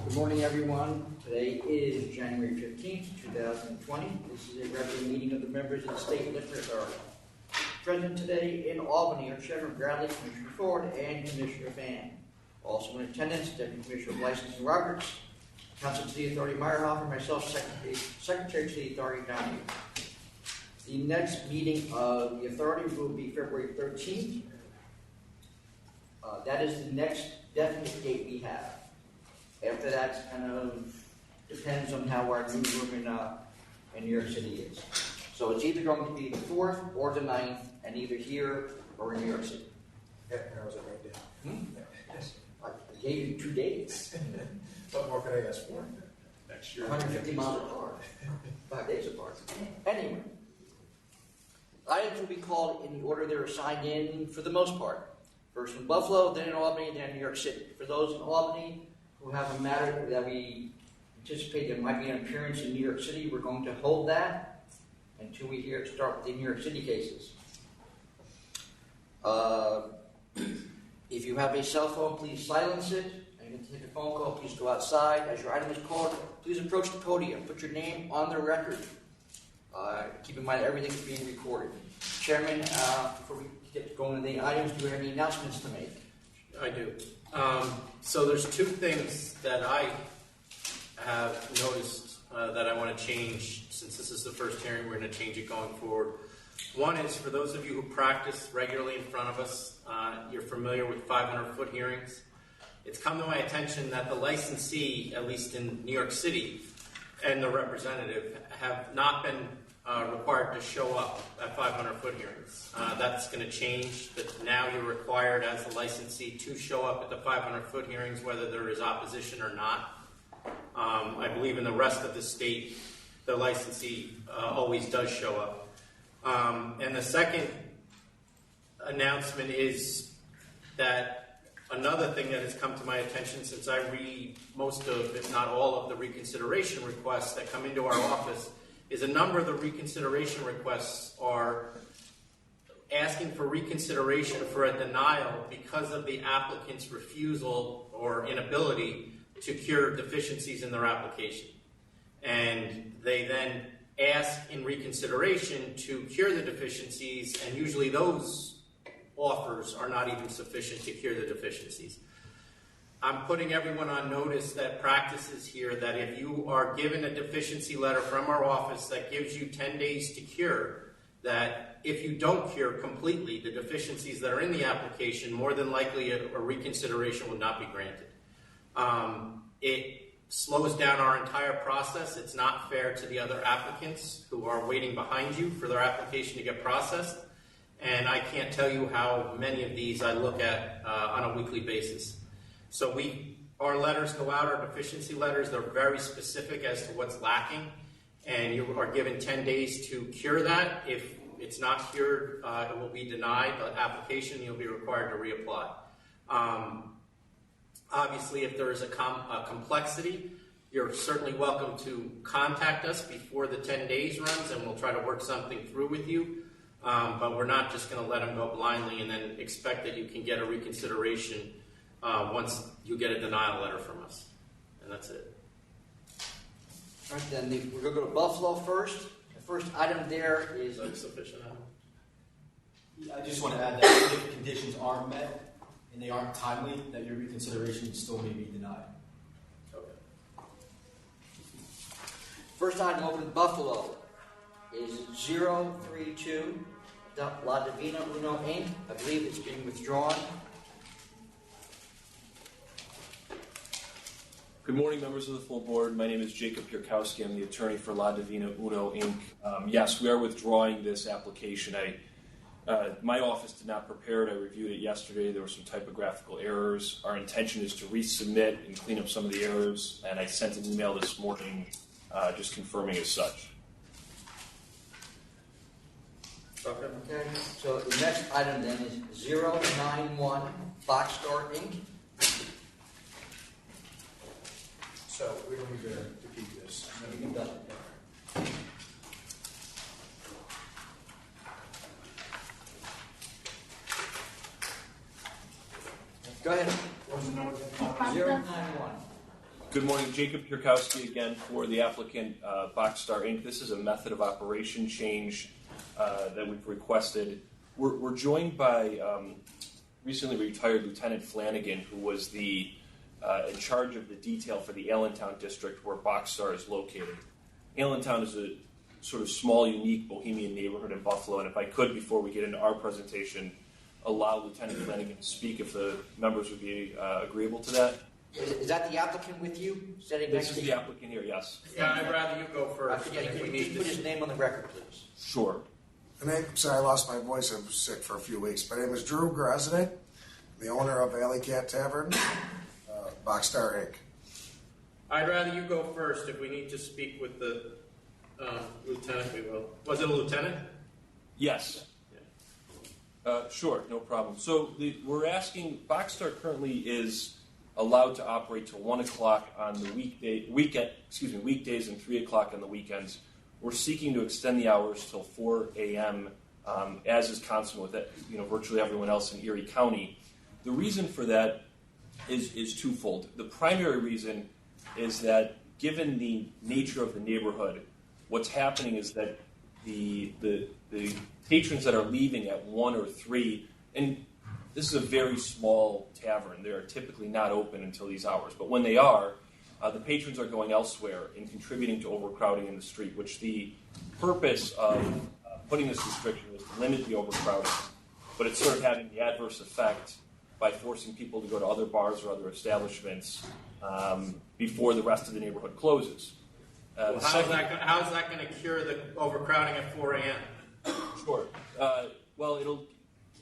Good morning, everyone. Today is January 15th, 2020. This is a regular meeting of the members of the State Liquor Authority. Present today in Albany are Chairman Bradley, Commissioner Ford, and Commissioner Fan. Also in attendance, Deputy Commissioner of Licensing Roberts, Council to the Authority Meyerhofer, myself, Secretary to the Authority Donahue. The next meeting of the Authority will be February 13th. That is the next definite date we have. After that, kind of depends on how our new room in New York City is. So it's either going to be the 4th or the 9th, and either here or in New York City. Yeah, that was a great day. Yes. I gave you 2 dates. What more could I ask for? Next year. 150 miles apart. 5 days apart. Anyway. Items will be called in the order they're assigned in for the most part. First in Buffalo, then in Albany, then in New York City. For those in Albany who have a matter that we anticipate there might be an appearance in New York City, we're going to hold that until we start with the New York City cases. If you have a cell phone, please silence it. And if you take a phone call, please go outside. As your item is called, please approach the podium. Put your name on the record. Keep in mind everything is being recorded. Chairman, before we get going to the items, do you have any announcements to make? I do. So there's 2 things that I have noticed that I want to change. Since this is the first hearing, we're going to change it going forward. One is, for those of you who practice regularly in front of us, you're familiar with 500-foot hearings. It's come to my attention that the licensee, at least in New York City, and the representative have not been required to show up at 500-foot hearings. That's going to change. That now you're required as the licensee to show up at the 500-foot hearings, whether there is opposition or not. I believe in the rest of the state, the licensee always does show up. And the second announcement is that another thing that has come to my attention since I read most of, if not all of, the reconsideration requests that come into our office is a number of the reconsideration requests are asking for reconsideration for a denial because of the applicant's refusal or inability to cure deficiencies in their application. And they then ask in reconsideration to cure the deficiencies, and usually those offers are not even sufficient to cure the deficiencies. I'm putting everyone on notice that practices here that if you are given a deficiency letter from our office that gives you 10 days to cure, that if you don't cure completely the deficiencies that are in the application, more than likely a reconsideration will not be granted. It slows down our entire process. It's not fair to the other applicants who are waiting behind you for their application to get processed. And I can't tell you how many of these I look at on a weekly basis. So our letters go out, our deficiency letters, they're very specific as to what's lacking, and you are given 10 days to cure that. If it's not cured, it will be denied the application, you'll be required to reapply. Obviously, if there is a complexity, you're certainly welcome to contact us before the 10 days runs, and we'll try to work something through with you. But we're not just going to let them go blindly and then expect that you can get a reconsideration once you get a denial letter from us. And that's it. All right, then we're going to go to Buffalo first. The first item there is... Is that sufficient? I just want to add that if conditions aren't met and they aren't timely, that your reconsideration still may be denied. Okay. First item over in Buffalo is 032 La Divina Uno Inc. I believe it's being withdrawn. Good morning, members of the full board. My name is Jacob Pierkowski. I'm the attorney for La Divina Uno Inc. Yes, we are withdrawing this application. My office did not prepare it. I reviewed it yesterday. There were some typographical errors. Our intention is to resubmit and clean up some of the errors, and I sent an email this morning just confirming as such. Okay, so the next item then is 091 Fox Store Inc. So we don't need to repeat this. You've done it. Go ahead. What was the number? 091. Good morning, Jacob Pierkowski again for the applicant Boxstar Inc. This is a method of operation change that we've requested. We're joined by recently retired Lieutenant Flanagan, who was in charge of the detail for the Allentown district where Boxstar is located. Allentown is a sort of small, unique bohemian neighborhood in Buffalo, and if I could, before we get into our presentation, allow Lieutenant Flanagan to speak if the members would be agreeable to that. Is that the applicant with you? Sitting This next is to the you? applicant here, yes. Yeah, I'd rather you go first. Yeah, if we can need you put to. his name on the record, please? Sure. My name, sorry, I lost my voice. I was sick for a few weeks. My name is Drew Grozny, the owner of Alley Cat Tavern, Boxstar Inc. I'd rather you go first. If we need to speak with the lieutenant, we will. Was it a lieutenant? Yes. Sure, no problem. So we're asking, Boxstar currently is allowed to operate till 1 o'clock on the weekdays and 3 o'clock on the weekends. We're seeking to extend the hours till 4 a.m., as is constant with virtually everyone else in Erie County. The reason for that is twofold. The primary reason is that given the nature of the neighborhood, what's happening is that the patrons that are leaving at 1 or 3, and this is a very small tavern. They are typically not open until these hours. But when they are, the patrons are going elsewhere and contributing to overcrowding in the street, which the purpose of putting this restriction was to limit the overcrowding. But it's sort of having the adverse effect by forcing people to go to other bars or other establishments before the rest of the neighborhood closes. Well, how's that going to cure the overcrowding at 4 a.m.? Sure. Well,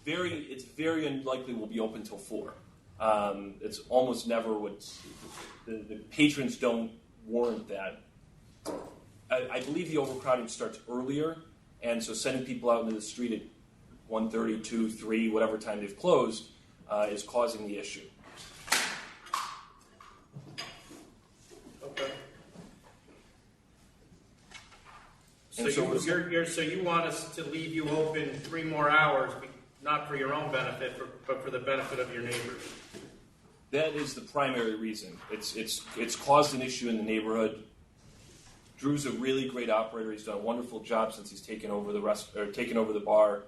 it's very unlikely we'll be open till 4. It's almost never the patrons don't warrant that. I believe the overcrowding starts earlier, and so sending people out into the street at 1:30, 2, 3, whatever time they've closed, is causing the issue. Okay. And So you want us to leave you open 3 more hours, not for your own benefit, but for the benefit of your neighbors? That is the primary reason. It's caused an issue in the neighborhood. Drew's a really great operator. He's done a wonderful job since he's taken over the bar.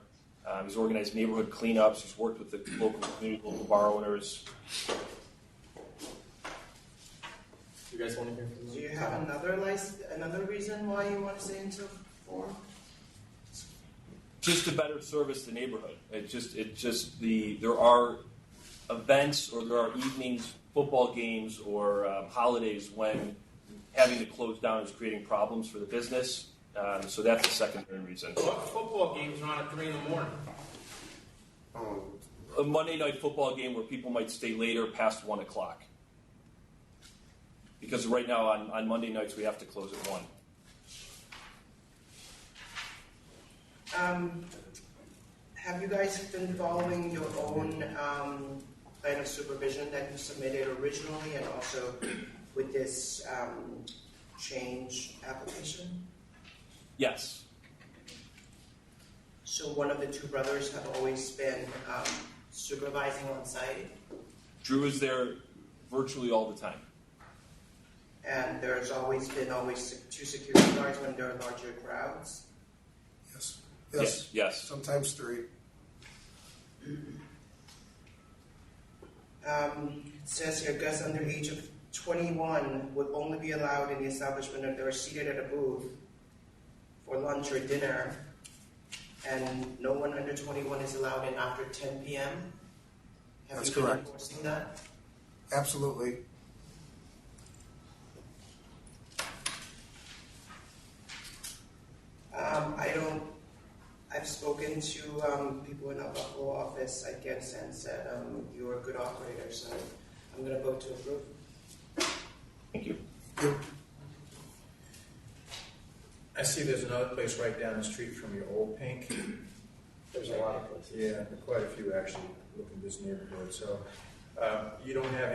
He's organized neighborhood cleanups. He's worked with the local community, local bar owners. You guys want to hear from Do you have another reason why you want to stay until 4? Just to better service the neighborhood. There are events or there are evenings, football games or holidays when having to close down is creating problems for the business. So that's the secondary reason. What football games are on at 3 in the morning? A Monday night football game where people might stay later past 1 o'clock. Because right now on Monday nights we have to close at 1. Have you guys been following your own plan of supervision that you submitted originally and also with this change application? Yes. So one of the 2 brothers have always been supervising on site, Drew is there virtually all the time. and there's always been 2 security guards when there are larger crowds. Yes. Yes. Sometimes 3. It says here, guests under the age of 21 would only be allowed in the establishment if they were seated at a booth for lunch or dinner, and no one under 21 is allowed in after 10 p.m. That's Have you been correct. enforcing that? Absolutely. I've spoken to people in our Buffalo office, I get a sense that you're a good operator, so I'm going to vote to approve. Thank you. I see there's another place right down the street from your old Pink. There's a lot of places. Yeah, there are quite a few actually looking at this neighborhood. So you don't have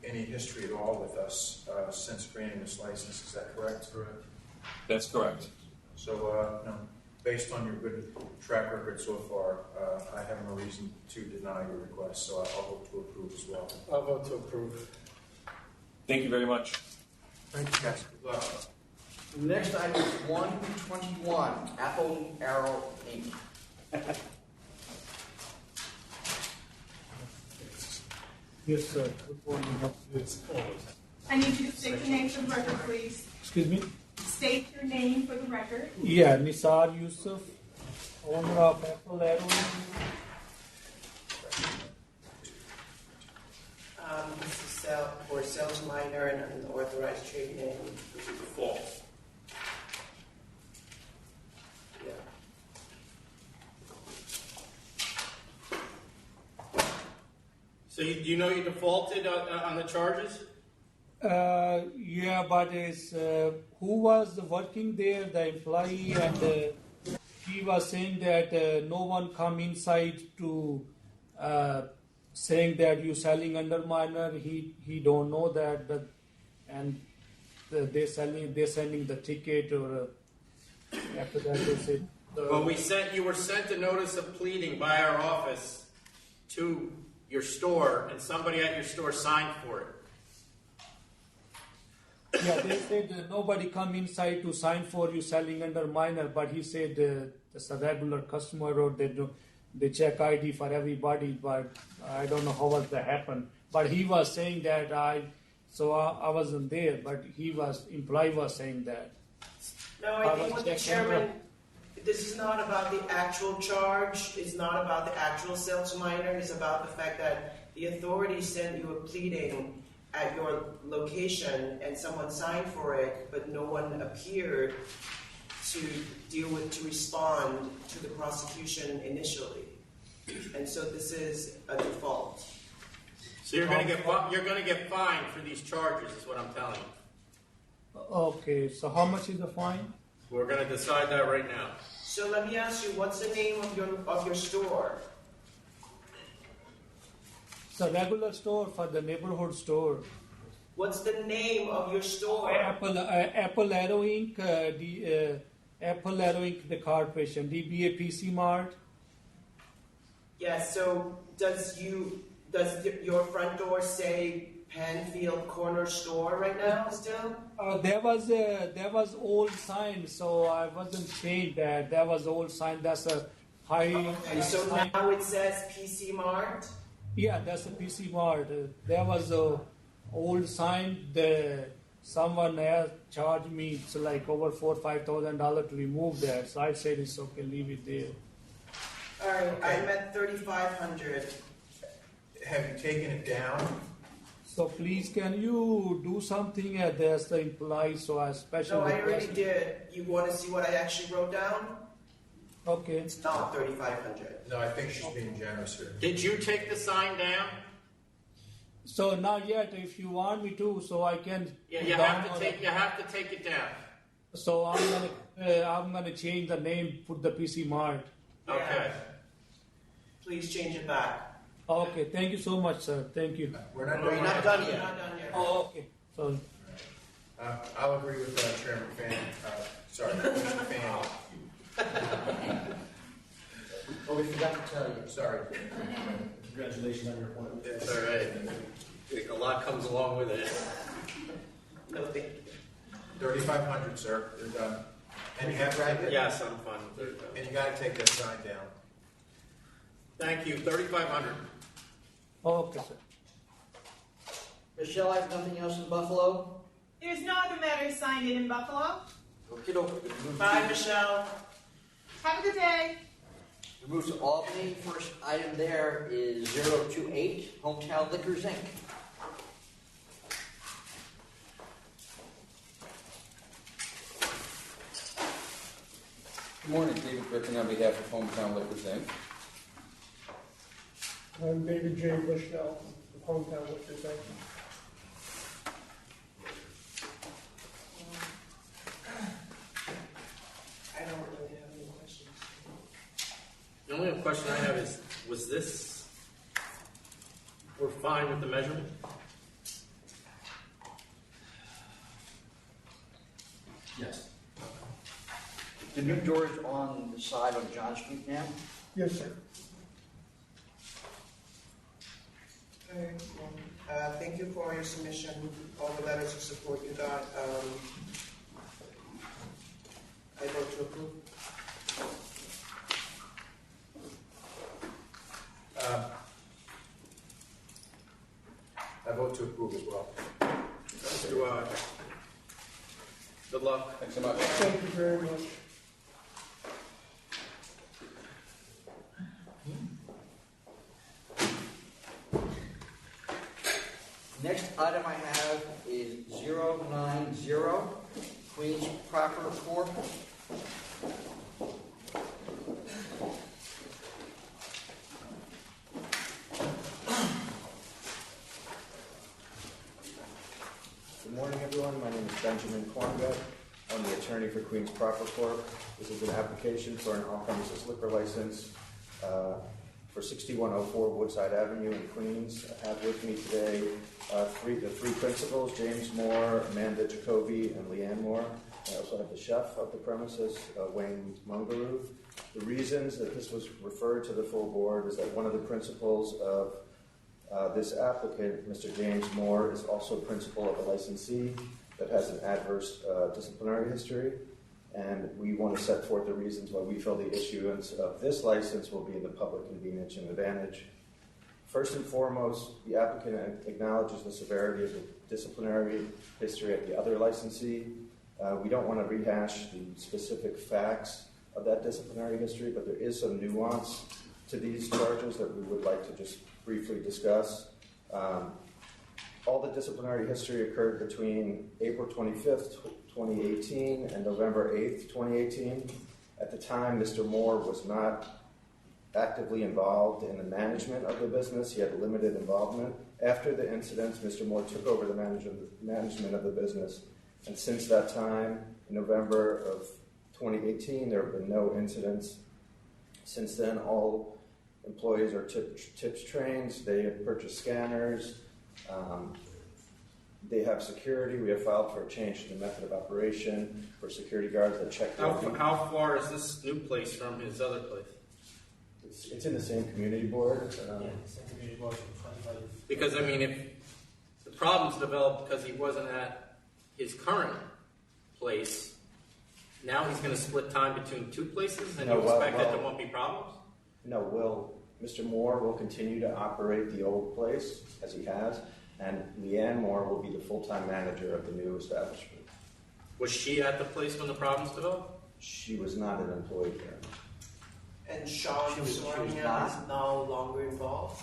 any history at all with us since granting this license, is that correct? Correct. That's correct. So, no, based on your good track record so far, I have no reason to deny your request, so I'll vote to approve as well. I'll vote to approve. Thank you very much. Thank you, guys. Good luck. The next item is 121, Apple Arrow Inc. Yes, sir. Good morning. Yes. I need you to state your name for the record, please. Excuse me? State your name for the record. Yeah, Nisar Yusuf, owner of Apple Arrow. This is for sales minor and an authorized trade name. False. Yeah. So you know you defaulted on the charges? Yeah, but who was working there, the employee, and he was saying that no one come inside to saying that you selling under minor. He don't know that, but and they sending the ticket or after that they said. Well, you were sent a notice of pleading by our office to your store, and somebody at your store signed for it. Yeah, they said nobody come inside to sign for you selling under minor, but he said it's a regular customer or they check ID for everybody, but I don't know how was that happen. But he was saying that I wasn't there, but employee was saying that. No, I think what the chairman, this is not about the actual charge, it's not about the actual sales minor, it's about the fact that the authorities sent you a pleading at your location and someone signed for it, but no one appeared to respond to the prosecution initially. And so this is a default. So you're going to get fined for these charges, is what I'm telling you. Okay, so how much is the fine? We're going to decide that right now. So let me ask you, what's the name of your store? It's a regular store for the neighborhood store. What's the name of your store? Apple Arrow Inc. Apple Arrow Inc. The corporation, DBA PC Mart. Yes, so does your front door say Penfield Corner Store right now still? There was old sign, so I wasn't changed that. There was old sign. That's a high. And so sign. now it says PC Mart? Yeah, that's a PC Mart. There was a old sign. Someone else charged me it's like over $4,000-$5,000 to remove that. So I said it's okay, leave it there. All right, I'm at 3,500. Have you taken it down? So please, can you do something at this the employee? So I special. No, I already request. did. You want to see what I actually wrote down? Okay. It's not 3,500. No, I think she's being generous here. Did you take the sign down? So not yet. If you want me to, so I can. Yeah, you have to take it down. So I'm gonna change the name. Put the PC Mart. Okay. Yeah. Please change it back. Okay. Thank you so much, sir. Thank you. We're not You're going not to. done You're yet. not done yet. Oh, okay. So I'll agree with Chairman Fan. Sorry, Mr. Fan. Oh, we forgot to tell you. Sorry. Congratulations on your appointment. It's all right. A lot comes along with it. No, thank you. 3,500, sir. You're done. And you have Yes, I'm fine with it. and you got to take that sign down. Thank you. 3,500. okay, sir. Michelle, I have nothing else in Buffalo? There's no other matters signed in Buffalo. Okay, okay. Bye, Michelle. Have a good day. We move to Albany. First item there is 028, Hometown Liquors Inc. Good morning, David Griffin on behalf of Hometown Liquors Inc. I'm David J. Bushnell of Hometown Liquors Inc. I don't really have any questions. The only other question I have is, we're fine with the measurement? Yes. The new door is on the side of John Street now. Yes, sir. All right, well, Thank you for your submission, all the letters of support you got. I vote to approve. I vote to approve as well. Good luck. Thanks so much. Thank you very much. Next item I have is 090 Queens Proper Corp. Good morning, everyone. My name is Benjamin Korngut. I'm the attorney for Queens Proper Corp. This is an application for an off-premises liquor license for 6104 Woodside Avenue in Queens. I have with me today the three principals, James Moore, Amanda Jacoby, and Leanne Moore. I also have the chef of the premises, Wayne Mungaroo. The reasons that this was referred to the full board is that one of the principals of this applicant, Mr. James Moore, is also principal of a licensee that has an adverse disciplinary history, and we want to set forth the reasons why we feel the issuance of this license will be in the public convenience and advantage. First and foremost, the applicant acknowledges the severity of the disciplinary history of the other licensee. We don't want to rehash the specific facts of that disciplinary history, but there is some nuance to these charges that we would like to just briefly discuss. All the disciplinary history occurred between April 25th, 2018 and November 8th, 2018. At the time, Mr. Moore was not actively involved in the management of the business. He had limited involvement. After the incidents, Mr. Moore took over the management of the business. And since that time, in November of 2018, there have been no incidents. Since then, all employees are tips trained. They have purchased scanners. They have security. We have filed for a change to the method of operation for security guards that check. How far is this new place from his other place? It's in the same community board. Same community board. Because, I mean, if the problems developed because he wasn't at his current place, now he's going to split time between two places, and you expect that there won't be problems? No, Mr. Moore will continue to operate the old place as he has, and Leanne Moore will be the full-time manager of the new establishment. Was she at the place when the problems developed? She was not an employee there. And Sean She was Sornia not? is no longer involved?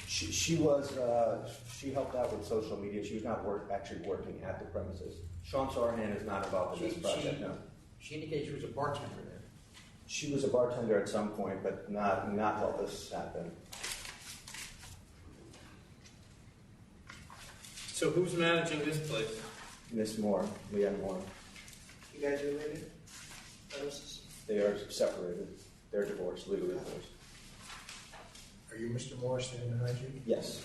She helped out with social media. She was not actually working at the premises. Sean Sorhan is not involved in this project, no. She indicated she was a bartender there. She was a bartender at some point, but not while this happened. So who's managing this place? Miss Moore, Leanne Moore. You guys related? Brothers? They are separated. They're divorced, legally divorced. Are you Mr. Moore standing behind you? Yes.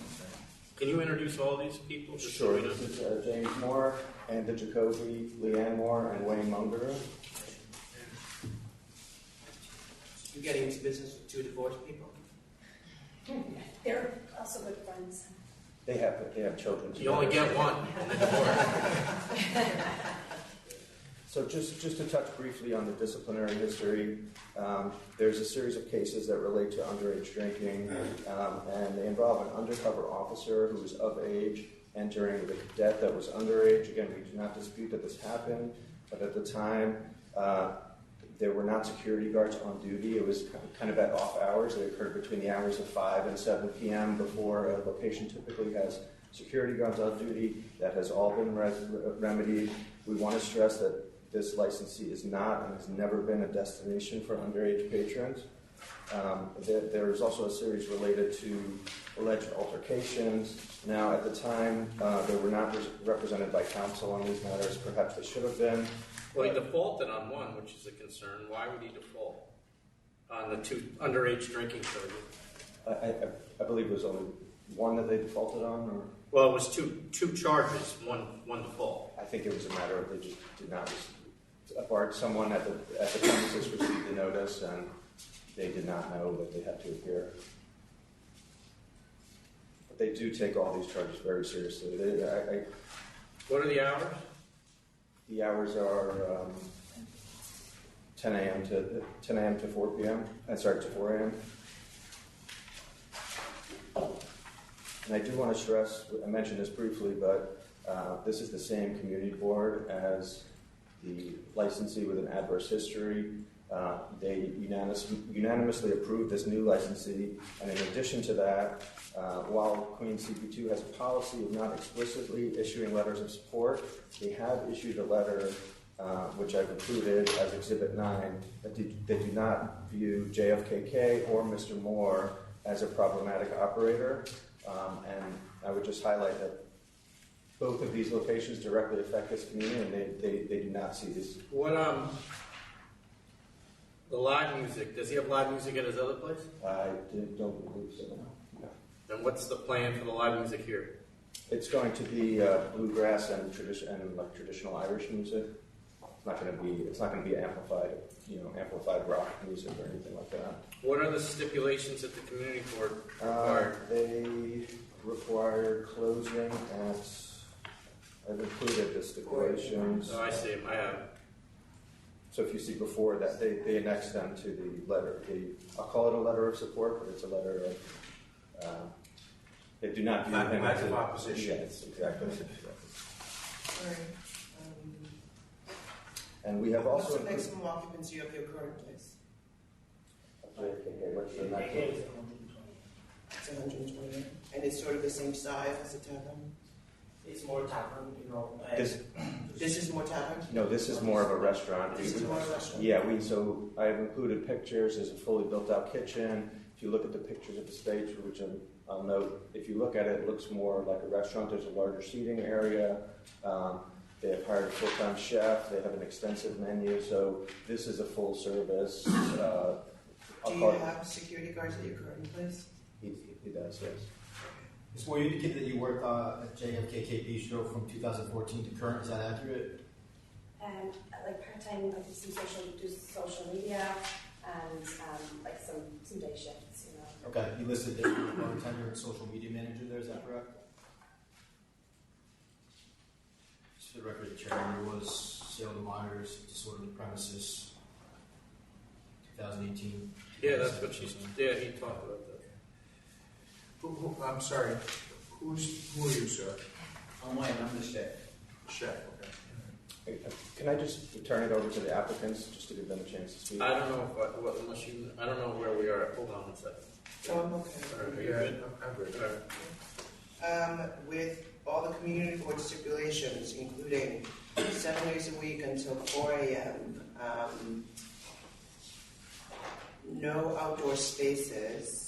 Can you introduce all these people? Just so Sure. we know? This is James Moore, Amanda Jacoby, Leanne Moore, and Wayne Mungaroo. You getting into business with two divorced people? They're also good friends. They have children. You only get one in the divorce. So just to touch briefly on the disciplinary history, there's a series of cases that relate to underage drinking, and they involve an undercover officer who is of age entering with a cadet that was underage. Again, we do not dispute that this happened, but at the time, there were not security guards on duty. It was kind of at off hours. It occurred between the hours of 5 and 7 p.m. before a location typically has security guards on duty. That has all been remedied. We want to stress that this licensee is not and has never been a destination for underage patrons. There is also a series related to alleged altercations. Now, at the time, they were not represented by counsel on these matters. Perhaps they should have been. Well, he defaulted on one, which is a concern. Why would he default on the two underage drinking charges? I believe it was only one that they defaulted on, or Well, it was two charges, one default. I think it was a matter of they just did not. Someone at the premises received the notice, and they did not know that they had to appear. But they do take all these charges very seriously. What are the hours? The hours are 10 a.m. to 4 p.m. To 4 a.m. And I do want to stress, I mentioned this briefly, but this is the same community board as the licensee with an adverse history. They unanimously approved this new licensee, and in addition to that, while Queens CP2 has a policy of not explicitly issuing letters of support, they have issued a letter, which I've included as Exhibit 9, that they do not view JFKK or Mr. Moore as a problematic operator. And I would just highlight that both of these locations directly affect this community, and they do not see this. What the live music? Does he have live music at his other place? I don't believe so. No. And what's the plan for the live music here? It's going to be bluegrass and traditional Irish music. It's not going to be amplified rock music or anything like that. What are the stipulations that the community board required? They require closing at. I've included the stipulations. Oh, I see them. I have. So if you see before that, they annex them to the letter. I'll call it a letter of support, but it's a letter of. They do not view him as of opposition. Yes, exactly. And we have also. What's the maximum occupancy of your current place? Okay, what's the maximum? It's 120. And it's sort of the same size as a tavern? It's more tavern, you know. This is more tavern? No, this is more of a restaurant. This is more of a restaurant? Yeah, so I have included pictures. There's a fully built-out kitchen. If you look at the pictures of the stage, which I'll note, if you look at it, it looks more like a restaurant. There's a larger seating area. They have hired a full-time chef. They have an extensive menu. So this is a full service. Do you have security guards at your current place? He does, yes. Ms. Moore, you indicated that you worked at JFKK Bistro from 2014 to current. Is that accurate? Like part-time, I do social media and like some day shifts, you know. Okay, you listed that you were a bartender and social media manager there, is that correct? Just for the record, the chair, there was sale to minors, disorderly premises, 2018. Yeah, that's what she's. Yeah, he talked about that. I'm sorry. Who are you, sir? I'm the chef. Chef. Okay. Can I just turn it over to the applicants just to give them a chance to speak? I don't know unless you. I don't know where we are. Hold on a second. Oh, I'm okay. Are you good? I'm good. All right. With all the community board stipulations, including 7 days a week until 4 a.m., no outdoor spaces,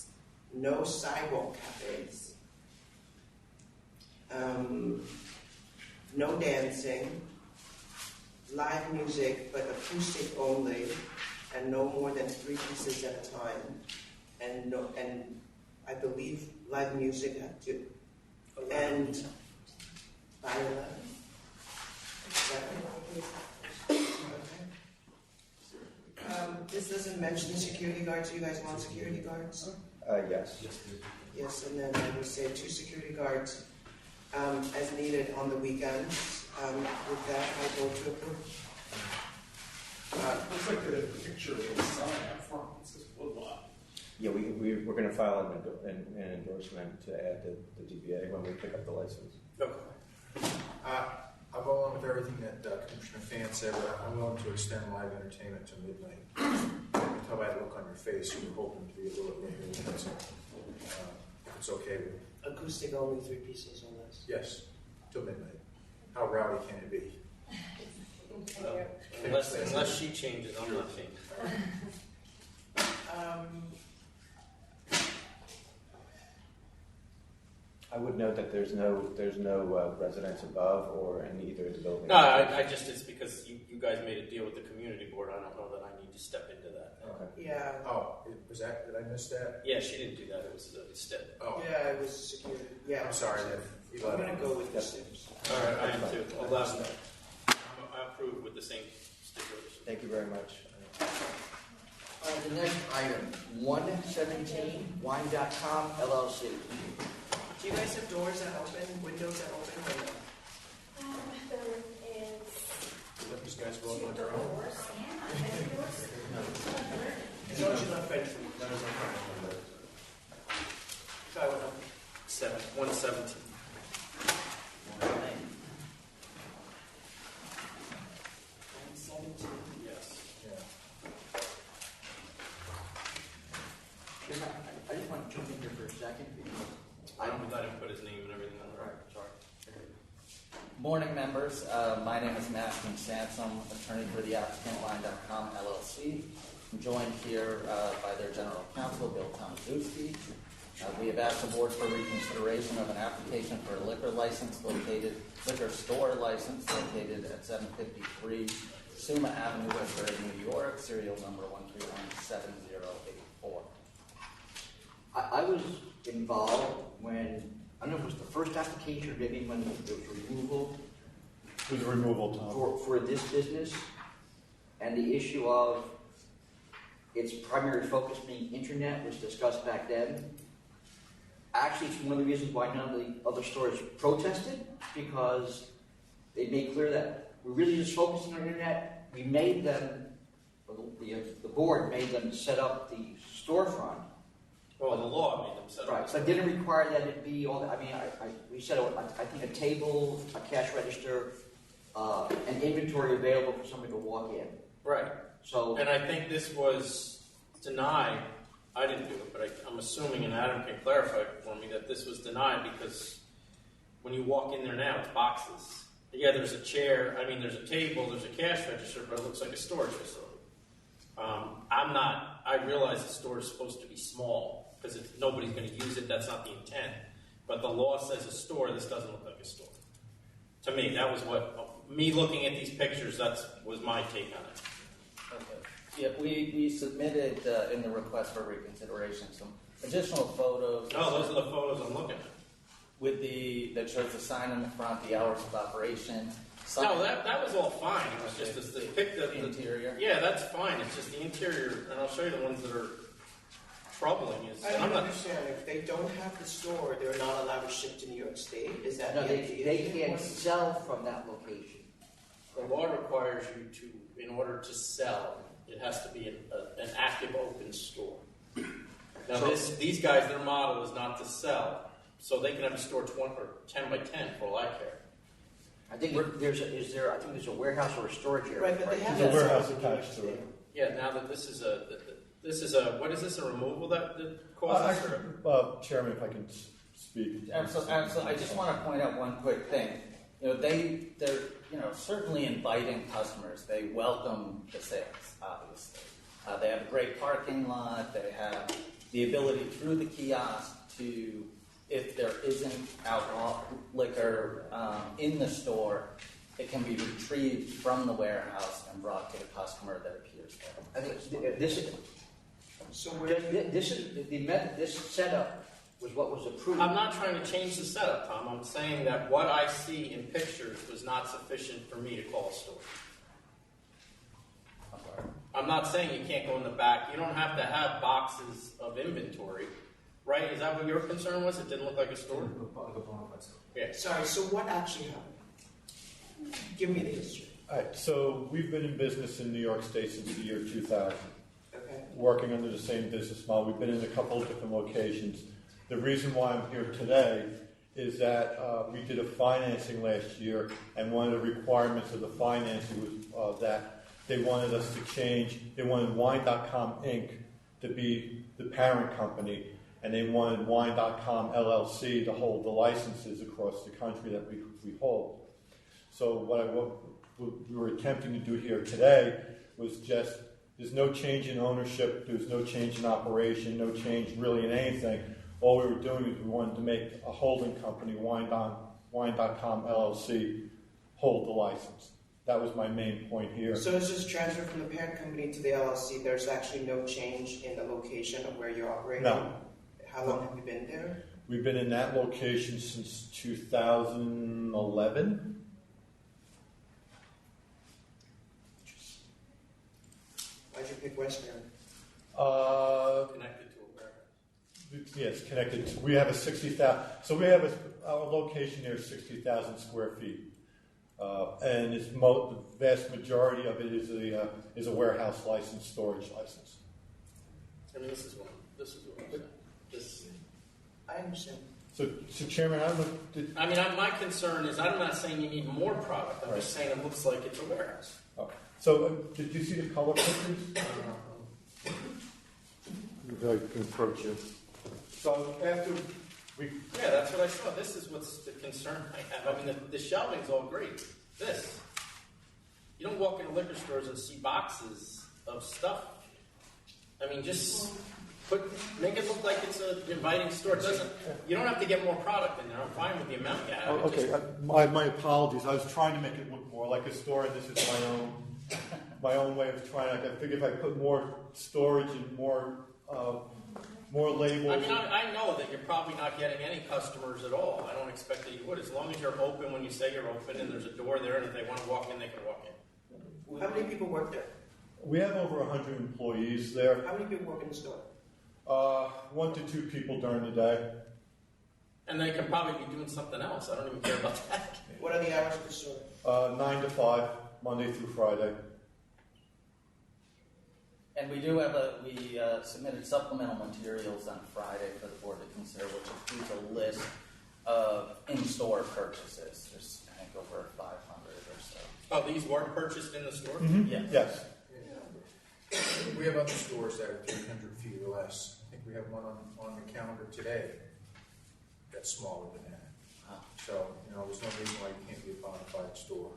no sidewalk cafes, no dancing, live music but acoustic only, and no more than 3 pieces at a time, and I believe live music had to end by 11. This doesn't mention security guards. Do you guys want security guards? Yes. Yes, and then I would say 2 security guards as needed on the weekends. With that, I go to approve. Looks like the picture of the sign up front. It says Woodlot. Yeah, we're going to file an endorsement to add the DBA when we pick up the license. Okay. I'll go along with everything that Commissioner Fan said, but I'm willing to extend live entertainment to midnight. I can tell by the look on your face you were hoping to be a little bit later. So, if it's okay with you. Acoustic only, 3 pieces on this. Yes, till midnight. How rowdy can it be? Unless she changes, I'm not changing. I would note that there's no residence above or in either of the buildings. No, I just, it's because you guys made a deal with the community board. I don't know that I need to step into that. Okay. Yeah. Oh, was that? Did I miss that? Yeah, she didn't do that. It was a step. Oh, Yeah, it was security. Yeah. I'm sorry. I'm going to go with the 6. All right, I am too. 11. I approve with the same stipulation. Thank you very much. The next item, 117 Wine.com LLC. Do you guys have doors that open, windows that open, or no? There is Let these guys go two on their own. doors. As long as you're not French food. So I would, 117. Yes. I just want to jump in here for a second. Because I didn't put his name and everything on the record. Sorry. Morning, members. My name is Matthew Sansom, attorney for the applicant Line.com LLC. I'm joined here by their general counsel, Bill Tomaszewski. We have asked the board for reconsideration of an application for a liquor store license located at 753 Suma Avenue, Westbury, New York, serial number 1317084. I was involved when, I don't know if it was the first application or maybe when there was removal It was a removal, Tom. for this business, and the issue of its primary focus being internet was discussed back then. Actually, it's one of the reasons why none of the other stores protested, because they made clear that we're really just focusing on internet. We made them, the board made them set up the storefront. Well, the law made them set up. Right, so it didn't require that it be all, we said, I think a table, a cash register, an inventory available for somebody to walk in. Right. So, And I think this was denied. I didn't do it, but I'm assuming, and Adam can clarify for me, that this was denied because when you walk in there now, it's boxes. Yeah, there's a chair, there's a table, there's a cash register, but it looks like a storage facility. I realize the store is supposed to be small because nobody's going to use it. That's not the intent. But the law says a store. This doesn't look like a store. To me, that was me looking at these pictures, was my take on it. Okay. Yeah, we submitted in the request for reconsideration some additional photos. No, those are the photos I'm looking at. With that shows the sign in the front, the hours of operation. No, that was all fine. It was just the interior. Yeah, that's fine. It's just the interior, and I'll show you the ones that are troubling. I don't understand. If they don't have the store, they're not allowed to ship to New York State? Is that no, the idea? they can't sell from that location. The law requires you to, in order to sell, it has to be an active open store. Now, these guys, their model is not to sell, so they can have a store 10 by 10 for all I care. I think there's a warehouse or a storage area. Right, but they have There's a that warehouse sign. attached to it. Yeah, now that this is what is this, a removal that causes? Chairman, if I can speak. Absolutely. I just want to point out one quick thing. They're certainly inviting customers. They welcome the sales, obviously. They have a great parking lot. They have the ability through the kiosk to, if there isn't alcohol, liquor in the store, it can be retrieved from the warehouse and brought to the customer that appears there. I think this is this setup was what was approved. I'm not trying to change the setup, Tom. I'm saying that what I see in pictures was not sufficient for me to call a store. I'm not saying you can't go in the back. You don't have to have boxes of inventory, right? Is that what your concern was? It didn't look like a store? Yeah. Sorry, so what actually happened? Give me the history. All right, so we've been in business in New York State since the year 2000, Okay. working under the same business model. We've been in a couple of different locations. The reason why I'm here today is that we did a financing last year, and one of the requirements of the financing was that they wanted us to change. They wanted Wine.com Inc. to be the parent company, and they wanted Wine.com LLC to hold the licenses across the country that we hold. So what we were attempting to do here today was just, there's no change in ownership, there's no change in operation, no change really in anything. All we were doing is we wanted to make a holding company, Wine.com LLC, hold the license. That was my main point here. So it's just transfer from the parent company to the LLC. There's actually no change in the location of where you're operating? No. How long have you been there? We've been in that location since 2011. Why'd you pick Westbury? Connected to a warehouse. Yeah, it's connected. We have a 60,000. So we have our location there is 60,000 square feet, and it's the vast majority of it is a warehouse license, storage license. I mean, this is what I'm saying. I understand. So Chairman, I don't know. My concern is I'm not saying you need more product. I'm just saying it looks like it's a warehouse. Oh. So did you see the color pictures? If I can approach you. So after we. Yeah, that's what I saw. This is what's the concern I have. I mean, the shelving's all great. This. You don't walk into liquor stores and see boxes of stuff. I mean, just make it look like it's an inviting store. You don't have to get more product in there. I'm fine with the amount you have. Okay, my apologies. I was trying to make it look more like a store, and this is my own way of trying. I figured if I put more storage and more labels. I mean, I know that you're probably not getting any customers at all. I don't expect that you would. As long as you're open when you say you're open, and there's a door there, and if they want to walk in, they can walk in. How many people work there? We have over 100 employees there. How many people work in the store? 1 to 2 people during the day. And they can probably be doing something else. I don't even care about that. What are the hours of the store? 9 to 5, Monday through Friday. And we do have we submitted supplemental materials on Friday for the board to consider, which includes a list of in-store purchases. There's, I think, over 500 or so. Oh, these weren't purchased in the store? Mm-hmm. Yes. Yes. We have other stores that are 300 feet or less. I think we have one on the calendar today that's smaller than that. So, there's no reason why you can't be a bona fide store.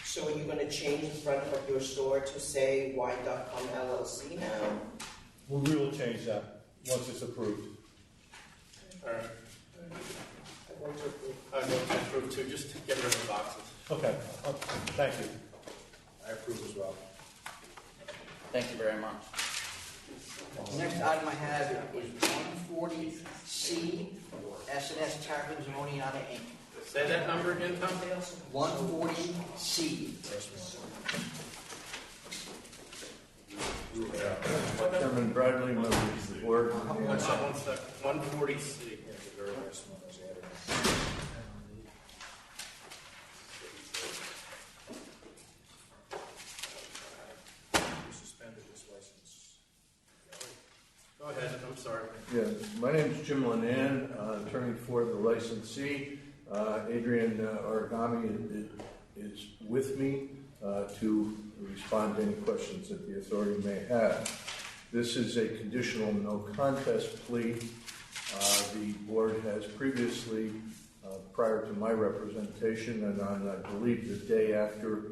So are you going to change the front of your store to say Y.com LLC now? We will change that once it's approved. All right. I vote to approve too, just to get rid of the boxes. Okay. Thank you. I approve as well. Thank you very much. The next item I have is 140C, S&S Tavern Zoniata Inc. Say that number again, Tom? 140C. Chairman Bradley, members of the board. One second. 140C. Yeah, the very last one was added. We suspended this license. Go ahead, I'm sorry. Yeah, my name is Jim Linan, attorney for the licensee. Adrian Origami is with me to respond to any questions that the authority may have. This is a conditional no contest plea. The board has previously, prior to my representation and on, I believe, the day after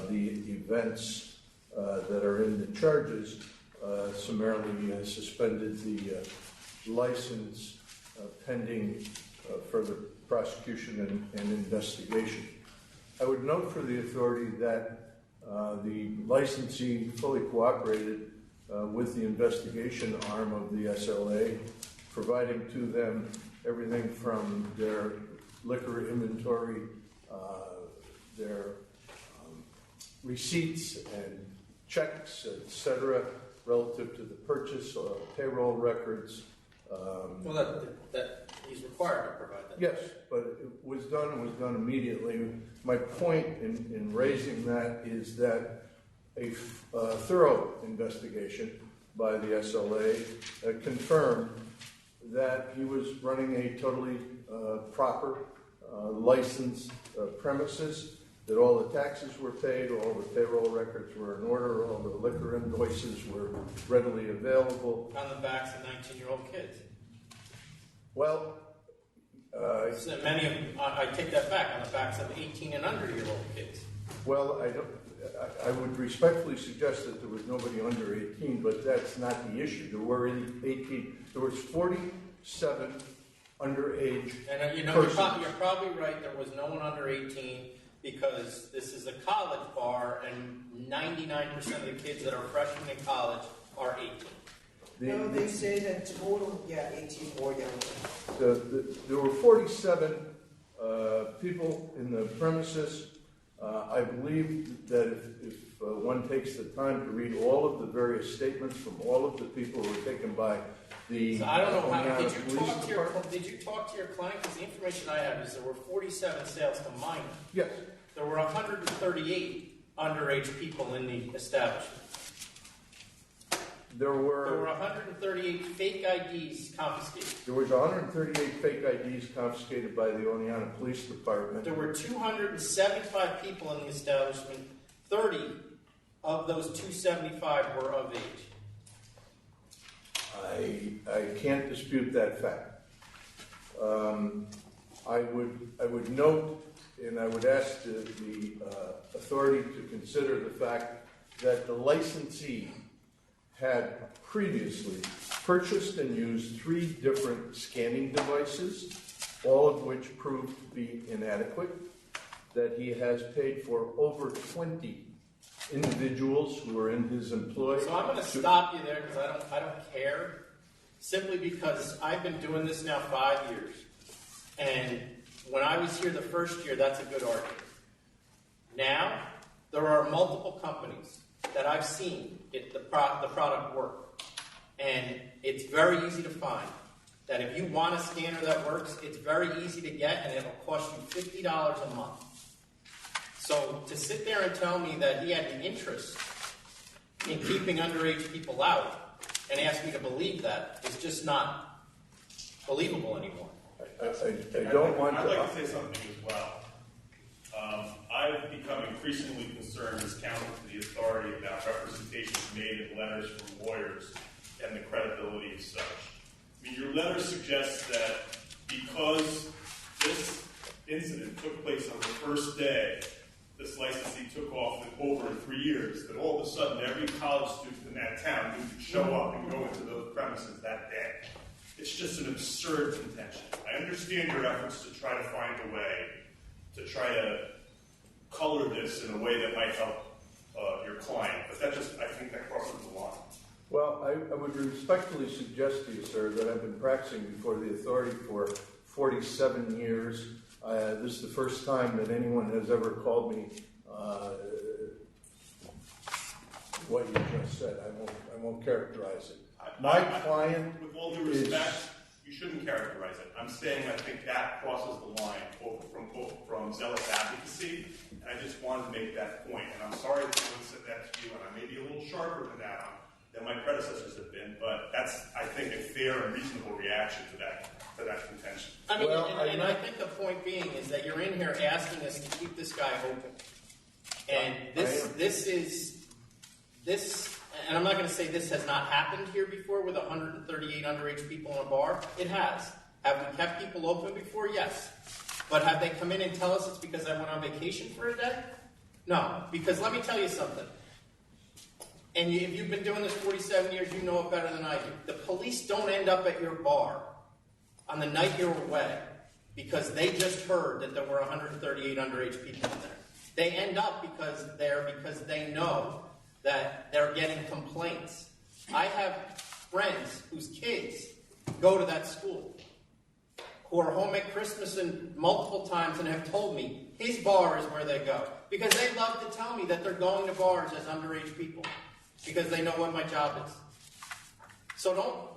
the events that are in the charges, summarily suspended the license pending further prosecution and investigation. I would note for the authority that the licensee fully cooperated with the investigation arm of the SLA, providing to them everything from their liquor inventory, their receipts and checks, etc., relative to the purchase, payroll records. Well, that he's required to provide that. Yes, but it was done immediately. My point in raising that is that a thorough investigation by the SLA confirmed that he was running a totally proper licensed premises, that all the taxes were paid, all the payroll records were in order, all the liquor invoices were readily available. On the backs of 19-year-old kids. Well, So many of them, I take that back, on the backs of 18 and under-year-old kids. well, I would respectfully suggest that there was nobody under 18, but that's not the issue. There were 18. There was 47 underage And you're persons. probably right, there was no one under 18 because this is a college bar and 99% of the kids that are freshmen in college are 18. No, they say that total, 18 or younger. There were 47 people in the premises. I believe that if one takes the time to read all of the various statements from all of the people who were taken by the So I don't know how, Oneonta did you Police talk to Department. your client? Because the information I have is there were 47 sales to minors. Yes. There were 138 underage people in the establishment. There There were were 138 fake IDs confiscated. There was 138 fake IDs confiscated by the Oneonta Police Department. There were 275 people in the establishment. 30 of those 275 were of age. I can't dispute that fact. I would note, and I would ask the authority to consider the fact that the licensee had previously purchased and used 3 different scanning devices, all of which proved to be inadequate, that he has paid for over 20 individuals who are in his employ. So I'm going to stop you there because I don't care. Simply because I've been doing this now 5 years. And when I was here the first year, that's a good argument. Now, there are multiple companies that I've seen the product work. And it's very easy to find that if you want a scanner that works, it's very easy to get and it'll cost you $50 a month. So to sit there and tell me that he had an interest in keeping underage people out and ask me to believe that is just not believable anymore. I don't want I'd like to say something as well. I've become increasingly concerned as counsel to the authority about representations made in letters from lawyers and the credibility of such. I mean, your letter suggests that because this incident took place on the first day, this licensee took off over 3 years, that all of a sudden every college student in that town could show up and go into those premises that day. It's just an absurd contention. I understand your efforts to try to find a way to try to color this in a way that might help your client, but I think that crosses the line. Well, I would respectfully suggest to you, sir, that I've been practicing before the authority for 47 years. This is the first time that anyone has ever called me what you just said. I won't characterize it. My client, with all due respect, you shouldn't characterize it. I'm saying I think that crosses the line from zealous advocacy, and I just wanted to make that point. And I'm sorry that someone said that to you, and I may be a little sharper than my predecessors have been, but that's, I think, a fair and reasonable reaction to that contention. I mean, and I think the point being is that you're in here asking us to keep this guy open. And this is, and I'm not going to say this has not happened here before with 138 underage people in a bar. It has. Have we kept people open before? Yes. But have they come in and tell us it's because I went on vacation for a day? No. Because let me tell you something. And if you've been doing this 47 years, you know it better than I do. The police don't end up at your bar on the night you're away because they just heard that there were 138 underage people in there. They end up because they know that they're getting complaints. I have friends whose kids go to that school who are home at Christmas and multiple times and have told me his bar is where they go. Because they love to tell me that they're going to bars as underage people. Because they know what my job is. So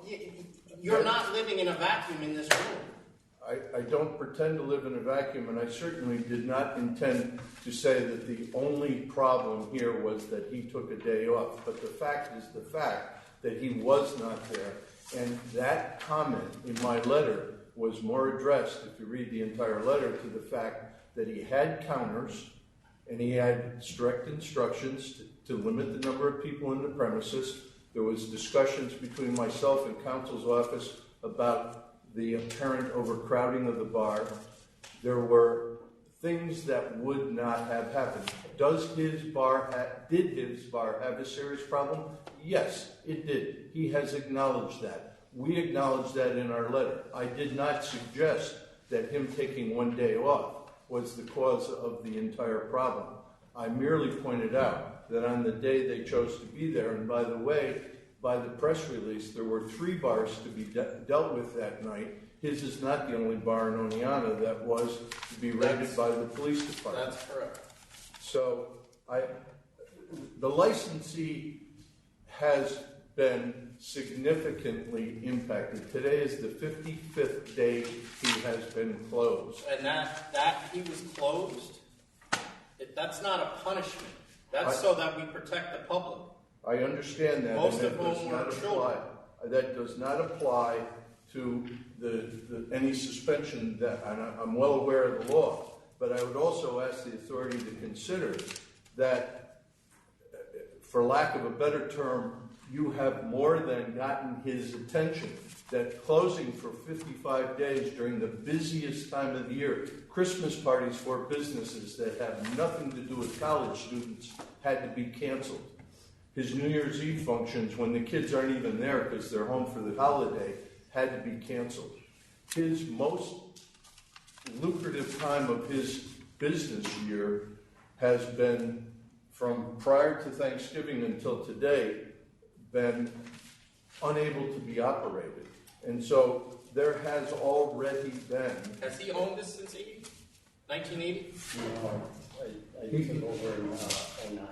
you're not living in a vacuum in this room. I don't pretend to live in a vacuum, and I certainly did not intend to say that the only problem here was that he took a day off. But the fact is the fact that he was not there. And that comment in my letter was more addressed, if you read the entire letter, to the fact that he had counters and he had strict instructions to limit the number of people in the premises. There was discussions between myself and counsel's office about the apparent overcrowding of the bar. There were things that would not have happened. Did his bar have a serious problem? Yes, it did. He has acknowledged that. We acknowledged that in our letter. I did not suggest that him taking one day off was the cause of the entire problem. I merely pointed out that on the day they chose to be there, and by the way, by the press release, there were 3 bars to be dealt with that night. His is not the only bar in Oneonta that was to be raided by the police department. That's correct. So the licensee has been significantly impacted. Today is the 55th day he has been closed. And that he was closed, that's not a punishment. That's so that we protect the public. I understand that. Most and of that whom are children. That does not apply to any suspension that, and I'm well aware of the law, but I would also ask the authority to consider that, for lack of a better term, you have more than gotten his attention. That closing for 55 days during the busiest time of the year, Christmas parties for businesses that have nothing to do with college students, had to be canceled. His New Year's Eve functions, when the kids aren't even there because they're home for the holiday, had to be canceled. His most lucrative time of his business year has been, from prior to Thanksgiving until today, been unable to be operated. And so there has already been... Has he owned this since 1980? No, I took over in 09.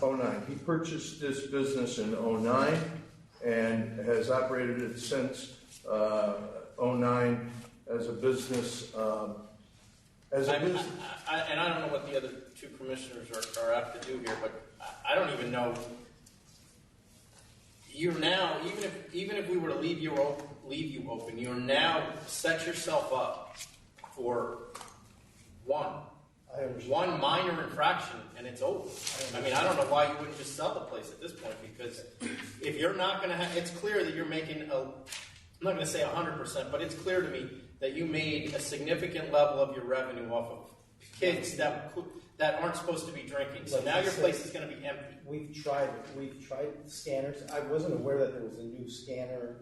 09. He purchased this business in 09 and has operated it since 09 as a business. And I don't know what the other two commissioners are apt to do here, but I don't even know. You're now, even if we were to leave you open, you're now set yourself up for one minor infraction, and it's over. I mean, I don't know why you wouldn't just sell the place at this point, because if you're not going to have, it's clear that you're making I'm not going to say 100%, but it's clear to me that you made a significant level of your revenue off of kids that aren't supposed to be drinking. So now your place is going to be empty. We've tried scanners. I wasn't aware that there was a new scanner.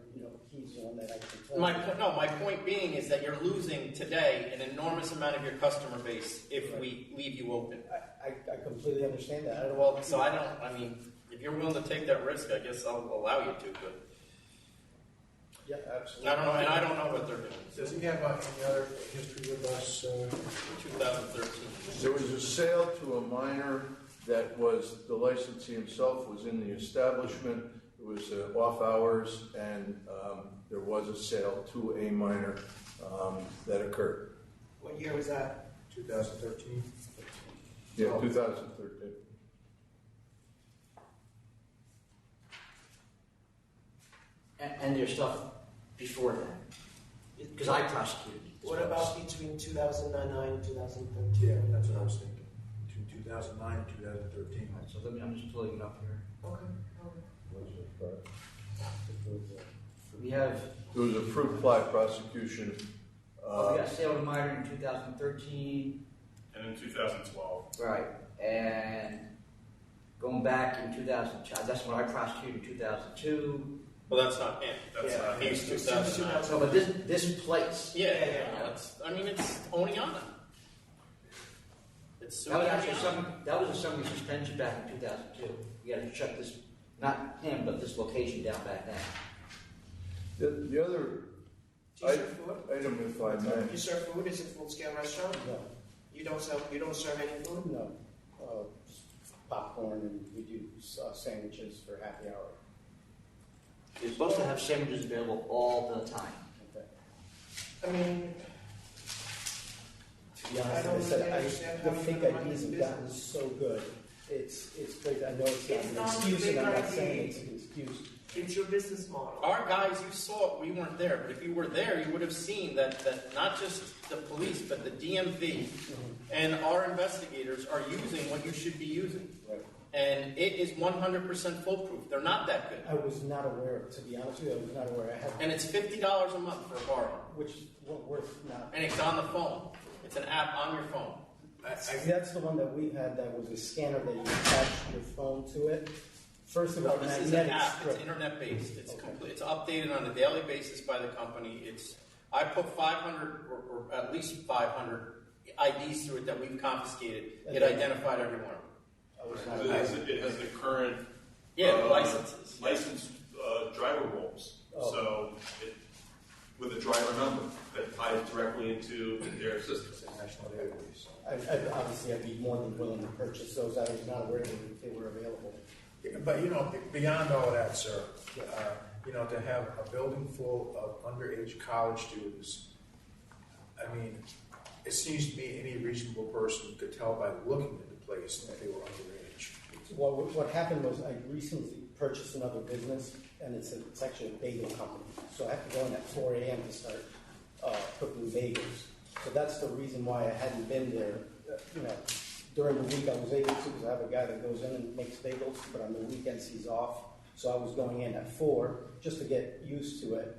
He's the one that I control. My point being is that you're losing today an enormous amount of your customer base if we leave you open. I completely understand that. I mean, if you're willing to take that risk, I guess I'll allow you to, but. Yeah, absolutely. I don't know what they're doing. Does he have any other history with us? 2013. There was a sale to a minor that was, the licensee himself was in the establishment. It was off hours, and there was a sale to a minor that occurred. What year was that? 2013. Yeah, 2013. And there's stuff before that, because I prosecuted. What about between 2009 and 2013? Yeah, that's what I was thinking. Between 2009 and 2013. So I'm just pulling it up here. Okay. We have. There was a fruit fly prosecution. We got sale to minor in 2013. And in 2012. Right. And going back in 2000, that's when I prosecuted in 2002. Well, that's not him. That's not he's 2009. No, but this place. Yeah. It's Oniana. It's That was a summary suspension back in 2002. You got to shut this, not him, but this location down back then. The other item, if I may. Do you serve food? Is it a full-scale restaurant? No. You don't serve any food? No. Popcorn, and we do sandwiches for happy hour. You're supposed to have sandwiches available all the time. Okay. I mean, To be honest, I don't like I said, really understand the how you fake can run IDs this have gotten so good. It's great. I know it's It's not not an excuse, a and I'm fake not saying ID. it's an excuse. it's your business model. Our guys, you saw it, we weren't there, but if you were there, you would have seen that not just the police, but the DMV and our investigators are using what you should be using. Right. And it is 100% foolproof. They're not that good. I was not aware, to be honest with you, I was not aware. I had, And it's $50 a month for a bar. which worth not. And it's on the phone. It's an app on your phone. That's the one that we had. That was a scanner that you attached your phone to it. First of all, This is an magnetic app. strip. It's internet based. It's Okay. complete. It's updated on a daily basis by the company. I put 500 or at least 500 IDs through it that we've confiscated. It identified every one of them. It has the current licenses. Licensed driver rolls. Oh. So with a driver number that ties directly into their system. National database. Obviously, I'd be more than willing to purchase those. I was not aware that they were available. But, beyond all that, sir, to have a building full of underage college students, I mean, it seems to me any reasonable person could tell by looking at the place that they were underage. Well, what happened was I recently purchased another business, and it's actually a bagel company. So I have to go in at 4 a.m. to start cooking bagels. So that's the reason why I hadn't been there. During the week I was able to, because I have a guy that goes in and makes bagels, but on the weekends he's off. So I was going in at 4 just to get used to it.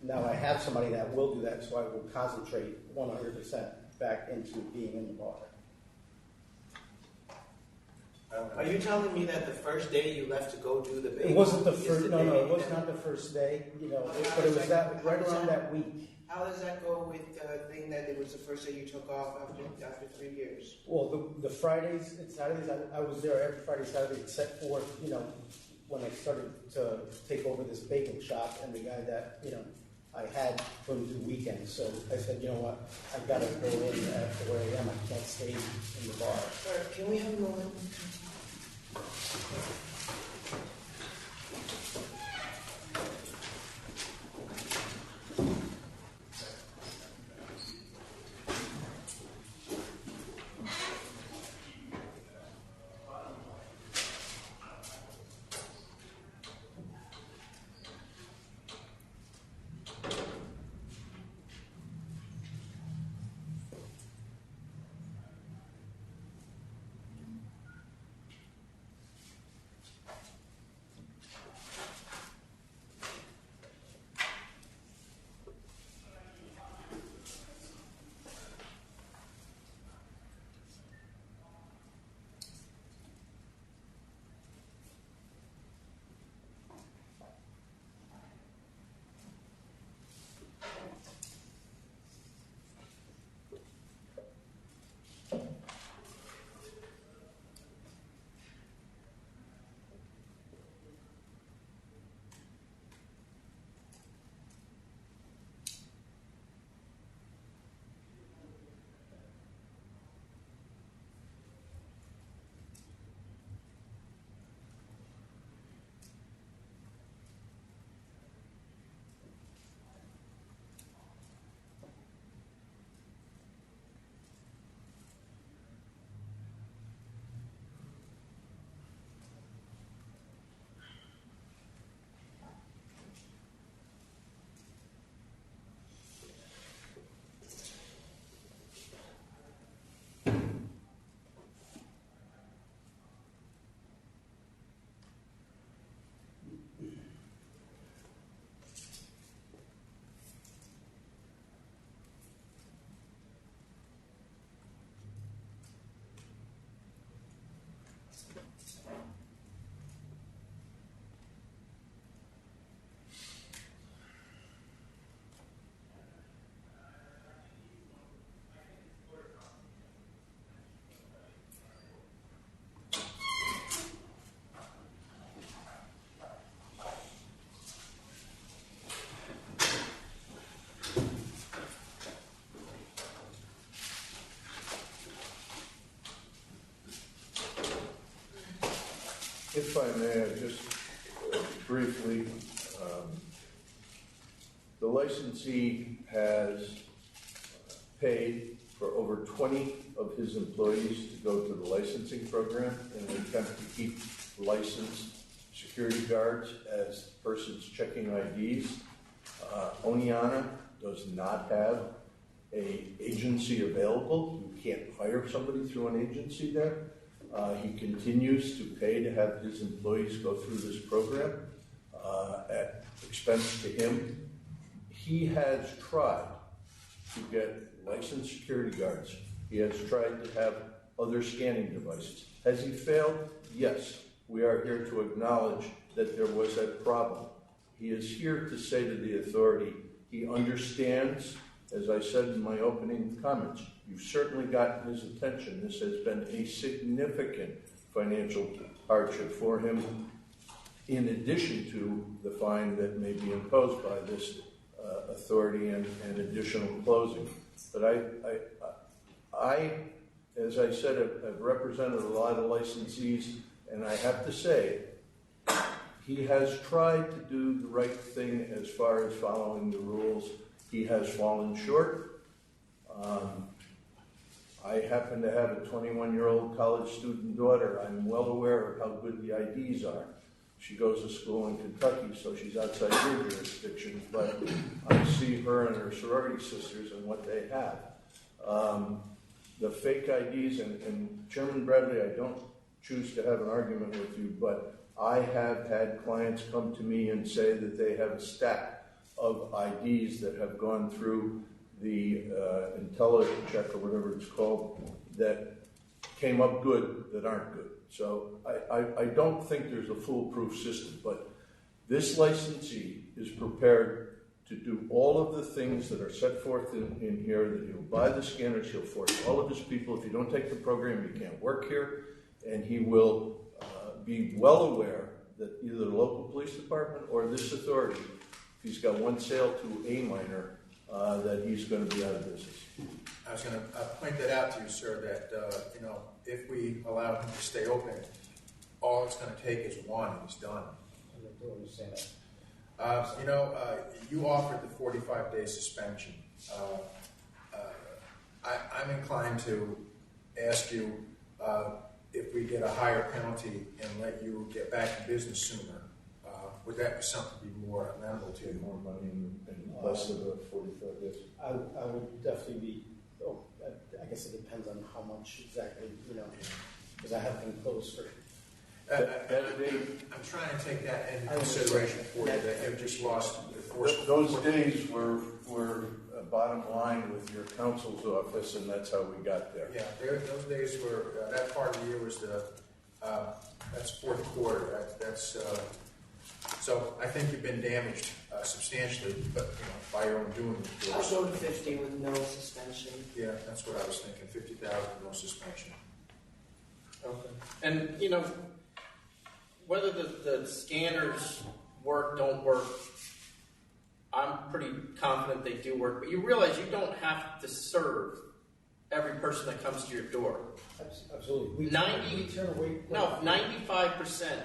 Now I have somebody that will do that, so I will concentrate 100% back into being in the bar. Are you telling me that the first day you left to go do the bagel? It wasn't the first. the No, day it was that- not the first day. But it was right around that week. How does that go with the thing that it was the first day you took off after 3 years? Well, the Fridays and Saturdays, I was there every Friday, Saturday, except for, when I started to take over this bagel shop, and the guy that, I had from the weekends. So I said, you know what, I gotta go in after where I am. I can't stay in the bar. Sir, can we have a moment? If I may, just briefly, the licensee has paid for over 20 of his employees to go through the licensing program in an attempt to keep licensed security guards as persons checking IDs. Oneonta does not have an agency available. You can't hire somebody through an agency there. He continues to pay to have his employees go through this program at expense to him. He has tried to get licensed security guards. He has tried to have other scanning devices. Has he failed? Yes. We are here to acknowledge that there was a problem. He is here to say to the authority, he understands, as I said in my opening comments, you've certainly gotten his attention. This has been a significant financial hardship for him, in addition to the fine that may be imposed by this authority and additional closing. But I, as I said, I've represented a lot of licensees. And I have to say, he has tried to do the right thing as far as following the rules. He has fallen short. I happen to have a 21-year-old college student daughter. I'm well aware of how good the IDs are. She goes to school in Kentucky, so she's outside your jurisdiction, but I see her and her sorority sisters and what they have. The fake IDs, and Chairman Bradley, I don't choose to have an argument with you, but I have had clients come to me and say that they have a stack of IDs that have gone through the IntelliCheck or whatever it's called that came up good that aren't good. So I don't think there's a foolproof system, but this licensee is prepared to do all of the things that are set forth in here, that he'll buy the scanners, he'll force all of his people, if you don't take the program, you can't work here, and he will be well aware that either the local police department or this authority, if he's got one sale to a minor, that he's going to be out of business. I was going to point that out to you, sir, that, if we allow him to stay open, all it's going to take is one and he's done. You offered the 45-day suspension. I'm inclined to ask you if we get a higher penalty and let you get back in business sooner. Would that be something to be more amenable to? More money and less of a 45 days. I would definitely be, I guess it depends on how much exactly, because I have been closed for. I'm trying to take that into consideration for you, that you've just lost the force. Those days were bottom line with your counsel's office, and that's how we got there. Yeah, those days were, that part of the year was that's fourth quarter. So I think you've been damaged substantially, but by your own doing. I'll go to 50 with no suspension. Yeah, that's what I was thinking. 50,000, no suspension. Okay. And whether the scanners work, don't work, I'm pretty confident they do work. But you realize you don't have to serve every person that comes to your door. Absolutely. 95%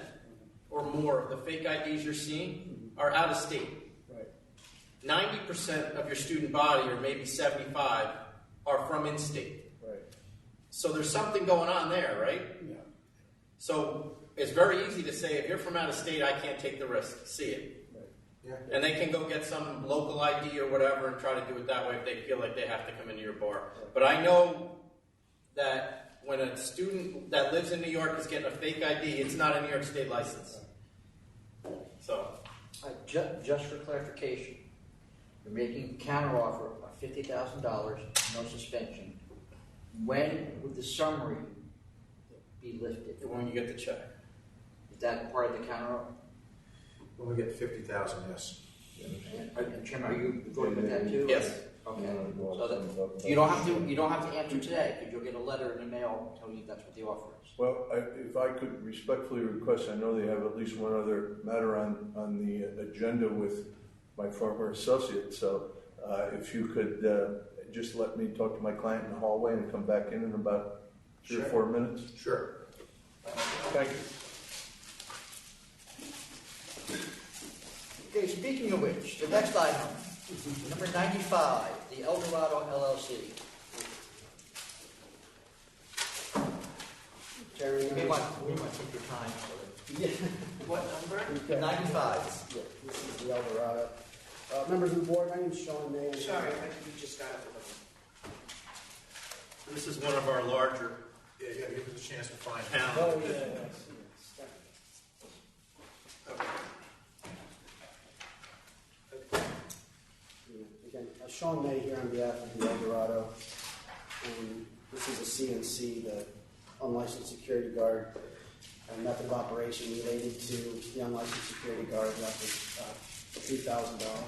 or more of the fake IDs you're seeing are out of state. Right. 90% of your student body, or maybe 75, are from in-state. Right. So there's something going on there, right? Yeah. So it's very easy to say, if you're from out of state, I can't take the risk. See it. Right. Yeah. And they can go get some local ID or whatever and try to do it that way if they feel like they have to come into your bar. Right. But I know that when a student that lives in New York is getting a fake ID, it's not a New York State license. So, Just for clarification, you're making a counteroffer of $50,000, no suspension. When would the summary be lifted? when you get the check. Is that part of the counteroffer? When we get 50,000, yes. And Chairman, are you going with that too? Yes. Okay. So that you don't have to answer today, because you'll get a letter in the mail telling you that's what the offer is. Well, if I could respectfully request, I know they have at least one other matter on the agenda with my former associate, so if you could just let me talk to my client in the hallway and come back in about 3 or 4 minutes. Sure. Thank you. Okay, speaking of which, the next item, number 95, the El Dorado LLC. Jerry, We might take your time. What number? 95. Yeah, this is the El Dorado. Members of the board, my name is Sean May. Sorry, I think you just got it. This is one of our larger Yeah, you gotta give us a chance to find it. towns. Oh, yeah. Again, Sean May here on behalf of the El Dorado. This is a CNC, the unlicensed security guard, and method of operation related to the unlicensed security guard. That was $3,000.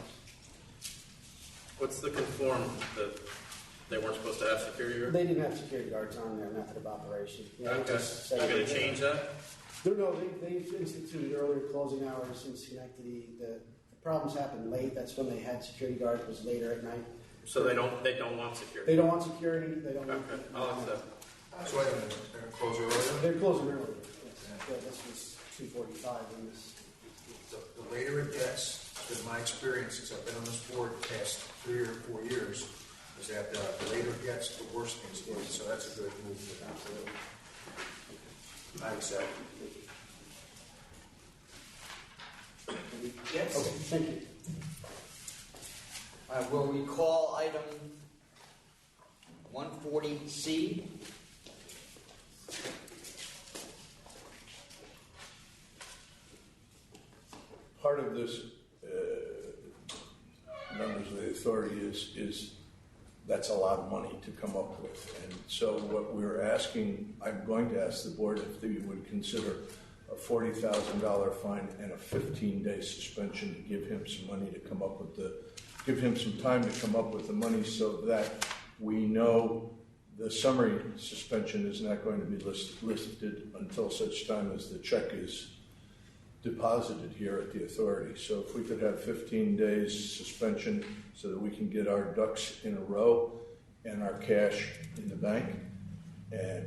What's the conform that they weren't supposed to have security guards? They didn't have security guards on their method of operation. You know, Okay. just You're say- going to change that? No, they instituted earlier closing hours in Schenectady. The problems happened late. That's when they had security guards. It was later at night. So they don't want security? They don't want security. They don't want. Okay, I'll accept. So wait a minute, they're gonna close earlier? They're closing earlier. Yes. this was 245 and this. The later it gets, in my experience, since I've been on this board the past 3 or 4 years, is that the later it gets, the worse things get. So that's a good move for them. I accept. Yes? Okay, thank you. Will we call item 140C? Part of this, members of the authority, is that's a lot of money to come up with. And so what we're asking, I'm going to ask the board if they would consider a $40,000 fine and a 15-day suspension to give him some money to come up with give him some time to come up with the money so that we know the summary suspension is not going to be listed until such time as the check is deposited here at the authority. So if we could have 15 days suspension so that we can get our ducks in a row and our cash in the bank, and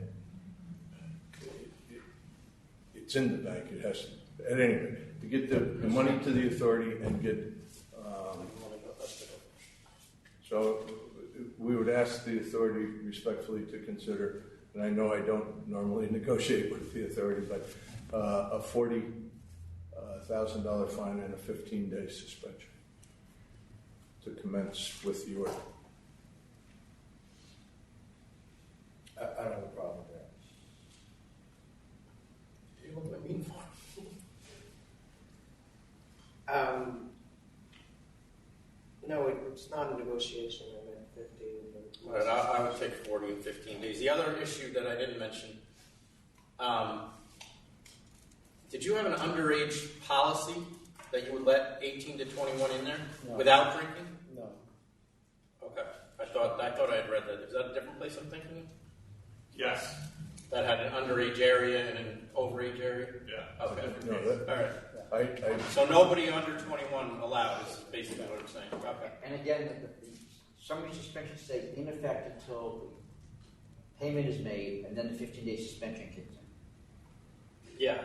it's in the bank, it has to, at any rate, to get the money to the authority and get, so we would ask the authority respectfully to consider, and I know I don't normally negotiate with the authority, but a $40,000 fine and a 15-day suspension to commence with the order. I don't have a problem with that. You look at me for No, it's not a negotiation. I meant 15. But I would take 40 and 15 days. The other issue that I didn't mention, did you have an underage policy that you would let 18 to 21 in there without drinking? No. Okay. I thought I had read that. Is that a different place I'm thinking of? Yes. That had an underage area and an overage area? Yeah. Okay. No, All right. I So nobody under 21 allowed is basically what I'm saying. Okay. And again, the summary suspension stays in effect until the payment is made, and then the 15-day suspension kicks in. Yeah.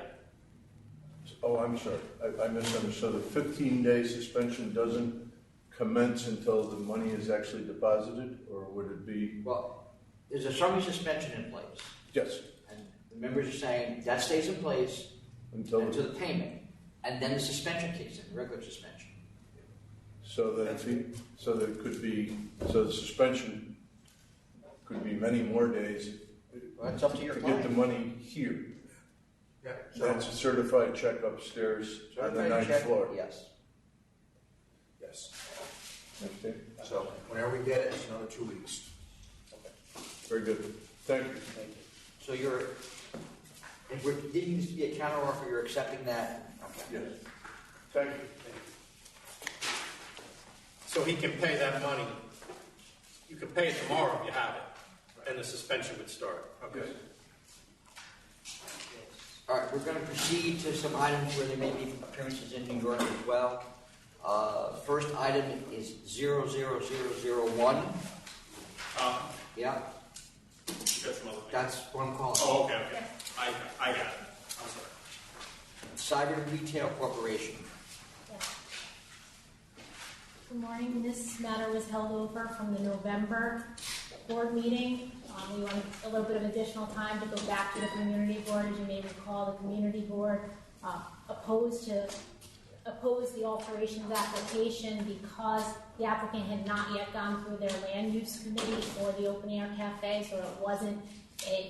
Oh, I'm sorry. I misunderstood. The 15-day suspension doesn't commence until the money is actually deposited, or would it be? Well, there's a summary suspension in place. Yes. And the members are saying that stays in place until the payment, and then the suspension kicks in, regular suspension. So that it could be, so the suspension could be many more days. Well, that's up to your to client. get the money here. Yeah. That's a certified check upstairs on the Certified 9th check, floor. Yes. Yes. Okay. So whenever we get it, it's another 2 weeks. Very good. Thank you. Thank you. So if we're deeming this to be a counteroffer, you're accepting that? Okay. Yes. Thank you. So he can pay that money. You can pay it tomorrow if you have it, and the suspension would start. Okay. All right, we're going to proceed to some items where there may be appearances in New York as well. First item is 00001. Yeah. You got some other things. That's what I'm calling. Oh, okay. I got it. I'm sorry. Cyber Retail Corporation. Good morning. This matter was held over from the November board meeting. We wanted a little bit of additional time to go back to the community board. As you may recall, the community board opposed the alterations application because the applicant had not yet gone through their land use committee for the open air cafe, so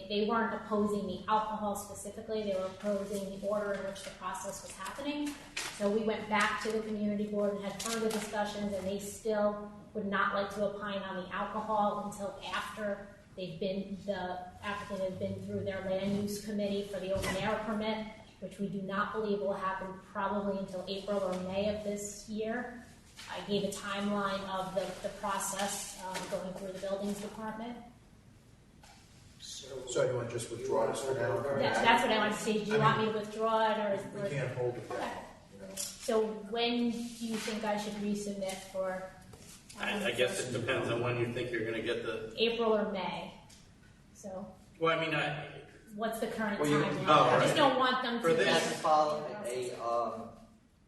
they weren't opposing the alcohol specifically, they were opposing the order in which the process was happening. So we went back to the community board and had further discussions, and they still would not like to opine on the alcohol until after the applicant has been through their land use committee for the open air permit, which we do not believe will happen probably until April or May of this year. I gave a timeline of the process going through the buildings department. So you want to just withdraw this for now? That's what I want to say. Do you want me to withdraw it, or We can't hold it Okay. back. You know? So when do you think I should resubmit for? I guess it depends on when you think you're going to get the. April or May. So. Well, I mean, what's the current Well, you- timeline. Oh, I just right. don't want them For to. this- Have to file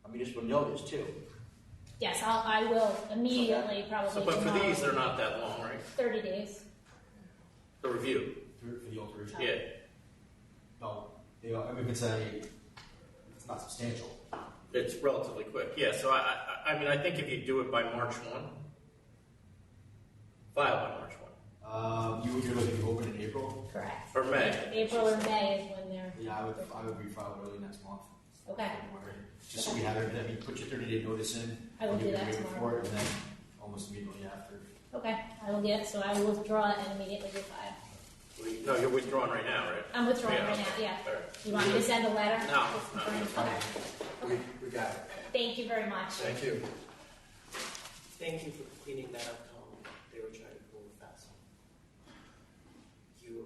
a municipal notice too. Yes, I will immediately, probably So, but for tomorrow. these, they're not that long, right? 30 days. The review. For the alteration. Yeah. No, they are, I mean, it's not substantial. It's relatively quick. Yeah. So I mean, I think if you do it by March 1, file by March 1. You're looking to open in April? Correct. Or May. April or May is when they're. Yeah, I would refile early next month. Okay. February. Just so we have it, I mean, put your 30-day notice in. I will do that Before tomorrow. it, and then almost immediately after. Okay, I will get, so I will withdraw it and immediately refile. No, you're withdrawing right now, right? I'm withdrawing Yeah. right now, yeah. All right. You want me to send a letter? No, Just no, confirm? that's fine. Okay. We got it. Thank you very much. Thank you. Thank you for cleaning that up, Tom. They were trying to move fast. You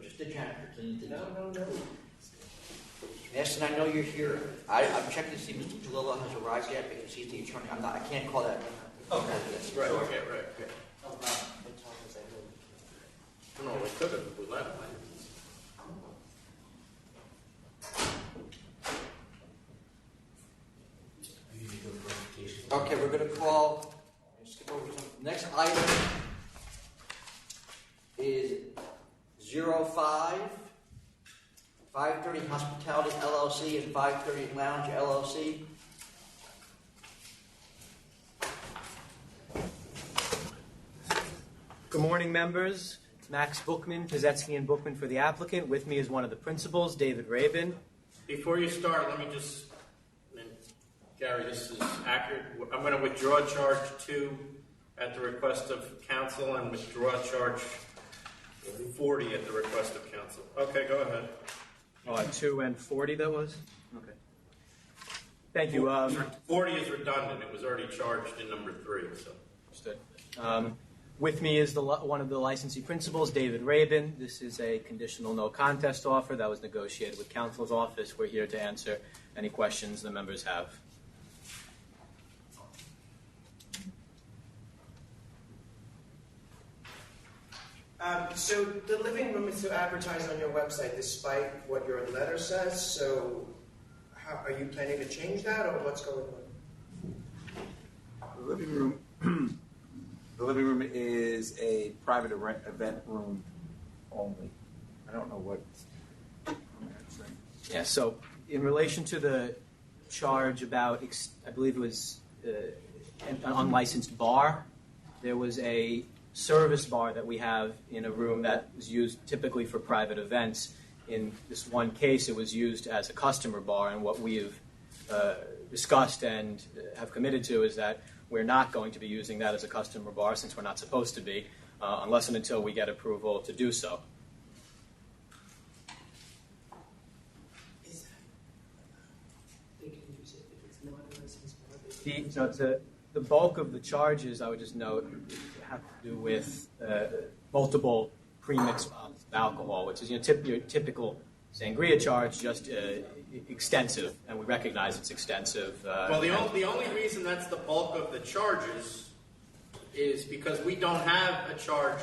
Just the janitor. no. Yes, and I know you're here. I'm checking to see if Mr. Palillo has arrived yet because he's the attorney. I can't call that. Okay. Right. Okay. Right. Okay. Oh, wow. What time was I moving? No, we could have if we let him. Okay, we're going to call. Skip over some. Next item is 530 Hospitality LLC and 530 Lounge LLC. Good morning, members. Max Bookman, Pazetsky and Bookman for the applicant. With me is one of the principals, David Rabin. Before you start, let me just, Gary, this is accurate. I'm going to withdraw charge 2 at the request of council and withdraw charge 40 at the request of council. Okay, go ahead. 2 and 40, that was? Okay. Thank you. 40 is redundant. It was already charged in number 3. So. Understood. With me is one of the licensee principals, David Rabin. This is a conditional no contest offer that was negotiated with counsel's office. We're here to answer any questions the members have. So the living room is still advertised on your website despite what your letter says. So how, are you planning to change that, or what's going on? The living room, the living room is a private event room only. I don't know what. Yeah, so in relation to the charge about, I believe it was an unlicensed bar, there was a service bar that we have in a room that was used typically for private events. In this one case, it was used as a customer bar, and what we have discussed and have committed to is that we're not going to be using that as a customer bar since we're not supposed to be, unless and until we get approval to do so. They can use it if it's not a licensed bar. The bulk of the charges, I would just note, have to do with multiple pre-mixed bottles of alcohol, which is your typical sangria charge, just extensive, and we recognize it's extensive. Well, the only reason that's the bulk of the charges is because we don't have a charge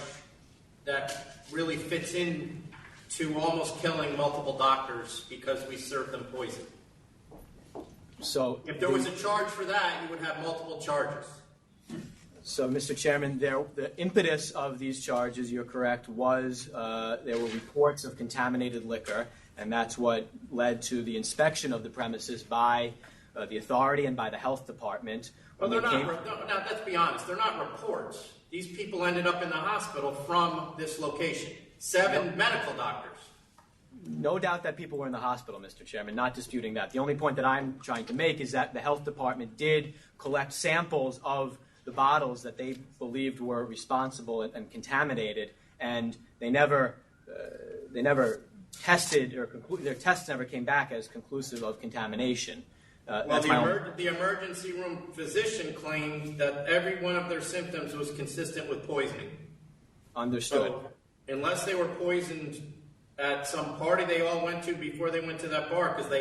that really fits in to almost killing multiple doctors because we serve them poison. So if there was a charge for that, you would have multiple charges. So, Mr. Chairman, the impetus of these charges, you're correct, was there were reports of contaminated liquor, and that's what led to the inspection of the premises by the authority and by the health department. Well, they're not. Now, let's be honest. They're not reports. These people ended up in the hospital from this location. 7 medical doctors. No doubt that people were in the hospital, Mr. Chairman, not disputing that. The only point that I'm trying to make is that the health department did collect samples of the bottles that they believed were responsible and contaminated, and they never tested, or their tests never came back as conclusive of contamination. Well, the emergency room physician claimed that every one of their symptoms was consistent with poisoning. Understood. So, unless they were poisoned at some party they all went to before they went to that bar, because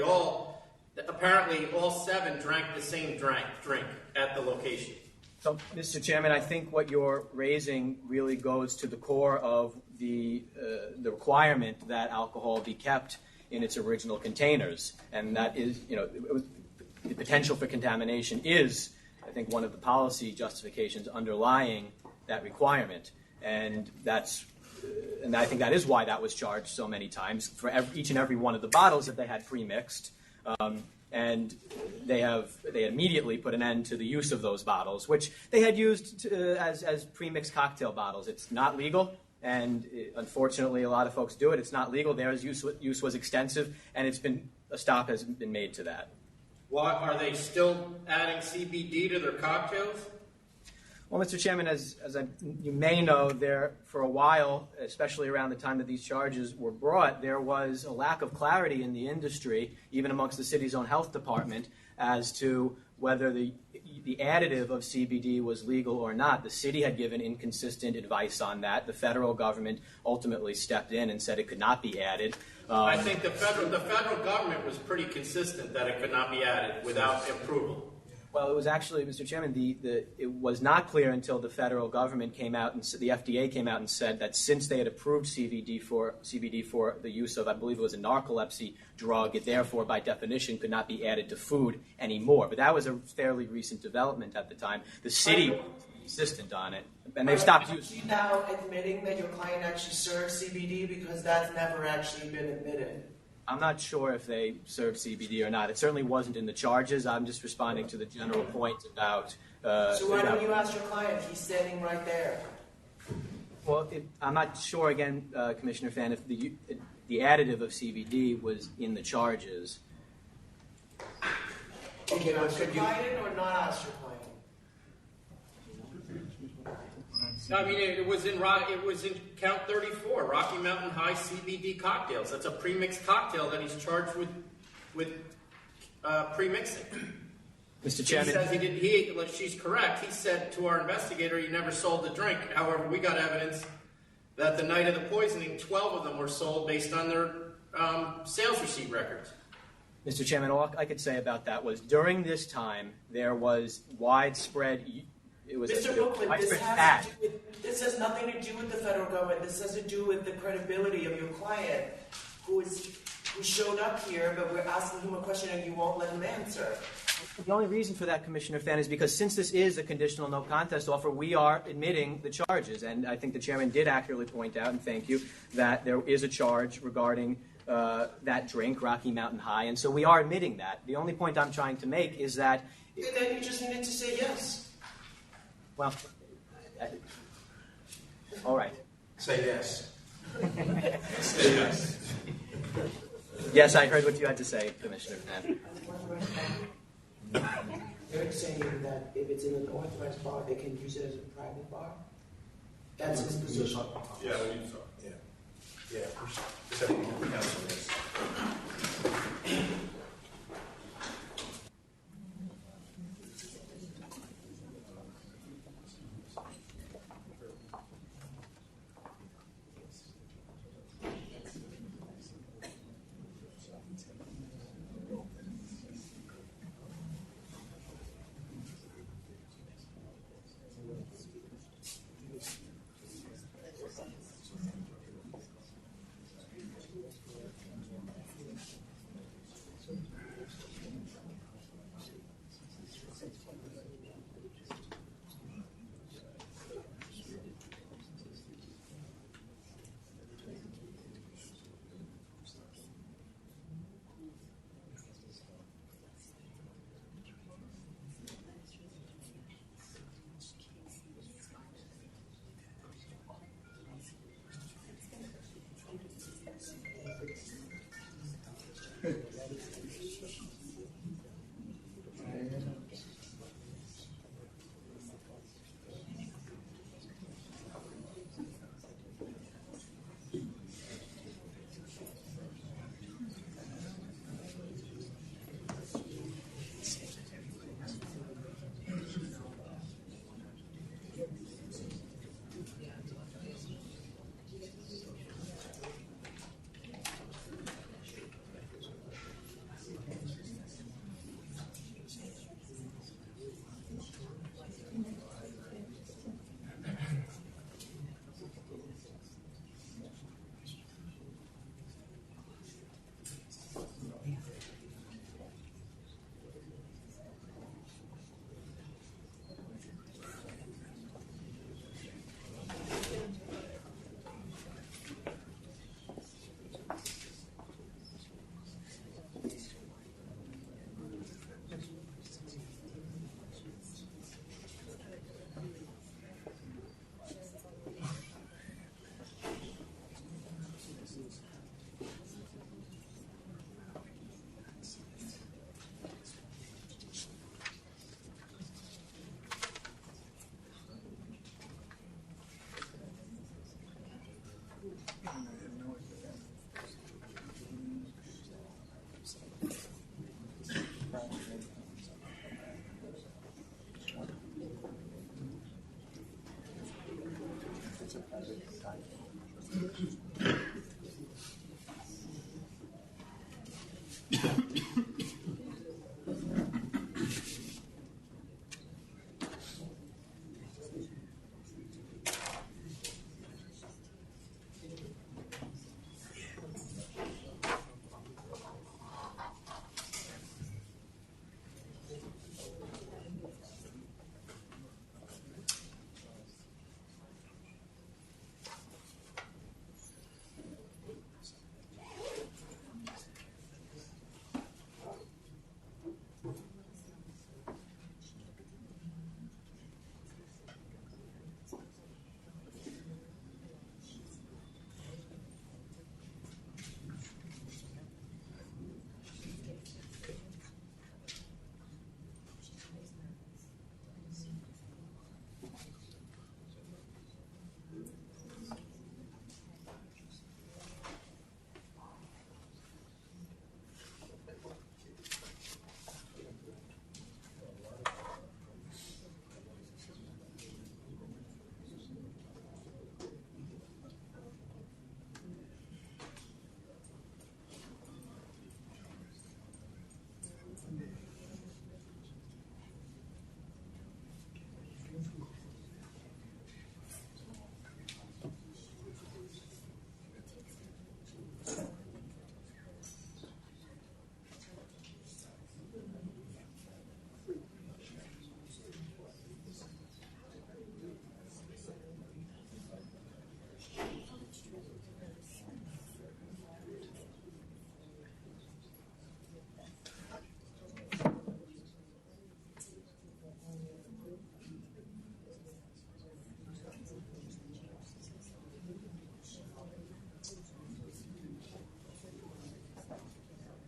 apparently all 7 drank the same drink at the location. So, Mr. Chairman, I think what you're raising really goes to the core of the requirement that alcohol be kept in its original containers, and that is, the potential for contamination is, I think, one of the policy justifications underlying that requirement, and I think that is why that was charged so many times for each and every one of the bottles that they had pre-mixed. And they immediately put an end to the use of those bottles, which they had used as pre-mixed cocktail bottles. It's not legal, and unfortunately, a lot of folks do it. It's not legal. Their use was extensive, and a stop has been made to that. Why are they still adding CBD to their cocktails? Well, Mr. Chairman, as you may know, there for a while, especially around the time that these charges were brought, there was a lack of clarity in the industry, even amongst the city's own health department, as to whether the additive of CBD was legal or not. The city had given inconsistent advice on that. The federal government ultimately stepped in and said it could not be added. I think the federal government was pretty consistent that it could not be added without approval. Well, it was actually, Mr. Chairman, it was not clear until the federal government came out and the FDA came out and said that since they had approved CBD for the use of, I believe it was a narcolepsy drug, it therefore, by definition, could not be added to food anymore. But that was a fairly recent development at the time. The city was insistent on it, and they've stopped using it. Are you now admitting that your client actually serves CBD, because that's never actually been admitted? I'm not sure if they served CBD or not. It certainly wasn't in the charges. I'm just responding to the general point about... so why don't you ask your client? He's standing right there. Well, I'm not sure, again, Commissioner Fan, if the additive of CBD was in the charges. Okay, but could you client or not ask your client? I mean, it was in count 34, Rocky Mountain High CBD cocktails. That's a pre-mixed cocktail that he's charged with pre-mixing. Mr. Chairman, he says she's correct. He said to our investigator, he never sold the drink. However, we got evidence that the night of the poisoning, 12 of them were sold based on their sales receipt records. Mr. Chairman, all I could say about that was during this time there was widespread. It was Mr. Bookman, this has nothing to do with the federal government. This has to do with the credibility of your client, who showed up here, but we're asking him a question and you won't let him answer. The only reason for that, Commissioner Fenn, is because since this is a conditional no contest offer, we are admitting the charges. And I think the chairman did accurately point out, and thank you, that there is a charge regarding that drink, Rocky Mountain High. And so we are admitting that. The only point I'm trying to make is that... And then you just needed to say yes. Well, all right. Say yes. Say yes. Yes, I heard what you had to say, Commissioner Fenn. They're saying that if it's in an authorized bar, they can use it as a private bar? That's his position. Yeah, we need so. Yeah. Council is.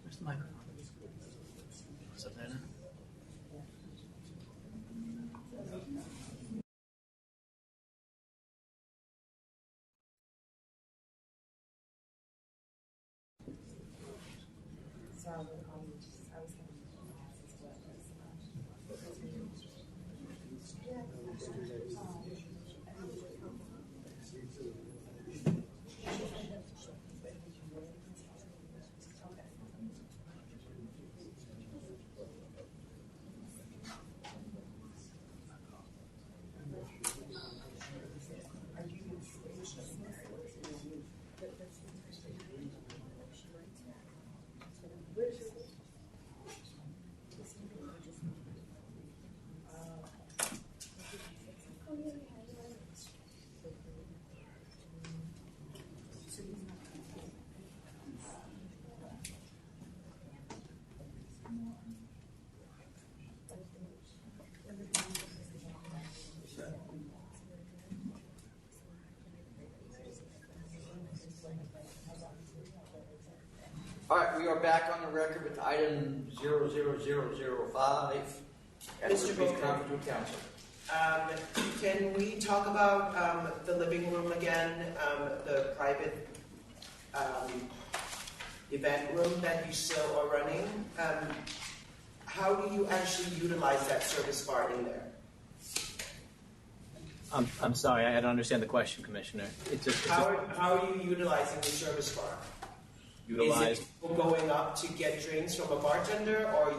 Where's the microphone? What's up there now? All right, we are back on the record with item 00005. Mr. Bowman. Conference with council. Can we talk about the living room again, the private event room that you still are running? How do you actually utilize that service bar in there? I'm sorry, I don't understand the question, Commissioner. How are you utilizing the service bar? Utilized. Is it people going up to get drinks from a bartender, or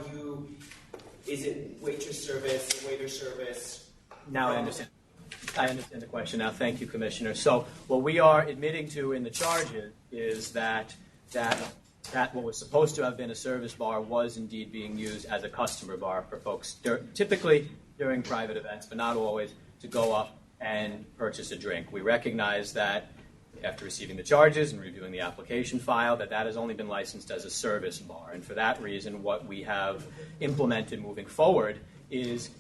is it waitress service, waiter service? Now I understand. I understand the question now. Thank you, Commissioner. So what we are admitting to in the charges is that what was supposed to have been a service bar was indeed being used as a customer bar for folks, typically during private events, but not always, to go up and purchase a drink. We recognize that after receiving the charges and reviewing the application file, that has only been licensed as a service bar. And for that reason, what we have implemented moving forward is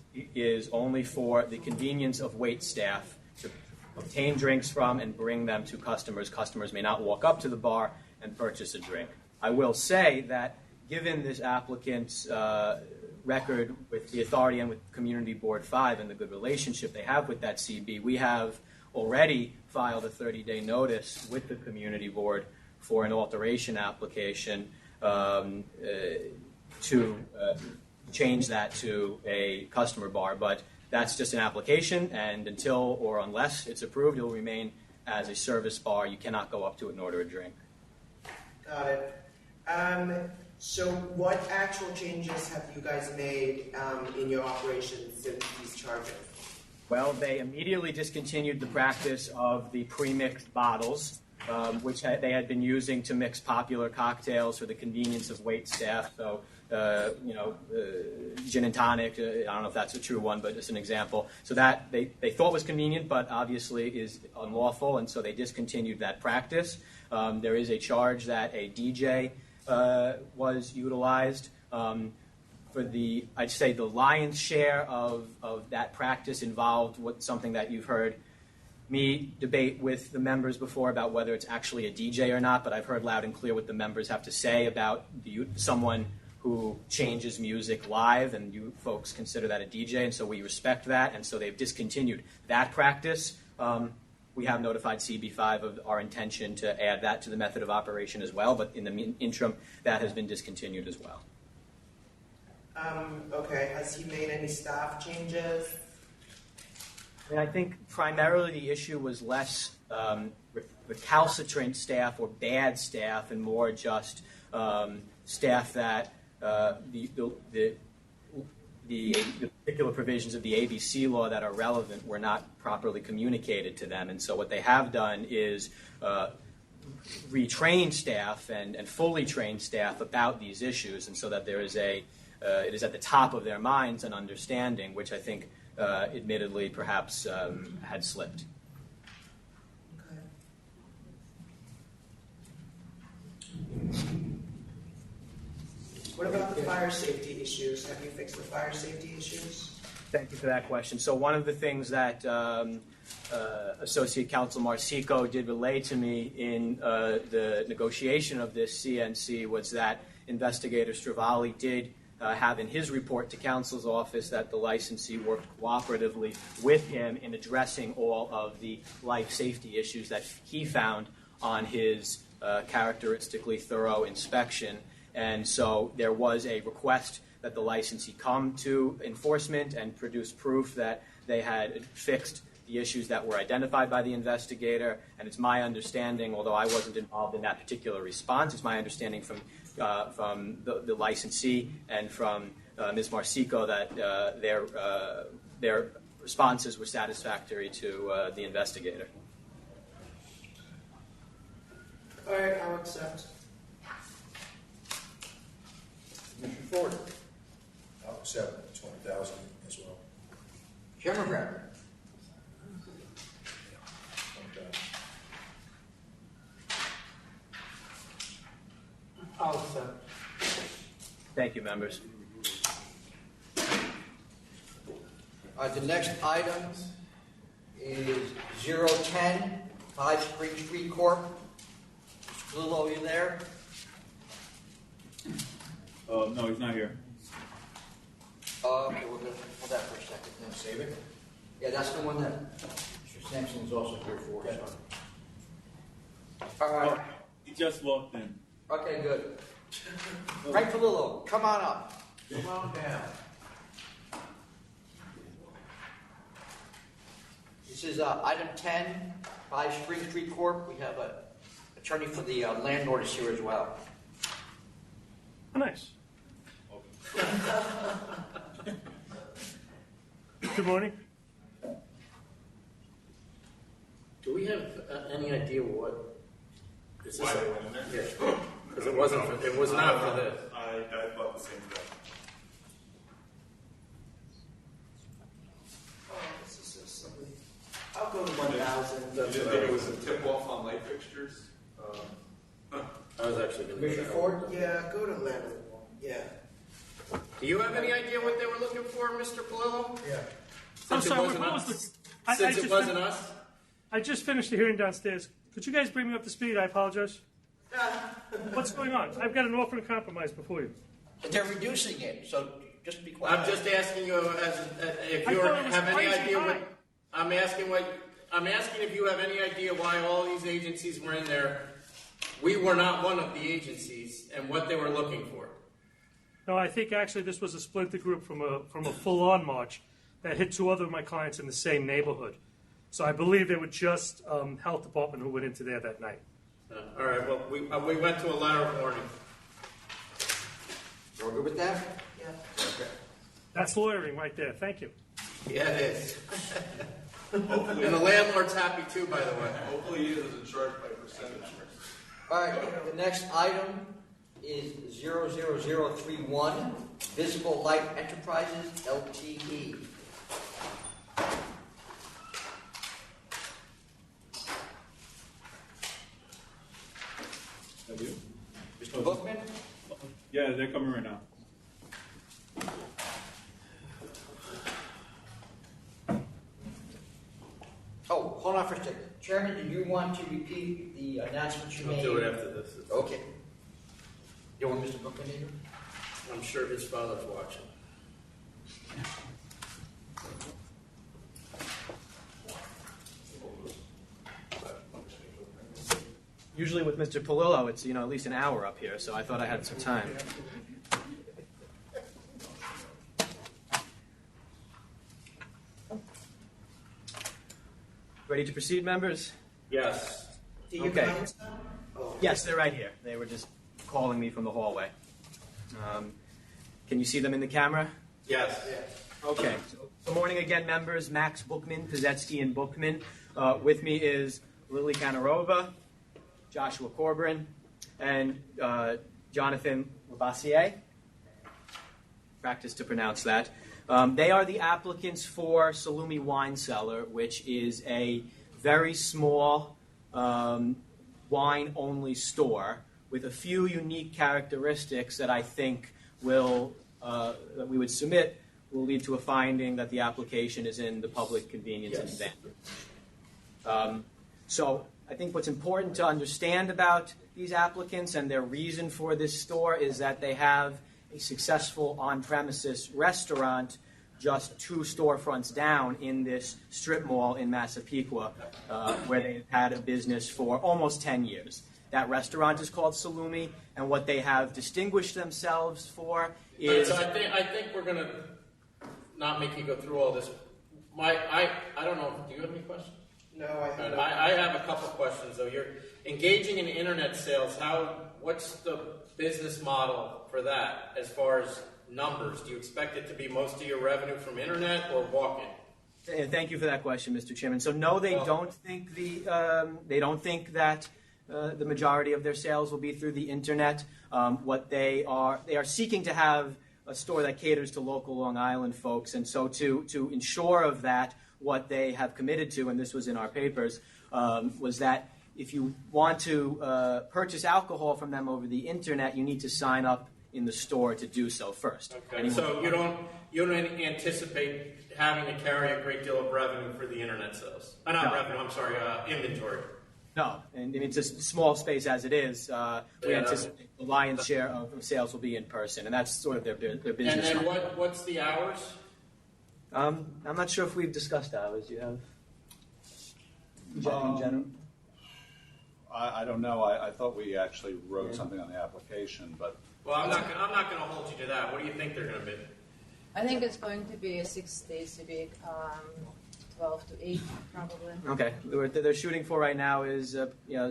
only for the convenience of wait staff to obtain drinks from and bring them to customers. Customers may not walk up to the bar and purchase a drink. I will say that given this applicant's record with the authority and with Community Board 5 and the good relationship they have with that CB, we have already filed a 30-day notice with the Community Board for an alteration application to change that to a customer bar. But that's just an application, and until or unless it's approved, it will remain as a service bar. You cannot go up to it and order a drink. Got it. So what actual changes have you guys made in your operations since these charges? Well, they immediately discontinued the practice of the pre-mixed bottles, which they had been using to mix popular cocktails for the convenience of wait staff. So, gin and tonic, I don't know if that's a true one, but it's an example. So that they thought was convenient, but obviously is unlawful, and so they discontinued that practice. There is a charge that a DJ was utilized. I'd say the lion's share of that practice involved something that you've heard me debate with the members before about whether it's actually a DJ or not, but I've heard loud and clear what the members have to say about someone who changes music live, and you folks consider that a DJ, and so we respect that, and so they've discontinued that practice. We have notified CB5 of our intention to add that to the method of operation as well, but in the interim, that has been discontinued as well. Okay, has he made any staff changes? I think primarily the issue was less recalcitrant staff or bad staff, and more just staff that the particular provisions of the ABC law that are relevant were not properly communicated to them. And so what they have done is retrain staff and fully train staff about these issues, and so that there is it is at the top of their minds an understanding, which I think admittedly perhaps had slipped. What about the fire safety issues? Have you fixed the fire safety issues? Thank you for that question. So one of the things that Associate Counsel Marsico did relay to me in the negotiation of this CNC was that Investigator Stravali did have in his report to counsel's office that the licensee worked cooperatively with him in addressing all of the life safety issues that he found on his characteristically thorough inspection. And so there was a request that the licensee come to enforcement and produce proof that they had fixed the issues that were identified by the investigator. And it's my understanding, although I wasn't involved in that particular response, it's my understanding from the licensee and from Ms. Marsico that their responses were satisfactory to the investigator. All right, I'll accept. Commissioner Ford. I'll accept 20,000 as well. Chairman Bradley. I'll accept. Thank you, members. The next item is 010 5 Spring Street Corp. Mr. Lillo, are you there? No, he's not here. Okay, we're going to hold that for a second. Then save it. Yeah, that's the one that Mr. Sampson is also here for. So. All right. He just walked in. Okay, good. Frank Palillo, come on up. Come on down. This is item 10, 5 Spring Street Corp. We have an attorney for the landlord is here as well. Oh, nice. Good morning. Do we have any idea what? Is this Why a, they went in there? yeah, because it wasn't. It was not for this. I thought the same thing. I'll go to 1,000. You didn't think it was a tip-off on light fixtures? I was actually going to Commissioner Ford? Yeah, go to 11. Yeah. Do you have any idea what they were looking for, Mr. Palillo? Yeah. I'm Since it sorry, wasn't what us. was the... Since it wasn't us? I just finished the hearing downstairs. Could you guys bring me up to speed? I apologize. What's going on? I've got an offer and compromise before you. They're reducing it, so just be quiet. I'm just asking you if I you thought it was have any crazy idea high. what. I'm asking if you have any idea why all these agencies were in there. We were not one of the agencies, and what they were looking for. No, I think actually this was a splinter group from a full-on march that hit two other of my clients in the same neighborhood. So I believe they were just health department who went into there that night. All right. Well, we went to a letter of warning. with that? Yeah. Okay. That's lawyering right there. Thank you. Yeah, it is. And the landlord's happy too, by the way. Hopefully he isn't charged by percentage. All right, the next item is 00031, Visible Light Enterprises, LTE. Have you? Mr. Bookman? Yeah, they're coming right now. Oh, hold on for a second. Chairman, do you want to repeat the announcement you I'll made? do it after this. Okay. You want Mr. Bookman to do? I'm sure his father's watching. Usually with Mr. Palillo, it's at least an hour up here, so I thought I had some time. Ready to proceed, members? Yes. Okay. Yes, they're right here. They were just calling me from the hallway. Can you see them in the camera? Yes. Okay. So, good morning again, members. Max Bookman, Pizetsky and Bookman. With me is Lily Kanarova, Joshua Corbin, and Jonathan Labassiere. Practice to pronounce that. They are the applicants for Salumi Wine Cellar, which is a very small wine-only store with a few unique characteristics that I think that we would submit will lead to a finding that the application is in the public convenience and advantage. So I think what's important to understand about these applicants and their reason for this store is that they have a successful on-premises restaurant just 2 storefronts down in this strip mall in Massapequa, where they've had a business for almost 10 years. That restaurant is called Salumi, and what they have distinguished themselves for is... So I think we're going to not make you go through all this. I don't know. Do you have any questions? No, I haven't. I have a couple questions, though. You're engaging in internet sales. What's the business model for that as far as numbers? Do you expect it to be most of your revenue from internet or walk-in? Thank you for that question, Mr. Chairman. So no, they don't think that the majority of their sales will be through the internet. What they are seeking to have a store that caters to local Long Island folks, and so to ensure of that, what they have committed to, and this was in our papers, was that if you want to purchase alcohol from them over the internet, you need to sign up in the store to do so first. Okay. So you don't anticipate having to carry a great deal of revenue for the internet sales? Not revenue. I'm sorry, inventory. No, and it's a small space as it is. We anticipate the lion's share of sales will be in person, and that's sort of their business. And what's the hours? I'm not sure if we've discussed hours. Do you have? In general? I don't know. I thought we actually wrote something on the application, but... Well, I'm not going to hold you to that. What do you think they're going to be? I think it's going to be 6 days a week, 12 to 8 probably. Okay. What they're shooting for right now is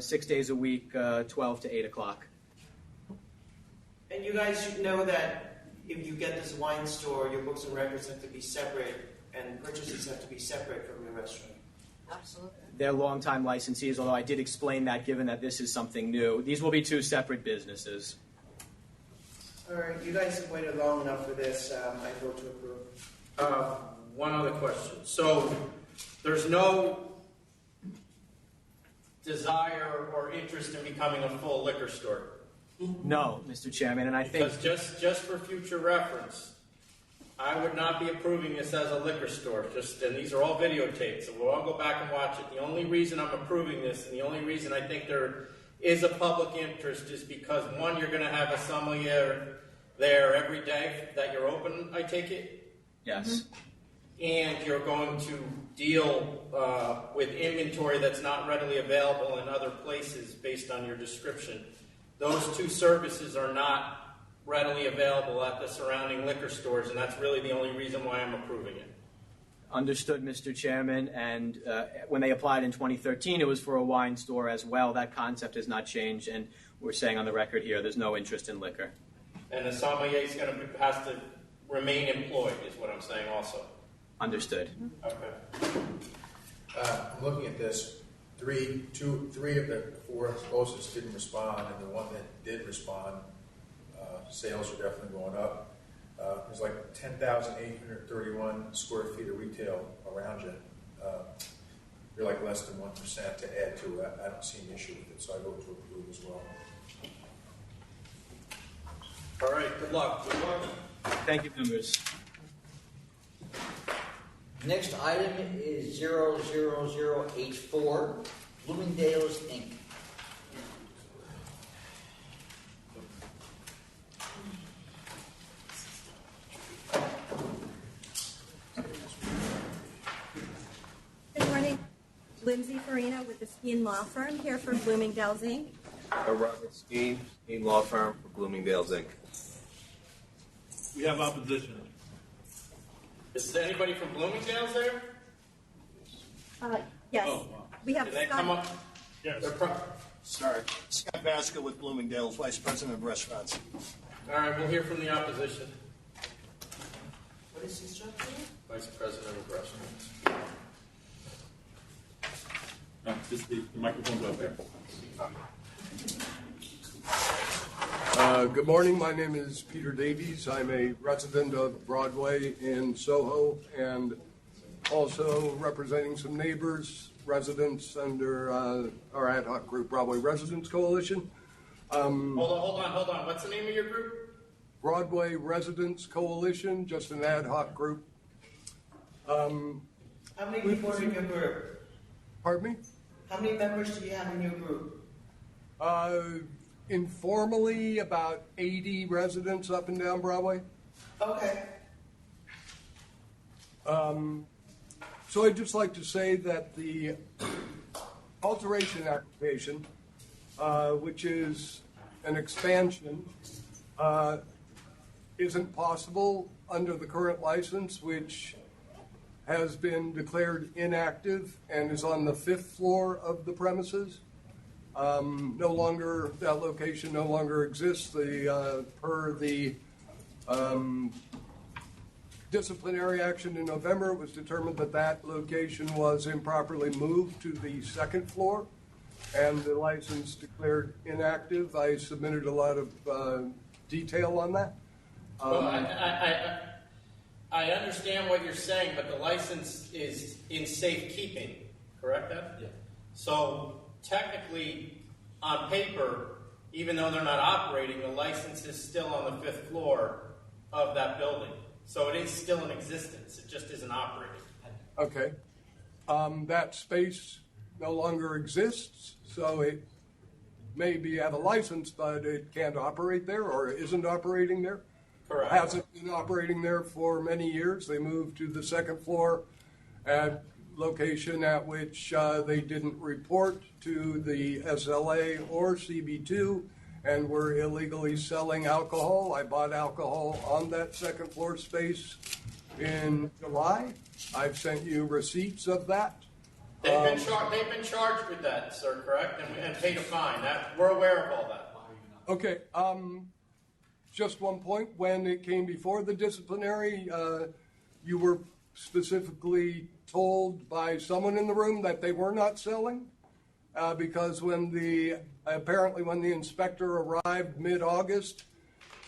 6 days a week, 12 to 8 o'clock. And you guys should know that if you get this wine store, your books and records have to be separate, and purchases have to be separate from your restaurant. Absolutely. They're longtime licensees, although I did explain that given that this is something new. These will be 2 separate businesses. All right, you guys have waited long enough for this. I vote to approve. One other question. So there's no desire or interest in becoming a full liquor store? No, Mr. Chairman, and I think... Because just for future reference, I would not be approving this as a liquor store. And these are all videotaped, so we'll all go back and watch it. The only reason I'm approving this, and the only reason I think there is a public interest, is because, one, you're going to have a sommelier there every day that you're open, I take it? Yes. And you're going to deal with inventory that's not readily available in other places based on your description. Those 2 services are not readily available at the surrounding liquor stores, and that's really the only reason why I'm approving it. Understood, Mr. Chairman, and when they applied in 2013, it was for a wine store as well. That concept has not changed, and we're saying on the record here there's no interest in liquor. And the sommelier has to remain employed, is what I'm saying also. Understood. Okay. I'm looking at this. Three of the four closest didn't respond, and the one that did respond, sales are definitely going up. There's like 10,831 square feet of retail around you. You're like less than 1% to add to it. I don't see an issue with it, so I vote to approve as well. All right, good luck. Good luck. Thank you, members. Next item is 00084, Bloomingdale's Inc. Good morning. Lindsay Farina with the Skeen Law Firm here for Bloomingdale's Inc. Robert Skeen Law Firm for Bloomingdale's Inc. We have opposition. Is there anybody from Bloomingdale's there? Yes. Oh, wow. We have Can they Scott. come up? Yes. Sorry. Scott Vasca with Bloomingdale's, Vice President of Restaurants. All right, we'll hear from the opposition. What is his job? Vice President of Restaurants. No, just the microphone's up there. Good morning. My name is Peter Davies. I'm a resident of Broadway in Soho and also representing some neighbors, residents under our ad hoc group, Broadway Residents Coalition. Hold on. What's the name of your group? Broadway Residents Coalition, just an ad hoc group. How many people are in your group? Pardon me? How many members do you have in your group? Informally, about 80 residents up and down Broadway. Okay. So I'd just like to say that the alteration application, which is an expansion, isn't possible under the current license, which has been declared inactive and is on the 5th floor of the premises. That location no longer exists. Per the disciplinary action in November, it was determined that that location was improperly moved to the 2nd floor, and the license declared inactive. I submitted a lot of detail on that. Well, I understand what you're saying, but the license is in safekeeping, correct, Ed? Yeah. So technically, on paper, even though they're not operating, the license is still on the 5th floor of that building. So it is still in existence. It just isn't operating. Okay. That space no longer exists, so it maybe have a license, but it can't operate there or isn't operating there. Correct. Hasn't been operating there for many years. They moved to the 2nd floor at location at which they didn't report to the SLA or CB2 and were illegally selling alcohol. I bought alcohol on that 2nd floor space in July. I've sent you receipts of that. They've been charged with that, sir, correct? And paid a fine. We're aware of all that. Okay. Just one point. When it came before the disciplinary, you were specifically told by someone in the room that they were not selling, because when the inspector arrived mid-August,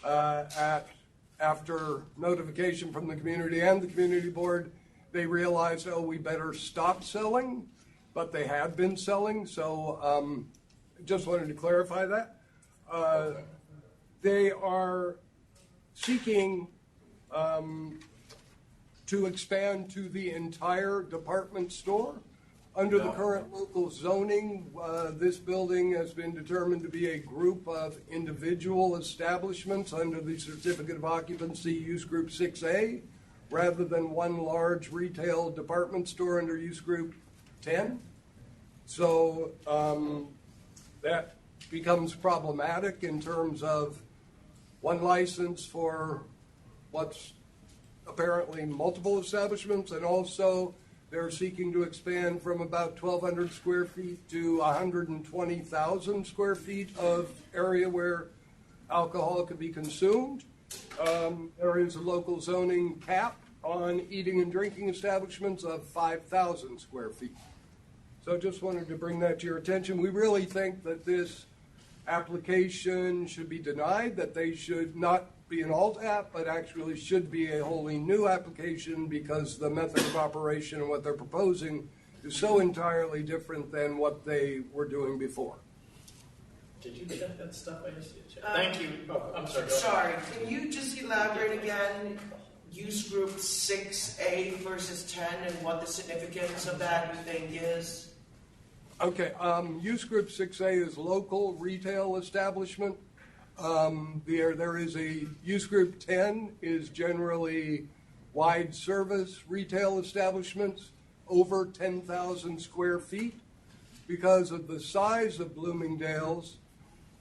after notification from the community and the community board, they realized, we better stop selling, but they had been selling. So just wanted to clarify that. They are seeking to expand to the entire department store. Under the current local zoning, this building has been determined to be a group of individual establishments under the Certificate of Occupancy Use Group 6A, rather than one large retail department store under Use Group 10. So that becomes problematic in terms of one license for what's apparently multiple establishments, and also they're seeking to expand from about 1,200 square feet to 120,000 square feet of area where alcohol could be consumed. There is a local zoning cap on eating and drinking establishments of 5,000 square feet. So just wanted to bring that to your attention. We really think that this application should be denied, that they should not be an alt app, but actually should be a wholly new application because the method of operation and what they're proposing is so entirely different than what they were doing before. Did you check that stuff I just did? Thank you. Oh, I'm sorry. Go ahead. Sorry, can you just elaborate again, use group 6A versus 10 and what the significance of that you think is? Okay, use group 6A is local retail establishment. There is a use group 10 is generally wide service retail establishments over 10,000 square feet. Because of the size of Bloomingdale's,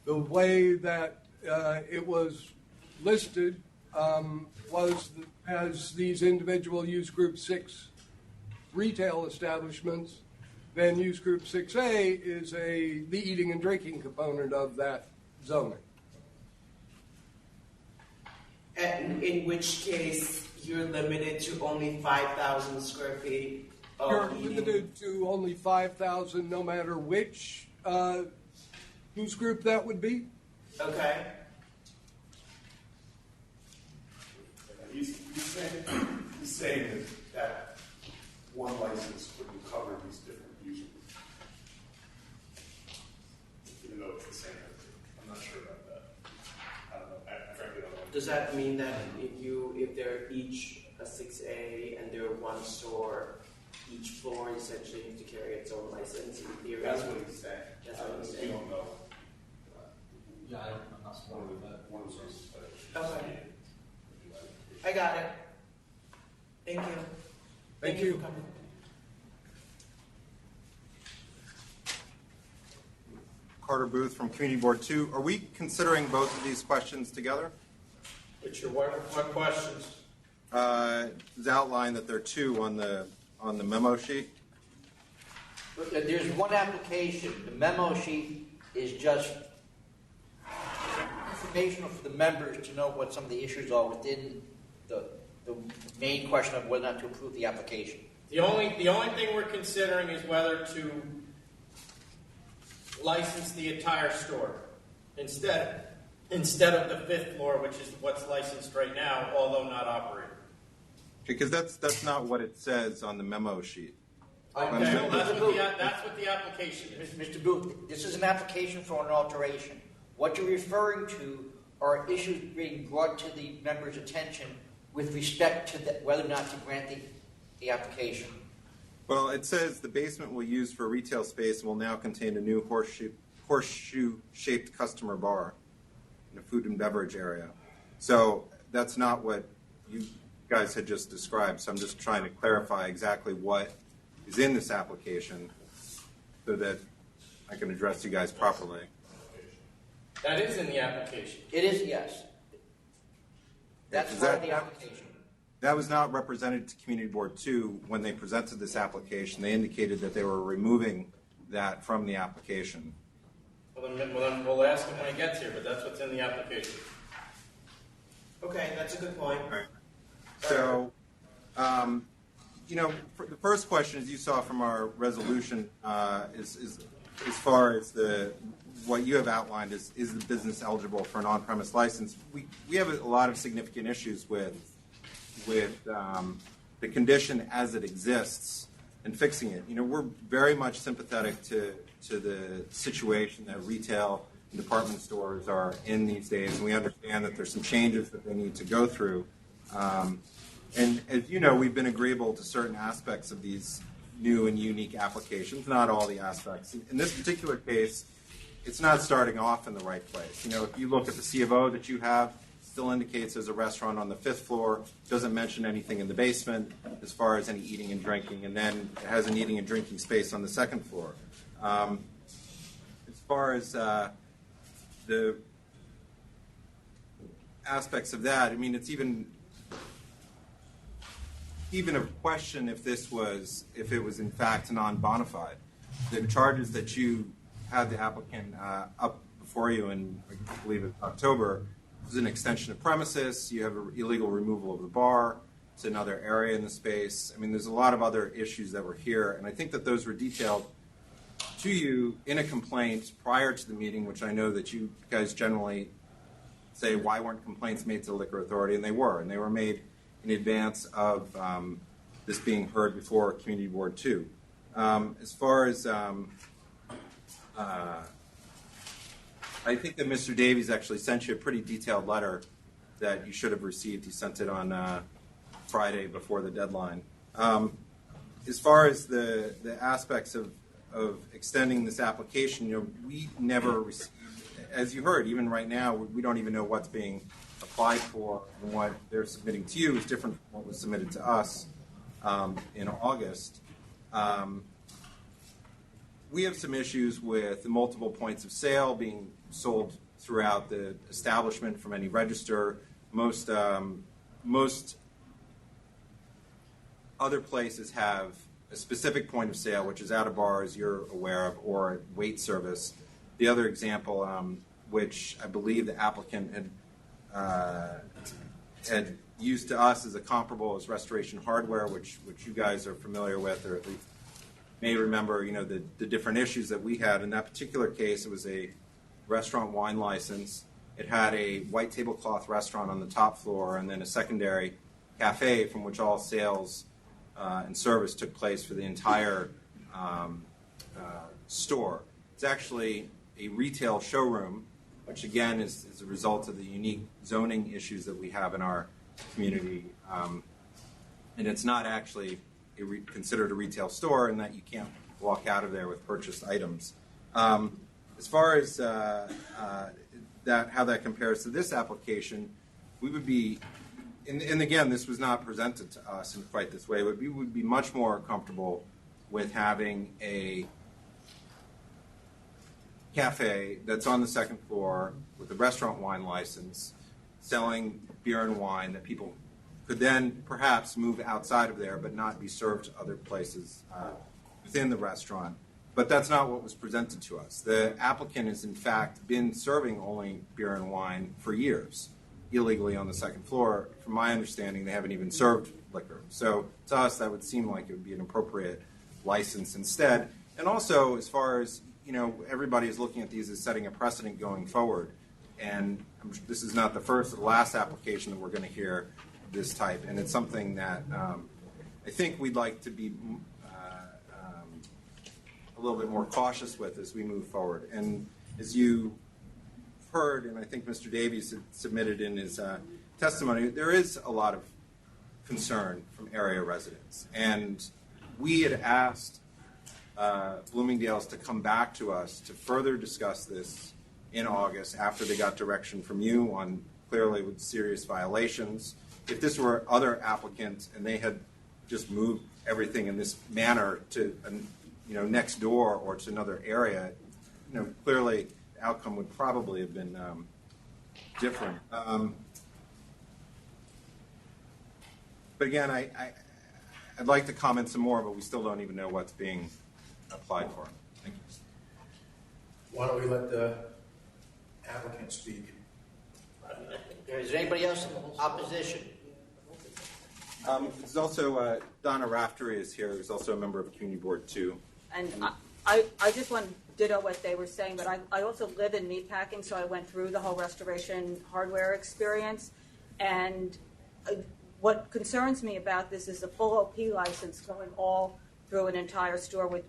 the way that it was listed was as these individual use group 6 retail establishments. Then use group 6A is the eating and drinking component of that zoning. And in which case, you're limited to only 5,000 square feet of You're eating? limited to only 5,000 no matter which use group that would be? Okay. He's saying that one license wouldn't cover these different users. Even though it's the same. I'm not sure about that. I don't know. I frankly don't know. Does that mean that if they're each a 6A and they're one store, each floor essentially needs to carry its own license in theory? That's what he's saying. That's what he's saying. We don't know. Yeah, I'm not familiar with that. One of those. Okay. I got it. Thank you. Thank you. For coming. Carter Booth from Community Board 2. Are we considering both of these questions together? Which are what questions? It's outlined that there are two on the memo sheet. There's one application. The memo sheet is just informational for the members to know what some of the issues are within the main question of whether or not to approve the application. The only thing we're considering is whether to license the entire store instead of the fifth floor, which is what's licensed right now, although not operating. Because that's not what it says on the memo sheet. Okay, well, that's what the application is. Mr. Booth, this is an application for an alteration. What you're referring to are issues being brought to the members' attention with respect to whether or not to grant the application. Well, it says the basement will use for retail space and will now contain a new horseshoe-shaped customer bar in a food and beverage area. So that's not what you guys had just described. So I'm just trying to clarify exactly what is in this application so that I can address you guys properly. That is in the application. It is, yes. That's part of the application. That was not represented to Community Board 2 when they presented this application. They indicated that they were removing that from the application. Well, then we'll ask him when he gets here, but that's what's in the application. Okay, that's a good point. Right. So, the first question, as you saw from our resolution, is as far as what you have outlined is the business eligible for an on-premise license. We have a lot of significant issues with the condition as it exists and fixing it. We're very much sympathetic to the situation that retail and department stores are in these days, and we understand that there's some changes that they need to go through. And as you know, we've been agreeable to certain aspects of these new and unique applications, not all the aspects. In this particular case, it's not starting off in the right place. If you look at the C of O that you have, still indicates there's a restaurant on the 5th floor, doesn't mention anything in the basement as far as any eating and drinking, and then it has an eating and drinking space on the 2nd floor. As far as the aspects of that, it's even a question if it was in fact non-bona fide. The charges that you had the applicant up before you in, I believe, it's October, was an extension of premises. You have an illegal removal of the bar. It's another area in the space. I mean, there's a lot of other issues that were here, and I think that those were detailed to you in a complaint prior to the meeting, which I know that you guys generally say, why weren't complaints made to the Liquor Authority? And they were made in advance of this being heard before Community Board 2. As far as, I think that Mr. Davies actually sent you a pretty detailed letter that you should have received. He sent it on Friday before the deadline. As far as the aspects of extending this application, we never received, as you heard, even right now, we don't even know what's being applied for, and what they're submitting to you is different from what was submitted to us in August. We have some issues with the multiple points of sale being sold throughout the establishment from any register. Most other places have a specific point of sale, which is out of bar, as you're aware of, or wait service. The other example, which I believe the applicant had used to us as a comparable, is Restoration Hardware, which you guys are familiar with, or at least may remember, the different issues that we had. In that particular case, it was a restaurant wine license. It had a white tablecloth restaurant on the top floor, and then a secondary cafe from which all sales and service took place for the entire store. It's actually a retail showroom, which again is a result of the unique zoning issues that we have in our community. And it's not actually considered a retail store, in that you can't walk out of there with purchased items. As far as how that compares to this application, we would be, and again, this was not presented to us in quite this way, but we would be much more comfortable with having a cafe that's on the second floor with a restaurant wine license, selling beer and wine that people could then perhaps move outside of there but not be served to other places within the restaurant. But that's not what was presented to us. The applicant has in fact been serving only beer and wine for years, illegally on the second floor. From my understanding, they haven't even served liquor. So to us, that would seem like it would be an appropriate license instead. And also, as far as, everybody is looking at these as setting a precedent going forward. And this is not the first or the last application that we're going to hear this type. And it's something that I think we'd like to be a little bit more cautious with as we move forward. And as you heard, and I think Mr. Davies had submitted in his testimony, there is a lot of concern from area residents. And we had asked Bloomingdale's to come back to us to further discuss this in August after they got direction from you on clearly with serious violations. If this were other applicants and they had just moved everything in this manner to next door or to another area, clearly the outcome would probably have been different. But again, I'd like to comment some more, but we still don't even know what's being applied for. Thank you. Why don't we let the applicant speak? Is there anybody else in opposition? There's also Donna Raftery is here, who's also a member of Community Board 2. And I just want to ditto what they were saying, but I also live in meatpacking, so I went through the whole Restoration Hardware experience. And what concerns me about this is the full OP license going all through an entire store with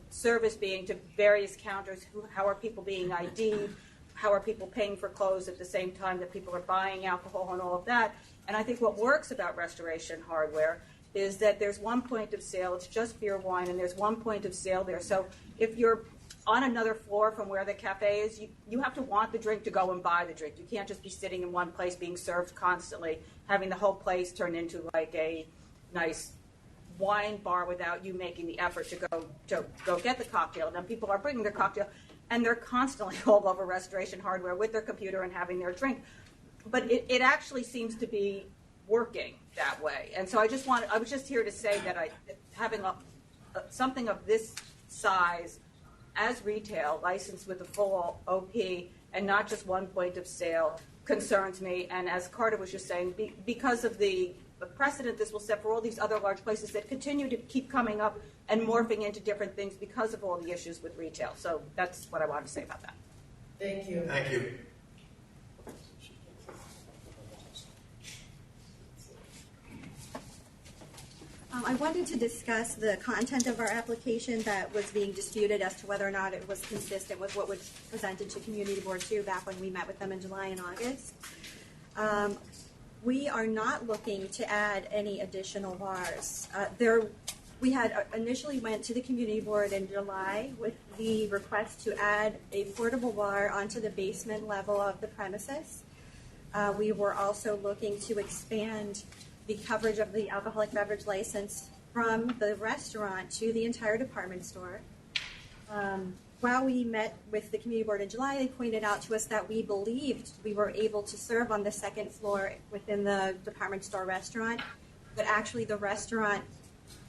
service being to various counters. How are people being ID'd? How are people paying for clothes at the same time that people are buying alcohol and all of that? And I think what works about Restoration Hardware is that there's one point of sale, it's just beer, wine, and there's one point of sale there. So if you're on another floor from where the cafe is, you have to want the drink to go and buy the drink. You can't just be sitting in one place being served constantly, having the whole place turn into like a nice wine bar without you making the effort to go get the cocktail. And then people are bringing their cocktail, and they're constantly all over Restoration Hardware with their computer and having their drink. But it actually seems to be working that way. And so I was just here to say that having something of this size as retail, licensed with a full OP and not just one point of sale, concerns me. And as Carter was just saying, because of the precedent this will set for all these other large places that continue to keep coming up and morphing into different things because of all the issues with retail. So that's what I wanted to say about that. Thank you. Thank you. I wanted to discuss the content of our application that was being disputed as to whether or not it was consistent with what was presented to Community Board 2 back when we met with them in July and August. We are not looking to add any additional bars. We had initially went to the Community Board in July with the request to add a portable bar onto the basement level of the premises. We were also looking to expand the coverage of the alcoholic beverage license from the restaurant to the entire department store. While we met with the Community Board in July, they pointed out to us that we believed we were able to serve on the second floor within the department store restaurant, but actually the restaurant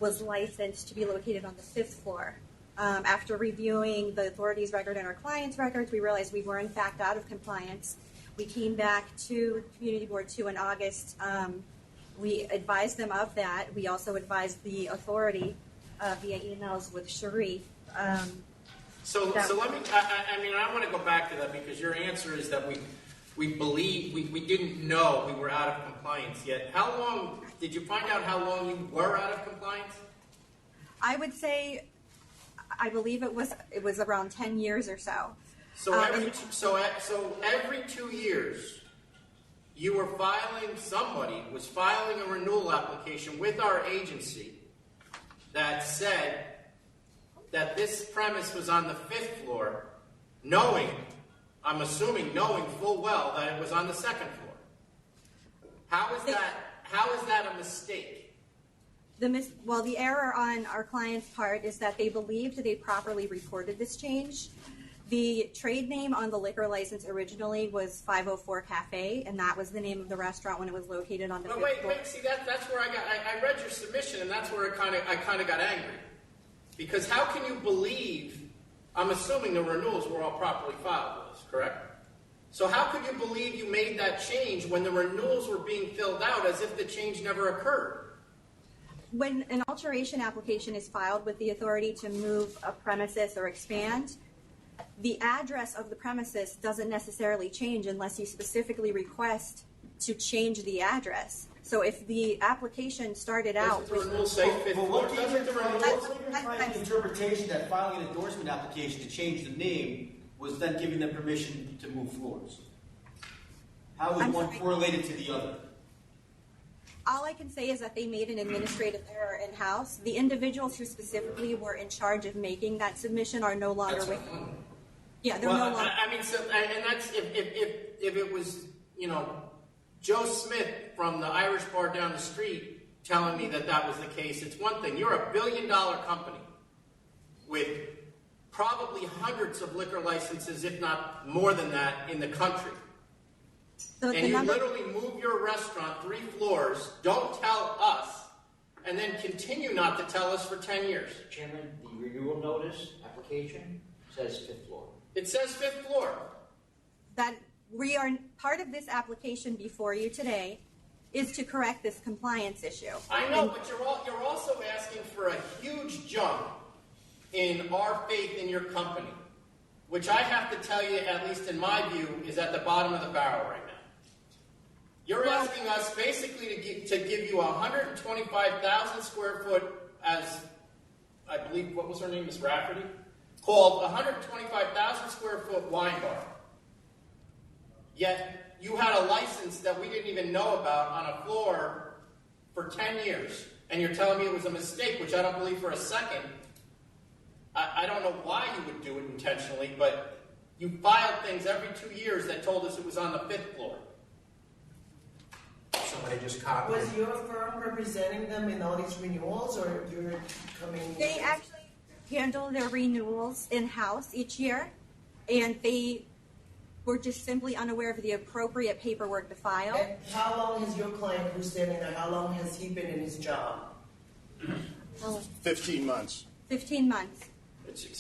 was licensed to be located on the fifth floor. After reviewing the authority's record and our client's records, we realized we were in fact out of compliance. We came back to Community Board 2 in August. We advised them of that. We also advised the authority via emails with Sharif. So let me, I want to go back to that because your answer is that we believe, we didn't know we were out of compliance yet. How long, did you find out how long you were out of compliance? I would say, I believe it was around 10 years or so. So every 2 years, you were somebody was filing a renewal application with our agency that said that this premise was on the fifth floor, knowing full well that it was on the second floor. How is that a mistake? The error on our client's part is that they believed they properly reported this change. The trade name on the liquor license originally was 504 Cafe, and that was the name of the restaurant when it was located on the fifth floor. Wait, see, that's where I read your submission, and that's where I kind of got angry. Because how can you believe, I'm assuming the renewals were all properly filed with us, correct? So how could you believe you made that change when the renewals were being filled out as if the change never occurred? When an alteration application is filed with the authority to move a premises or expand, the address of the premises doesn't necessarily change unless you specifically request to change the address. So if the application started out with... What gave you the interpretation that filing an endorsement application to change the name was then giving them permission to move floors? How is one correlated to the other? All I can say is that they made an administrative error in-house. The individuals who specifically were in charge of making that submission are no longer with them. Yeah, they're no longer. And that's if it was, Joe Smith from the Irish bar down the street telling me that was the case. It's one thing. You're a $1 billion company with probably hundreds of liquor licenses, if not more than that, in the country. And you literally move your restaurant 3 floors, don't tell us, and then continue not to tell us for 10 years. Chairman, the renewal notice application says 5th floor. It says 5th floor. That we are part of this application before you today is to correct this compliance issue. I know, but you're also asking for a huge jump in our faith in your company, which I have to tell you, at least in my view, is at the bottom of the barrel right now. You're asking us basically to give you 125,000 square foot, as I believe, what was her name, Miss Rafferty? Called 125,000 square foot wine bar. Yet you had a license that we didn't even know about on a floor for 10 years. And you're telling me it was a mistake, which I don't believe for a second. I don't know why you would do it intentionally, but you filed things every 2 years that told us it was on the 5th floor. Somebody just copied. Was your firm representing them in all these renewals, or you're coming? They actually handle their renewals in-house each year, and they were just simply unaware of the appropriate paperwork to file. And how long has your client who's standing there, how long has he been in his job? 15 months. 15 months.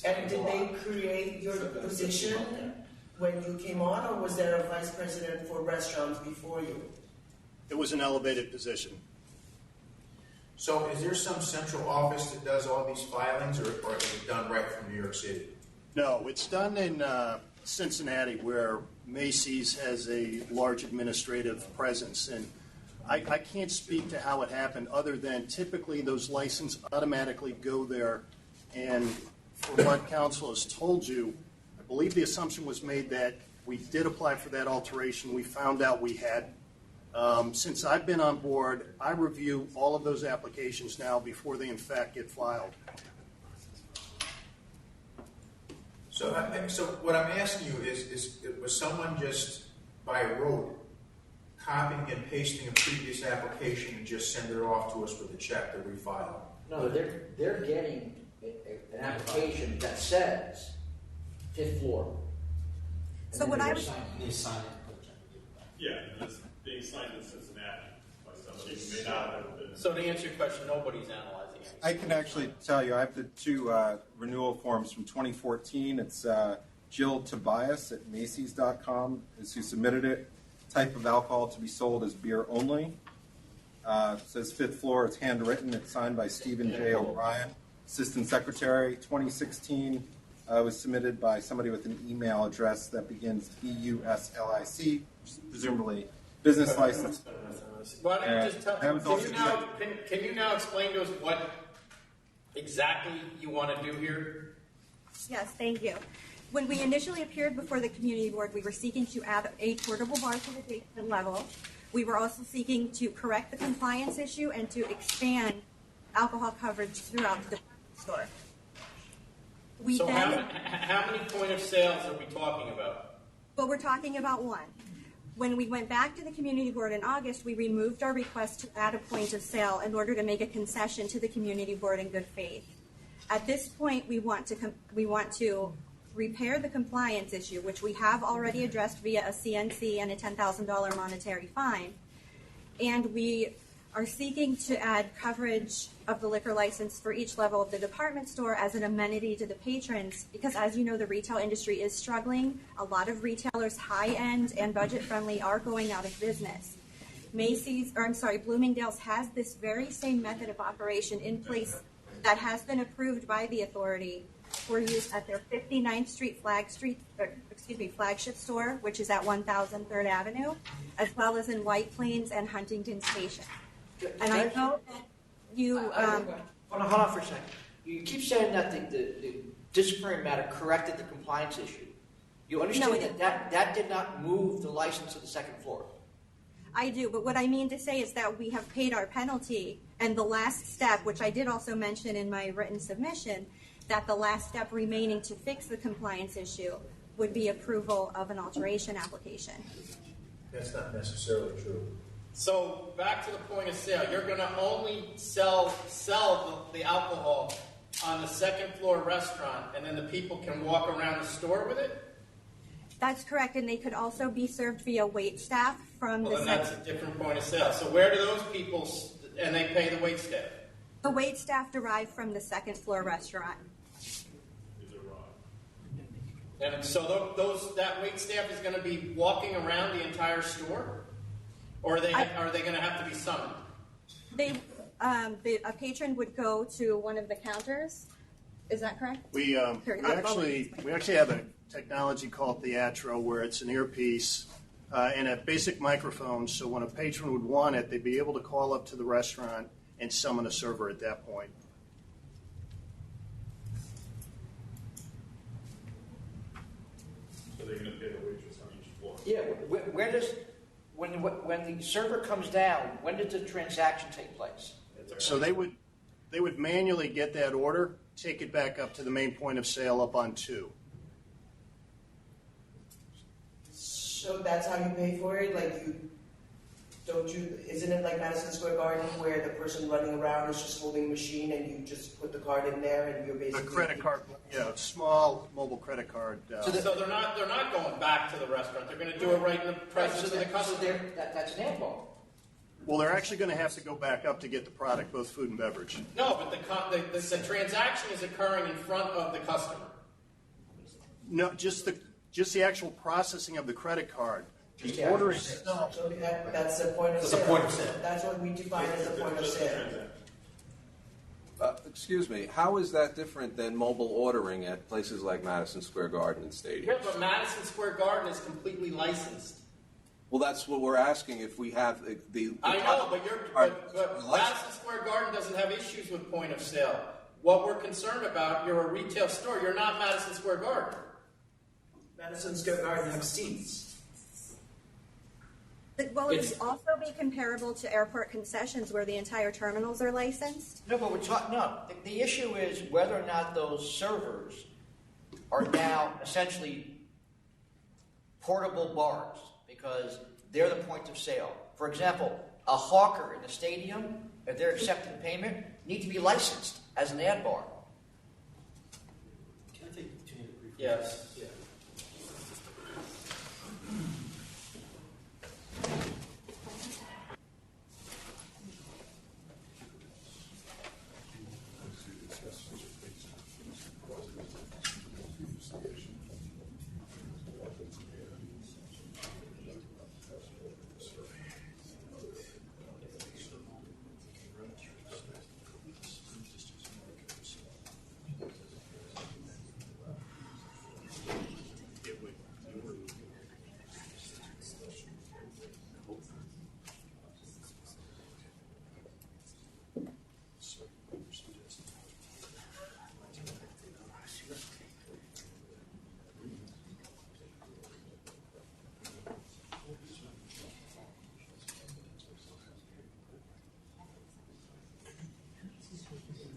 And did they create your position when you came on, or was there a vice president for restaurants before you? It was an elevated position. So is there some central office that does all these filings, or is it done right from New York City? No, it's done in Cincinnati, where Macy's has a large administrative presence. And I can't speak to how it happened other than typically those licenses automatically go there. And from what council has told you, I believe the assumption was made that we did apply for that alteration. We found out we had. Since I've been on board, I review all of those applications now before they in fact get filed. So what I'm asking you is was someone just by rote copying and pasting a previous application and just send it off to us with a check to refile? No, they're getting an application that says 5th floor. And So then what they're I was- signing- They sign it. Yeah, it's being signed in Cincinnati by somebody who may not have been. So to answer your question, nobody's analyzing it. I can actually tell you, I have the two renewal forms from 2014. It's Jill Tobias at Macy's.com is who submitted it. Type of alcohol to be sold is beer only. Says 5th floor. It's handwritten. It's signed by Stephen J. O'Brien, Assistant Secretary. 2016 was submitted by somebody with an email address that begins BUSLIC, presumably business license. Why don't you just tell? That was also Can you now explain to us what exactly you want to do here? Yes, thank you. When we initially appeared before the community board, we were seeking to add a portable bar to the basement level. We were also seeking to correct the compliance issue and to expand alcohol coverage throughout the department store. So how many point of sales are we talking about? But we're talking about one. When we went back to the community board in August, we removed our request to add a point of sale in order to make a concession to the community board in good faith. At this point, we want to repair the compliance issue, which we have already addressed via a CNC and a $10,000 monetary fine. And we are seeking to add coverage of the liquor license for each level of the department store as an amenity to the patrons, because as you know, the retail industry is struggling. A lot of retailers, high-end and budget-friendly, are going out of business. Bloomingdale's has this very same method of operation in place that has been approved by the authority for use at their 59th Street flagship store, which is at 1000 3rd Avenue, as well as in White Plains and Huntington Station. And I know that you... Hold on for a second. You keep saying that the disciplinary matter corrected the compliance issue. You understand that did not move the license to the 2nd floor? I do, but what I mean to say is that we have paid our penalty, and the last step, which I did also mention in my written submission, that the last step remaining to fix the compliance issue would be approval of an alteration application. That's not necessarily true. So back to the point of sale. You're going to only sell the alcohol on the 2nd floor restaurant, and then the people can walk around the store with it? That's correct, and they could also be served via wait staff from Well, the... then that's a different point of sale. So where do those people, and they pay the wait staff? The wait staff derive from the 2nd floor restaurant. And so that wait staff is going to be walking around the entire store? Or are they going to have to be summoned? A patron would go to one of the counters. Is that correct? We actually have a technology called Theatro, where it's an earpiece and a basic microphone. So when a patron would want it, they'd be able to call up to the restaurant and summon a server at that point. So they're going to pay the waitress on each floor? Yeah, where does... When the server comes down, when does the transaction take place? So they would manually get that order, take it back up to the main point of sale up on 2. So that's how you pay for it? Isn't it like Madison Square Garden where the person running around is just holding a machine and you just put the card in there and you're basically... A credit card, small mobile credit card. So they're not going back to the restaurant. They're going to do it right in the presence of the customer. That's an ad ball. Well, they're actually going to have to go back up to get the product, both food and beverage. No, but the transaction is occurring in front of the customer. No, just the actual processing of the credit card. The ordering. No, so that's the point of It's sale. a point of sale. That's what we define as a point of sale. Excuse me, how is that different than mobile ordering at places like Madison Square Garden and Stadium? Yeah, but Madison Square Garden is completely licensed. Well, that's what we're asking if we have the I know, but Madison Square Garden doesn't have issues with point of sale. What we're concerned about, you're a retail store. You're not Madison Square Garden. Madison Square Garden have seats. Will it also be comparable to airport concessions where the entire terminals are licensed? No, but the issue is whether or not those servers are now essentially portable bars because they're the point of sale. For example, a hawker in the stadium, if they're accepting payment, need to be licensed as an ad bar. Can I take the opportunity to briefly? Yes. Yeah.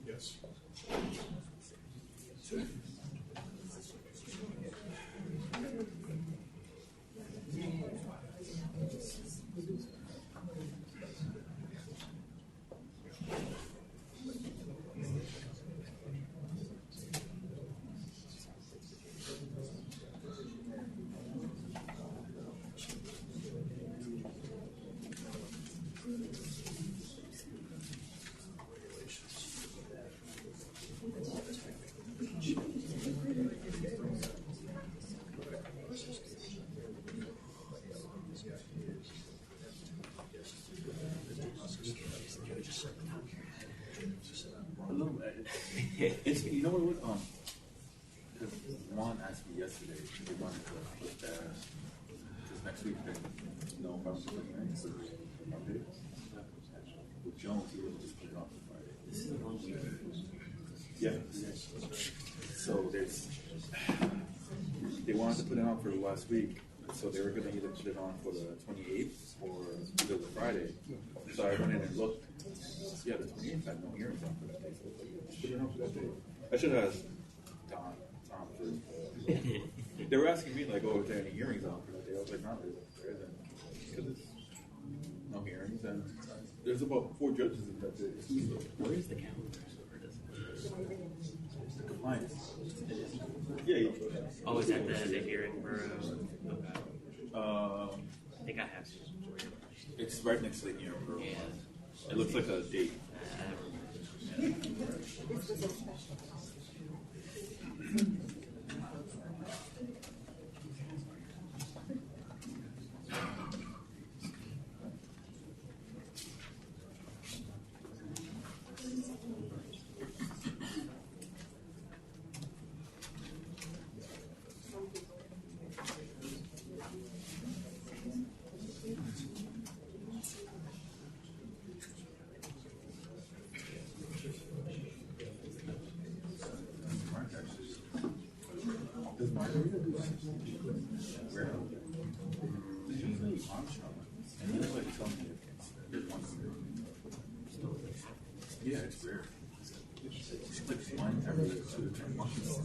Yes. It's, you know what, because Juan asked me yesterday if they wanted to put that, because next week, no, I'm putting Monday. With Jones, he would just put it on for Friday. This is the one week. Yeah. So they wanted to put it on for last week, so they were going to either put it on for the 28th or either the Friday. So I went in and looked. Yeah, the 28th had no hearings on for that day. So just put it on for that day. I should have asked Tom first. They were asking me, like, oh, is there any hearings on for that day? I was like, no, there isn't. Because it's no hearings. And there's about 4 judges in that day. Where is the calendar? The compliance. Yeah. Oh, is that the hearing for I think I have. It's right next to the hearing room. Yeah. It looks like a date. Does Margarita do rare? There's usually Armstrong, and he was like telling me there's one here. Yeah, it's rare. It's like one every 2 to 3 months.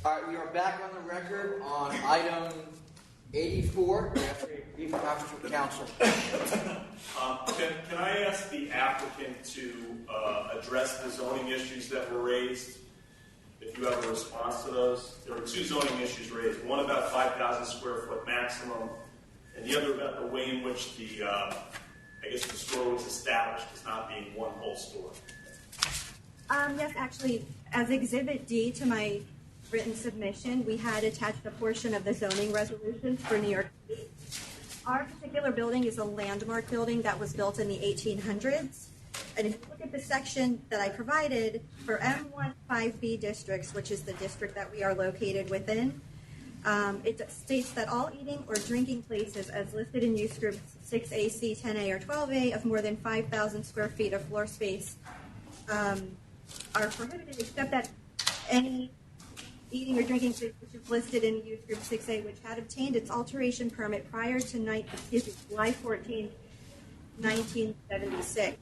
All right, we are back on the record on item 84, after a brief conference with council. Can I ask the applicant to address the zoning issues that were raised? If you have a response to those. There were two zoning issues raised. One about 5,000 square foot maximum, and the other about the way in which the, I guess the store was established as not being one whole store. Yes, actually, as Exhibit D to my written submission, we had attached a portion of the zoning resolutions for New York City. Our particular building is a landmark building that was built in the 1800s. And if you look at the section that I provided for M1 5B districts, which is the district that we are located within, it states that all eating or drinking places as listed in use groups 6AC, 10A, or 12A of more than 5,000 square feet of floor space are prohibited, except that any eating or drinking place which is listed in use group 6A, which had obtained its alteration permit prior to July 14, 1976.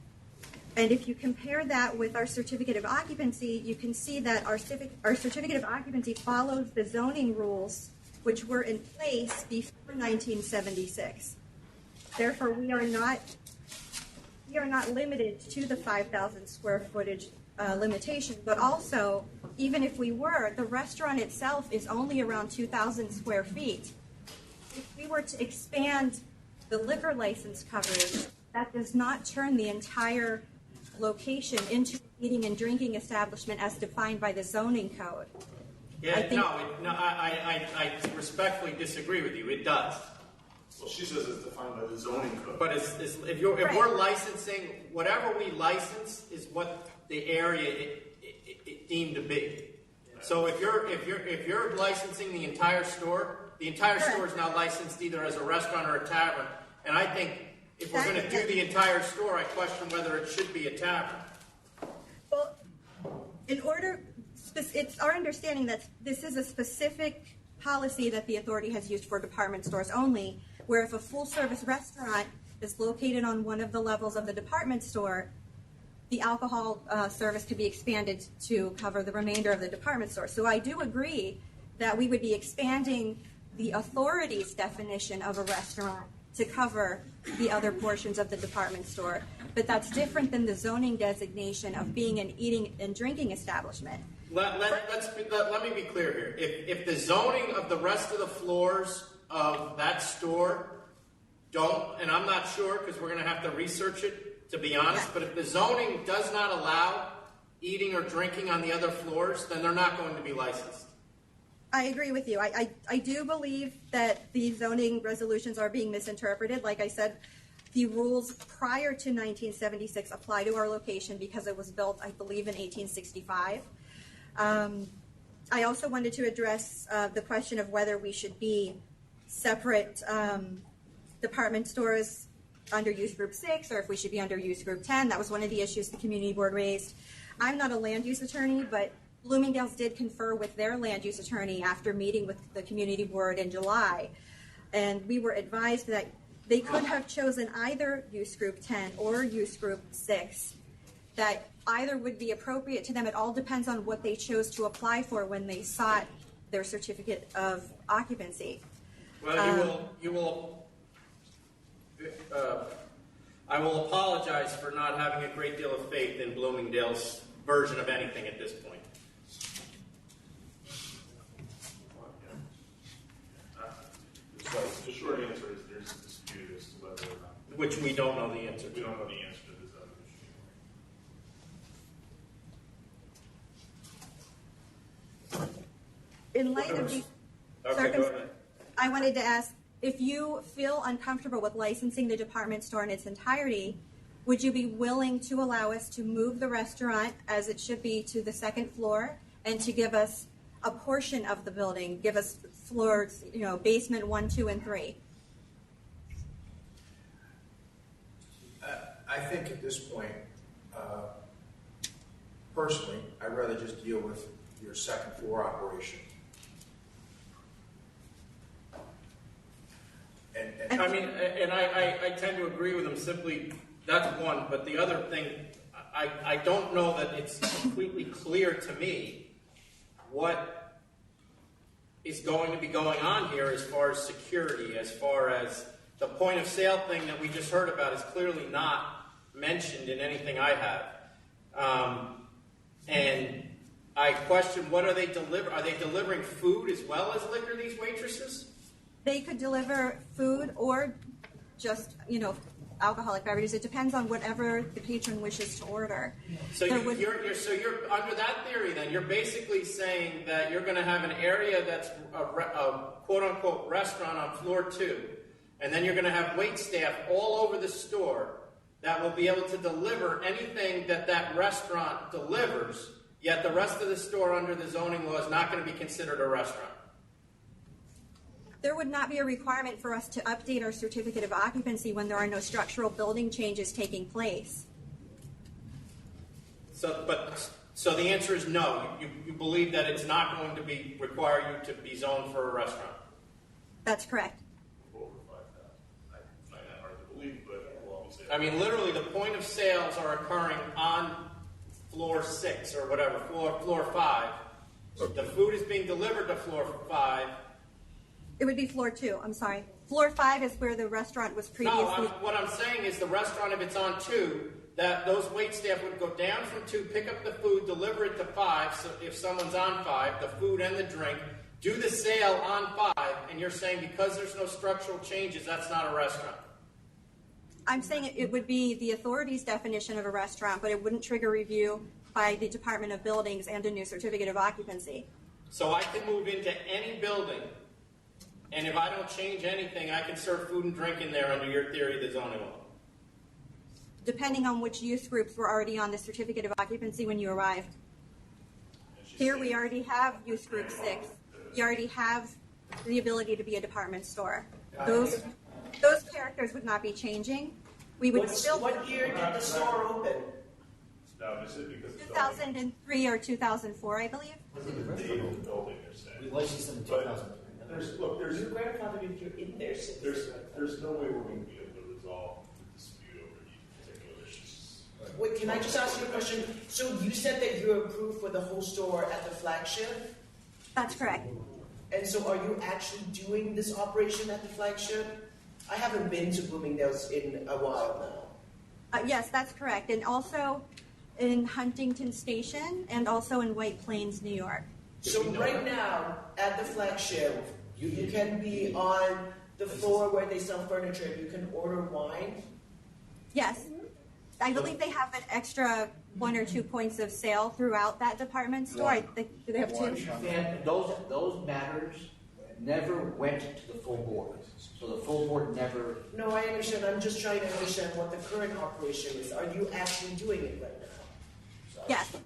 And if you compare that with our certificate of occupancy, you can see that our certificate of occupancy follows the zoning rules which were in place before 1976. Therefore, we are not limited to the 5,000 square footage limitation, but also, even if we were, the restaurant itself is only around 2,000 square feet. If we were to expand the liquor license coverage, that does not turn the entire location into an eating and drinking establishment as defined by the zoning code. I respectfully disagree with you. It does. Well, she says it's defined by the zoning code. But if we're licensing, whatever we license is what the area it deemed to be. So if you're licensing the entire store is now licensed either as a restaurant or a tavern. And I think if we're going to do the entire store, I question whether it should be a tavern. Well, it's our understanding that this is a specific policy that the authority has used for department stores only, where if a full-service restaurant is located on one of the levels of the department store, the alcohol service could be expanded to cover the remainder of the department store. So I do agree that we would be expanding the authority's definition of a restaurant to cover the other portions of the department store. But that's different than the zoning designation of being an eating and drinking establishment. Let me be clear here. If the zoning of the rest of the floors of that store don't, and I'm not sure because we're going to have to research it to be honest, but if the zoning does not allow eating or drinking on the other floors, then they're not going to be licensed. I agree with you. I do believe that the zoning resolutions are being misinterpreted. Like I said, the rules prior to 1976 apply to our location because it was built, I believe, in 1865. I also wanted to address the question of whether we should be separate department stores under use group 6 or if we should be under use group 10. That was one of the issues the community board raised. I'm not a land use attorney, but Bloomingdale's did confer with their land use attorney after meeting with the community board in July. And we were advised that they could have chosen either use group 10 or use group 6, that either would be appropriate to them. It all depends on what they chose to apply for when they sought their certificate of occupancy. Well, I will apologize for not having a great deal of faith in Bloomingdale's version of anything at this point. So the short answer is there's a dispute as to whether or not. Which we don't know the answer to. We don't know the answer to this other issue. In light of these circumstances, I wanted to ask, if you feel uncomfortable with licensing the department store in its entirety, would you be willing to allow us to move the restaurant as it should be to the second floor and to give us a portion of the building, give us floors, basement 1, 2, and 3? I think at this point, personally, I'd rather just deal with your second floor operation. I tend to agree with him. Simply, that's one. But the other thing, I don't know that it's completely clear to me what is going to be going on here as far as security, as far as the point of sale thing that we just heard about is clearly not mentioned in anything I have. And I question, what are they delivering? Are they delivering food as well as liquor, these waitresses? They could deliver food or just, alcoholic beverages. It depends on whatever the patron wishes to order. So you're under that theory, then you're basically saying that you're going to have an area that's a quote-unquote restaurant on floor 2, and then you're going to have wait staff all over the store that will be able to deliver anything that restaurant delivers, yet the rest of the store under the zoning law is not going to be considered a restaurant. There would not be a requirement for us to update our certificate of occupancy when there are no structural building changes taking place. So the answer is no. You believe that it's not going to require you to be zoned for a restaurant. That's correct. I find that hard to believe, but we'll obviously. I mean, literally, the point of sales are occurring on floor 6 or whatever, floor 5. The food is being delivered to floor 5. It would be floor 2. I'm sorry. Floor 5 is where the restaurant was previously. No, what I'm saying is the restaurant, if it's on 2, that those wait staff would go down from 2, pick up the food, deliver it to 5. So if someone's on 5, the food and the drink, do the sale on 5. And you're saying because there's no structural changes, that's not a restaurant. I'm saying it would be the authority's definition of a restaurant, but it wouldn't trigger review by the Department of Buildings and a new certificate of occupancy. So I can move into any building, and if I don't change anything, I can serve food and drink in there under your theory of the zoning law. Depending on which use groups were already on the certificate of occupancy when you arrived. Here we already have use group 6. You already have the ability to be a department store. Those characters would not be changing. We would still. What year did the store open? No, is it because 2003 or 2004, I believe. We licensed them in 2003. There's Your grandfather, if you're in there, there's no way we're going to be able to resolve the dispute over these particular issues. Wait, can I just ask you a question? So you said that you're approved for the whole store at the flagship? That's correct. And so are you actually doing this operation at the flagship? I haven't been to Bloomingdale's in a while now. Yes, that's correct. And also in Huntington Station and also in White Plains, New York. So right now, at the flagship, you can be on the floor where they sell furniture. You can order wine. Yes. I believe they have an extra 1 or 2 points of sale throughout that department store. Do they have 2? And those matters never went to the full board. So the full board never. No, I understand. I'm just trying to understand what the current operation is. Are you actually doing it right now? Yes.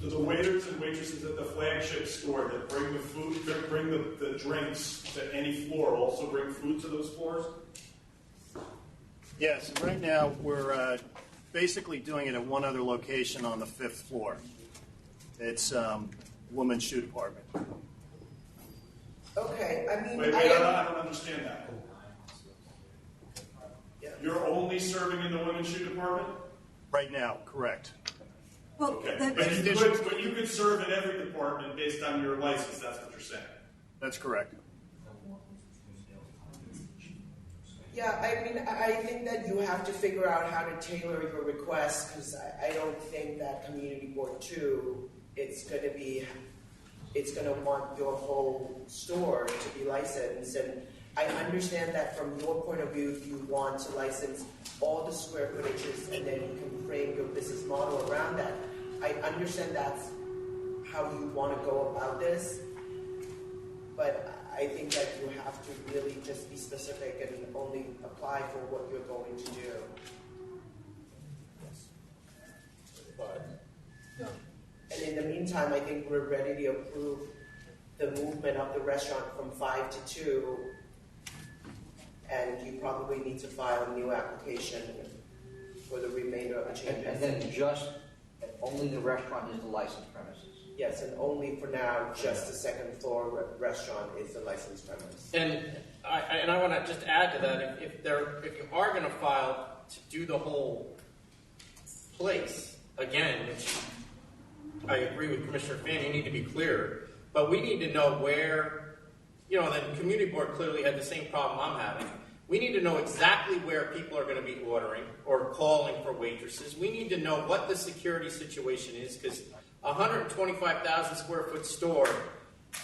Do the waiters and waitresses at the flagship store that bring the food, that bring the drinks to any floor also bring food to those floors? Yes, and right now we're basically doing it at one other location on the 5th floor. It's women's shoe department. Okay, I mean, Wait, I don't understand that. You're only serving in the women's shoe department? Right now, correct. Well, okay. But you could serve in every department based on your license, that's what you're saying? That's correct. Yeah, I mean, I think that you have to figure out how to tailor your request, because I don't think that Community Board 2, it's going to want your whole store to be licensed. And I understand that from your point of view, you want to license all the square footages and then you can frame your business model around that. I understand that's how you want to go about this, but I think that you have to really just be specific and only apply for what you're going to do. And in the meantime, I think we're ready to approve the movement of the restaurant from 5 to 2, and you probably need to file a new application for the remainder of the changes. And then only the restaurant is the licensed premises. Yes, and only for now, just the second floor restaurant is the licensed premise. And I want to just add to that, if you are going to file to do the whole place again, which I agree with Commissioner Fan, you need to be clearer. But we need to know where, the community board clearly had the same problem I'm having. We need to know exactly where people are going to be ordering or calling for waitresses. We need to know what the security situation is, because a 125,000 square foot store,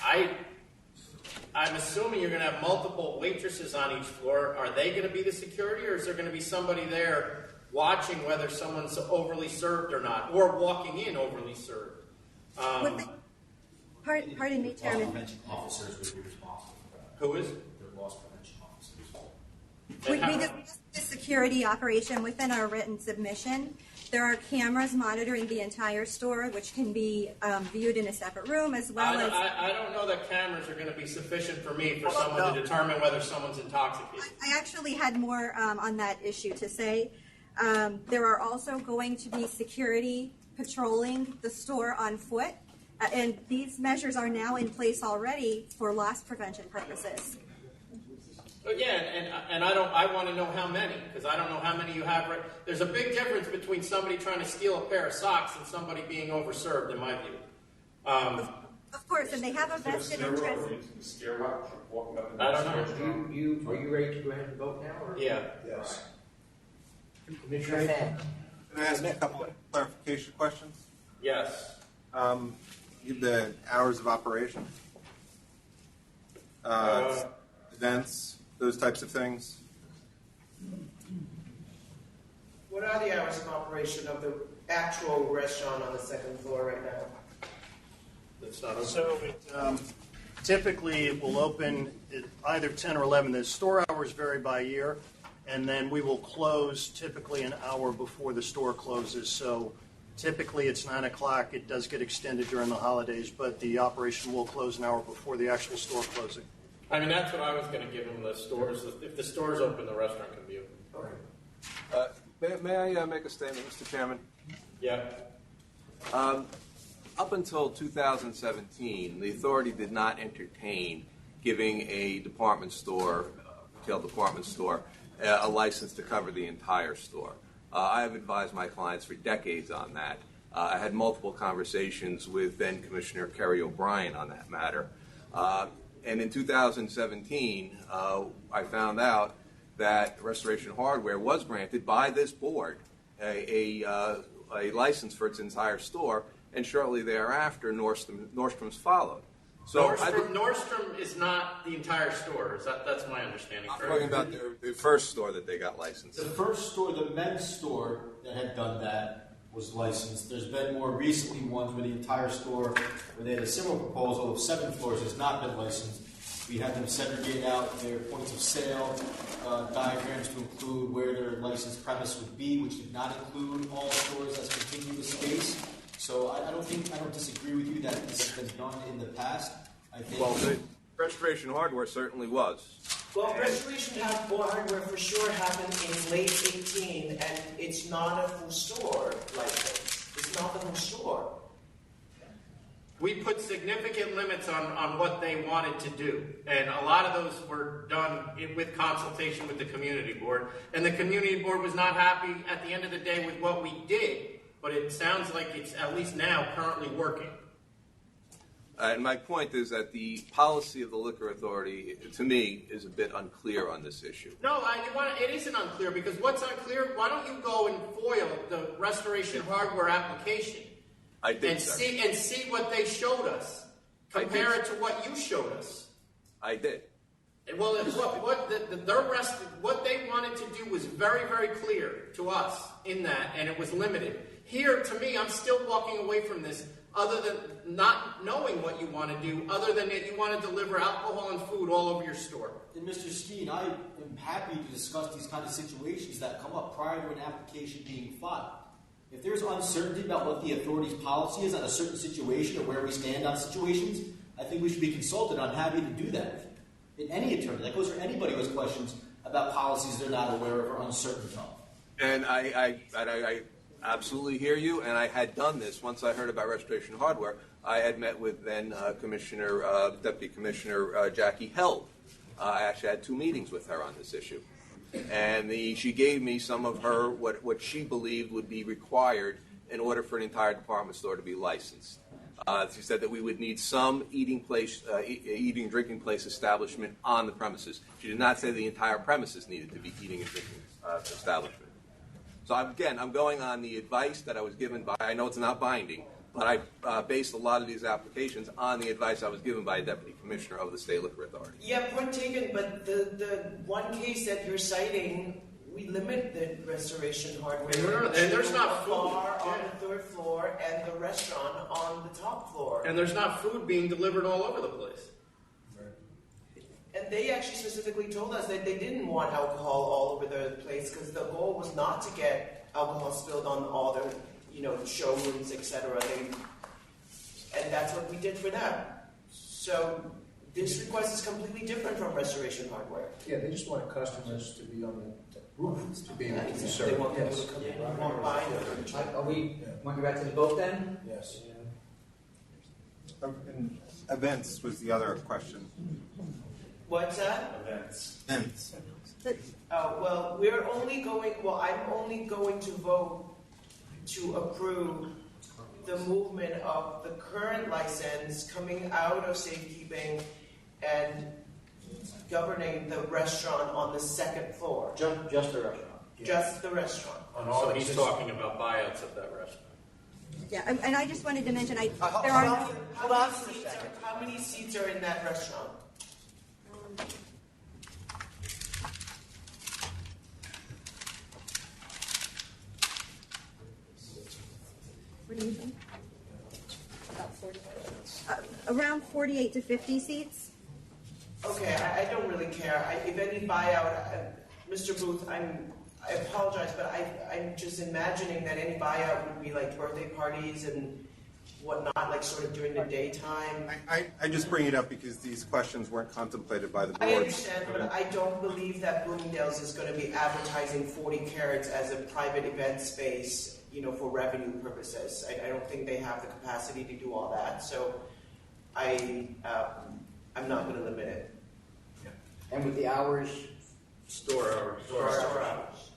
I'm assuming you're going to have multiple waitresses on each floor. Are they going to be the security, or is there going to be somebody there watching whether someone's overly served or not, or walking in overly served? Pardon me, Chairman. Loss prevention officers would be responsible for that. Who is? The loss prevention officers. We discussed the security operation within our written submission. There are cameras monitoring the entire store, which can be viewed in a separate room, as well as... I don't know that cameras are going to be sufficient for me for someone to determine whether someone's intoxicated. I actually had more on that issue to say. There are also going to be security patrolling the store on foot, and these measures are now in place already for loss prevention purposes. But yeah, and I want to know how many, because I don't know how many you have. There's a big difference between somebody trying to steal a pair of socks and somebody being overserved, in my view. Of course, and they have a vested interest. I don't know. Are you ready to go ahead and vote now? Or? Yeah. Yes. Commissioner Fan. Can I ask a couple of clarification questions? Yes. The hours of operation, events, those types of things. What are the hours of operation of the actual restaurant on the second floor right now? That's not So typically it will open at either 10 or 11. The store hours vary by year, and then we will close typically an hour before the store closes. So typically it's 9 o'clock. It does get extended during the holidays, but the operation will close an hour before the actual store closing. I mean, that's what I was going to give them, the stores. If the store's open, the restaurant can be open. May I make a statement, Mr. Chairman? Yeah. Up until 2017, the authority did not entertain giving a department store, retail department store, a license to cover the entire store. I have advised my clients for decades on that. I had multiple conversations with then Commissioner Kerry O'Brien on that matter. And in 2017, I found out that Restoration Hardware was granted by this board a license for its entire store, and shortly thereafter, Nordstrom's followed. So Nordstrom is not the entire store. That's my understanding. I'm talking about the first store that they got licensed. The first store, the men's store that had done that, was licensed. There's been more recently ones where the entire store, where they had a similar proposal of 7 floors, has not been licensed. We had them segregate out their points of sale diagrams to include where their licensed premise would be, which did not include all stores as contiguous space. So I don't disagree with you that this has been done in the past. I think. Well, the Restoration Hardware certainly was. Well, Restoration Hardware for sure happened in late 18, and it's not a full store like this. It's not the full store. We put significant limits on what they wanted to do, and a lot of those were done with consultation with the community board, and the community board was not happy at the end of the day with what we did, but it sounds like it's at least now currently working. And my point is that the policy of the Liquor Authority, to me, is a bit unclear on this issue. No, it isn't unclear, because what's unclear, why don't you go and foil the Restoration Hardware application? I did, and see what they showed us. Compare it to what you showed us. I did. Well, what they wanted to do was very, very clear to us in that, and it was limited. Here, to me, I'm still walking away from this, other than not knowing what you want to do, other than that you want to deliver alcohol and food all over your store. And Mr. Skeen, I am happy to discuss these kind of situations that come up prior to an application being filed. If there's uncertainty about what the authority's policy is on a certain situation or where we stand on situations, I think we should be consulted. I'm happy to do that. In any attorney, that goes for anybody who has questions about policies they're not aware of or uncertain of. And I absolutely hear you, and I had done this once I heard about Restoration Hardware. I had met with then Deputy Commissioner Jackie Held. I actually had 2 meetings with her on this issue. And she gave me some of her, what she believed would be required in order for an entire department store to be licensed. She said that we would need some eating and drinking place establishment on the premises. She did not say the entire premises needed to be eating and drinking establishment. So I'm going on the advice that I was given by, I know it's not binding, but I based a lot of these applications on the advice I was given by a deputy commissioner of the State Liquor Authority. Yeah, point taken, but the one case that you're citing, we limit the Restoration Hardware. And there's not to food. the bar on the third floor and the restaurant on the top floor. And there's not food being delivered all over the place. And they actually specifically told us that they didn't want alcohol all over the place because the goal was not to get alcohol spilled on all their, showrooms, etc. And that's what we did for them. So this request is completely different from Restoration Hardware. Yeah, they just want customers to be on the roof, to be able to be They served. want people Yes. to come in and walk by. Are we, want to go back to the vote then? Yes. And events was the other question. What's that? Events. Oh, well, I'm only going to vote to approve the movement of the current license coming out of safekeeping and governing the restaurant on the second floor. Just the restaurant. Just the restaurant. So he's talking about buyouts of that restaurant. Yeah, and I just wanted to mention, there Hold are on for a second. How many seats are in that restaurant? What do you think? Around 48 to 50 seats. Okay, I don't really care. If any buyout, Mr. Booth, I apologize, but I'm just imagining that any buyout would be like birthday parties and whatnot, like sort of during the daytime. I just bring it up because these questions weren't contemplated by the board. I understand, but I don't believe that Bloomingdale's is going to be advertising 40 Carats as a private event space, for revenue purposes. I don't think they have the capacity to do all that, so I'm not going to limit it. And with the hours? Store hours. Store hours.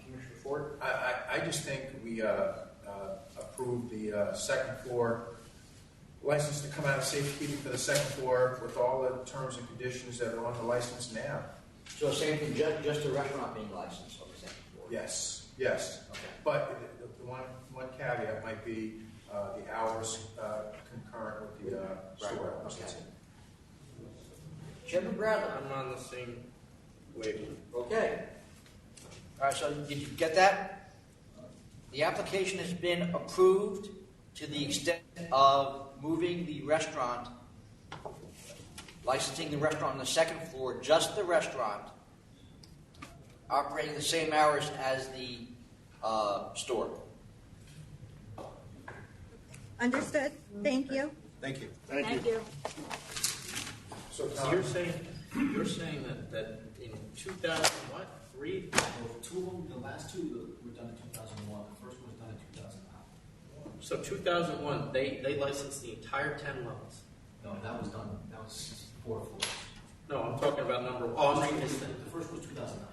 Commissioner Ford? I just think we approve the second floor license to come out of safekeeping for the second floor with all the terms and conditions that are on the license now. So same thing, just the restaurant being licensed on the second floor? Yes. Okay. But the one caveat might be the hours concurrent with the store hours. Okay. Chairman Bradley? I'm on the same wavelength. Okay. All right, so did you get that? The application has been approved to the extent of moving the restaurant, licensing the restaurant on the second floor, just the restaurant, operating the same hours as the store. Understood? Thank you. Thank you. Thank you. So So you're saying that in 2003? Two of them, the last two were done in 2001. The first one was done in 2009. So 2001, they licensed the entire 10 levels. No, that was done. That was 4 floors. No, I'm talking about number one. Oh, I'm reading this thing. The first was 2009.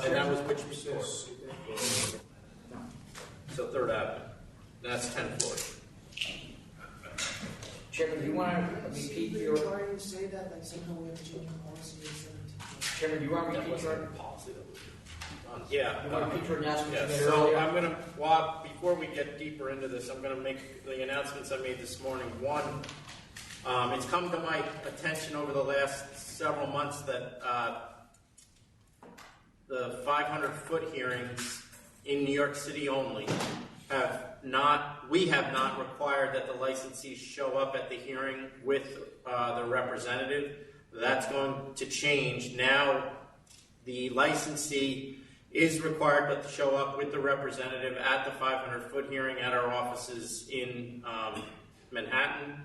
And that was which store? So Third Avenue. That's 10 floors. Chairman, do you want to repeat your... Why do you say that? Like somehow we have to change the policy or something? Chairman, do you want to That repeat wasn't your... a policy that was done. Yeah. You want to repeat your announcement Yeah, you made so earlier? I'm going to, before we get deeper into this, I'm going to make the announcements I made this morning. One, it's come to my attention over the last several months that the 500-foot hearings in New York City only we have not required that the licensees show up at the hearing with the representative. That's going to change. Now the licensee is required to show up with the representative at the 500-foot hearing at our offices in Manhattan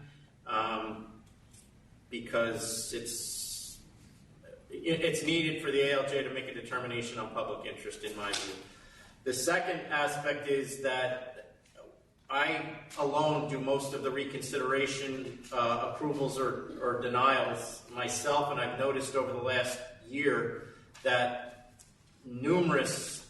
because it's needed for the ALJ to make a determination on public interest, in my view. The second aspect is that I alone do most of the reconsideration approvals or denials myself, and I've noticed over the last year that numerous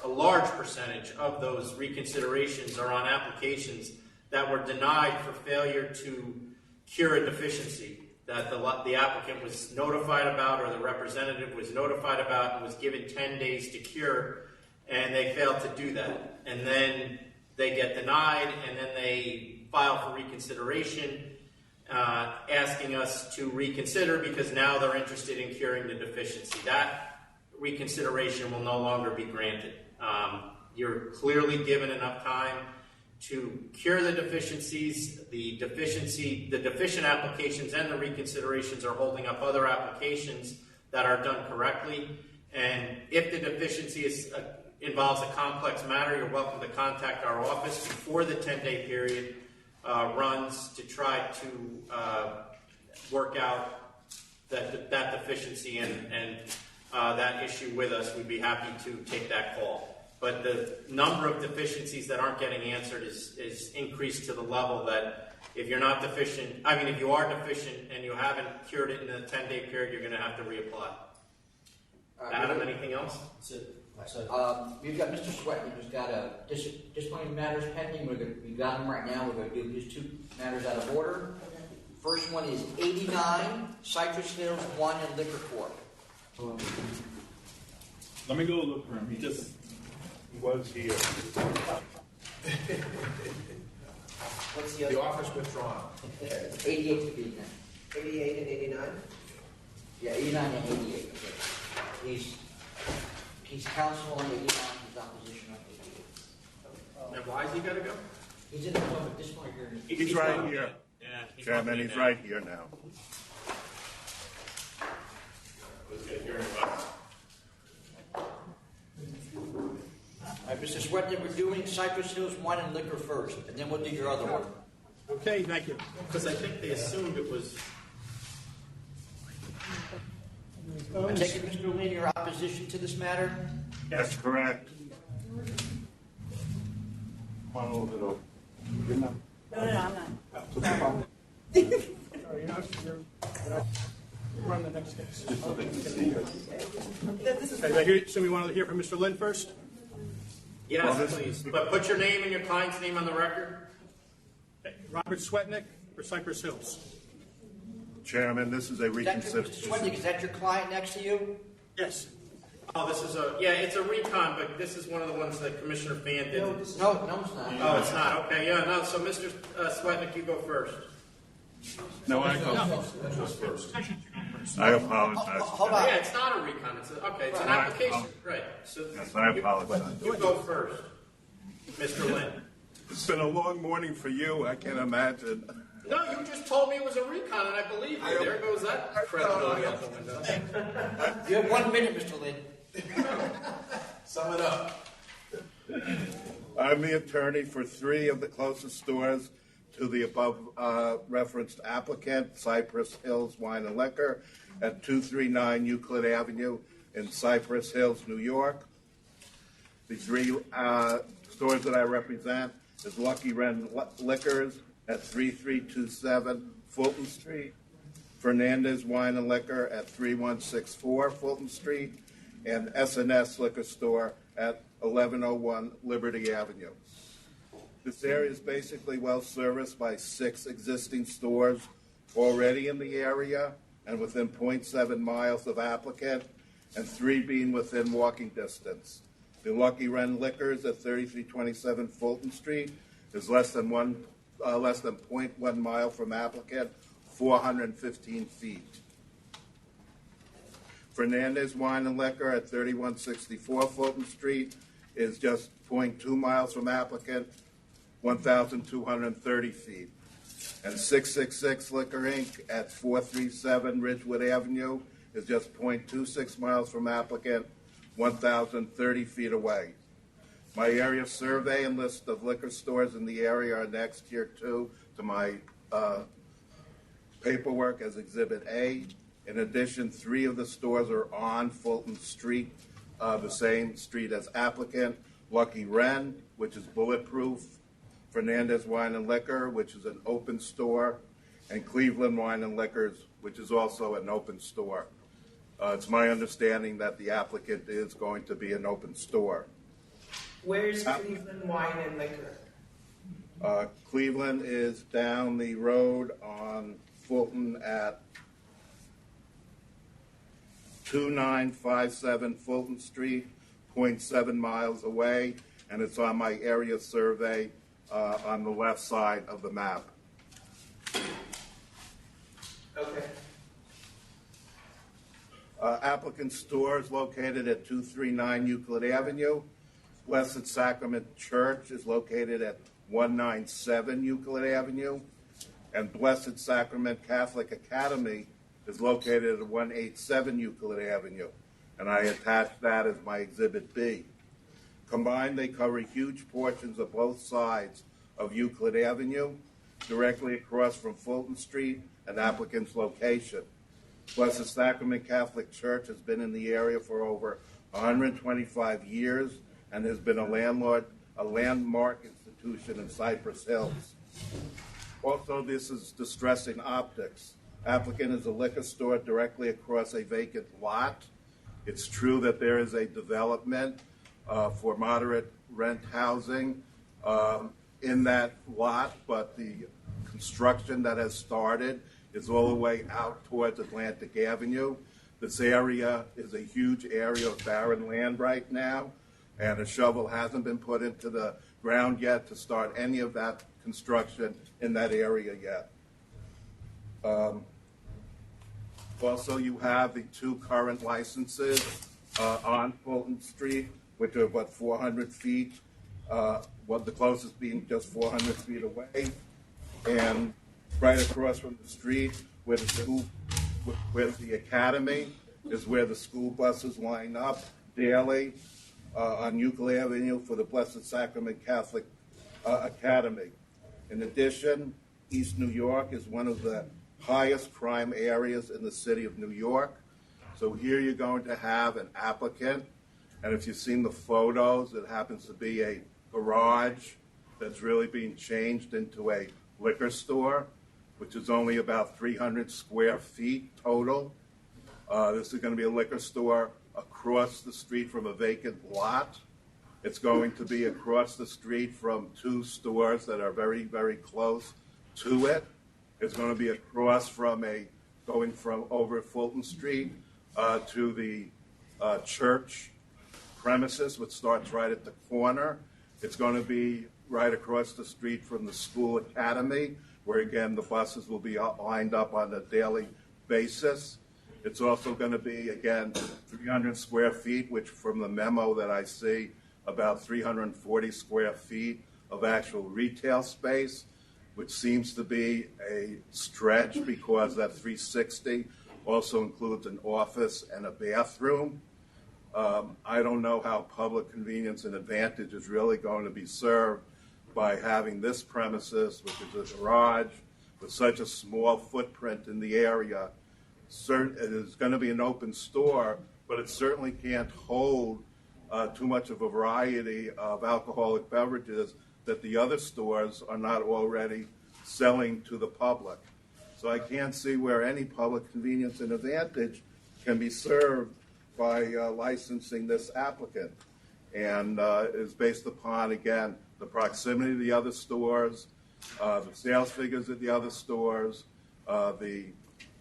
a large percentage of those reconsiderations are on applications that were denied for failure to cure a deficiency that the applicant was notified about or the representative was notified about and was given 10 days to cure, and they failed to do that. And then they get denied, and then they file for reconsideration, asking us to reconsider because now they're interested in curing the deficiency. That reconsideration will no longer be granted. You're clearly given enough time to cure the deficiencies. The deficient applications and the reconsiderations are holding up other applications that are done correctly. And if the deficiency involves a complex matter, you're welcome to contact our office before the 10-day period runs to try to work out that deficiency and that issue with us. We'd be happy to take that call. But the number of deficiencies that aren't getting answered is increased to the level that if you're not deficient, if you are deficient and you haven't cured it in a 10-day period, you're going to have to reapply. Adam, anything else? We've got Mr. Swetnick who's got a disciplinary matters pending. We've got him right now. We're going to do his two matters out of order. First one is 89 Cypress Hills Wine and Liquor Court. Let me go look for him. He was here. What's the other? The offer's withdrawn. 88 to be 88 and 89? Yeah, 89 and 88. Okay. He's counsel on 89, his opposition on 88. And why has he got to go? He's in the middle of a disciplinary hearing. He's right here. Yeah, Chairman, he's right here now. Let's get hearing about. All right, Mr. Swetnick, we're doing Cypress Hills Wine and Liquor first, and then we'll do your other one. Okay, thank you. Because I think they assumed it was. I take it, Mr. Lynn, your opposition to this matter? That's correct. Come on a little bit over. No, I'm not. You're not. We're on the next case. Just so they can see you. Okay, so we wanted to hear from Mr. Lynn first? Yes, please. But put your name and your client's name on the record. Robert Swetnick for Cypress Hills. Chairman, this is a Mr. reconsideration. Swetnick, is that your client next to you? Yes. Oh, this is it's a recon, but this is one of the ones that Commissioner Fan did. No, it's not. Oh, it's not. Okay, yeah, no. So, Mr. Swetnick, you go first. No, I go first. I apologize. Hold on. Yeah, it's not a recon. It's an application. Right. So Yes, I apologize. you go first, Mr. Lynn. It's been a long morning for you, I can imagine. No, you just told me it was a recon, and I believe you. There goes that credibility out the window. You have 1 minute, Mr. Lynn. Sum it up. I'm the attorney for 3 of the closest stores to the above referenced applicant, Cypress Hills Wine and Liquor at 239 Euclid Avenue in Cypress Hills, New York. The 3 stores that I represent is Lucky Wren Liquors at 3327 Fulton Street, Fernandez Wine and Liquor at 3164 Fulton Street, and S&S Liquor Store at 1101 Liberty Avenue. This area is basically well serviced by 6 existing stores already in the area and within 0.7 miles of applicant, and 3 being within walking distance. The Lucky Wren Liquors at 3327 Fulton Street is less than 0.1 mile from applicant, 415 feet. Fernandez Wine and Liquor at 3164 Fulton Street is just 0.2 miles from applicant, 1,230 feet. And 666 Liquor Inc. at 437 Ridgewood Avenue is just 0.26 miles from applicant, 1,030 feet away. My area survey and list of liquor stores in the area are next here too to my paperwork as Exhibit A. In addition, 3 of the stores are on Fulton Street, the same street as applicant. Lucky Wren, which is bulletproof. Fernandez Wine and Liquor, which is an open store. And Cleveland Wine and Liquors, which is also an open store. It's my understanding that the applicant is going to be an open store. Where's Cleveland Wine and Liquor? Cleveland is down the road on Fulton at 2957 Fulton Street, 0.7 miles away, and it's on my area survey on the left side of the map. Okay. Applicant's store is located at 239 Euclid Avenue. Blessed Sacrament Church is located at 197 Euclid Avenue. And Blessed Sacrament Catholic Academy is located at 187 Euclid Avenue. And I attached that as my Exhibit B. Combined, they cover huge portions of both sides of Euclid Avenue, directly across from Fulton Street, an applicant's location. Blessed Sacrament Catholic Church has been in the area for over 125 years and has been a landmark institution in Cypress Hills. Also, this is distressing optics. Applicant is a liquor store directly across a vacant lot. It's true that there is a development for moderate rent housing in that lot, but the construction that has started is all the way out towards Atlantic Avenue. This area is a huge area of barren land right now, and a shovel hasn't been put into the ground yet to start any of that construction in that area yet. Also, you have the two current licenses on Fulton Street, which are about 400 feet, the closest being just 400 feet away. And right across from the street where the academy is where the school buses line up daily on Euclid Avenue for the Blessed Sacrament Catholic Academy. In addition, East New York is one of the highest crime areas in the city of New York. So here you're going to have an applicant, and if you've seen the photos, it happens to be a garage that's really being changed into a liquor store, which is only about 300 square feet total. This is going to be a liquor store across the street from a vacant lot. It's going to be across the street from two stores that are very, very close to it. It's going to be across from going from over Fulton Street to the church premises, which starts right at the corner. It's going to be right across the street from the school academy, where again the buses will be lined up on a daily basis. It's also going to be, again, 300 square feet, which from the memo that I see, about 340 square feet of actual retail space, which seems to be a stretch because that 360 also includes an office and a bathroom. I don't know how public convenience and advantage is really going to be served by having this premises, which is a garage, with such a small footprint in the area. It is going to be an open store, but it certainly can't hold too much of a variety of alcoholic beverages that the other stores are not already selling to the public. So I can't see where any public convenience and advantage can be served by licensing this applicant. And is based upon, again, the proximity of the other stores, the sales figures of the other stores, the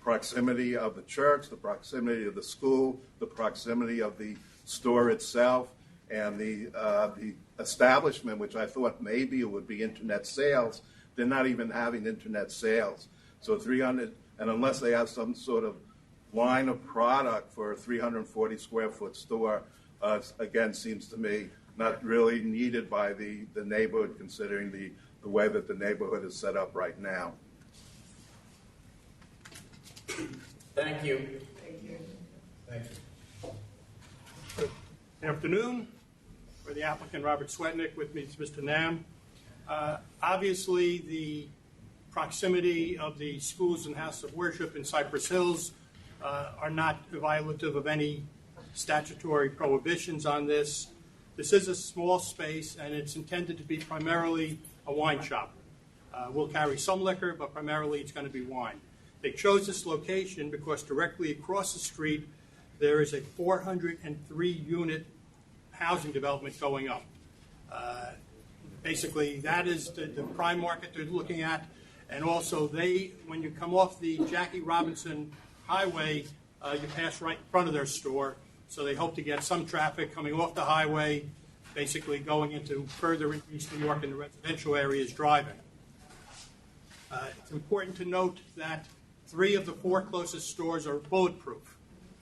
proximity of the church, the proximity of the school, the proximity of the store itself, and the establishment, which I thought maybe it would be internet sales. They're not even having internet sales. So 300, and unless they have some sort of line of product for a 340 square foot store, again, seems to me not really needed by the neighborhood, considering the way that the neighborhood is set up right now. Thank you. Thank you. Thank you. Good afternoon. For the applicant, Robert Swetnick, with me is Mr. Nam. Obviously, the proximity of the schools and house of worship in Cypress Hills are not violative of any statutory prohibitions on this. This is a small space, and it's intended to be primarily a wine shop. We'll carry some liquor, but primarily it's going to be wine. They chose this location because directly across the street there is a 403-unit housing development going up. Basically, that is the prime market they're looking at. And also, when you come off the Jackie Robinson Highway, you pass right in front of their store. So they hope to get some traffic coming off the highway, basically going into further into East New York in the residential areas driving. It's important to note that 3 of the 4 closest stores are bulletproof.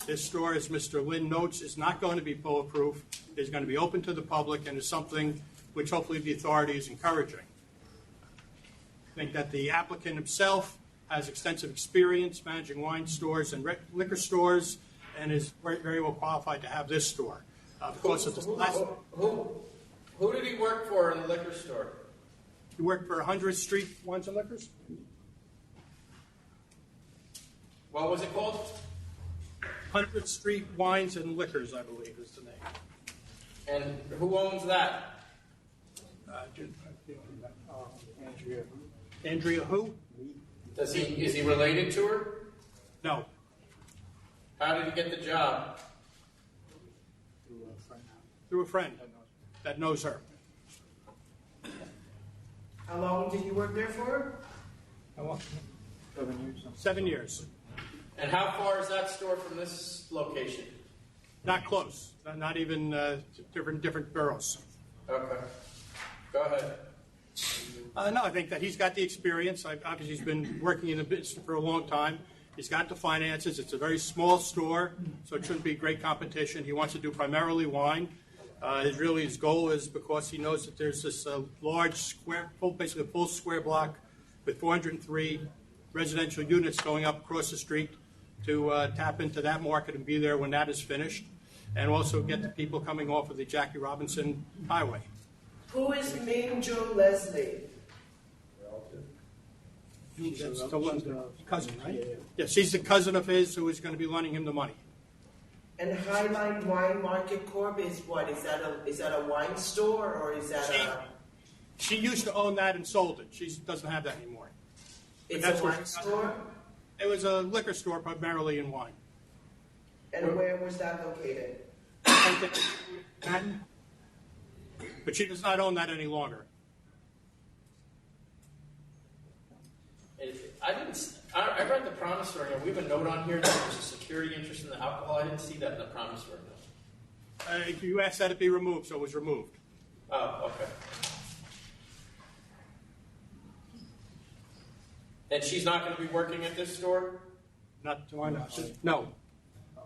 This store, as Mr. Lynn notes, is not going to be bulletproof. It's going to be open to the public and is something which hopefully the authority is encouraging. I think that the applicant himself has extensive experience managing wine stores and liquor stores and is very well qualified to have this store. Because of the last, Who did he work for in the liquor store? He worked for 100th Street Wines and Liquors. What was it called? 100th Street Wines and Liquors, I believe, is the name. And who owns that? Andrea who? Is he related to her? No. How did he get the job? Through a friend that knows her. How long did you work there for? 7 years. 7 years. And how far is that store from this location? Not close. Not even different boroughs. Okay. Go ahead. No, I think that he's got the experience. Obviously, he's been working in the business for a long time. He's got the finances. It's a very small store, so it shouldn't be great competition. He wants to do primarily wine. His goal is because he knows that there's this large basically a full square block with 403 residential units going up across the street to tap into that market and be there when that is finished, and also get the people coming off of the Jackie Robinson Highway. Who is Ming Joe Leslie? That's the cousin, right? Yes, he's the cousin of his who is going to be lending him the money. And Highline Wine Market Corp is what? Is that a wine store or is that She used to own that and sold it. She doesn't have that anymore. It's a wine store? It was a liquor store primarily in wine. And where was that located? But she does not own that any longer. I read the promissory note. We have a note on here that there's a security interest in the alcohol. I didn't see that in the promissory note. You asked that it be removed, so it was removed. Oh, okay. And she's not going to be working at this store? Not to my knowledge. No.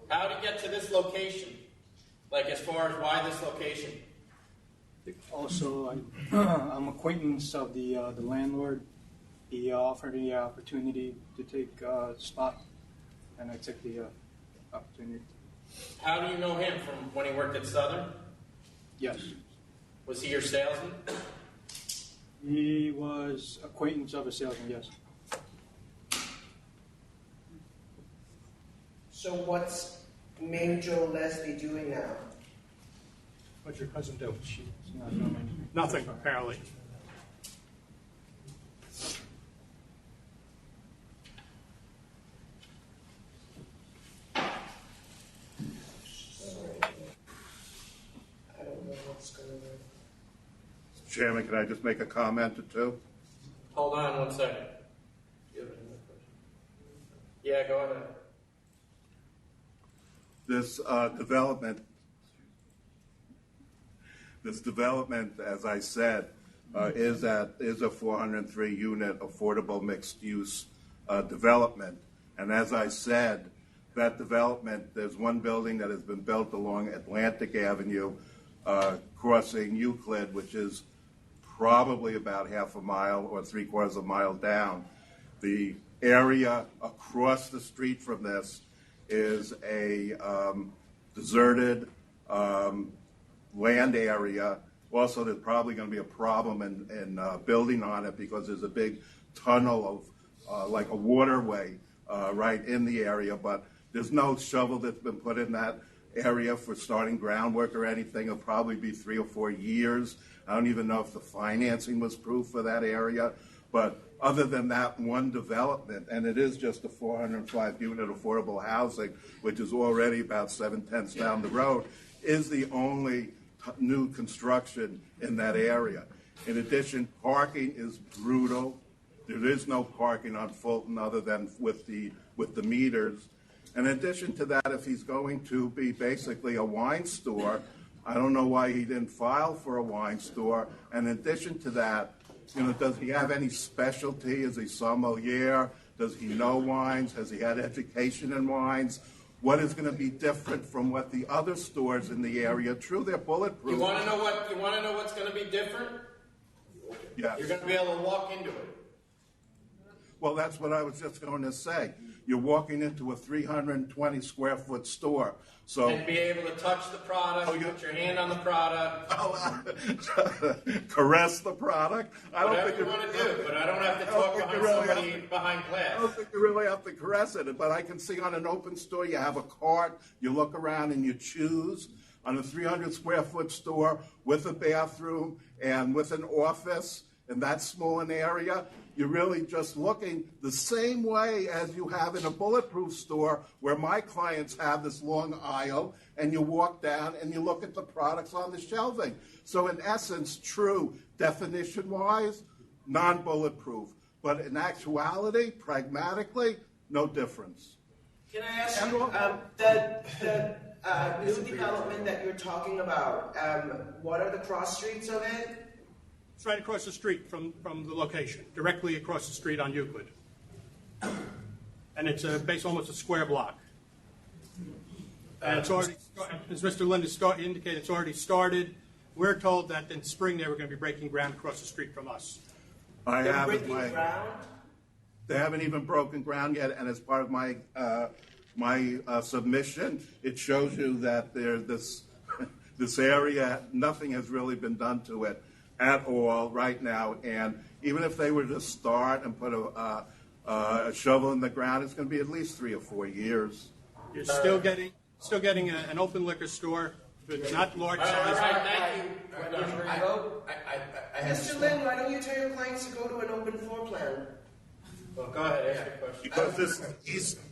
How to get to this location? Like as far as why this location? Also, I'm acquaintance of the landlord. He offered the opportunity to take a spot, and I took the opportunity. How do you know him? From when he worked at Southern? Yes. Was he your salesman? He was acquaintance of a salesman, yes. So what's Ming Joe Leslie doing now? What's your cousin do? Nothing, apparently. Chairman, can I just make a comment or two? Hold on 1 second. Yeah, go ahead. This development, as I said, is a 403-unit affordable mixed-use development. And as I said, that development, there's one building that has been built along Atlantic Avenue, crossing Euclid, which is probably about half a mile or 3/4 of a mile down. The area across the street from this is a deserted land area. Also, there's probably going to be a problem in building on it because there's a big tunnel of like a waterway right in the area, but there's no shovel that's been put in that area for starting groundwork or anything. It'll probably be 3 or 4 years. I don't even know if the financing was approved for that area, but other than that one development, and it is just a 405-unit affordable housing, which is already about 7/10 down the road, is the only new construction in that area. In addition, parking is brutal. There is no parking on Fulton other than with the meters. In addition to that, if he's going to be basically a wine store, I don't know why he didn't file for a wine store. And in addition to that, does he have any specialty? Is he sommelier? Does he know wines? Has he had education in wines? What is going to be different from what the other stores in the area? True, they're bulletproof. You want to know what's going to be different? Yes. You're going to be able to walk into it. Well, that's what I was just going to say. You're walking into a 320 square foot store. So And be able to touch the product, put your hand on the product. Caress the product. Whatever you want to do, but I don't have to talk behind somebody behind glass. I don't think you really have to caress it, but I can see on an open store, you have a cart, you look around and you choose. On a 300 square foot store with a bathroom and with an office in that small an area, you're really just looking the same way as you have in a bulletproof store where my clients have this long aisle and you walk down and you look at the products on the shelving. So in essence, true, definition-wise, non-bulletproof. But in actuality, pragmatically, no difference. Can I ask you, the new development that you're talking about, what are the cross streets of it? It's right across the street from the location, directly across the street on Euclid. And it's based almost a square block. And it's already, as Mr. Lind indicated, it's already started. We're told that in spring they were going to be breaking ground across the street from us. They haven't even broken ground yet, and as part of my submission, it shows you that there's this area, nothing has really been done to it at all right now. And even if they were to start and put a shovel in the ground, it's going to be at least 3 or 4 years. You're still getting an open liquor store, but not large size. All right, thank you. Mr. Lynn, why don't you tell your clients to go to an open floor plan? Well, go ahead, ask your question. Because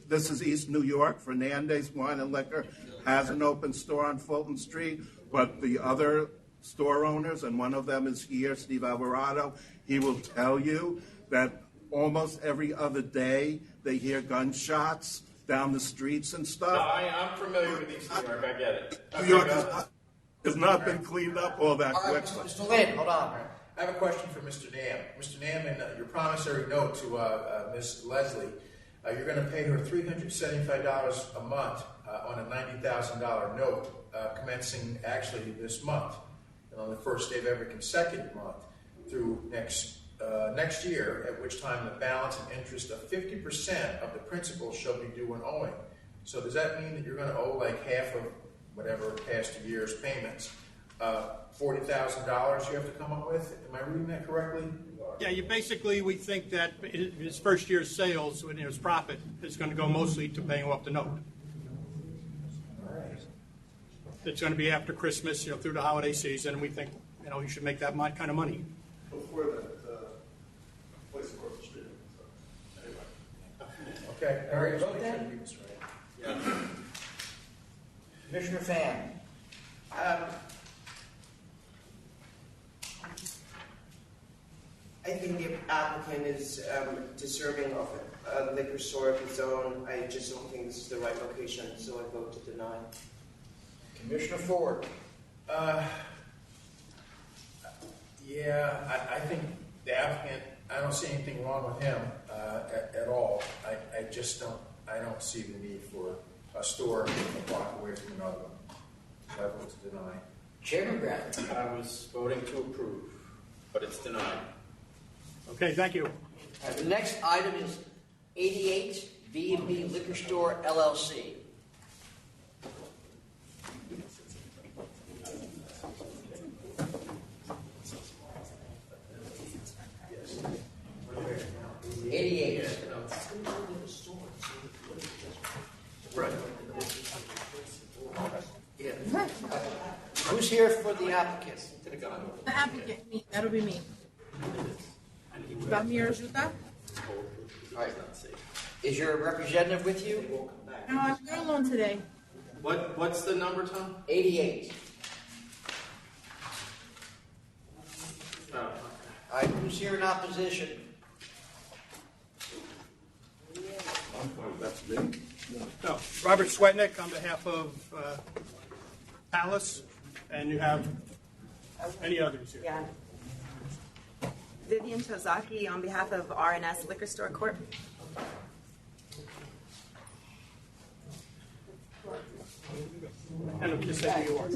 this is East New York. Fernandez Wine and Liquor has an open store on Fulton Street, but the other store owners, and one of them is here, Steve Alvarado, he will tell you that almost every other day they hear gunshots down the streets and stuff. No, I'm familiar with East New York. I get it. New York has not been cleaned up all that quickly. Mr. Lynn, hold on. I have a question for Mr. Nam. Mr. Nam, in your promissory note to Ms. Leslie, you're going to pay her $375 a month on a $90,000 note, commencing actually this month, and on the first day of every consecutive month through next year, at which time the balance and interest of 50% of the principal shall be due and owing. So does that mean that you're going to owe like half of whatever past year's payments? $40,000 you have to come up with? Am I reading that correctly? Yeah, we think that his first year's sales, when his profit, is going to go mostly to paying off the note. All right. It's going to be after Christmas, through the holiday season, and we think, he should make that kind of money. Before that place across the street. So, anyway. Okay. All right, vote then? Yeah. Commissioner Fan. I think the applicant is deserving of a liquor store of his own. I just don't think this is the right location, so I vote to deny. Commissioner Ford. Yeah, I think the applicant, I don't see anything wrong with him at all. I just don't see the need for a store a block away from another one. So I vote to deny. Chairman Bradley. I was voting to approve, but it's denied. Okay, thank you. The next item is 88 B&B Liquor Store, LLC. Right. Yeah. Who's here for the applicant? The applicant, me. That'll be me. Ramir Juta. All right. Is your representative with you? No, I'm going alone today. What's the number, Tom? 88. Oh. All right, who's here in opposition? That's me. No, Robert Swetnick on behalf of Palace, and you have any others here. Yeah. Vivian Tozaki on behalf of RNS Liquor Store Corp. And just say who you are.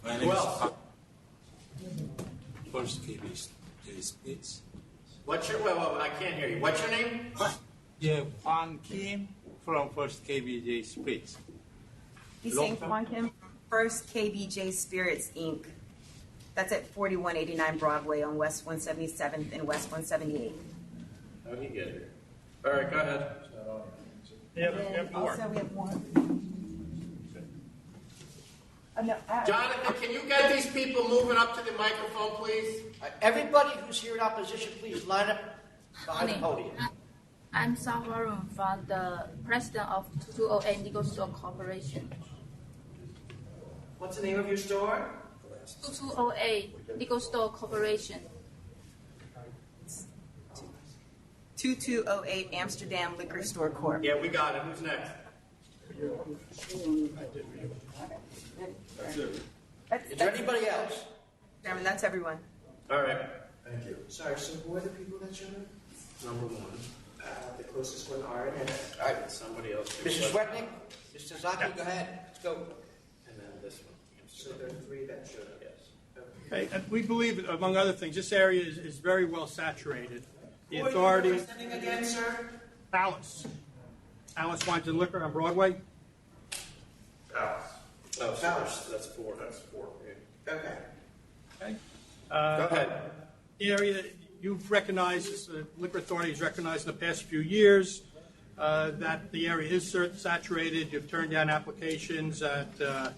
My name is First KB Spitz. What's your, well, I can't hear you. What's your name? Yeah, Juan Kim from First KBJ Spirits. He's saying Juan Kim, First KBJ Spirits Inc. That's at 4189 Broadway on West 177th and West 178. How did he get here? All right, go ahead. We have more. Also, we have one. Jonathan, can you get these people moving up to the microphone, please? Everybody who's here in opposition, please line up behind the podium. I'm Sam Warren from the president of 2208 Legal Store Corporation. What's the name of your store? 2208 Legal Store Corporation. 2208 Amsterdam Liquor Store Corp. Yeah, we got it. Who's next? Is there anybody else? Chairman, that's everyone. All right. Thank you. Sorry, so who are the people that you're Number one. the closest one are and All right, Somebody else. Mr. Swetnick, Mr. Zaki, go ahead. Let's go. And then this one. so there are three that should. Yes. Okay, and we believe, among other things, this area is very well saturated. The Who are you authority, representing again, sir? Palace Wines and Liquor on Broadway. Palace. Oh, so Palace. that's four. That's four. Yeah. Okay. Okay. Go ahead. The area you've recognized, the Liquor Authority has recognized in the past few years that the area is saturated. You've turned down applications at, I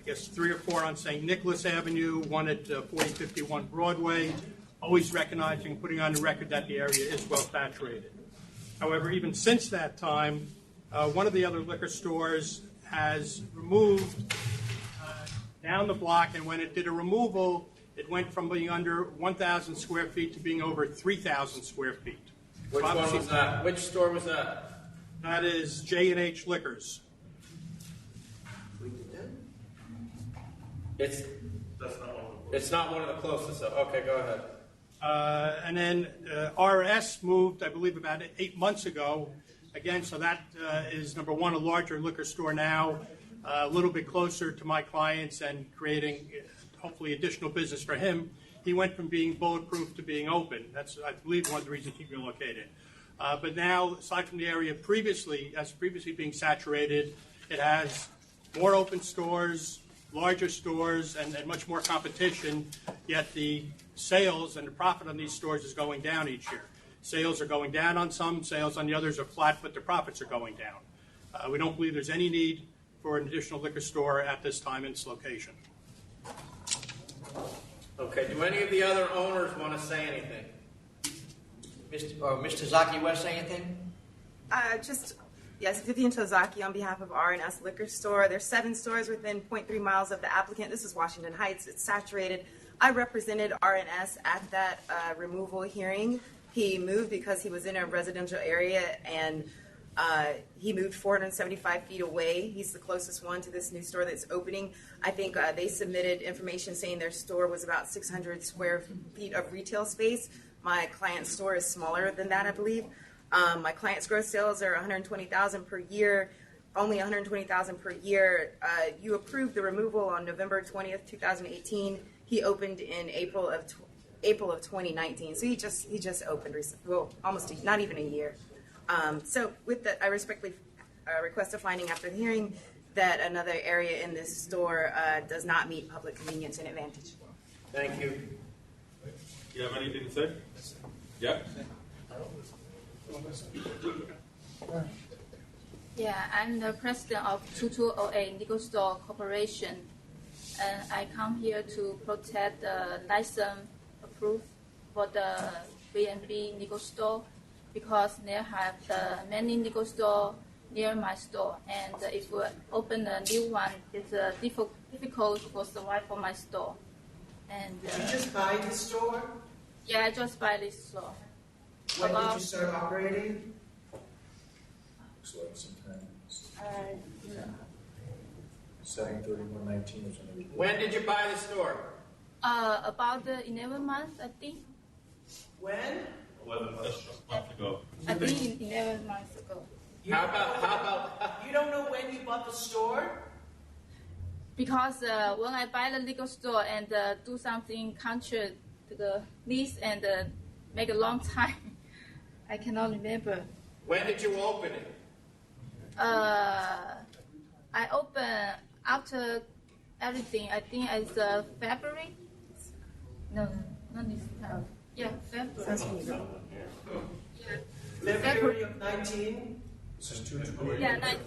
guess, 3 or 4 on St. Nicholas Avenue, one at 4051 Broadway, always recognizing, putting on the record that the area is well saturated. However, even since that time, one of the other liquor stores has removed down the block, and when it did a removal, it went from being under 1,000 square feet to being over 3,000 square feet. Which one was that? Which store was that? That is J&H Liquors. It's not one of the closest. So, okay, go ahead. And then RS moved, I believe, about 8 months ago. Again, so that is, number one, a larger liquor store now, a little bit closer to my clients and creating, hopefully, additional business for him. He went from being bulletproof to being open. That's, I believe, one of the reasons he relocated. But now, aside from the area previously being saturated, it has more open stores, larger stores, and much more competition, yet the sales and the profit on these stores is going down each year. Sales are going down on some, sales on the others are flat, but the profits are going down. We don't believe there's any need for an additional liquor store at this time in its location. Okay, do any of the other owners want to say anything? Mr. Zaki, want to say anything? Yes, Vivian Tozaki on behalf of R&S Liquor Store. There's 7 stores within 0.3 miles of the applicant. This is Washington Heights. It's saturated. I represented R&S at that removal hearing. He moved because he was in a residential area, and he moved 475 feet away. He's the closest one to this new store that's opening. I think they submitted information saying their store was about 600 square feet of retail space. My client's store is smaller than that, I believe. My client's gross sales are $120,000 per year, only $120,000 per year. You approved the removal on November 20th, 2018. He opened in April of 2019. So he just opened recently, well, not even a year. So with that, I respectfully request a finding after the hearing that another area in this store does not meet public convenience and advantage. Thank you. You have anything to say? Yeah. Yeah, I'm the president of 2208 Legal Store Corporation. and I come here to protect the license approved for the B&B nickel store because they have many nickel store near my store, and if we open a new one, it's difficult for survive for my store. And Did you just buy the store? yeah, I just buy this store. When did you start operating? Looks like sometime Uh, 7/31/19 or something. When did you buy the store? about 11 months, I think. When? 11 months ago. I think 11 months ago. How about? You don't know when you bought the store? Because when I buy the liquor store and do something contrary to the lease and make a long time, I cannot remember. When did you open it? I open after everything. I think it's February. No, not this time. Yeah, February. February of 19? This is 2/20. Yeah, 19.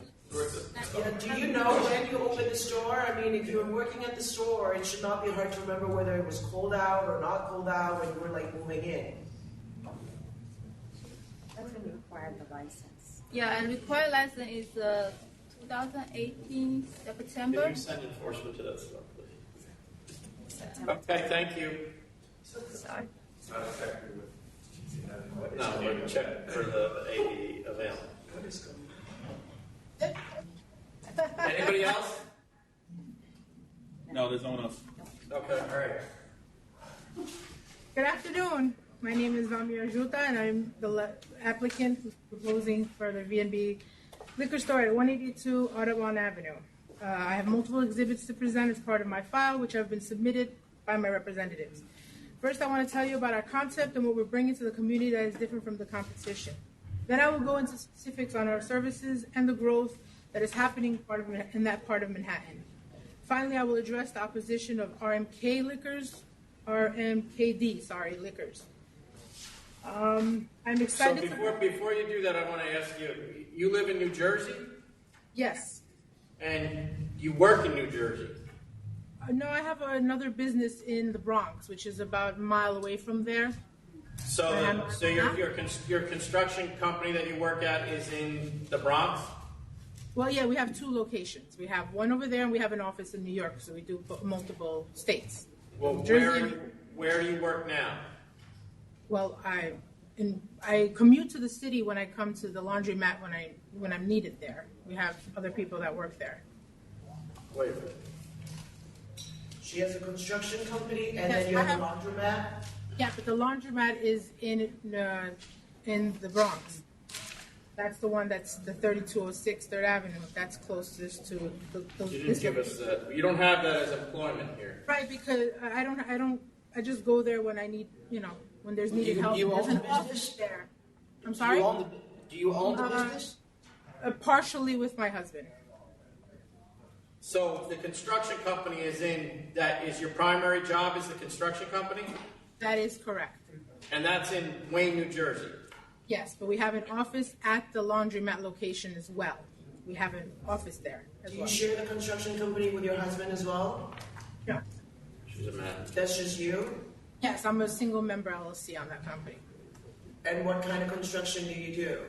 Yeah, do you know when you opened the store? I mean, if you were working at the store, it should not be hard to remember whether it was cold out or not cold out when you were like moving in. That's when you require the license. Yeah, and required license is 2018 September. Can you send enforcement to that store, please? Okay, thank you. Sorry. No, we're checking for the AD avail. Anybody else? No, there's no one else. Okay, all right. Good afternoon. My name is Vamir Juta, and I'm the applicant who's proposing for the V&B liquor store at 182 Audubon Avenue. I have multiple exhibits to present as part of my file, which have been submitted by my representatives. First, I want to tell you about our concept and what we're bringing to the community that is different from the competition. Then I will go into specifics on our services and the growth that is happening in that part of Manhattan. Finally, I will address the opposition of RMKD liquors. I'm excited. So before you do that, I want to ask you, you live in New Jersey? Yes. And you work in New Jersey? No, I have another business in the Bronx, which is about a mile away from there. So your construction company that you work at is in the Bronx? Well, yeah, we have two locations. We have one over there, and we have an office in New York, so we do multiple states. Well, Jersey where do you work now? Well, I commute to the city when I come to the laundromat when I'm needed there. We have other people that work there. Wait a minute. She has a construction company, and Yes, then you I have a laundromat? Yeah, but the laundromat is in the Bronx. That's the one that's the 3206 3rd Avenue. That's closest to the You didn't give us that. You don't have that as employment here. Right, because I just go there when I need, when there's needed help. You There's own an the business? office there. I'm sorry? Do you own the business? Partially with my husband. So the construction company is your primary job is the construction company? That is correct. And that's in Wayne, New Jersey? Yes, but we have an office at the laundromat location as well. We have an office there as Do well. you share the construction company with your husband as well? Yeah. She's a man. That's just you? Yes, I'm a single member LLC on that company. And what kind of construction do you do?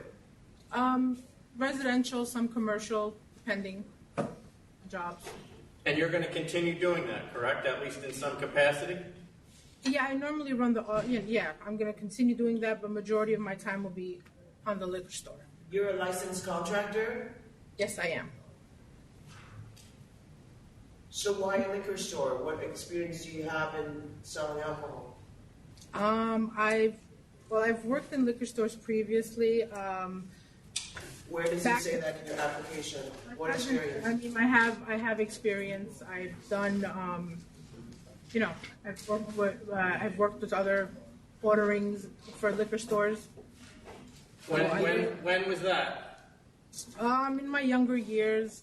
Residential, some commercial, depending jobs. And you're going to continue doing that, correct? At least in some capacity? Yeah, I normally run I'm going to continue doing that, but majority of my time will be on the liquor store. You're a licensed contractor? Yes, I am. So why a liquor store? What experience do you have in selling alcohol? I've worked in liquor stores previously. Where does it say that in your application? What experience? I mean, I have experience. I've done, I've worked with other orderings for liquor stores. When was that? In my younger years,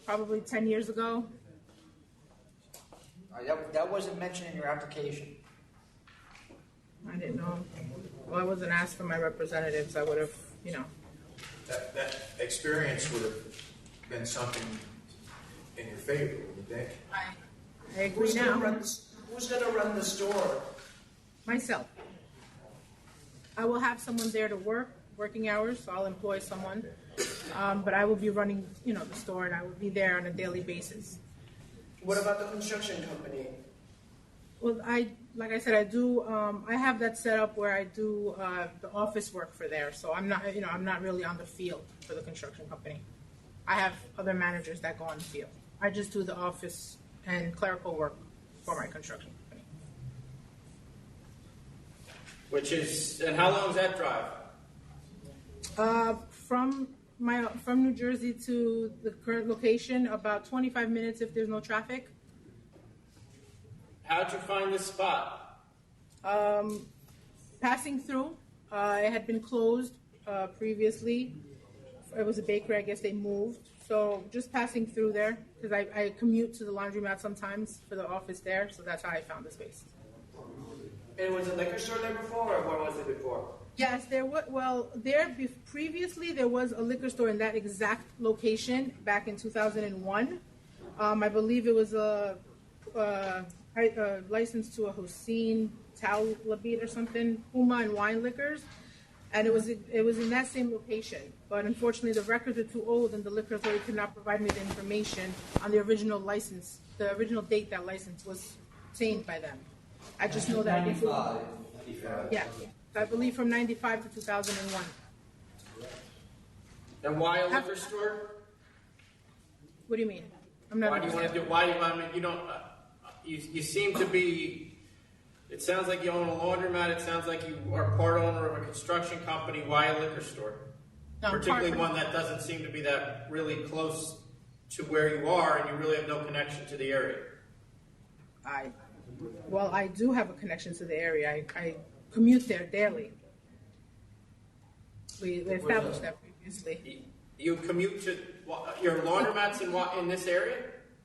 probably 10 years ago. That wasn't mentioned in your application. I didn't know. Well, I wasn't asked for my representatives. I would have, That experience would have been something in your favor, would you think? I agree Who's now. Who's gonna run the store? Myself. I will have someone there to working hours, so I'll employ someone. But I will be running, the store, and I will be there on a daily basis. What about the construction company? Well, like I said, I do. I have that set up where I do the office work for there, so I'm not, I'm not really on the field for the construction company. I have other managers that go on the field. I just do the office and clerical work for my construction company. And how long is that drive? From New Jersey to the current location, about 25 minutes if there's no traffic. How'd you find this spot? Passing through. It had been closed previously. It was a bakery. I guess they moved. So just passing through there because I commute to the laundromat sometimes for the office there. So that's how I found the space. And was a liquor store there before, or what was it before? Yes, there was. Well, previously there was a liquor store in that exact location back in 2001. I believe it was a license to a Hussein Talabit or something, Puma and Wine Liquors, and it was in that same location. But unfortunately, the records are too old, and the liquor authority could not provide me the information on the original license, the original date that license was obtained by them. I just know that. 95. Yeah, I believe from 95 to 2001. And why a liquor store? What do you mean? I'm not. Why do you want to do? Why do you want? I mean, you don't. You seem to be. It sounds like you own a laundromat. It sounds like you are part owner of a construction company. Why a liquor store? No, particularly one that doesn't seem to be that really close to where you are, and you really have no connection to the area. Well, I do have a connection to the area. I commute there daily. We established that previously. You commute to your laundromat's in this area?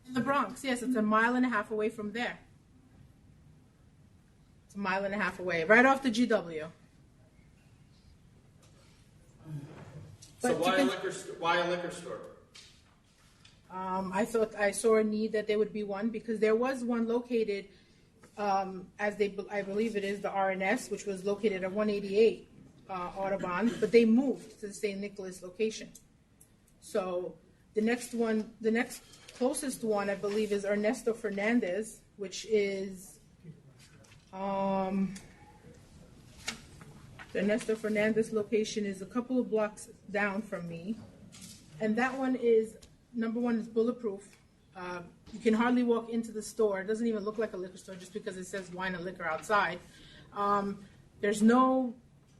In the Bronx, yes. It's a mile and a half away from there. It's a mile and a half away, right off the GW. So why a liquor store? I thought I saw a need that there would be one because there was one located, I believe it is the RNS, which was located at 188 Audubon, but they moved to the St. Nicholas location. So the next closest one, I believe, is Ernesto Fernandez, which is the Ernesto Fernandez location is a couple of blocks down from me, and that one is. Number one is bulletproof. You can hardly walk into the store. It doesn't even look like a liquor store just because it says wine and liquor outside. There's no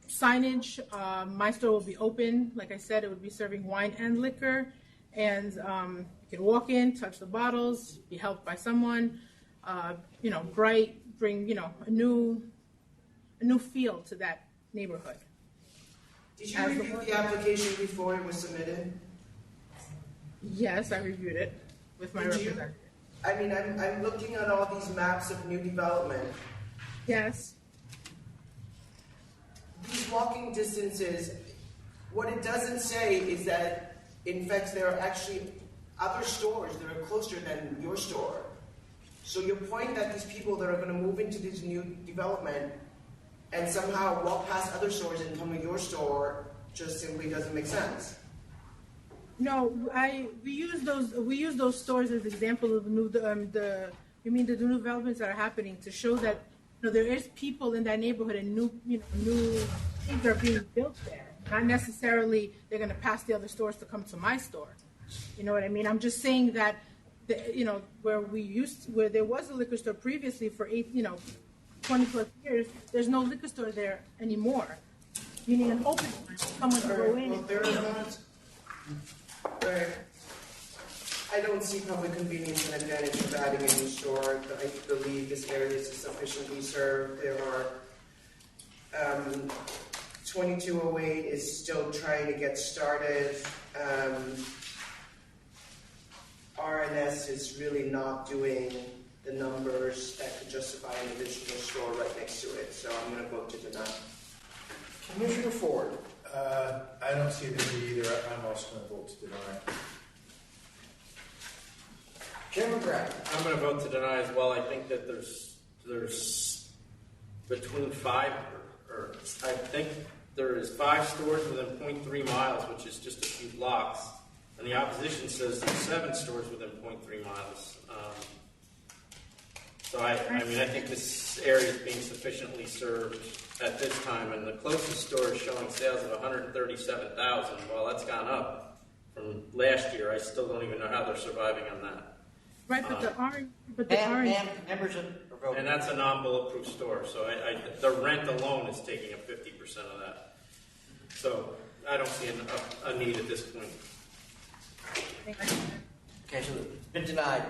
signage. My store will be open. Like I said, it would be serving wine and liquor. And you can walk in, touch the bottles, be helped by someone. Bright, bring, a new feel to that neighborhood. Did you review the application before it was submitted? Yes, I reviewed it with my representative. I'm looking at all these maps of new development. Yes. These walking distances, what it doesn't say is that, in fact, there are actually other stores that are closer than your store. So your point that these people that are going to move into this new development and somehow walk past other stores and come to your store just simply doesn't make sense. No, we use those stores as example of the new developments that are happening to show that there is people in that neighborhood and new things are being built there. Not necessarily they're going to pass the other stores to come to my store. You know what I mean? I'm just saying that where there was a liquor store previously for 20 plus years, there's no liquor store there anymore. Meaning an open one, someone can go in. I don't see public convenience and advantage of adding a new store. I believe this area is sufficiently served. There are 2208 is still trying to get started. RNS is really not doing the numbers that could justify an additional store right next to it. So I'm going to vote to deny. Commissioner Ford. I don't see the need either. I'm also going to vote to deny. Chairman Bradley. I'm going to vote to deny as well. I think that there's between five, or I think there is 5 stores within 0.3 miles, which is just a few blocks. And the opposition says there's 7 stores within 0.3 miles. So I mean, I think this area is being sufficiently served at this time, and the closest store is showing sales of 137,000. Well, that's gone up from last year. I still don't even know how they're surviving on that. Right, but the orange, members are voting. And that's a non-bulletproof store, so the rent alone is taking up 50% of that. So I don't see a need at this point. Okay, so it's been denied.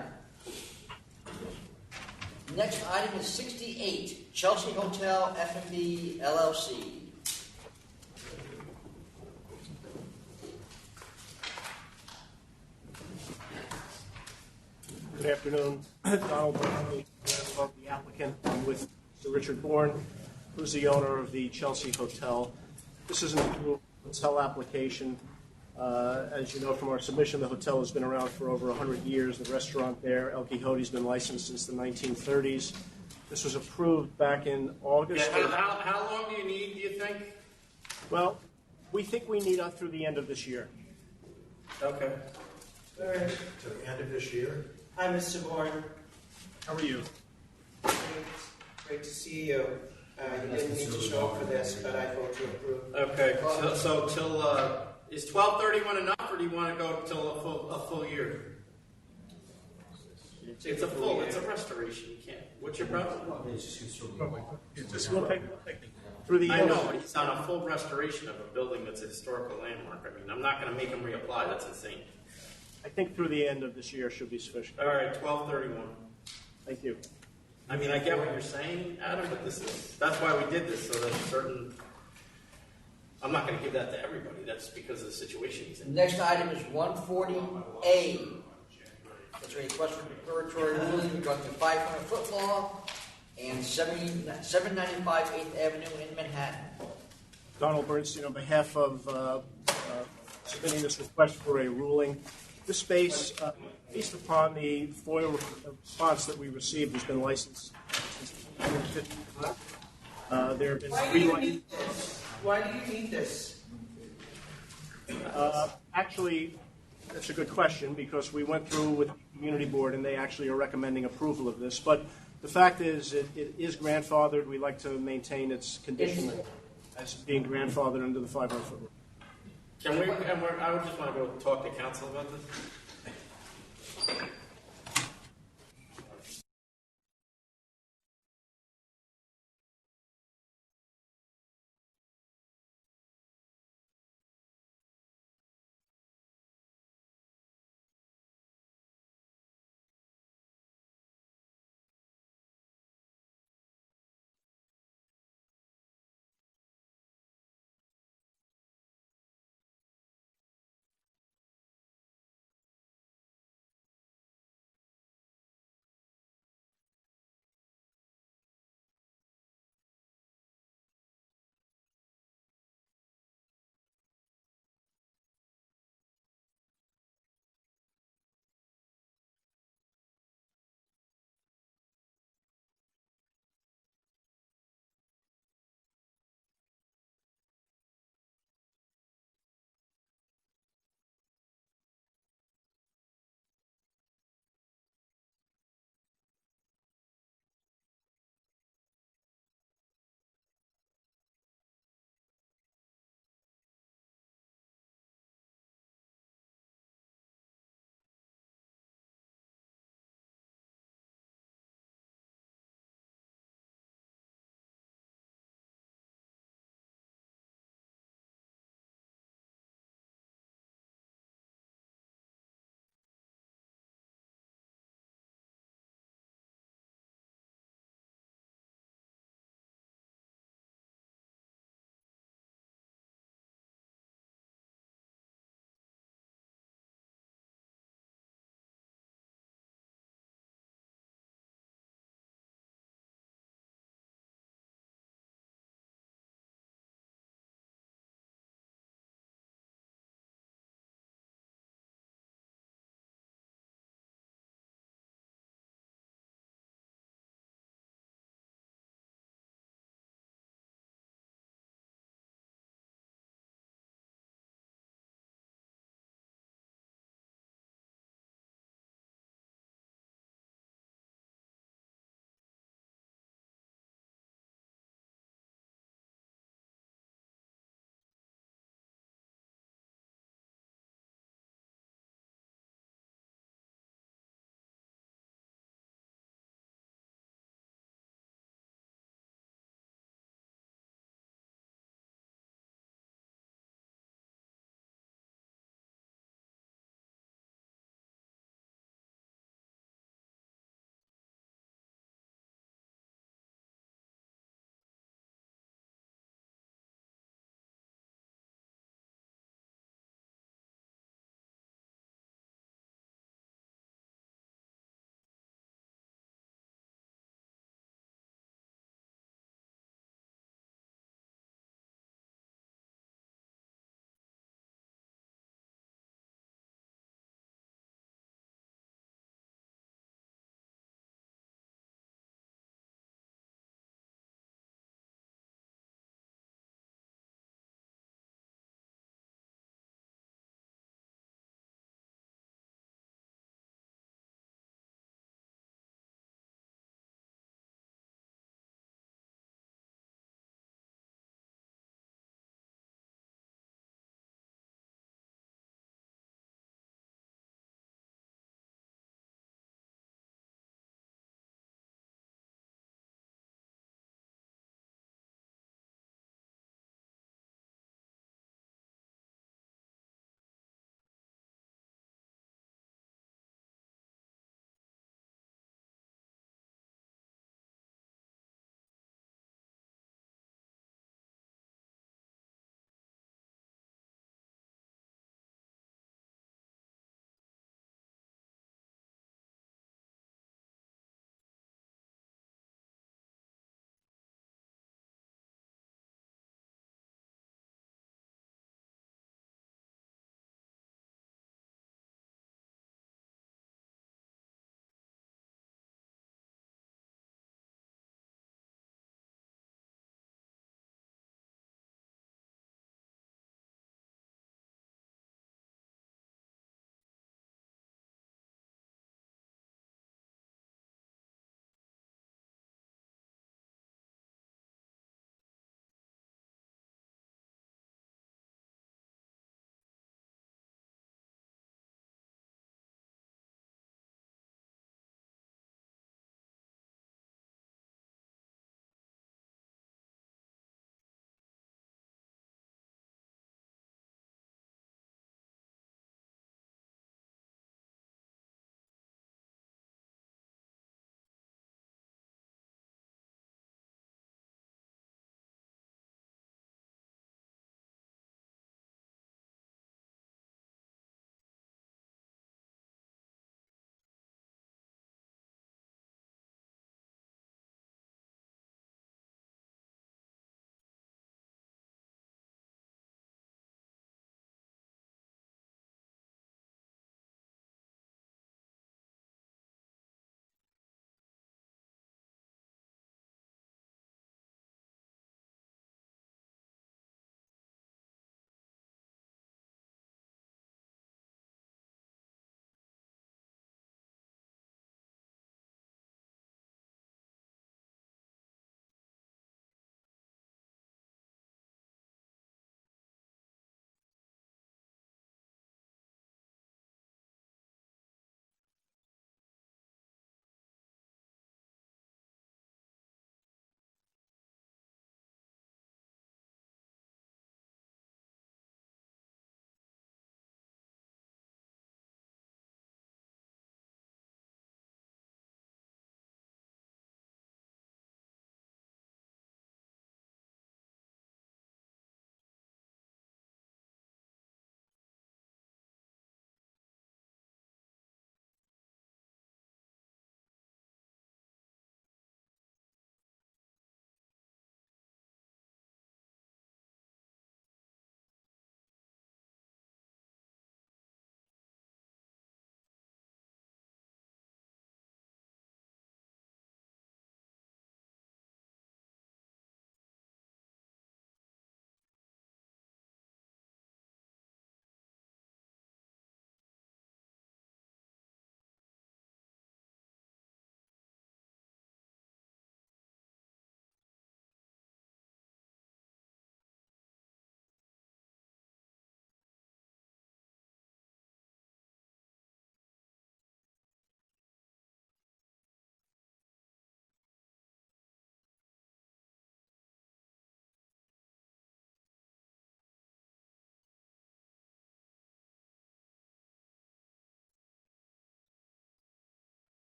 Next item is 68, Chelsea Hotel F&B LLC. Good afternoon. Donald Brown, the applicant. I'm with Sir Richard Bourne, who's the owner of the Chelsea Hotel. This is an approved hotel application. As you know from our submission, the hotel has been around for over 100 years. The restaurant there, El Quijote, has been licensed since the 1930s. This was approved back in August. Yeah, how long do you need, do you think? Well, we think we need up through the end of this year. Okay. To the end of this year? Hi, Mr. Bourne. How are you? Great to see you. You didn't need to show up for this, but I vote to approve. Okay, so till, is 12/31 enough, or do you want to go till a full year? It's a restoration, you can't. What's your problem? Through the I end. know, it's on a full restoration of a building that's a historical landmark. I mean, I'm not going to make him reapply, that's insane. I think through the end of this year should be sufficient. All right, 12/31. Thank you. I mean, I get what you're saying, Adam, but that's why we did this, so that certain, I'm not going to give that to everybody. That's because of the situation he's in. Next item is 140A. That's a request for preparatory ruling regarding the 500-foot law and 795 8th Avenue in Manhattan. Donald Bernstein, on behalf of submitting this request for a ruling. This space, based upon the FOIA response that we received, has been licensed since 1950. There have been Why do you need this? Actually, that's a good question, because we went through with the community board and they actually are recommending approval of this. But the fact is, it is grandfathered. We like to maintain its condition as being grandfathered under the 500-foot rule. I would just want to go talk to council about this.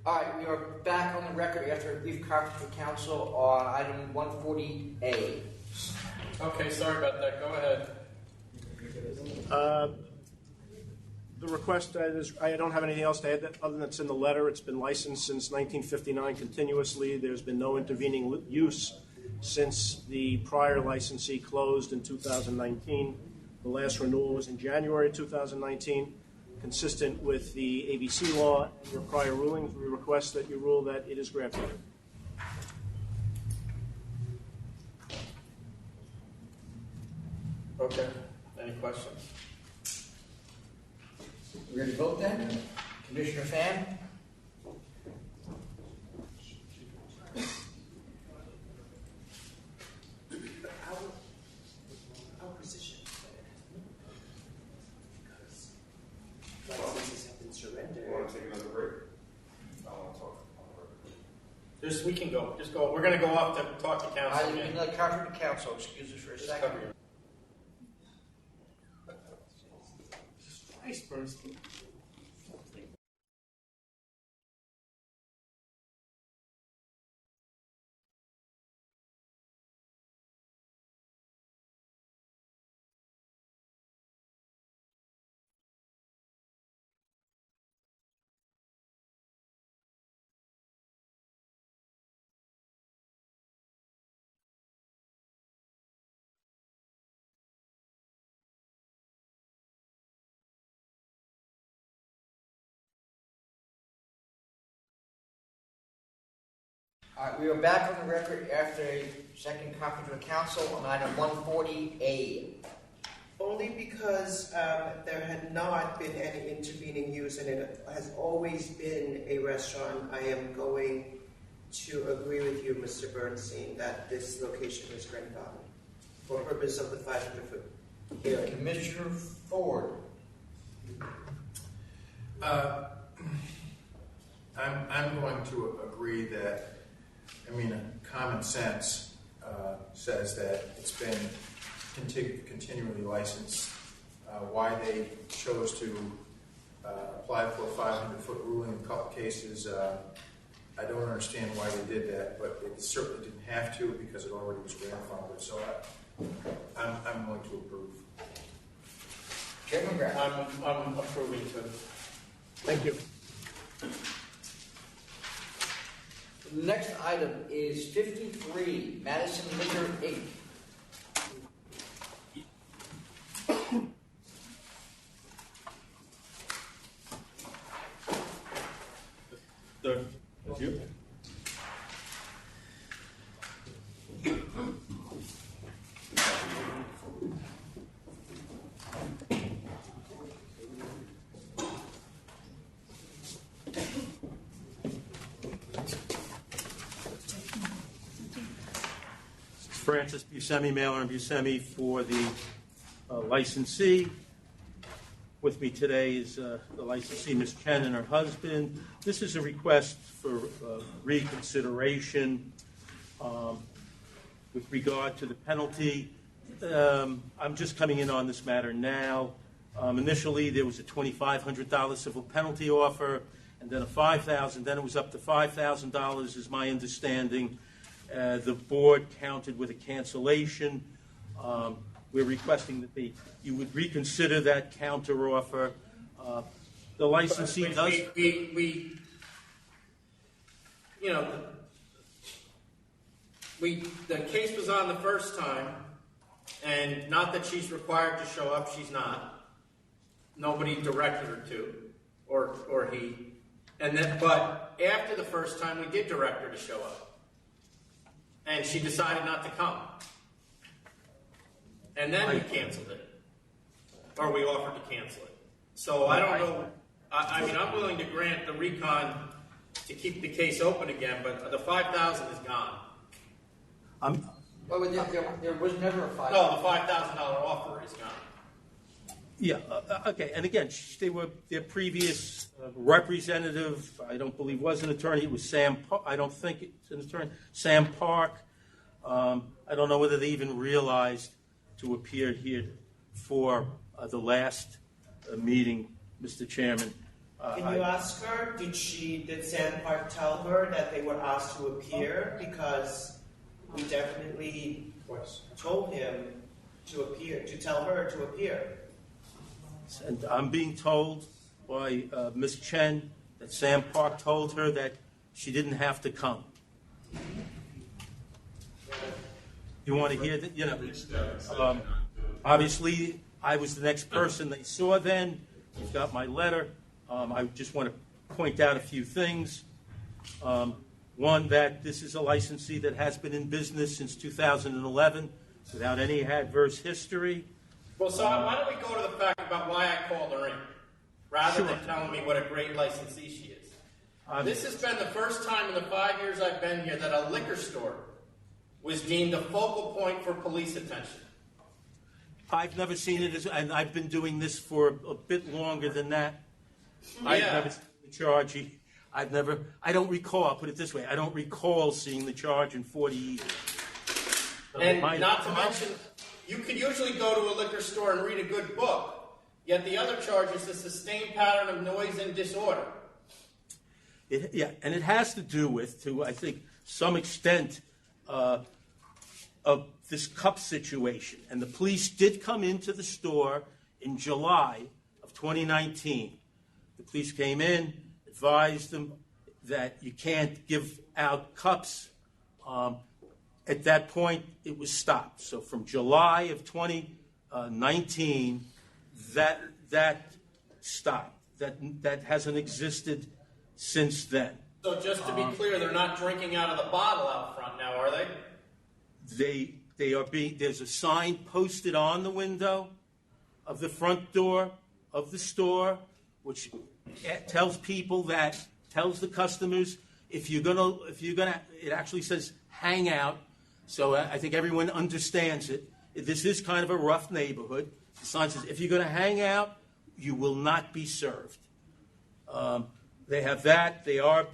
All right, we are back on the record after a brief conference with council on item 140A. Okay, sorry about that. Go ahead. The request is, I don't have anything else to add other than that's in the letter. It's been licensed since 1959 continuously. There's been no intervening use since the prior licensee closed in 2019. The last renewal was in January 2019. Consistent with the ABC law and your prior rulings, we request that you rule that it is grandfathered. Okay. Any questions? We ready to vote then? Commissioner Fan? Our position licenses have been surrendered. Want to take another break? I want to talk. We can go. Just go. We're going to go off to talk to council. I need a conference with council. Excuse us for a second. Vice Bernstein. All right, we are back on the record after a second conference with council on item 140A. Only because there had not been any intervening use and it has always been a restaurant, I am going to agree with you, Mr. Bernstein, that this location is grandfathered for purpose of the 500-foot area. Commissioner Ford. I'm going to agree that, common sense says that it's been continually licensed. Why they chose to apply for a 500-foot ruling in a couple cases, I don't understand why they did that, but it certainly didn't have to because it already was grandfathered. So I'm going to approve. Chairman Grant. I'm approving too. Thank you. The next item is 53, Madison Liquor, Inc. That's you. Francis Buscemi, Mailer and Buscemi for the licensee. With me today is the licensee, Ms. Chen, and her husband. This is a request for reconsideration with regard to the penalty. I'm just coming in on this matter now. Initially, there was a $2,500 civil penalty offer, and then a $5,000. Then it was up to $5,000, is my understanding. The board countered with a cancellation. We're requesting that you would reconsider that counter offer. The licensee does. The case was on the first time, and not that she's required to show up. She's not. Nobody directed her to, or he. But after the first time, we did direct her to show up, and she decided not to come. And then we canceled it, or we offered to cancel it. So I don't know. I'm willing to grant the recon to keep the case open again, but the $5,000 is gone. There was never a $5,000. No, the $5,000 offer is gone. Yeah. Okay. And again, their previous representative, I don't believe was an attorney. It was Sam. I don't think it's an attorney. Sam Park. I don't know whether they even realized to appear here for the last meeting, Mr. Chairman. Can you ask her, did Sand Park tell her that they were asked to appear? Because we definitely told him to appear, to tell her to appear. And I'm being told by Ms. Chen that Sam Park told her that she didn't have to come. You want to hear that? You know, obviously, I was the next person they saw then. You've got my letter. I just want to point out a few things. One, that this is a licensee that has been in business since 2011 without any adverse history. Well, so why don't we go to the fact about why I called her in, rather than telling me what a great licensee she is. This has been the first time in the 5 years I've been here that a liquor store was deemed a focal point for police attention. I've never seen it, and I've been doing this for a bit longer than that. I've never seen the charge. I don't recall, I'll put it this way, I don't recall seeing the charge in 40 years. And not to mention, you could usually go to a liquor store and read a good book, yet the other charge is a sustained pattern of noise and disorder. And it has to do with, to I think, some extent, of this cup situation. And the police did come into the store in July of 2019. The police came in, advised them that you can't give out cups. At that point, it was stopped. So from July of 2019, that stopped. That hasn't existed since then. So just to be clear, they're not drinking out of the bottle out front now, are they? They are being. There's a sign posted on the window of the front door of the store, which tells the customers, if you're gonna, it actually says hang out. So I think everyone understands it. This is kind of a rough neighborhood. The sign says, if you're going to hang out, you will not be served. They have that. They have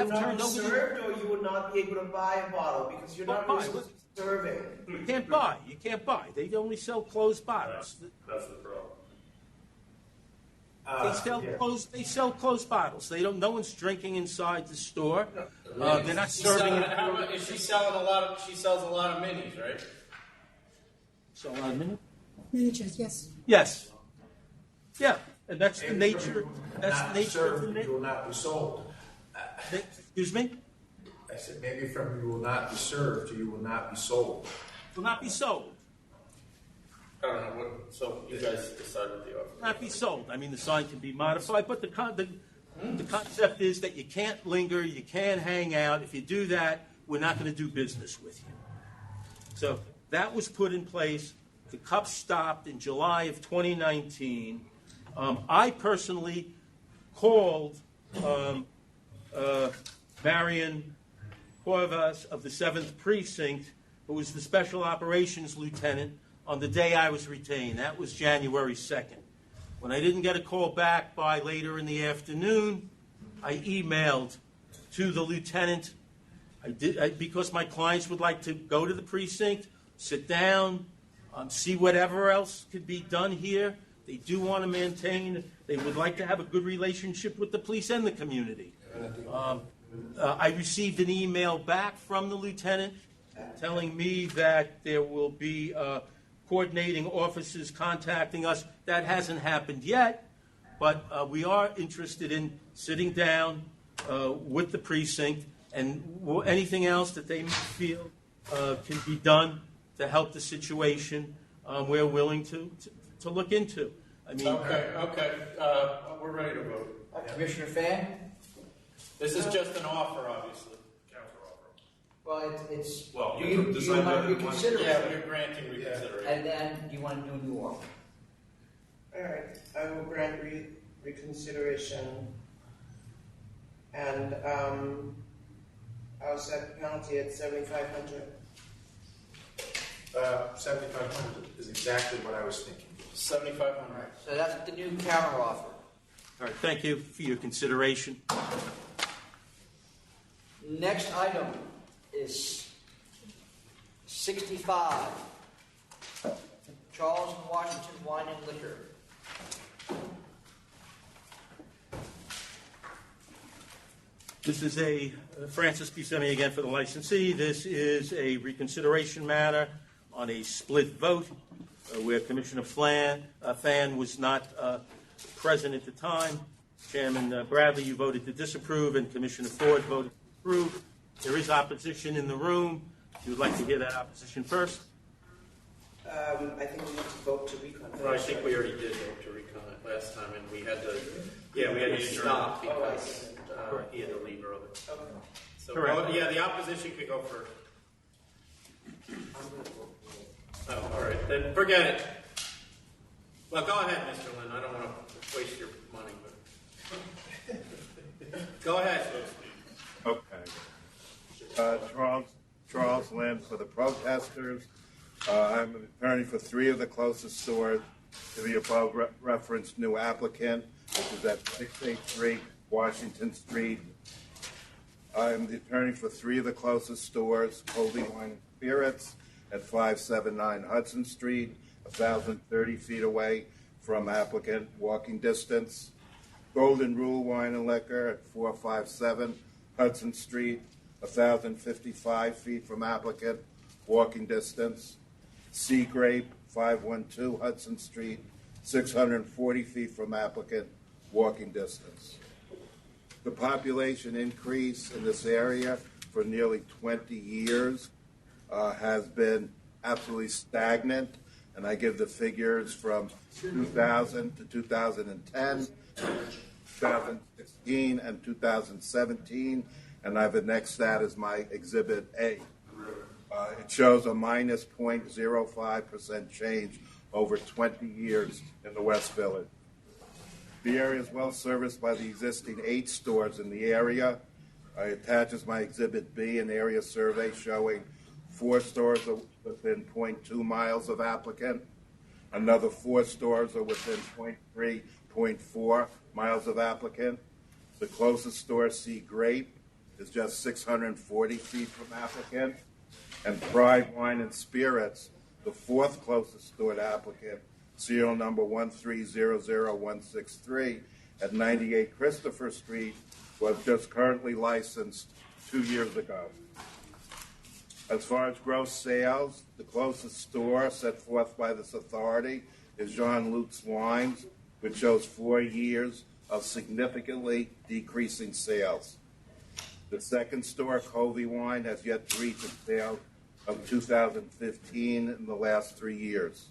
turned over. Served, or you would not be able to buy a bottle because you're not really supposed to be serving. You can't buy. You can't buy. They only sell closed bottles. That's the problem. They sell closed bottles. No one's drinking inside the store. They're not serving. She sells a lot of minis, right? So a lot of minis. Miniatures, yes. Yes. Yeah, and that's the nature. That's the nature served, of the you will not be sold. Excuse me? I said maybe from you will not be served to you will not be sold. Will not be sold. I don't know what. So you guys decide what the offer. Not be sold. I mean, the sign can be modified, but the concept is that you can't linger, you can't hang out. If you do that, we're not going to do business with you. So that was put in place. The cup stopped in July of 2019. I personally called Marion Horvath of the 7th Precinct, who was the Special Operations Lieutenant, on the day I was retained. That was January 2nd. When I didn't get a call back by later in the afternoon, I emailed to the lieutenant. Because my clients would like to go to the precinct, sit down, see whatever else could be done here. They do want to maintain, they would like to have a good relationship with the police and the community. I received an email back from the lieutenant telling me that there will be coordinating officers contacting us. That hasn't happened yet, but we are interested in sitting down with the precinct, and anything else that they feel can be done to help the situation, we're willing to look into. I mean, Okay. We're ready to vote. Commissioner Fan? This is just an offer, obviously. Well, it's Well, you decide want whether you want- reconsider. Yeah, we're granting reconsideration. And then you want to do a new offer. All right, I will grant reconsideration, and I'll set the penalty at $7,500. 7,500 is exactly what I was thinking. 7,500. So that's the new counter offer. all right, thank you for your consideration. Next item is 65. Charles and Washington Wine and Liquor. This is a Francis Buscemi again for the licensee. This is a reconsideration matter on a split vote where Commissioner Fan was not present at the time. Chairman Bradley, you voted to disapprove, and Commissioner Ford voted to approve. There is opposition in the room. If you would like to hear that opposition first. I think we need to vote to recon. Well, I think we already did vote to recon it last time, and we had to stop because he had to leave early. Okay. So, Correct. the opposition could go first. Oh, all right, then forget it. Well, go ahead, Mr. Lynn. I don't want to waste your money, but go ahead. Okay. Charles Lynn for the protesters. I'm an attorney for 3 of the closest stores to the above referenced new applicant, which is at 683 Washington Street. I'm the attorney for 3 of the closest stores, Colby Wine and Spirits at 579 Hudson Street, 1,030 feet away from applicant, walking distance. Golden Rule Wine and Liquor at 457 Hudson Street, 1,055 feet from applicant, walking distance. Sea Grape, 512 Hudson Street, 640 feet from applicant, walking distance. The population increase in this area for nearly 20 years has been absolutely stagnant, and I give the figures from 2000 to 2010, 2016, and 2017, and I have the next stat as my Exhibit A. It shows a minus 0.05% change over 20 years in the West Village. The area is well serviced by the existing 8 stores in the area. I attaches my Exhibit B, an area survey showing 4 stores are within 0.2 miles of applicant. Another 4 stores are within 0.3, 0.4 miles of applicant. The closest store, Sea Grape, is just 640 feet from applicant. And Pride Wine and Spirits, the 4th closest store to applicant, serial number 1300163 at 98 Christopher Street, was just currently licensed 2 years ago. As far as gross sales, the closest store set forth by this authority is Jean Lutz Wines, which shows 4 years of significantly decreasing sales. The second store, Covey Wine, has yet to reach a sale of 2015 in the last 3 years.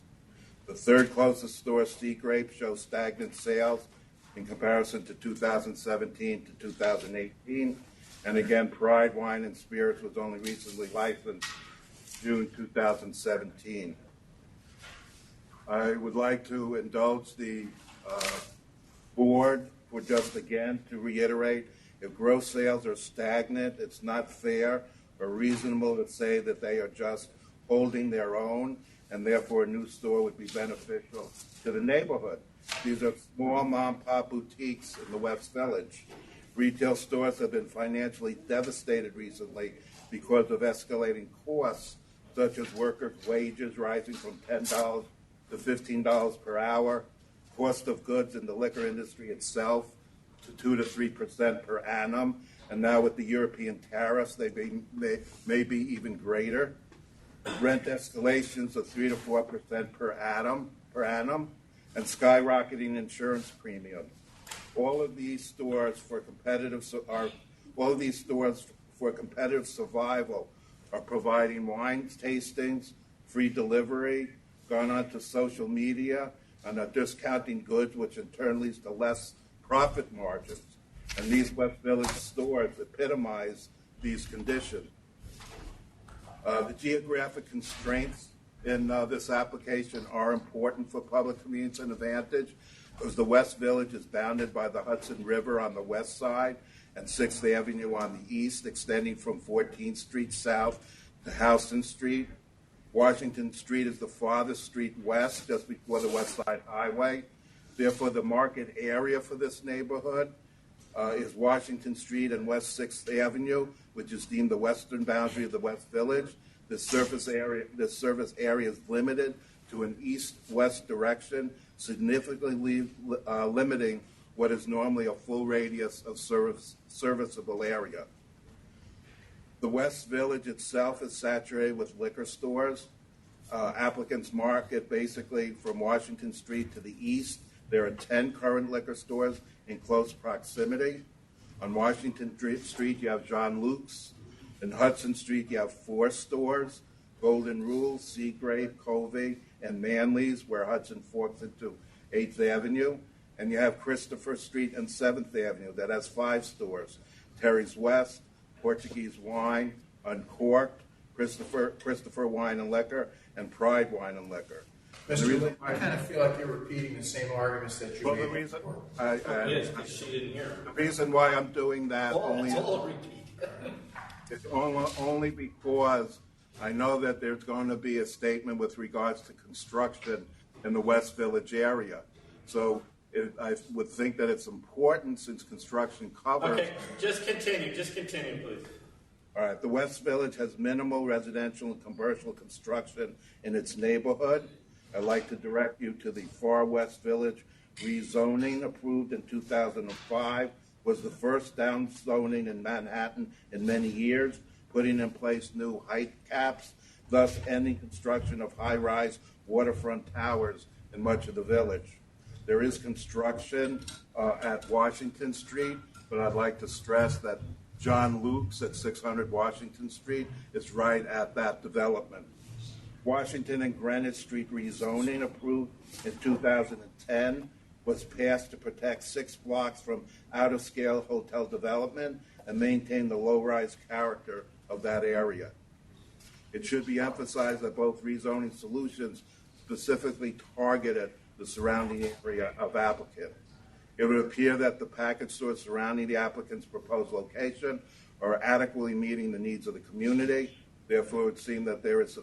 The third closest store, Sea Grape, shows stagnant sales in comparison to 2017 to 2018. And again, Pride Wine and Spirits was only recently licensed June 2017. I would like to indulge the board for just again to reiterate, if gross sales are stagnant, it's not fair or reasonable to say that they are just holding their own, and therefore a new store would be beneficial to the neighborhood. These are small mom-and-pop boutiques in the West Village. Retail stores have been financially devastated recently because of escalating costs, such as workers' wages rising from $10 to $15 per hour, cost of goods in the liquor industry itself to 2 to 3% per annum, and now with the European tariffs, they may be even greater. Rent escalations of 3 to 4% per annum, and skyrocketing insurance premiums. All of these stores for competitive survival are providing wine tastings, free delivery, gone onto social media, and are discounting goods, which in turn leads to less profit margins. And these West Village stores epitomize these conditions. The geographic constraints in this application are important for public convenience and advantage, because the West Village is bounded by the Hudson River on the west side and 6th Avenue on the east, extending from 14th Street south to Houston Street. Washington Street is the farthest street west, just before the West Side Highway. Therefore, the market area for this neighborhood is Washington Street and West 6th Avenue, which is deemed the western boundary of the West Village. This service area is limited to an east-west direction, significantly limiting what is normally a full radius of serviceable area. The West Village itself is saturated with liquor stores. Applicants market basically from Washington Street to the east. There are 10 current liquor stores in close proximity. On Washington Street, you have John Luke's. In Hudson Street, you have 4 stores, Golden Rule, Seagrave, Covey, and Manly's, where Hudson forks into 8th Avenue. And you have Christopher Street and 7th Avenue that has 5 stores, Terry's West, Portuguese Wine, Uncorked, Christopher Wine and Liquor, and Pride Wine and Liquor. Mr. Lee, I kind of feel like you're repeating the same arguments that you made. The reason, she didn't hear. the reason why I'm doing that it's only because I know that there's going to be a statement with regards to construction in the West Village area. So I would think that it's important since construction covers. Okay, just continue, please. All right, the West Village has minimal residential and commercial construction in its neighborhood. I'd like to direct you to the Far West Village rezoning approved in 2005, was the first downzoning in Manhattan in many years, putting in place new height caps, thus ending construction of high-rise waterfront towers in much of the village. There is construction at Washington Street, but I'd like to stress that John Luke's at 600 Washington Street is right at that development. Washington and Greenwich Street rezoning approved in 2010 was passed to protect 6 blocks from out-of-scale hotel development and maintain the low-rise character of that area. It should be emphasized that both rezoning solutions specifically targeted the surrounding area of applicant. It would appear that the package stores surrounding the applicant's proposed location are adequately meeting the needs of the community. Therefore, it would seem that there is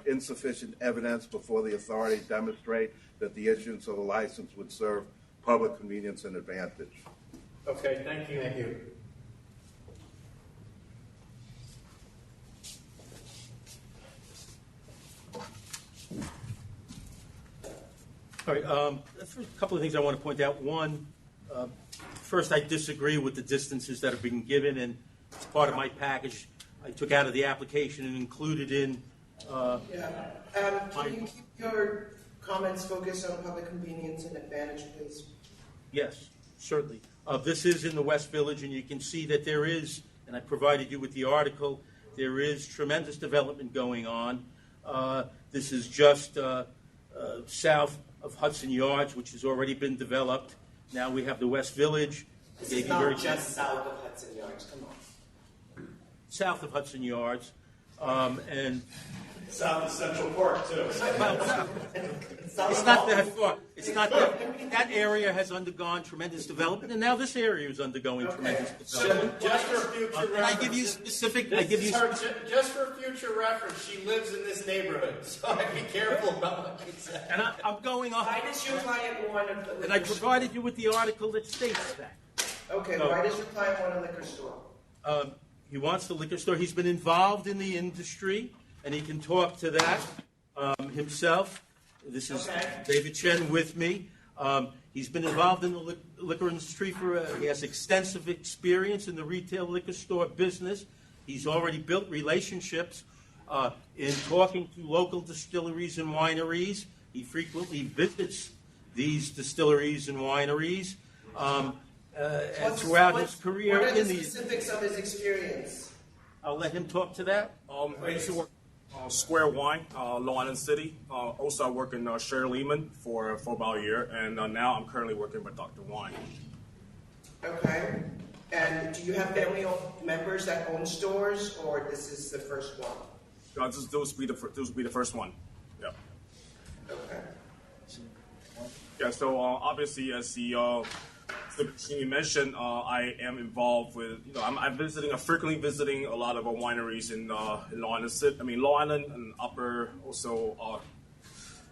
insufficient evidence before the authority to demonstrate that the issuance of a license would serve public convenience and advantage. Okay, thank you. Thank you. All right, there's a couple of things I want to point out. One, first, I disagree with the distances that are being given, and as part of my package, I took out of the application and included in. Can you keep your comments focused on public convenience and advantage, please? Yes, certainly. This is in the West Village, and you can see that there is, and I provided you with the article, there is tremendous development going on. This is just south of Hudson Yards, which has already been developed. Now we have the West Village. This is not just south of Hudson Yards, come on. South of Hudson Yards, and South of Central Park, too. it's not that far. It's not that area has undergone tremendous development, and now this area is undergoing tremendous development. Just for future reference. And I give you specific. Just for future reference, she lives in this neighborhood, so I'd be careful about what you say. And I'm going on. Why does your client want a And I provided you with the article that states that. Okay, why does your client want a liquor store? He wants the liquor store. He's been involved in the industry, and he can talk to that himself. This is David Chen with me. He's been involved in the liquor industry he has extensive experience in the retail liquor store business. He's already built relationships in talking to local distilleries and wineries. He frequently visits these distilleries and wineries. And throughout his career what are the specifics of his experience? I'll let him talk to that. I used to work Square Wine, Long Island City. Also, I work in Sherry Lehman for about a year, and now I'm currently working with Dr. Wine. Okay. And do you have family members that own stores, or this is the first one? This will be the first one. Yeah. Okay. Yeah. So obviously, as the you mentioned, I am involved with. I'm frequently visiting a lot of wineries in Long Island City. I mean, Long Island and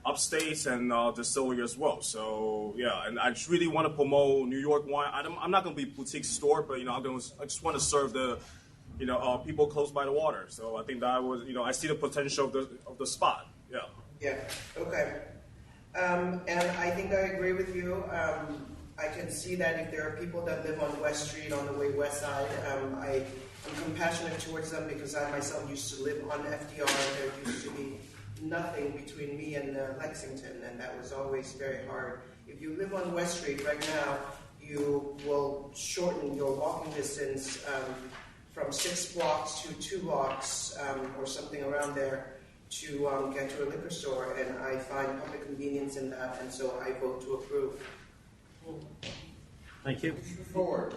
upstate and distillery as well. So yeah, and I just really want to promote New York wine. I'm not going to be a boutique store, but I just want to serve the people close by the water. So I think that I see the potential of the spot. Yeah. Yeah. Okay. And I think I agree with you. I can see that if there are people that live on West Street on the way west side, I'm compassionate towards them because I myself used to live on FDR. There used to be nothing between me and Lexington, and that was always very hard. If you live on West Street right now, you will shorten your walking distance from 6 blocks to 2 blocks or something around there to get to a liquor store, and I find public convenience in that, and so I vote to approve. Thank you. Forward.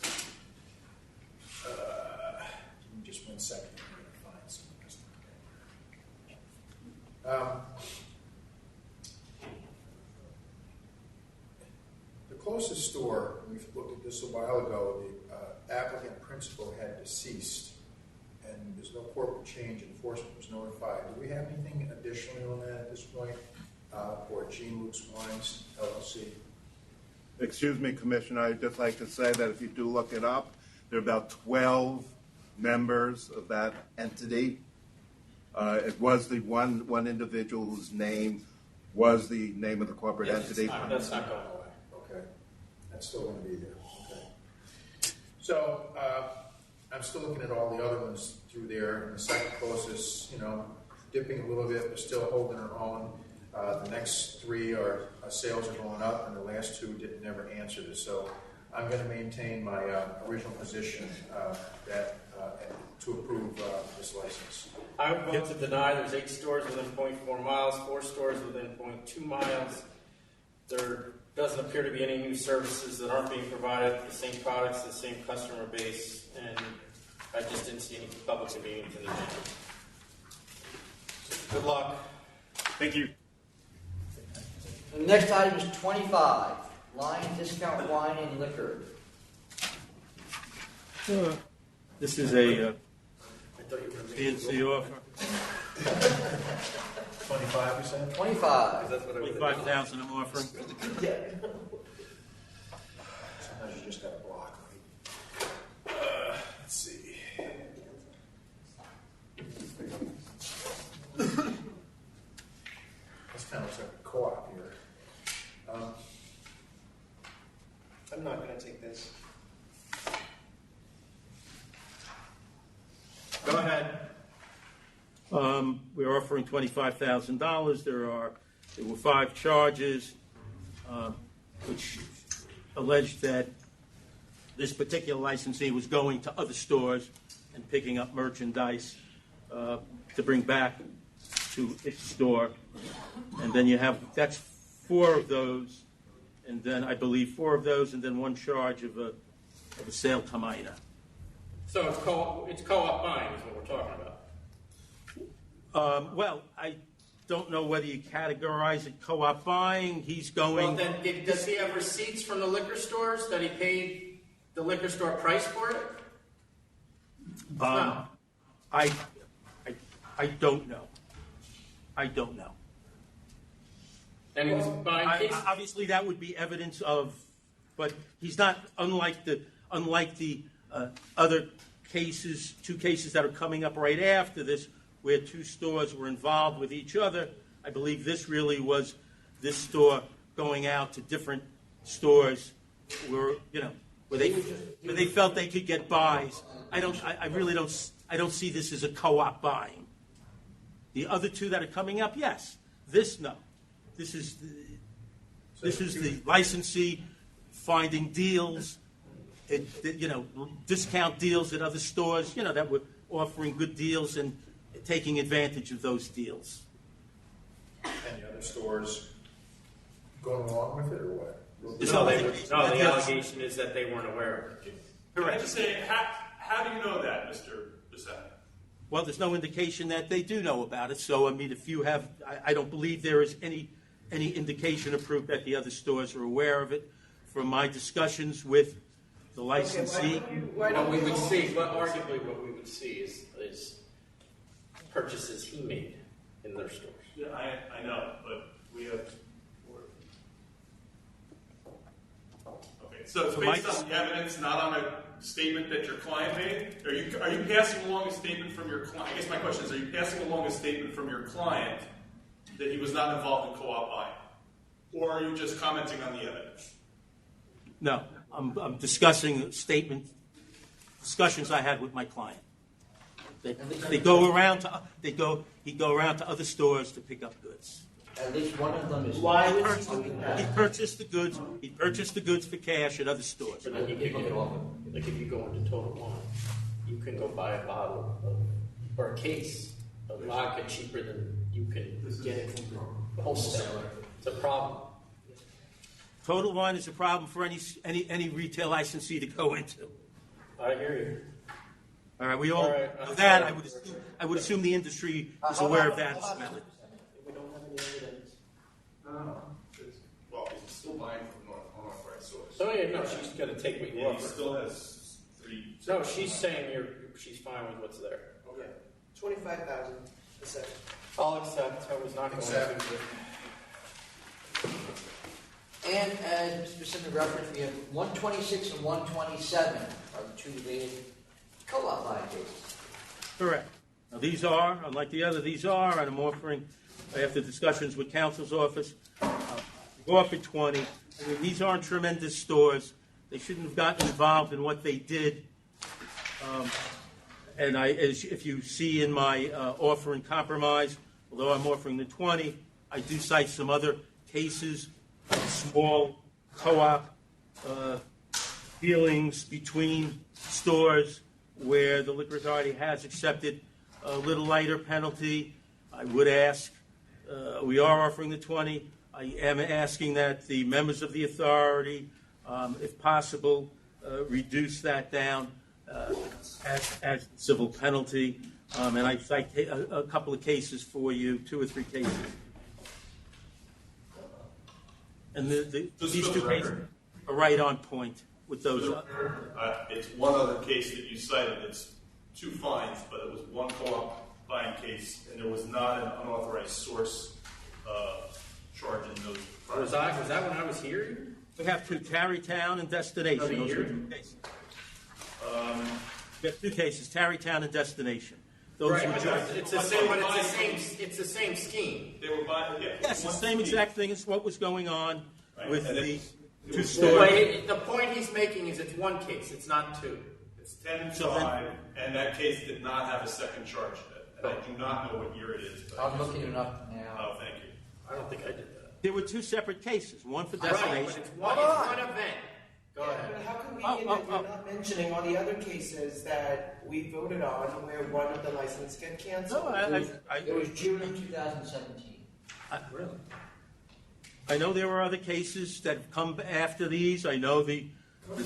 Give me just 1 second. I'm going to find some of this. The closest store, we've looked at this a while ago, the applicant principal had deceased, and there's no corporate change, enforcement was notified. Do we have anything additionally on that at this point for Jean Luke's Wines, LLC? Excuse me, Commissioner, I'd just like to say that if you do look it up, there are about 12 members of that entity. It was the one individual whose name was the name of the corporate entity. That's not going away. Okay. That's still going to be there. Okay. So I'm still looking at all the other ones through there, and the second closest, dipping a little bit, but still holding her own. The next 3 are sales are going up, and the last 2 never answered it. So I'm going to maintain my original position to approve this license. I would vote to deny. There's 8 stores within 0.4 miles, 4 stores within 0.2 miles. There doesn't appear to be any new services that aren't being provided, the same products, the same customer base, and I just didn't see any public convenience in the name. Good luck. Thank you. The next item is 25, Lion Discount Wine and Liquor. This is a PNC offer. 25, you said? 25. 25,000 I'm offering. Yeah. Sometimes you just got to block, right? Let's see. This kind of looks like a co-op here. I'm not going to take this. Go ahead. We're offering $25,000. There were 5 charges, which alleged that this particular licensee was going to other stores and picking up merchandise to bring back to its store. And then that's 4 of those, and then I believe 4 of those, and then 1 charge of a sale to minor. So it's co-op buying is what we're talking about. Well, I don't know whether you categorize it co-op buying. He's going. Well, then does he have receipts from the liquor stores that he paid the liquor store price for it? I don't know. I don't know. And he was buying cases? Obviously, that would be evidence of, but he's not unlike the other cases, 2 cases that are coming up right after this, where 2 stores were involved with each other. I believe this really was this store going out to different stores where they felt they could get buys. I don't see this as a co-op buying. The other 2 that are coming up, yes. This, no. This is the licensee finding deals, discount deals at other stores, that were offering good deals and taking advantage of those deals. And the other stores going along with it, or what? The allegation is that they weren't aware of it. Correct. Can I just say, how do you know that, Mr. Bissett? Well, there's no indication that they do know about it. So, if you have, I don't believe there is any indication or proof that the other stores are aware of it. From my discussions with the licensee, What we would see is purchases he made in their stores. Yeah, I know, but we have. Okay, so it's based on the evidence, not on a statement that your client made. Are you passing along a statement from your client? I guess my question is: are you passing along a statement from your client that he was not involved in co-op buying, or are you just commenting on the evidence? No, I'm discussing discussions I had with my client. He go around to other stores to pick up goods. At least one of them is. Why was he doing that? He purchased the goods for cash at other stores. But then you can like if you go into Total Wine, you can go buy a bottle or a case of vodka cheaper than you can get it from the wholesaler. It's a problem. Total Wine is a problem for any retail licensee to go into. I hear you. All right, we all know that. I would assume the industry is aware of that as well. We don't have any evidence. Well, he's still buying from unauthorized source. So yeah, no, she's going to take what you He offer. still has 3. No, she's saying she's fine with what's there. Okay. 25,000. I'll accept. I was not going to. And as Mr. Simmons referenced, we have 126 and 127 are the two related co-op buy cases. Correct. Now these are, unlike the other, and I'm offering, after discussions with counsel's office, go up at 20. I mean, these aren't tremendous stores. They shouldn't have gotten involved in what they did. And if you see in my offer in compromise, although I'm offering the 20, I do cite some other cases, small co-op dealings between stores where the Liquor Authority has accepted a little lighter penalty. I would ask, we are offering the 20. I am asking that the members of the authority, if possible, reduce that down as civil penalty. And I cite a couple of cases for you, 2 or 3 cases. And these two cases are right on point with those. It's one other case that you cited. It's 2 fines, but it was one co-op buying case, and there was not an unauthorized source charge in those. Was that when I was here? We have 2, Tarrytown and Destination. Those are 2 cases. We have 2 cases, Tarrytown and Destination. Those Right, were just, it's the same scheme. They were buying, yeah. yes, the same exact thing as what was going on with and the it 2 was stores. The point he's making is it's 1 case, it's not 2. It's 10-5, and that case did not have a second charge in it. And I do not know what year it is. But I'm looking it up now. Oh, thank you. I don't think I did that. There were 2 separate cases, one for Right, Destination. but it's one event. Go ahead. But how can we you're not mentioning all the other cases that we voted on where one of the license get canceled? No, It was June of 2017. Really? I know there were other cases that have come after these. I know the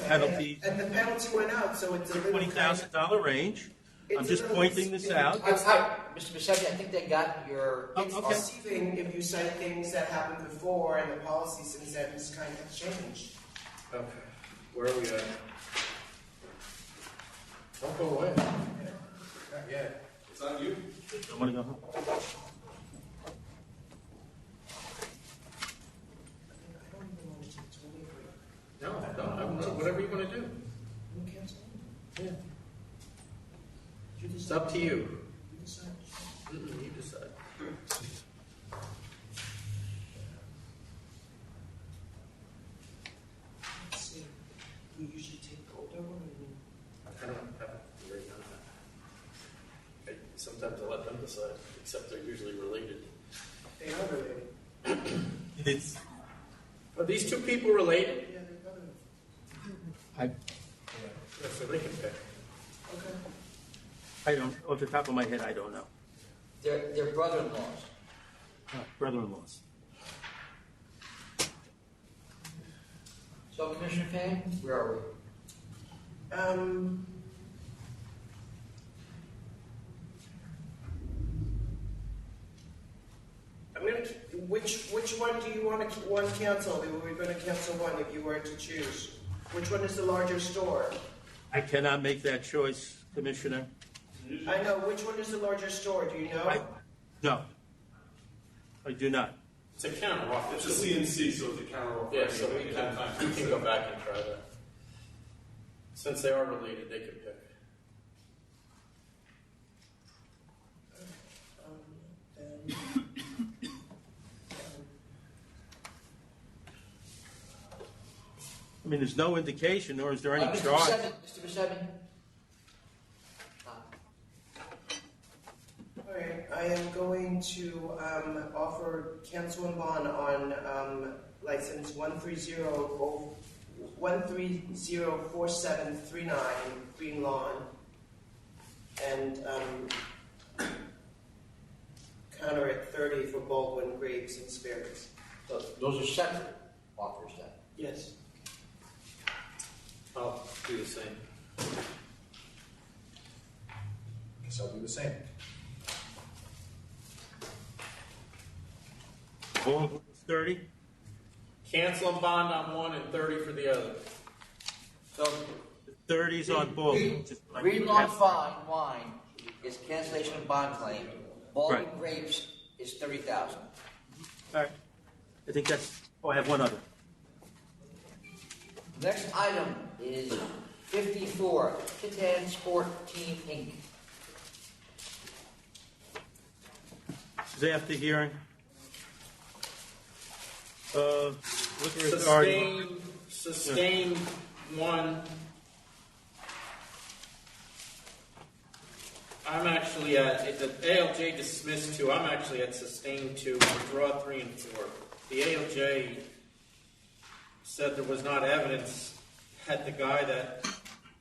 penalty, And the penalty went out, so it's a little $20,000 range. I'm It's just a little pointing this out. Mr. Bisetti, I think they got your. It's deceiving if you cite things that happened before and the policy since then has kind of changed. Okay. Where are we at? Don't go away. Not yet. It's on you. I want to go home. No, I don't. Whatever you want to do. Yeah. It's up to you. You decide. Let's see. We usually take the older one. I don't have to worry about that. Sometimes I let them decide, except they're usually related. They are related. It's, Are these 2 people related? Yeah, they're better. Yeah, so they can pick. Okay. I don't, off the top of my head, I don't know. They're brother-in-laws. Brother-in-laws. So, Commissioner Fan, where are we? I'm gonna. Which one do you want to cancel? We're going to cancel one if you were to choose. Which one is the larger store? I cannot make that choice, Commissioner. I know. Which one is the larger store? Do you know? No. I do not. It's a counter offer. It's a CNC, so it's a counter offer. Yeah, so we can go back and try that. Since they are related, they can pick. mean, there's no indication, nor is there any Mr. charge. Mr. Buscemi? All right, I am going to offer cancel and bond on license 1304739 Green Lawn, and counter at 30 for Baldwin Grapes and Spirits. So those are separate offers then? Yes. I'll do the same. Guess I'll do the same. Baldwin is 30. Cancel and bond on one and 30 for the other. So 30's on Baldwin. Green Lawn Fine Wine is cancellation of bond claim. Baldwin Right. Grapes is $30,000. All right. I think that's. Oh, I have one other. Next item is 54, Kitan Sport Team Inc. This is after hearing. Liquor authority. Sustain one. I'm actually at, the ALJ dismissed 2. I'm actually at sustain 2, withdraw 3 and 4. The ALJ said there was not evidence that the guy that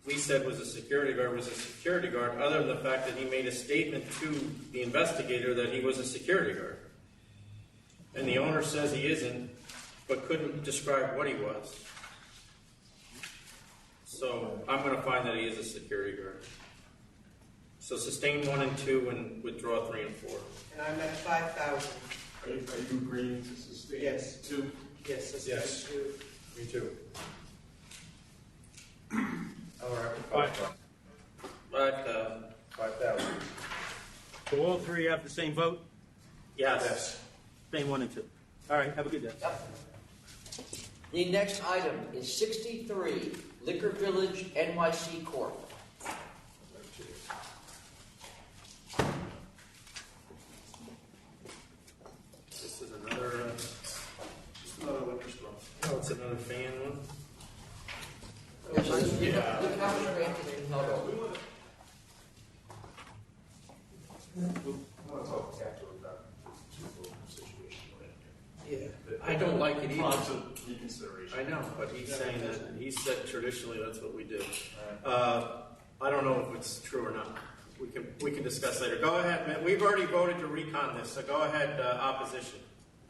we said was a security guard was a security guard, other than the fact that he made a statement to the investigator that he was a security guard. And the owner says he isn't, but couldn't describe what he was. So I'm going to find that he is a security guard. So sustain 1 and 2 and withdraw 3 and 4. And I'm at 5,000. Are you agreeing to sustain? Yes. 2? Yes, sustain Yes. 2. Me too. All right, 5,000. 5,000. So all three have the same vote? Yes. Same 1 and 2. All right, have a good day. The next item is 63, Liquor Village NYC Corp. This is another liquor store. Oh, it's another fan one. Look how much granted and held over. I want to talk to Catherine about the situation we're in here. Yeah. I don't like it either. Prompt of reconsideration. I know, but he's saying that, he said traditionally that's what we do. I don't know if it's true or not. We can discuss later. Go ahead, man. We've already voted to recon this, so go ahead, opposition.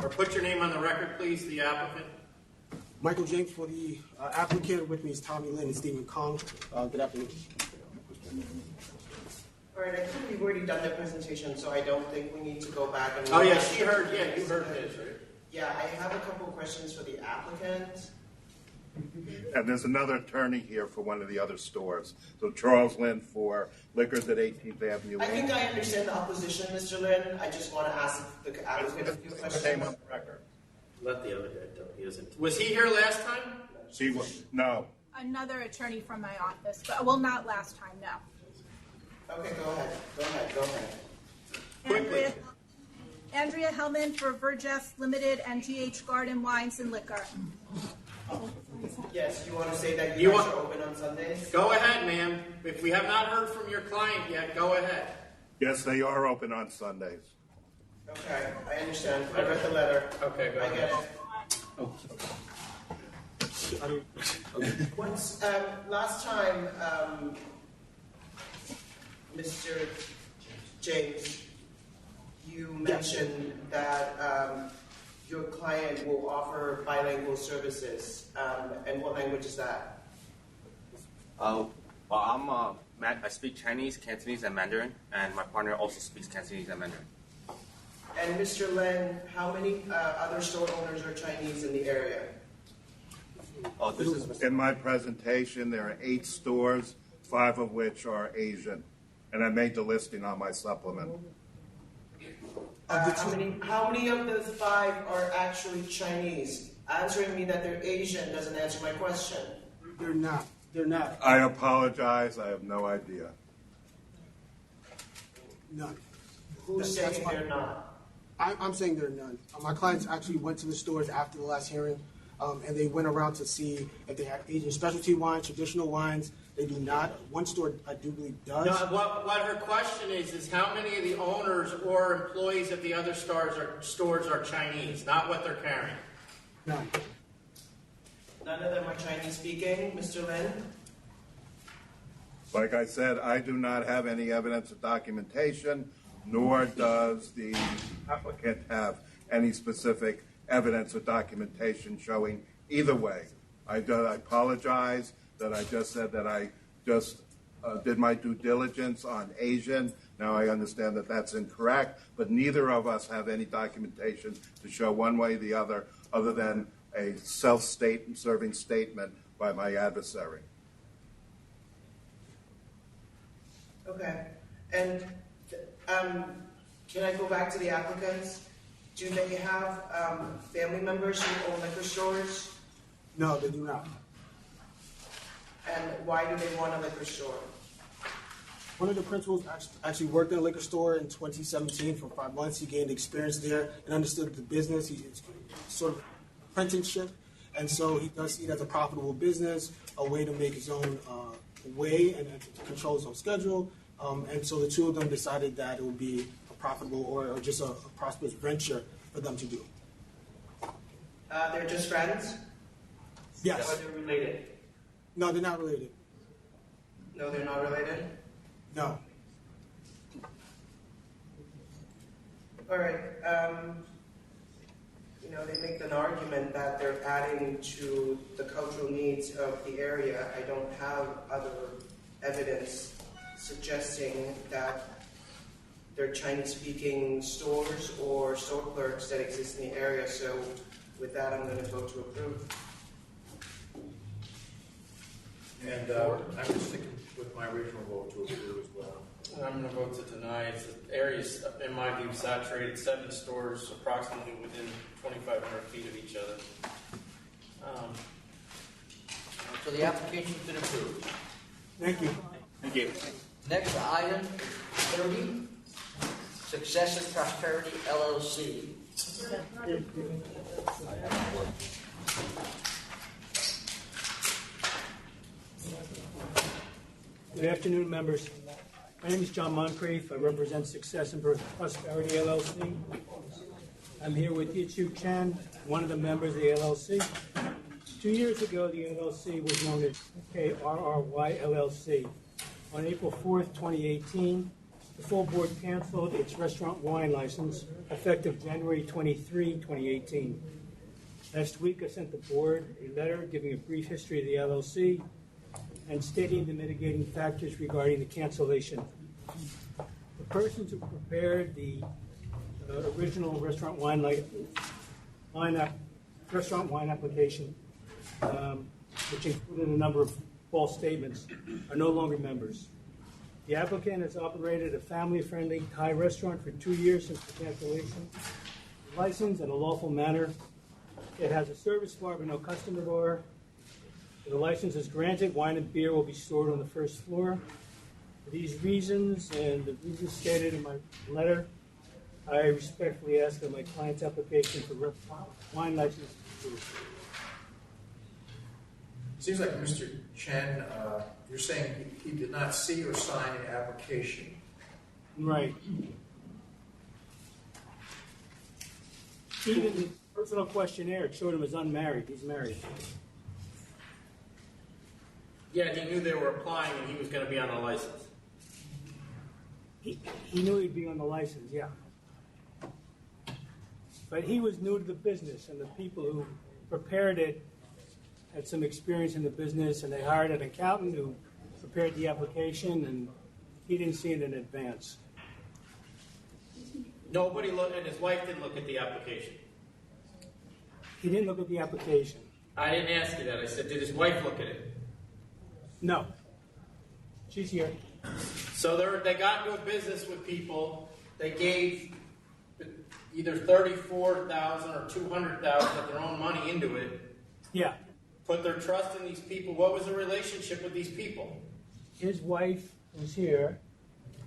Or put your name on the record, please, the applicant. Michael James for the applicant. With me is Tommy Lynn and Stephen Kong. Good afternoon. All right, I think we've already done the presentation, so I don't think we need to go back and... Oh, yeah, she heard, yeah, you heard his, right? Yeah, I have a couple of questions for the applicant. And there's another attorney here for one of the other stores. So Charles Lynn for Liquors at 18th Avenue. I think I understand the opposition, Mr. Lynn. I just want to ask the applicant a few questions. Name on the record. Let the other guy do it. He isn't. Was he here last time? She was, no. Another attorney from my office, but well, not last time, no. Okay, go ahead. Andrea Hellman for Vergef Limited and GH Garden Wines and Liquor. Yes, you want to say that You you guys want- are open on Sundays? Go ahead, ma'am. If we have not heard from your client yet, go ahead. Yes, they are open on Sundays. Okay, I understand. I read the letter. Okay, go I ahead. get it. Once, last time, Mr. James, you mentioned that your client will offer bilingual services. And what language is that? Well, I speak Chinese, Cantonese, and Mandarin, and my partner also speaks Cantonese and Mandarin. And Mr. Len, how many other store owners are Chinese in the area? This is in my presentation. There are 8 stores, 5 of which are Asian, and I made the listing on my supplement. How many of those 5 are actually Chinese? Answering me that they're Asian doesn't answer my question. They're not. They're not. I apologize. I have no idea. None. Who's saying they're not? I'm saying there are none. My clients actually went to the stores after the last hearing. and they went around to see if they had Asian specialty wines, traditional wines. They do not. One store, I do believe, does. No, what her question is how many of the owners or employees of the other stores are Chinese, not what they're carrying. None. None of them are Chinese speaking, Mr. Lin? Like I said, I do not have any evidence of documentation, nor does the applicant have any specific evidence or documentation showing either way. I apologize that I just said that I just did my due diligence on Asian. Now I understand that that's incorrect, but neither of us have any documentation to show one way or the other than a self-serving statement by my adversary. Okay. And can I go back to the applicants? Do they have family members who own liquor stores? No, they do not. And why do they want a liquor store? One of the principals actually worked in a liquor store in 2017 for 5 months. He gained experience there and understood the business. It's sort of apprenticeship, and so he does see it as a profitable business, a way to make his own way and to control his own schedule. And so the two of them decided that it would be a profitable or just a prosperous venture for them to do. They're just friends? Yes. Or they're related? No, they're not related. No, they're not related? No. All right. They make an argument that they're adding to the cultural needs of the area. I don't have other evidence suggesting that there are Chinese-speaking stores or store clerks that exist in the area. So with that, I'm going to vote to approve. And I'm just sticking with my original vote to approve as well. I'm going to vote to deny. The area's, in my view, saturated. 7 stores approximately within 2,500 feet of each other. So the application's been approved. Thank you. Thank you. Next item, 30, Successive Prosperity LLC. Good afternoon, members. My name is John Moncrief. I represent Success and Prosperity LLC. I'm here with Yichu Chen, one of the members of the LLC. 2 years ago, the LLC was known as KRRY LLC. On April 4th, 2018, the full board canceled its restaurant wine license effective January 23, 2018. Last week, I sent the board a letter giving a brief history of the LLC and stating the mitigating factors regarding the cancellation. The persons who prepared the original restaurant wine application, which included a number of false statements, are no longer members. The applicant has operated a family-friendly Thai restaurant for 2 years since the cancellation, licensed in a lawful manner. It has a service bar but no customer bar. The license is granted. Wine and beer will be stored on the first floor. For these reasons and the reasons stated in my letter, I respectfully ask that my client's application for wine license be approved. Seems like Mr. Chen, you're saying he did not see or sign an application. Right. Even the personal questionnaire showed him as unmarried. He's married. Yeah, he knew they were applying and he was going to be on a license. He knew he'd be on the license, yeah. But he was new to the business, and the people who prepared it had some experience in the business, and they hired an accountant who prepared the application, and he didn't see it in advance. Nobody looked, and his wife didn't look at the application. He didn't look at the application. I didn't ask you that. I said, did his wife look at it? No. She's here. So they got into a business with people. They gave either $34,000 or $200,000 of their own money into it. Yeah. Put their trust in these people. What was the relationship with these people? His wife, who's here,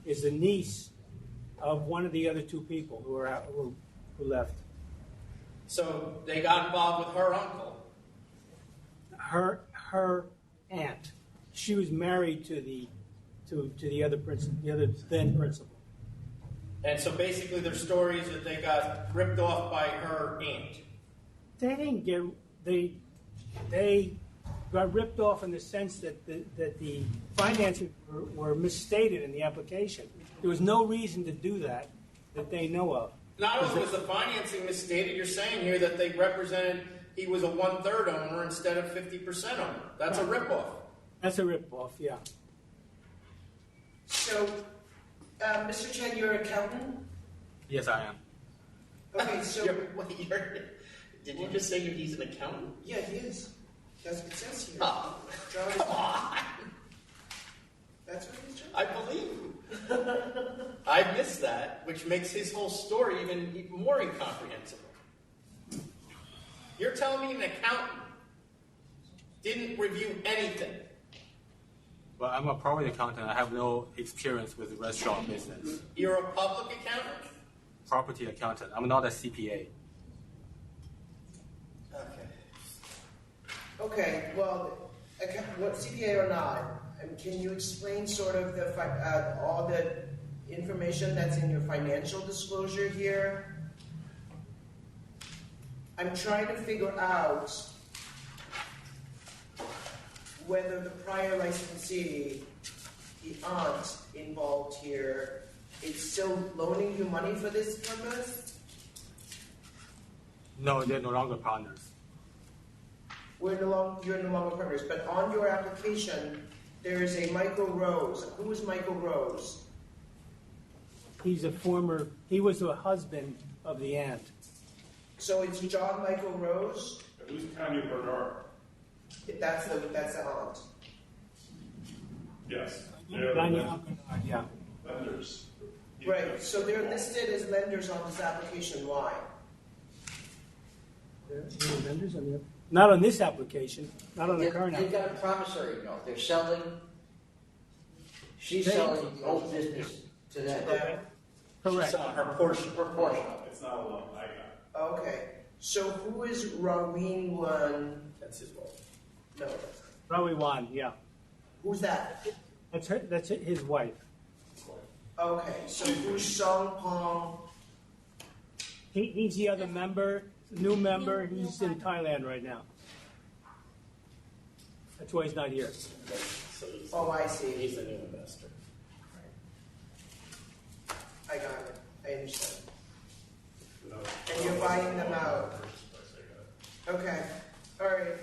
is the niece of one of the other 2 people who left. So they got involved with her uncle. her aunt. She was married to the other principal, the other then principal. And so basically their story is that they got ripped off by her aunt. They didn't get they got ripped off in the sense that the finances were misstated in the application. There was no reason to do that they know of. Not only was the financing misstated, you're saying here that they represented he was a 1/3 owner instead of 50% owner. That's a ripoff. That's a ripoff, yeah. So, Mr. Chen, you're an accountant? Yes, I am. Okay, so... Did you just say he's an accountant? Yeah, he is. That's what it says here. Oh, John is... come on. That's what he's I believe you. I missed that, which makes his whole story even more incomprehensible. You're telling me an accountant didn't review anything? But I'm a property accountant. I have no experience with restaurant business. You're a public accountant? Property accountant. I'm not a CPA. Okay, well, what CPA or not, can you explain sort of all the information that's in your financial disclosure here? I'm trying to figure out whether the prior licensee, the aunt involved here, is still loaning you money for this purpose? No, they're no longer partners. You're no longer partners, but on your application, there is a Michael Rose. Who is Michael Rose? He was the husband of the aunt. So it's John Michael Rose? Who's Tanya Bernard? That's the aunt. Yes. Yeah. Lenders. Right, so they're listed as lenders on this application. Why? Not on this application, not on the current They've application. got a promissory note. They're selling, she's selling the old business to them. Correct. Her portion. It's not a loan. I got it. Okay, so who is Raween Wan? That's his wife. No. Rawi Wan, yeah. Who's that? That's his wife. Okay, so who's Song Pong? He's the other member, new member. He's in Thailand right now. That's why he's not here. Oh, I see. He's a new investor. I got it. I understand. And you're buying them out. Okay. All right.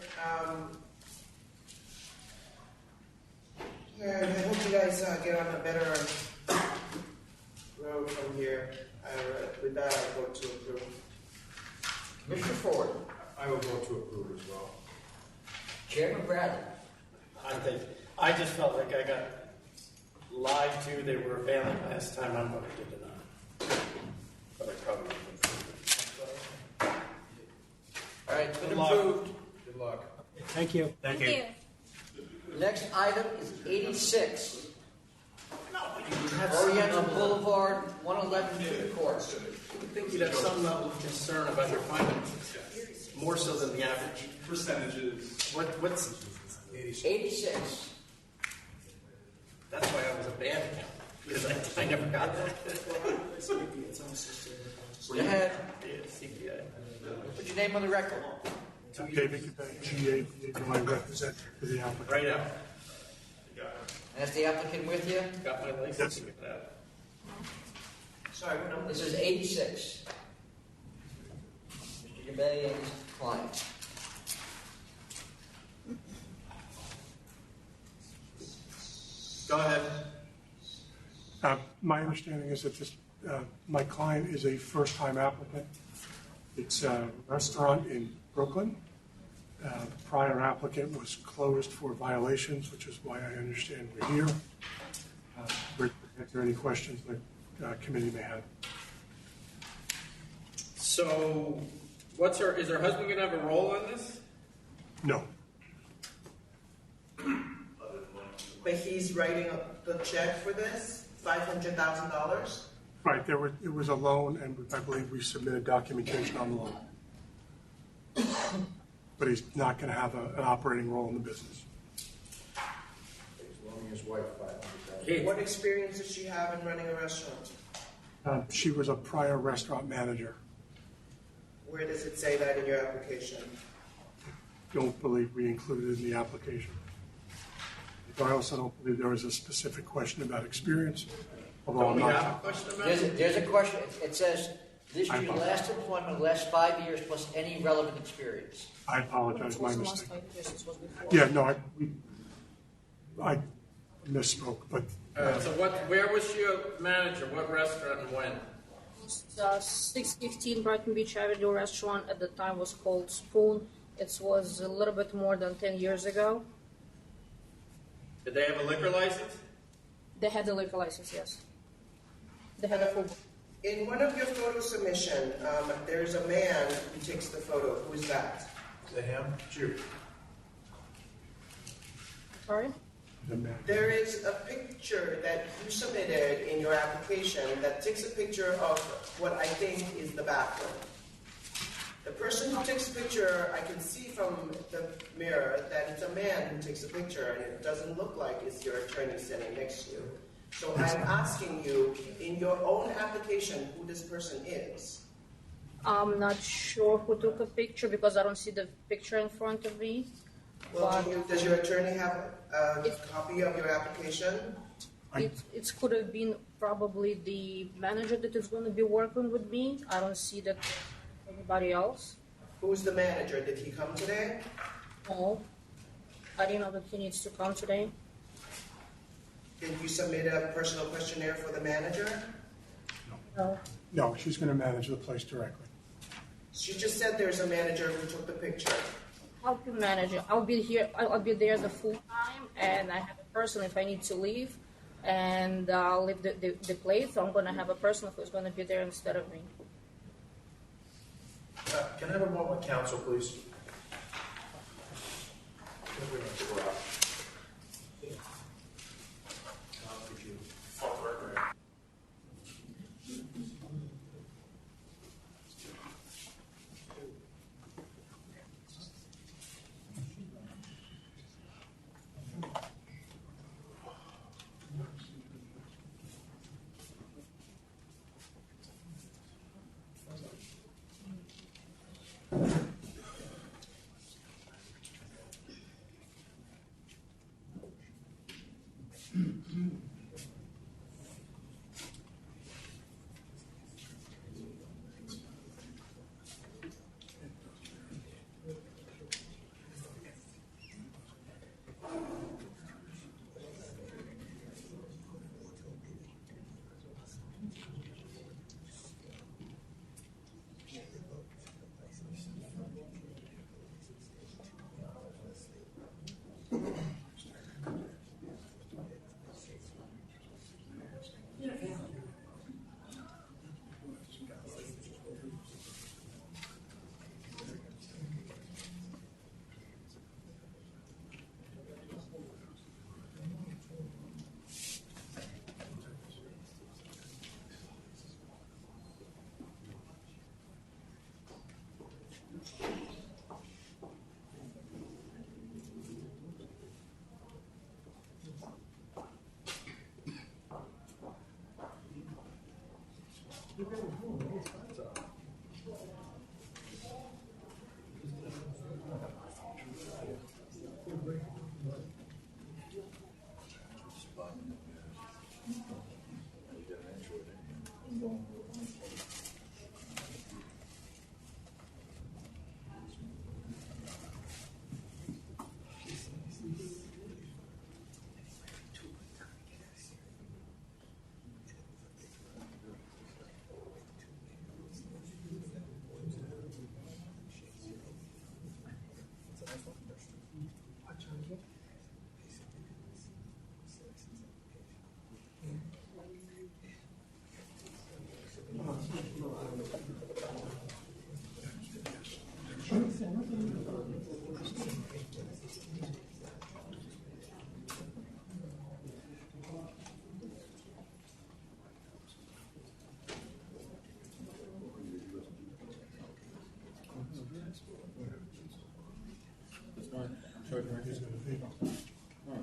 I hope you guys get on a better road from here. With that, I vote to approve. Commissioner Ford. I will vote to approve as well. Chairman Bradley. I just felt like I got lied to. They were availing last time. I'm going to deny. But I probably wouldn't approve it. All right, it's been Good luck. approved. Good luck. Thank you. Thank you. Next item is 86. Oriental Boulevard, 111 to the court. I think you'd have some level of concern about your finances, more so than the average. Percentages. What's 86. That's why I was a bad accountant, because I never got that. Go ahead. Yeah, CPA. Put your name on the record. David Quebec, GA, I represent for the applicant. Right now. And that's the applicant with you? Got my license with that. Sorry, what number? This is 86. Mr. Gabay and his client. Go ahead. My understanding is that my client is a first-time applicant. It's a restaurant in Brooklyn. The prior applicant was closed for violations, which is why I understand we're here. If there are any questions the committee may have. So, is her husband going to have a role in this? No. But he's writing the check for this? $500,000? Right, it was a loan, and I believe we submitted documentation on the loan. but he's not going to have an operating role in the business. He's loaning his wife $500,000. What experience does she have in running a restaurant? She was a prior restaurant manager. Where does it say that in your application? Don't believe we included it in the application. I also don't believe there was a specific question about experience. Although I'm not. There's a question. It says, list your last employment, last 5 years, plus any relevant experience. I apologize, my mistake. Yeah, no, I misspoke, but. So where was your manager? What restaurant and when? 615 Brighton Beach Avenue restaurant at the time was called Spoon. It was a little bit more than 10 years ago. Did they have a liquor license? They had a liquor license, yes. They had a full. In one of your photo submission, there's a man who takes the photo. Who is that? Is it him? Jew. Sorry? There is a picture that you submitted in your application that takes a picture of what I think is the bathroom. The person who takes the picture, I can see from the mirror that it's a man who takes the picture, and it doesn't look like it's your attorney sitting next to you. So I'm asking you, in your own application, who this person is. I'm not sure who took a picture because I don't see the picture in front of me. Well, does your attorney have a copy of your application? It could have been probably the manager that is going to be working with me. I don't see that anybody else. Who's the manager? Did he come today? No. I didn't know that he needs to come today. Did you submit a personal questionnaire for the manager? No. No, she's going to manage the place directly. She just said there's a manager who took the picture. How to manage it? I'll be here. I'll be there the full time, and I have a person if I need to leave, and I'll leave the place. So I'm going to have a person who's going to be there instead of me. Can I have a moment with counsel, please? We have to go out. Could you fuck her, right?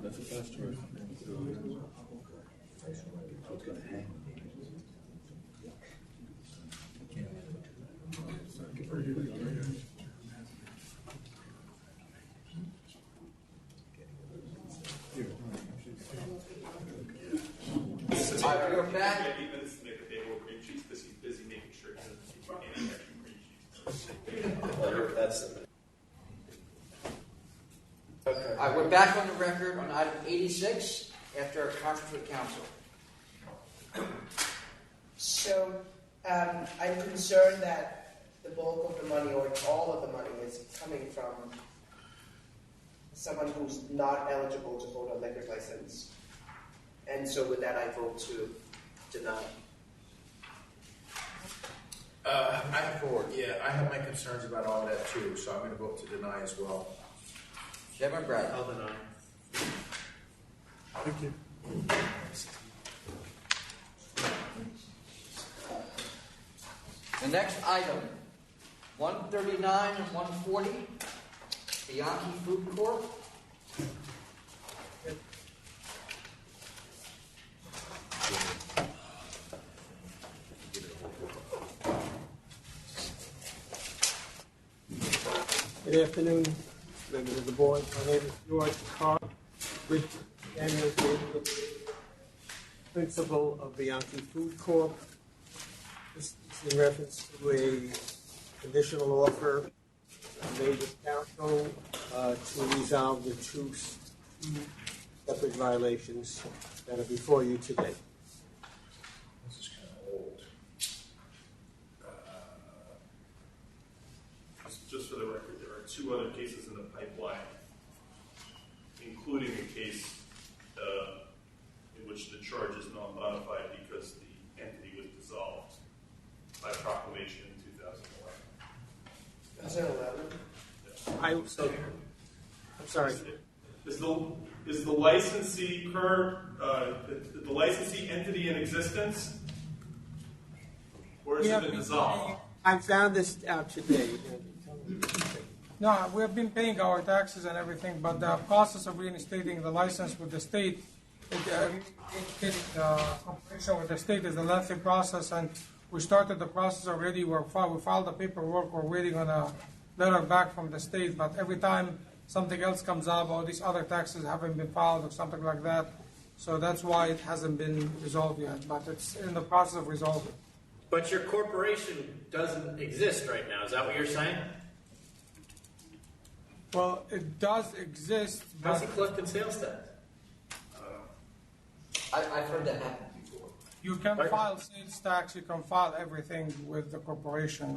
That's a fast charge. All right, we're back. 8 minutes to make a table of green sheets because he's busy making sure he doesn't keep any extra green sheets. That's All right, we're back on the record on item 86 after a conference with council. So I'm concerned that the bulk of the money or all of the money is coming from someone who's not eligible to hold a liquor license. And so with that, I vote to deny. I have my concerns about all that too, so I'm going to vote to deny as well. Chairman Bradley. I'll deny. Thank you. The next item, 139 and 140, Bianchi Food Corp. Good afternoon, members of the board. My name is George Carr, Daniel, principal of Bianchi Food Corp. This is in reference to a conditional offer made with council to resolve the two separate violations that are before you today. This is kind of old. Just for the record, there are 2 other cases in the pipeline, including a case in which the charge is non-modified because the entity was dissolved by proclamation in 2011. 2011? I'm sorry. Is the licensee current, the licensee entity in existence, or has it been dissolved? I found this out today. No, we have been paying our taxes and everything, but the process of reinstating the license with the state, cooperation with the state is a lengthy process, and we started the process already. We filed the paperwork. We're waiting on a letter back from the state, but every time something else comes up, all these other taxes haven't been filed or something like that, so that's why it hasn't been resolved yet, but it's in the process of resolving. But your corporation doesn't exist right now. Is that what you're saying? Well, it does exist, How's but he collecting sales tax? I've heard that happen before. you can file sales tax, you can file everything with the corporation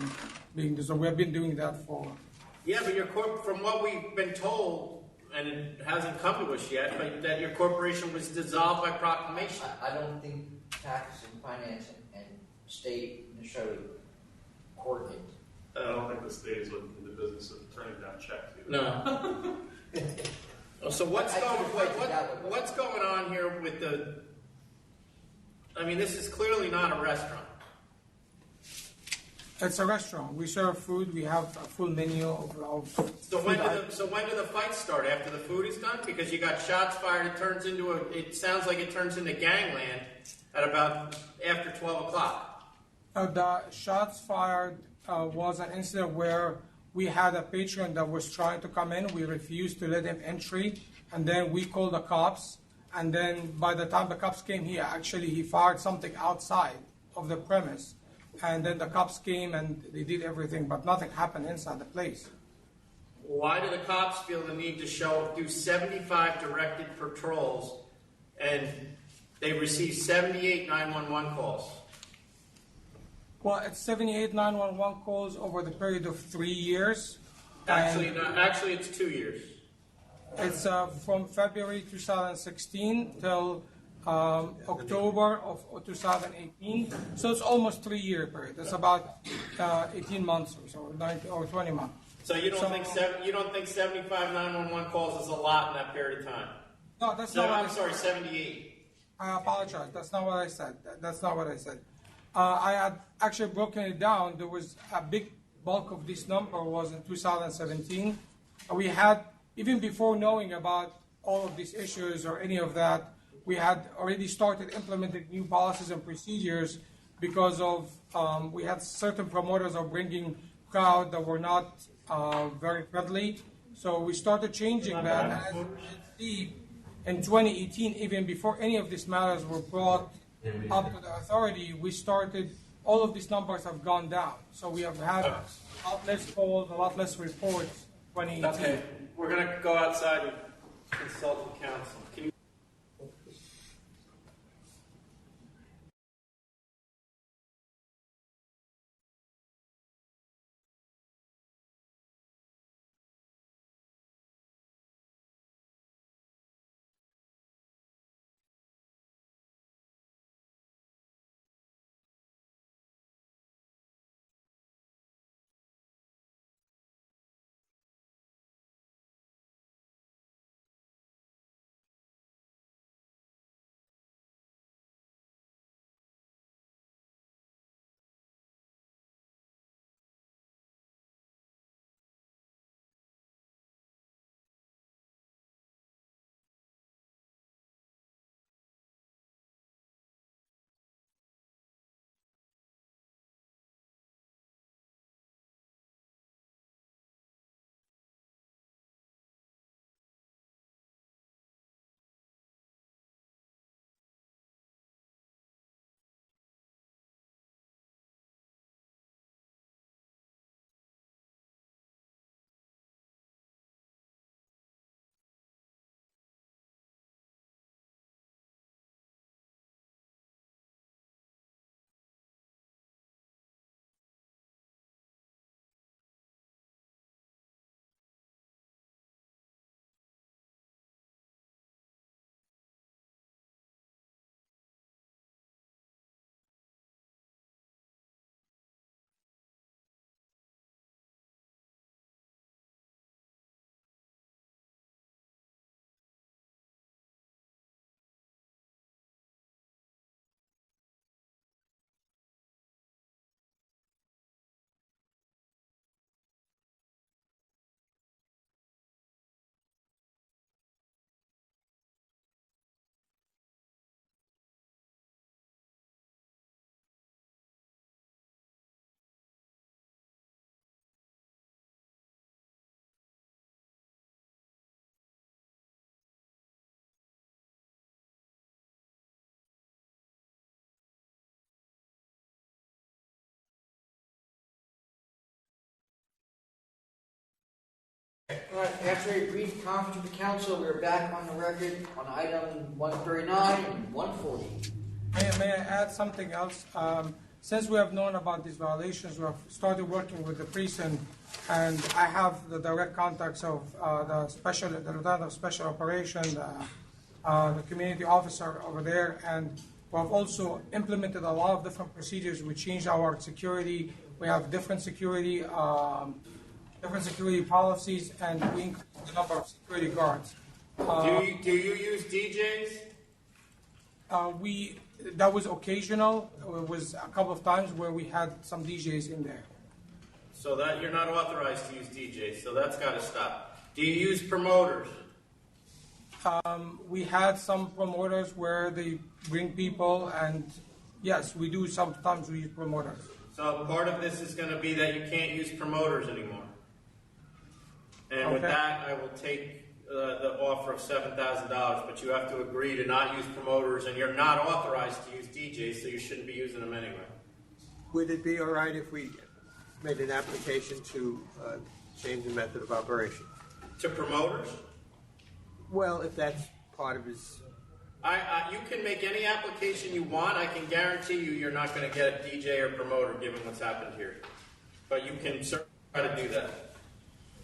being dissolved. We have been doing that for. Yeah, but your from what we've been told, and it hasn't come to us yet, but that your corporation was dissolved by proclamation. I don't think tax and finance and state necessarily coordinate. I don't think the state is in the business of turning down checks either. No. So what's going on here with the? I mean, this is clearly not a restaurant. It's a restaurant. We serve food. We have a full menu of So when do the fights start? After the food is done? Because you got shots fired. It sounds like it turns into gangland at about after 12 o'clock. The shots fired was an incident where we had a patron that was trying to come in. We refused to let him entry, and then we called the cops. And then by the time the cops came here, actually he fired something outside of the premise. And then the cops came and they did everything, but nothing happened inside the place. Why do the cops feel the need to do 75 directed patrols, and they receive 78 911 calls? Well, it's 78 911 calls over the period of 3 years. Actually, it's 2 years. It's from February 2016 till October of 2018. So it's almost 3 year period. It's about 18 months or so, 19 or 20 months. So you don't think 75 911 calls is a lot in that period of time? No, that's not what I said. I'm sorry, 78. I apologize. That's not what I said. That's not what I said. I had actually broken it down. There was a big bulk of this number was in 2017. We had, even before knowing about all of these issues or any of that. We had already started implementing new policies and procedures because of we had certain promoters of bringing crowd that were not very friendly. So we started changing that. And as you can see, in 2018, even before any of these matters were brought up to the authority, we started, all of these numbers have gone down. So we have had a lot less calls, a lot less reports 2018. Okay, we're going to go outside and consult with counsel. Can you All right, after a brief conference with the council, we're back on the record on item 139 and 140. May I add something else? Since we have known about these violations, we have started working with the precinct, and I have the direct contacts of the Lieutenant of Special Operations, the community officer over there, and we have also implemented a lot of different procedures. We changed our security. We have different security policies, and we increased the number of security guards. do you use DJs? That was occasional. It was a couple of times where we had some DJs in there. So that you're not authorized to use DJs, so that's got to stop. Do you use promoters? We had some promoters where they bring people, and yes, we do sometimes we use promoters. So part of this is going to be that you can't use promoters anymore. And with that, I will take the offer of $7,000, but you have to agree to not use promoters, and you're not authorized to use DJs, so you shouldn't be using them anyway. Would it be all right if we made an application to change the method of operation? To promoters? Well, if that's part of his... You can make any application you want. I can guarantee you're not going to get a DJ or promoter given what's happened here. But you can certainly try to do that.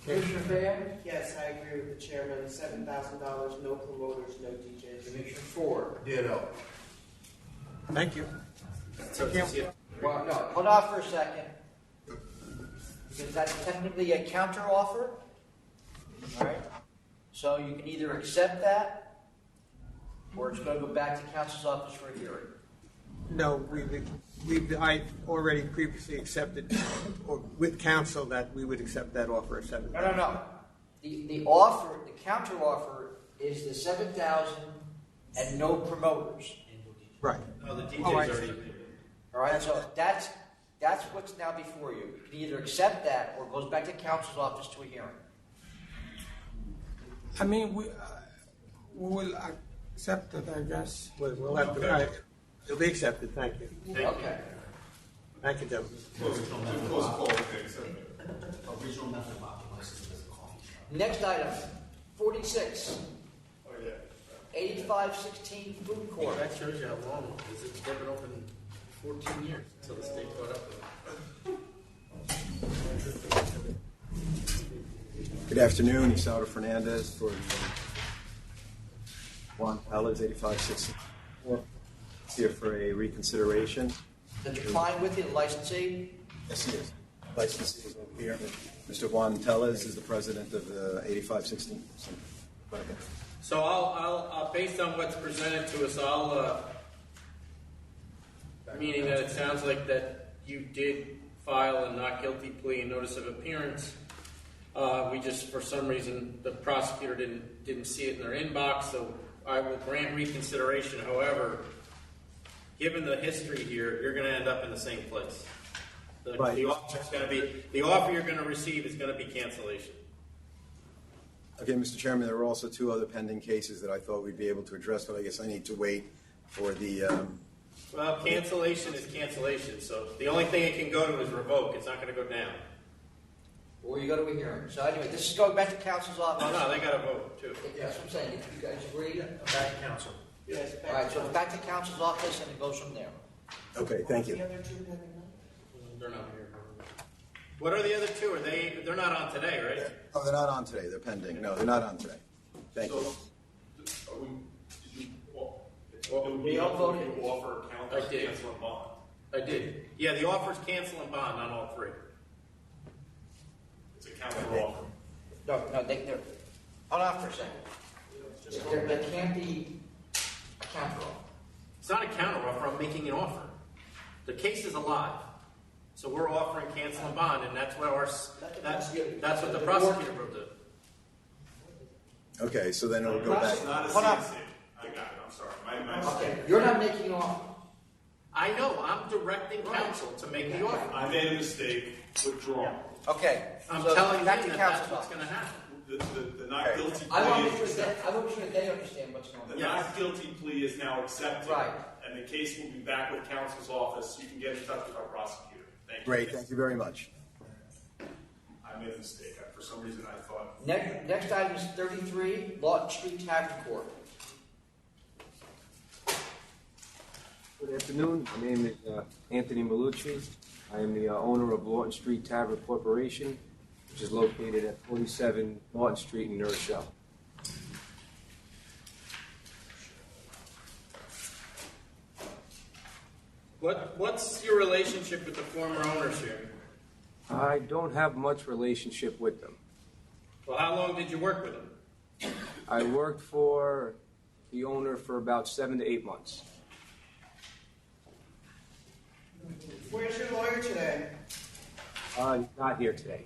Commissioner Fayette? Yes, I agree with the chairman. $7,000, no promoters, no DJs. Commissioner Ford? Ditto. Thank you. Well, no, hold on for a second. Because that's technically a counter offer. All right? So you can either accept that, or it's going to go back to council's office for a hearing. No, I already previously accepted, or with counsel, that we would accept that offer of $7,000. No. The offer, the counter offer is the 7,000 and no promoters. Right. No, the DJ's Oh, I see. already paid. All right, so that's what's now before you. You can either accept that or it goes back to council's office to a hearing. I mean, we will accept it, I guess. We'll have to, all right. It'll be accepted, thank you. Okay. Thank you, gentlemen. Next item, 46. 8516 Food Court. That shows you how long it is. It's been open 14 years until the state caught up with it. Good afternoon, Isaldo Fernandez for Juan Tellez, 8564. Here for a reconsideration. Did you find with you the licensee? Yes, he is. Licensee is over here. Mr. Juan Tellez is the president of the 8516. So I'll based on what's presented to us, meaning that it sounds like that you did file a not guilty plea and notice of appearance. We just, for some reason, the prosecutor didn't see it in their inbox, so I will grant reconsideration. However, given the history here, you're going to end up in the same place. The offer you're going to receive is going to be cancellation. Okay, Mr. Chairman, there were also two other pending cases that I thought we'd be able to address, but I guess I need to wait for the... Well, cancellation is cancellation, so the only thing it can go to is revoke. It's not going to go down. Or you go to a hearing. So anyway, this is going back to council's office. Oh, no, they got to vote, too. That's what I'm saying. If you guys agree, Back to council. yes. All right, so back to council's office and it goes from there. Okay, thank you. They're not here. What are the other two? They're not on today, right? Oh, they're not on today. They're pending. No, they're not on today. Thank you. We all voted. Offer I did. cancel and bond. I did. Yeah, the offer's cancel and bond on all three. It's a counter offer. No, they're, hold on for a second. There can't be a counter offer. It's not a counter offer. I'm making an offer. The case is alive. So we're offering cancel and bond, and that's what that's what the prosecutor will do. Okay, so then it'll go back. It's not a Hold on. CNC. I got it. I'm sorry. My Okay, mistake. you're not making an offer. I know. I'm directing counsel to make the offer. I made a mistake. Withdraw. Okay. I'm so telling you back that to that's council's what's office. going to happen. The not guilty plea. I want to make sure they understand what's going on. The not guilty plea is now accepted. Right. And the case will be back with counsel's office. You can get in touch with our prosecutor. Thank you. Great, thank you very much. I made a mistake. For some reason, I thought. Next item is 33 Lawton Street Tavern Court. Good afternoon. My name is Anthony Malucci. I am the owner of Lawton Street Tavern Corporation, which is located at 47 Lawton Street in New Rochelle. What's your relationship with the former owners here? I don't have much relationship with them. Well, how long did you work with them? I worked for the owner for about 7 to 8 months. Where's your lawyer today? Not here today.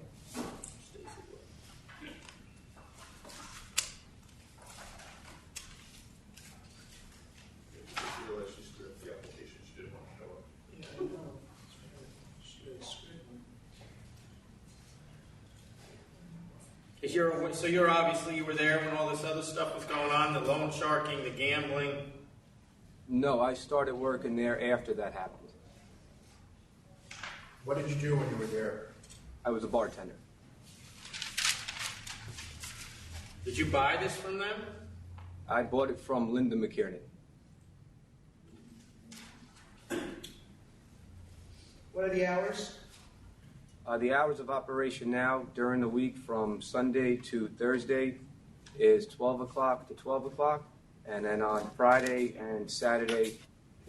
So you're obviously, you were there when all this other stuff was going on, the loan sharking, the gambling. No, I started working there after that happened. What did you do when you were there? I was a bartender. Did you buy this from them? I bought it from Linda McKiernan. What are the hours? The hours of operation now during the week from Sunday to Thursday is 12 o'clock to 12 o'clock. And then on Friday and Saturday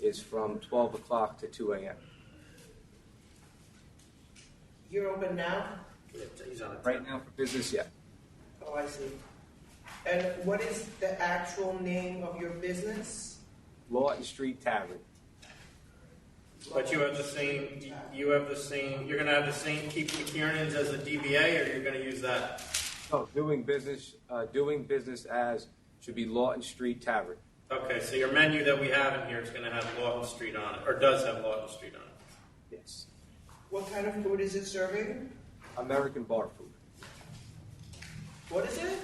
is from 12 o'clock to 2 a.m. You're open now? He's on Right now for business, yeah. Oh, I see. And what is the actual name of your business? Lawton Street Tavern. But you have the same, you're going to have the same Keith McKiernan's as a DBA, or you're going to use that? Oh, doing business as should be Lawton Street Tavern. Okay, so your menu that we have in here is going to have Lawton Street on it, or does have Lawton Street on it. Yes. What kind of food is it serving? American bar food. What is it?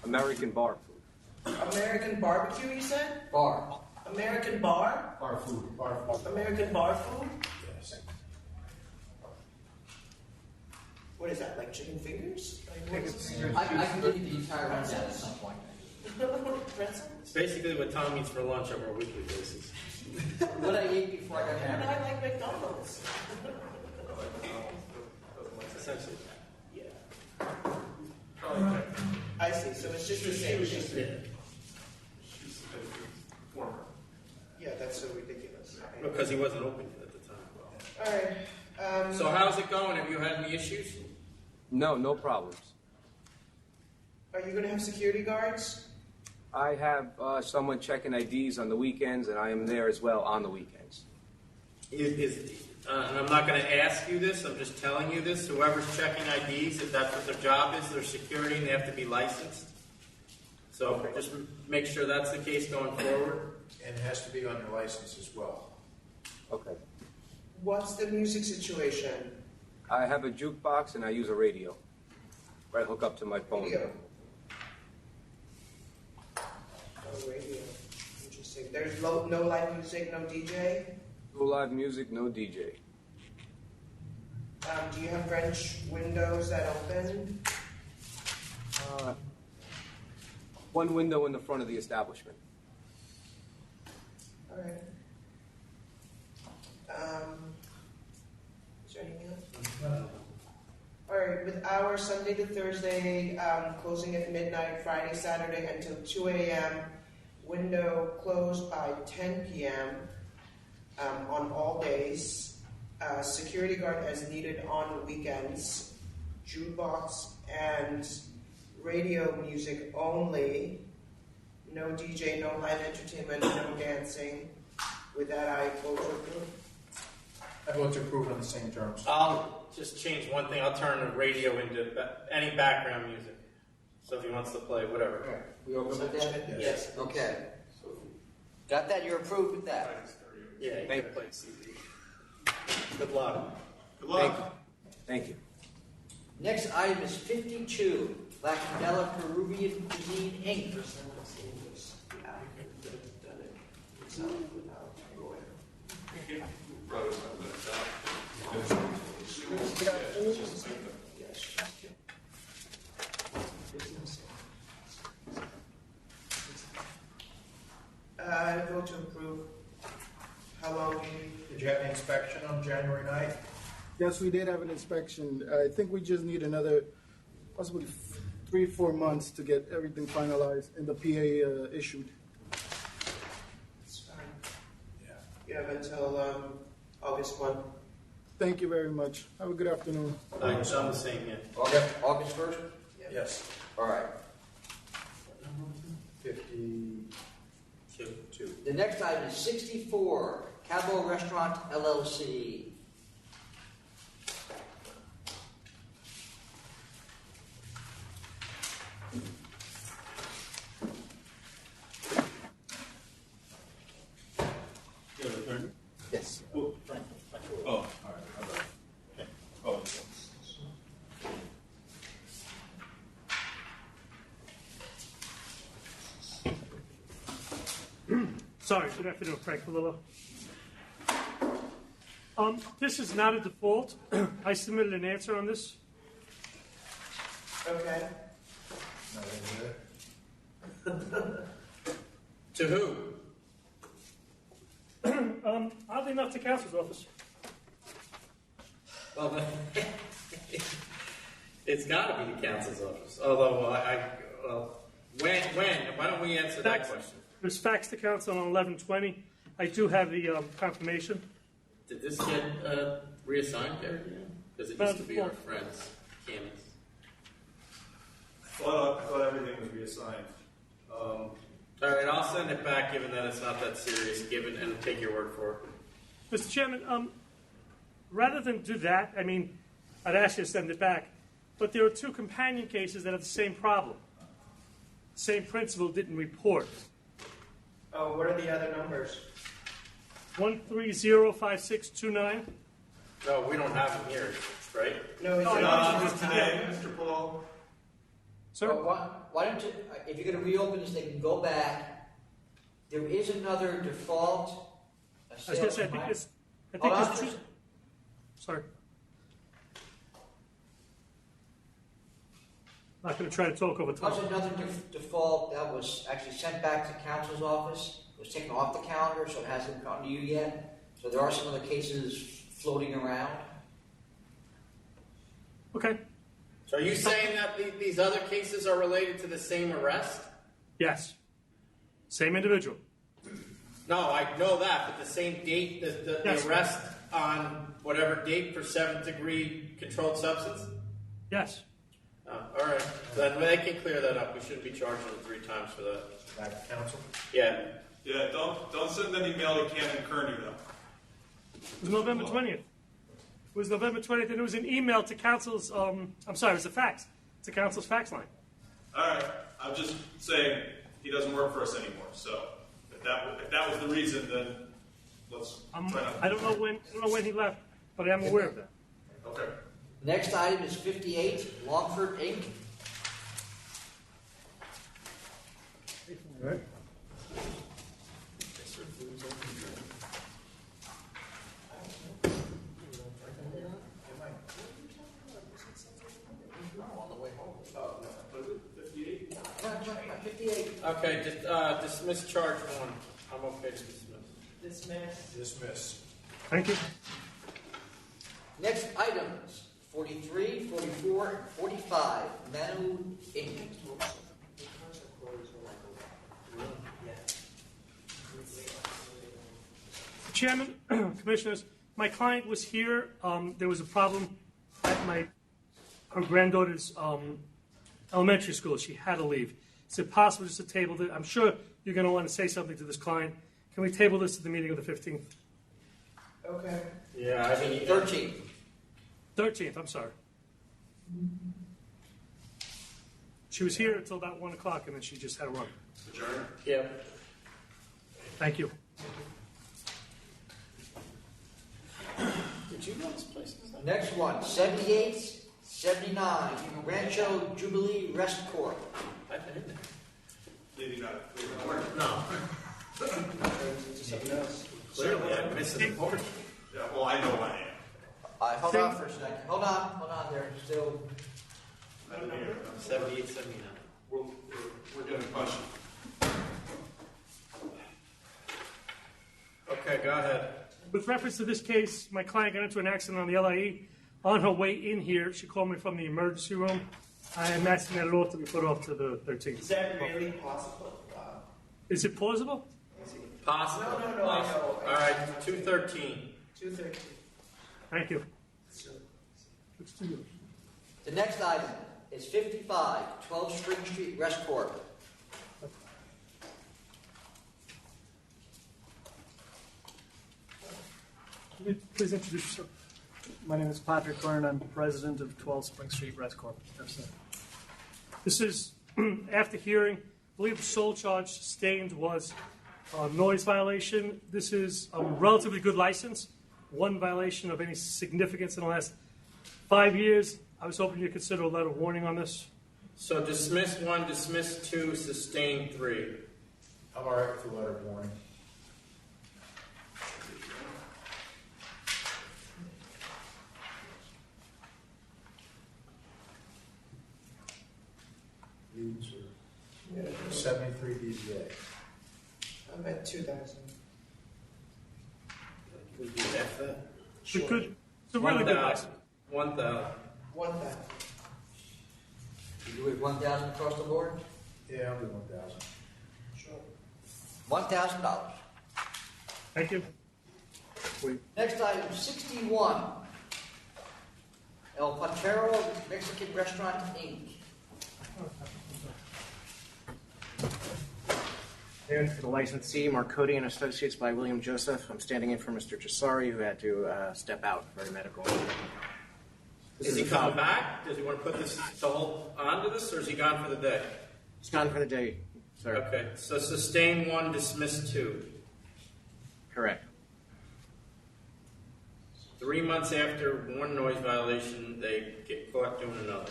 American bar food. American barbecue, you said? Bar. American bar? Bar food. American bar food? Yes. What is that, like chicken fingers? Like I can give you the entire rundown at some point. Pretzel? It's basically what Tom eats for lunch on a weekly basis. What I ate before I got And married. I like McDonald's. Essentially. Yeah. I see, so it's just the same thing. Yeah, that's so ridiculous. Because he wasn't open at the time. All right. So how's it going? Have you had any issues? No, no problems. Are you going to have security guards? I have someone checking IDs on the weekends, and I am there as well on the weekends. And I'm not going to ask you this, I'm just telling you this. Whoever's checking IDs, if that's what their job is, they're security and they have to be licensed. So just make sure that's the case going forward. And it has to be on your license as well. Okay. What's the music situation? I have a jukebox and I use a radio. Right, hook up to my phone. Radio. Oh, radio. Interesting. There's no live music, no DJ? No live music, no DJ. Do you have French windows that open? One window in the front of the establishment. All right. Is there anything else? All right, with our Sunday to Thursday closing at midnight, Friday, Saturday until 2 a.m., window closed by 10 p.m. On all days, security guard as needed on weekends, jukebox and radio music only, no DJ, no live entertainment, no dancing. With that, I vote to approve. I vote to approve on the same terms. I'll just change one thing. I'll turn the radio into any background music. So if he wants to play, whatever. We open with that? Yes. Okay. Got that? You're approved with that? Yeah, you can play CD. Good luck. Good luck. Thank you. Next item is 52, La Candela Peruvian Cuisine, Inc. I vote to approve. How long do you? Did you have an inspection on January 9th? Yes, we did have an inspection. I think we just need another possibly 3-4 months to get everything finalized and the PA issued. It's fine. Yeah. You have until August 1. Thank you very much. Have a good afternoon. I'm the same, yeah. August 1st? Yes. All right. 52. The next item is 64, Cabo Restaurant, LLC. Yes. Oh, all right. Okay. Oh, Sorry, good afternoon, Frank Palillo. This is not a default. I submitted an answer on this. Okay. To who? Oddly enough, to council's office. Well, it's got to be the council's office. Although, when? Why don't we answer that question? It was faxed to council on 11/20. I do have the confirmation. Did this get reassigned there? Because it used to be our friends, Candace. I thought everything was reassigned. All right, I'll send it back, given that it's not that serious, and take your word for it. Mr. Chairman, rather than do that, I mean, I'd ask you to send it back. But there are two companion cases that have the same problem. same principal didn't report. Oh, what are the other numbers? 1305629. No, we don't have them here, right? No, it's not today. Mr. Paul. Sir? Well, why don't you, if you're going to reopen this, they can go back. There is another default. I was going to say, I think it's two. Sorry. Not going to try to talk over time. There's another default that was actually sent back to counsel's office. It was taken off the calendar, so it hasn't gotten to you yet. So there are some other cases floating around. Okay. So are you saying that these other cases are related to the same arrest? Yes. Same individual. No, I know that, but the same date, the Yes. arrest on whatever date for 7th degree controlled substance? Yes. All right. Then they can clear that up. We shouldn't be charging them 3 times for that. Back to council. Yeah. Yeah, don't send an email to Cannon Kearney though. It was November 20th. It was November 20th, and it was an email to council's, I'm sorry, it was a fax, to council's fax line. All right, I'm just saying he doesn't work for us anymore. So if that was the reason, then let's try not. I don't know when he left, but I am aware of that. Okay. Next item is 58, Longford Inc. All right. Okay, just dismiss charge 1. I'm okay to dismiss. Dismiss. Thank you. Next items, 43, 44, and 45, Manu Inc. Chairman, Commissioners, my client was here. There was a problem at her granddaughter's elementary school. She had to leave. Is it possible just to table it? I'm sure you're going to want to say something to this client. Can we table this to the meeting of the 15th? Okay. Yeah, I mean, 13th. 13th, I'm sorry. She was here until about 1 o'clock, and then she just had to run. Adjourn. Yeah. Thank you. Did you know this place? Next one, 78, 79, Rancho Jubilee Rest Corp. I've been in there. Maybe not. Work. No. Clearly, I'm missing the point. Yeah, well, I know I am. Hold on for a second. Hold on. There's still. I don't hear. 78, 79. We're getting questions. Okay, go ahead. With reference to this case, my client got into an accident on the LIE. On her way in here, she called me from the emergency room. I am asking that it ought to be put off to the 13th. Is that really possible? Is it plausible? Possible. No, I know. All right, 213. 2:13. Thank you. The next item is 55, 12 Spring Street Rest Corp. Please introduce yourself. My name is Patrick Byrne. I'm president of 12 Spring Street Rest Corp. This is, after hearing, I believe the sole charge sustained was a noise violation. This is a relatively good license, one violation of any significance in the last 5 years. I was hoping you'd consider a letter of warning on this. So dismiss 1, dismiss 2, sustain 3. I'm all right with the letter of warning. Yeah. 73 DBA. I'm at 2,000. We do F that? We could. It's a really good license. 1,000. 1,000. You do it 1,000 across the board? Yeah, I'll do 1,000. Sure. $1,000. Thank you. Next item, 61, El Patero Mexican Restaurant, Inc. And for the licensee, Marcotti and Associates by William Joseph. I'm standing in for Mr. Jasari, who had to step out for a medical. Is he coming back? Does he want to put this to hold on to this, or is he gone for the day? It's gone for the day, sir. Okay, so sustain 1, dismiss 2. Correct. 3 months after one noise violation, they get caught doing another.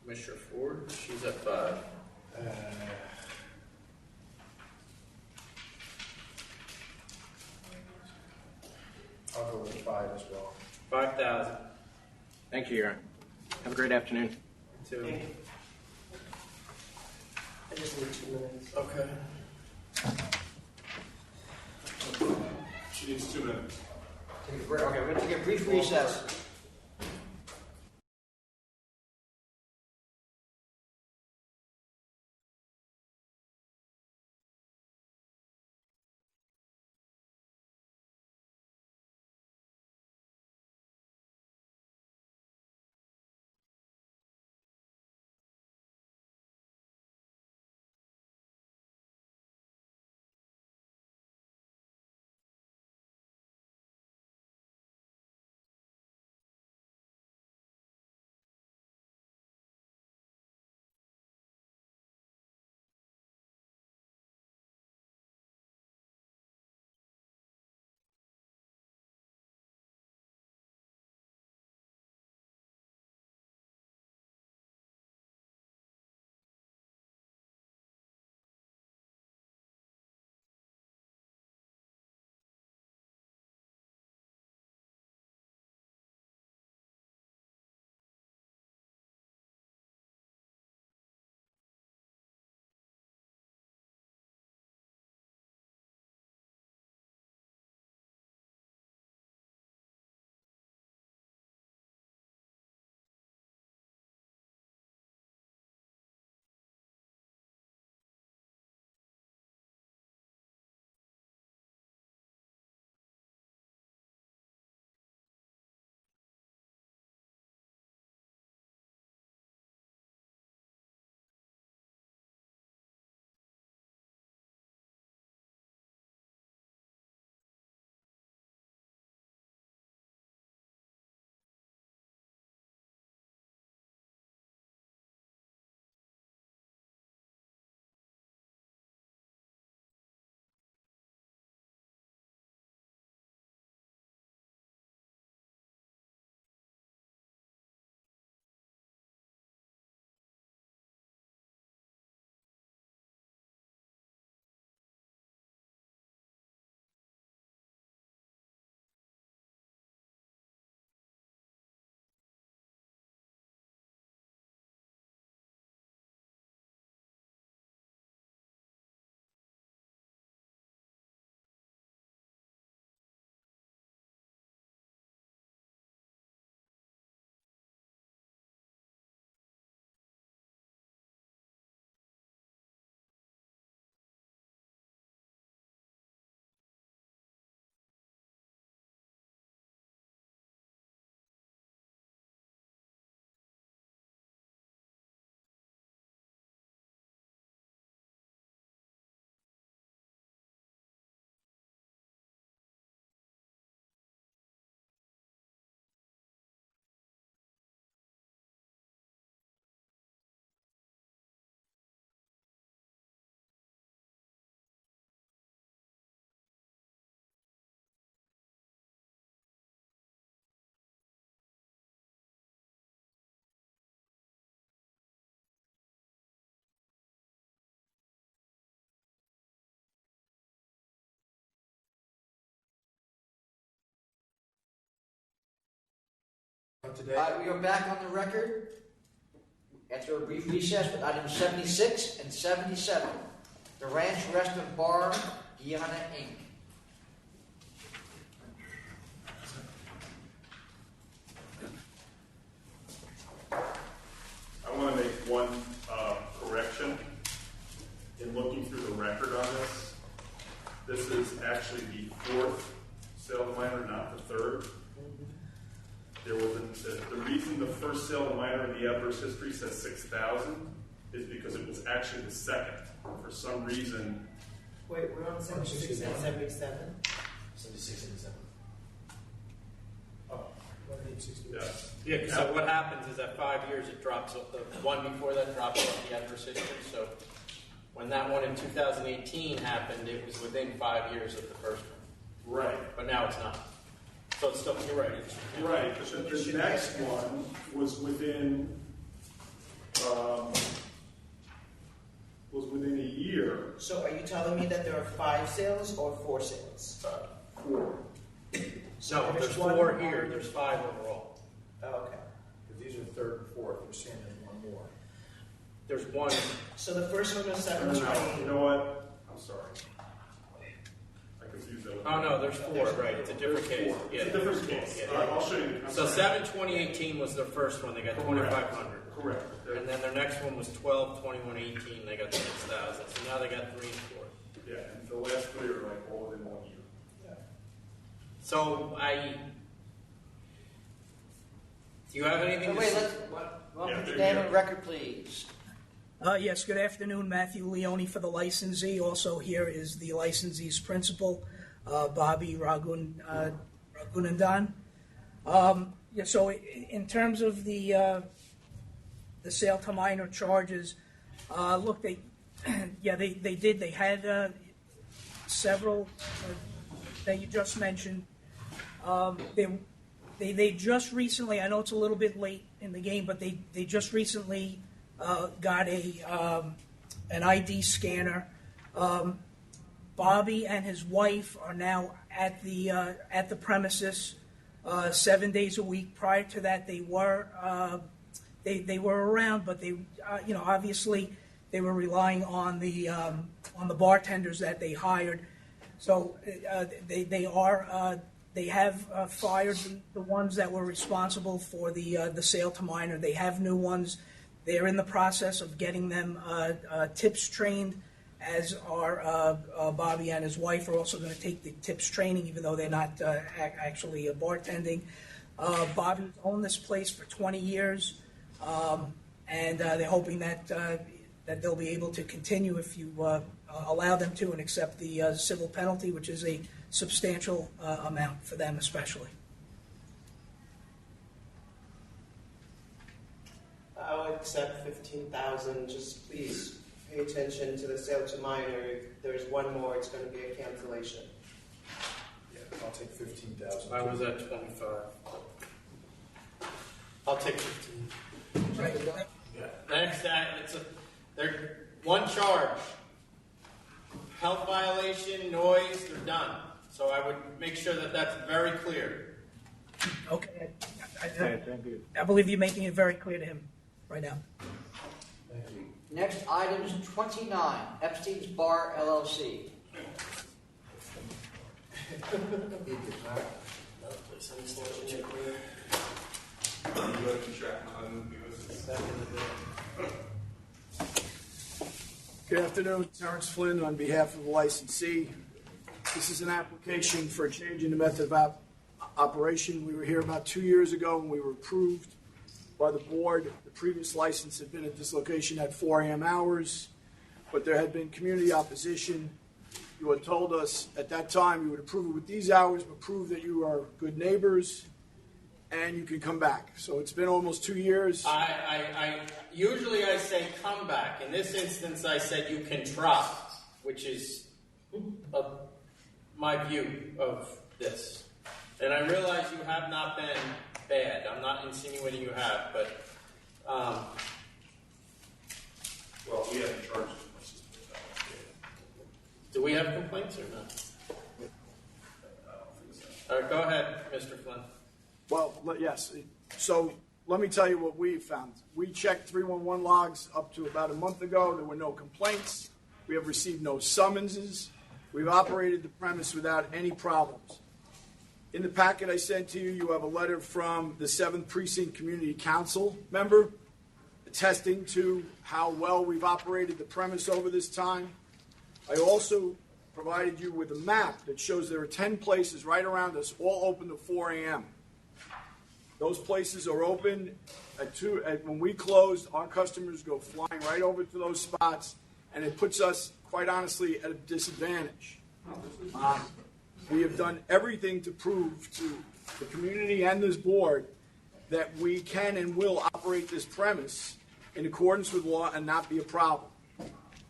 Commissioner Ford, she's at 5. I'll go with 5 as well. 5,000. Thank you, Your Honor. Have a great afternoon. 2. I just need 2 minutes. Okay. She needs 2 minutes. Okay, we're going to take a brief recess. We are back on the record after a brief recess with items 76 and 77. The Ranch Restaurant Bar, Guyana, Inc. I want to make one correction in looking through the record on this. This is actually the 4th sale to minor, not the 3rd. There was the reason the first sale to minor in the adverse history says 6,000 is because it was actually the 2nd. For some reason, Wait, we're on 76 and 77? 76 and 7. Oh, 160. Yeah, because what happens is at 5 years it drops off, the one before that drops off the adverse history. So when that one in 2018 happened, it was within 5 years of the first one. Right. But now it's not. So it's still, you're right. Right, but the next one was within a year. So are you telling me that there are 5 sales or 4 sales? 4. No, there's 4 here. There's 5 overall. Oh, okay. But these are third and fourth. We're saying there's one more. There's one. So the first one was No, 720. you know what? I'm sorry. I confused that. Oh no, there's 4, right? It's a different case. Yeah, It's a different case. Yeah. All right, I'll show you. I'm So sorry. 7/20/18 was their first one. They got Correct. 2,500. Correct. And then their next one was 12/21/18. They got 6,000. So now they got 3 and 4. Yeah, and the last 3 are like all within 1 year. So do you have anything Oh, to wait, say? welcome to name and record, please. Yes, good afternoon. Matthew Leone for the licensee. Also here is the licensee's principal, Bobby Raghunandan. So in terms of the sale to minor charges, look, they did. They had several that you just mentioned. They just recently, I know it's a little bit late in the game, but they just recently got an ID scanner. Bobby and his wife are now at the premises 7 days a week. Prior to that, they were around, but they obviously they were relying on the bartenders that they hired. So they have fired the ones that were responsible for the sale to minor. They have new ones. They're in the process of getting them tips trained, as are Bobby and his wife are also going to take the tips training, even though they're not actually bartending. Bobby's owned this place for 20 years, and they're hoping that they'll be able to continue if you allow them to and accept the civil penalty, which is a substantial amount for them especially. I'll accept 15,000. Just please pay attention to the sale to minor. If there's one more, it's going to be a cancellation. Yeah, I'll take 15,000. I was at 25. I'll take 15. Yeah. Next, they're one charge. Health violation, noise, they're done. So I would make sure that that's very clear. Okay. Thank you. I believe you're making it very clear to him right now. Thank you. Next, items 29, Epstein's Bar, LLC. Good afternoon, Terrence Flynn on behalf of the licensee. This is an application for a change in the method of operation. We were here about 2 years ago and we were approved by the board. The previous license had been at this location at 4 a.m. hours, but there had been community opposition. You had told us at that time you would approve it with these hours, but prove that you are good neighbors and you can come back. So it's been almost 2 years. Usually I say come back. In this instance, I said you can try, which is my view of this. And I realize you have not been bad. I'm not insinuating you have, but Well, we haven't charged as much as do we have complaints or not? All right, go ahead, Mr. Flynn. Well, yes. So let me tell you what we found. We checked 311 logs up to about a month ago. There were no complaints. We have received no summonses. We've operated the premise without any problems. In the packet I sent to you, you have a letter from the 7th Precinct Community Council member attesting to how well we've operated the premise over this time. I also provided you with a map that shows there are 10 places right around us, all open to 4 a.m. Those places are open when we close, our customers go flying right over to those spots and it puts us, quite honestly, at a disadvantage. We have done everything to prove to the community and this board that we can and will operate this premise in accordance with law and not be a problem.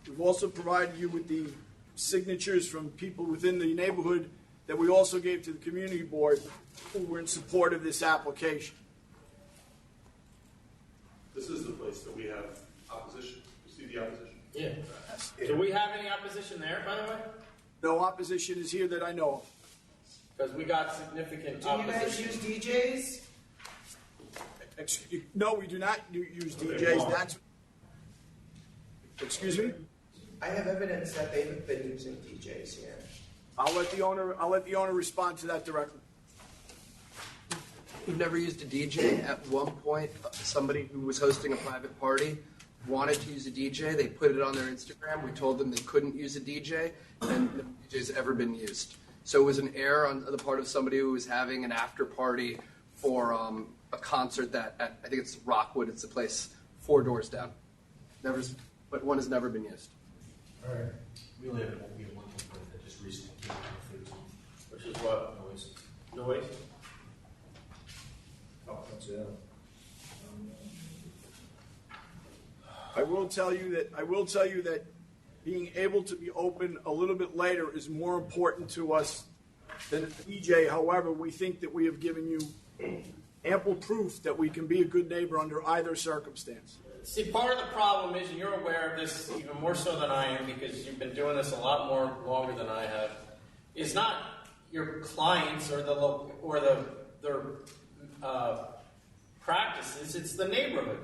We've also provided you with the signatures from people within the neighborhood that we also gave to the community board who were in support of this application. This is the place that we have opposition. You see the opposition? Yeah. Do we have any opposition there, by the way? No opposition is here that I know of. Because we got significant Do you guys opposition. use DJs? No, we do not use DJs. That's. Excuse me? I have evidence that they've been using DJs here. I'll let the owner respond to that directly. We've never used a DJ. At one point, somebody who was hosting a private party wanted to use a DJ. They put it on their Instagram. We told them they couldn't use a DJ, and no DJ's ever been used. So it was an error on the part of somebody who was having an after party for a concert that at, I think it's Rockwood. It's a place 4 doors down. But one has never been used. All right. We only have one complaint that just recently came out. Which is what? Noise. Noise? Oh, that's it. I will tell you that being able to be open a little bit later is more important to us than a DJ. However, we think that we have given you ample proof that we can be a good neighbor under either circumstance. See, part of the problem is, and you're aware of this even more so than I am because you've been doing this a lot more longer than I have, is not your clients or their practices, it's the neighborhood.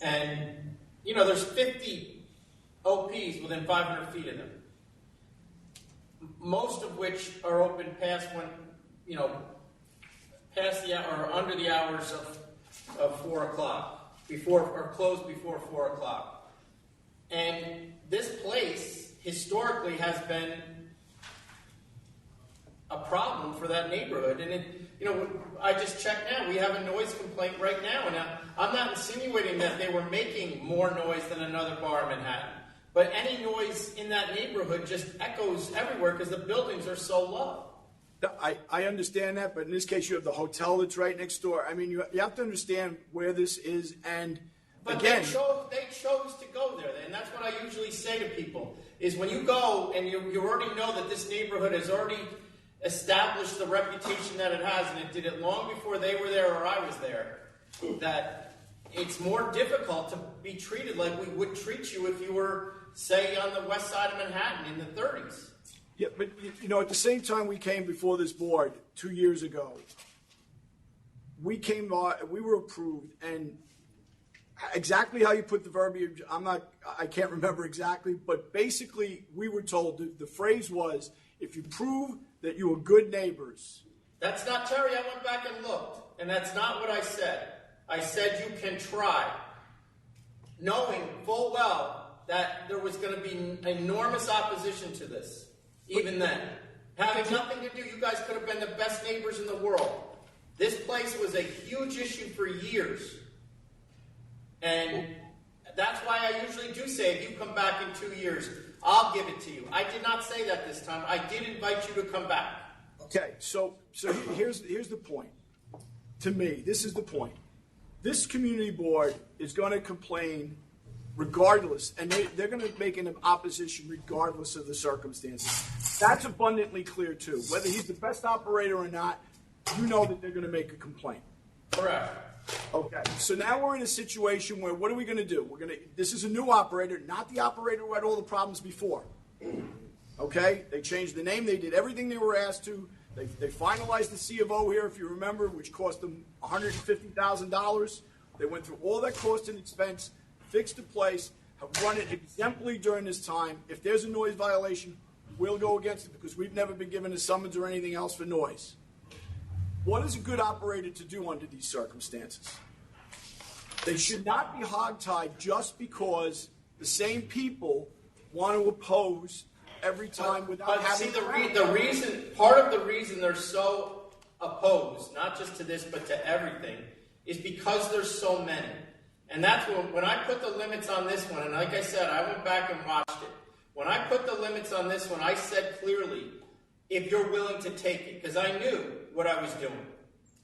And, you know, there's 50 OPs within 500 feet of them, most of which are open past when, you know, past the hour or under the hours of 4 o'clock. Before or closed before 4 o'clock. And this place historically has been a problem for that neighborhood. And it, you know, I just checked now. We have a noise complaint right now. And I'm not insinuating that they were making more noise than another bar in Manhattan. But any noise in that neighborhood just echoes everywhere because the buildings are so low. I understand that, but in this case, you have the hotel that's right next door. I mean, you have to understand where this is, and but again, they chose to go there, and that's what I usually say to people: is when you go and you already know that this neighborhood has already established the reputation that it has, and it did it long before they were there or I was there. That it's more difficult to be treated like we would treat you if you were, say, on the west side of Manhattan in the 30s. Yeah, but you know, at the same time we came before this board 2 years ago, we were approved, and exactly how you put the verbiage, I can't remember exactly, but basically we were told the phrase was, if you prove that you are good neighbors. That's not, Terry, I went back and looked, and that's not what I said. I said you can try, knowing full well that there was going to be enormous opposition to this. Even then, having nothing to do, you guys could have been the best neighbors in the world. This place was a huge issue for years. And that's why I usually do say, if you come back in 2 years, I'll give it to you. I did not say that this time. I did invite you to come back. Okay, so here's the point. To me, this is the point. This community board is going to complain regardless, and they're going to make an opposition regardless of the circumstances. That's abundantly clear, too. Whether he's the best operator or not, you know that they're going to make a complaint. Correct. Okay, so now we're in a situation where what are we going to do? This is a new operator, not the operator who had all the problems before. Okay, they changed the name, they did everything they were asked to. They finalized the C of O here, if you remember, which cost them $150,000. They went through all that cost and expense, fixed the place, have run it exemplary during this time. If there's a noise violation, we'll go against it because we've never been given a summons or anything else for noise. What is a good operator to do under these circumstances? They should not be hogtied just because the same people want to oppose every time without having. See, part of the reason they're so opposed, not just to this but to everything, is because there's so many. And that's when I put the limits on this one, and like I said, I went back and watched it. When I put the limits on this one, I said clearly, if you're willing to take it, because I knew what I was doing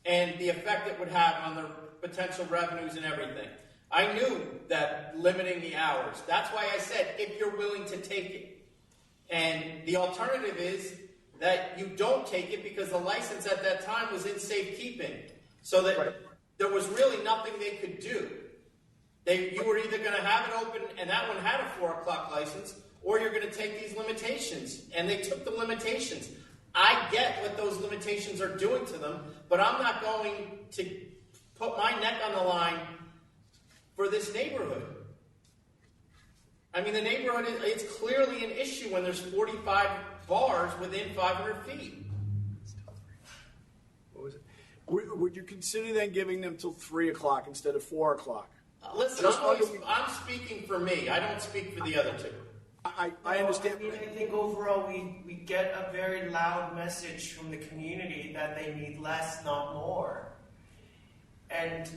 and the effect it would have on the potential revenues and everything. I knew that limiting the hours. That's why I said, if you're willing to take it. And the alternative is that you don't take it because the license at that time was in safekeeping. So that there was really nothing they could do. You were either going to have it open, and that one had a 4 o'clock license, or you're going to take these limitations. And they took the limitations. I get what those limitations are doing to them, but I'm not going to put my neck on the line for this neighborhood. I mean, the neighborhood, it's clearly an issue when there's 45 bars within 500 feet. What was it? Would you consider then giving them till 3 o'clock instead of 4 o'clock? Listen, I'm speaking for me. I don't speak for the other two. I understand. I mean, I think overall we get a very loud message from the community that they need less, not more. And,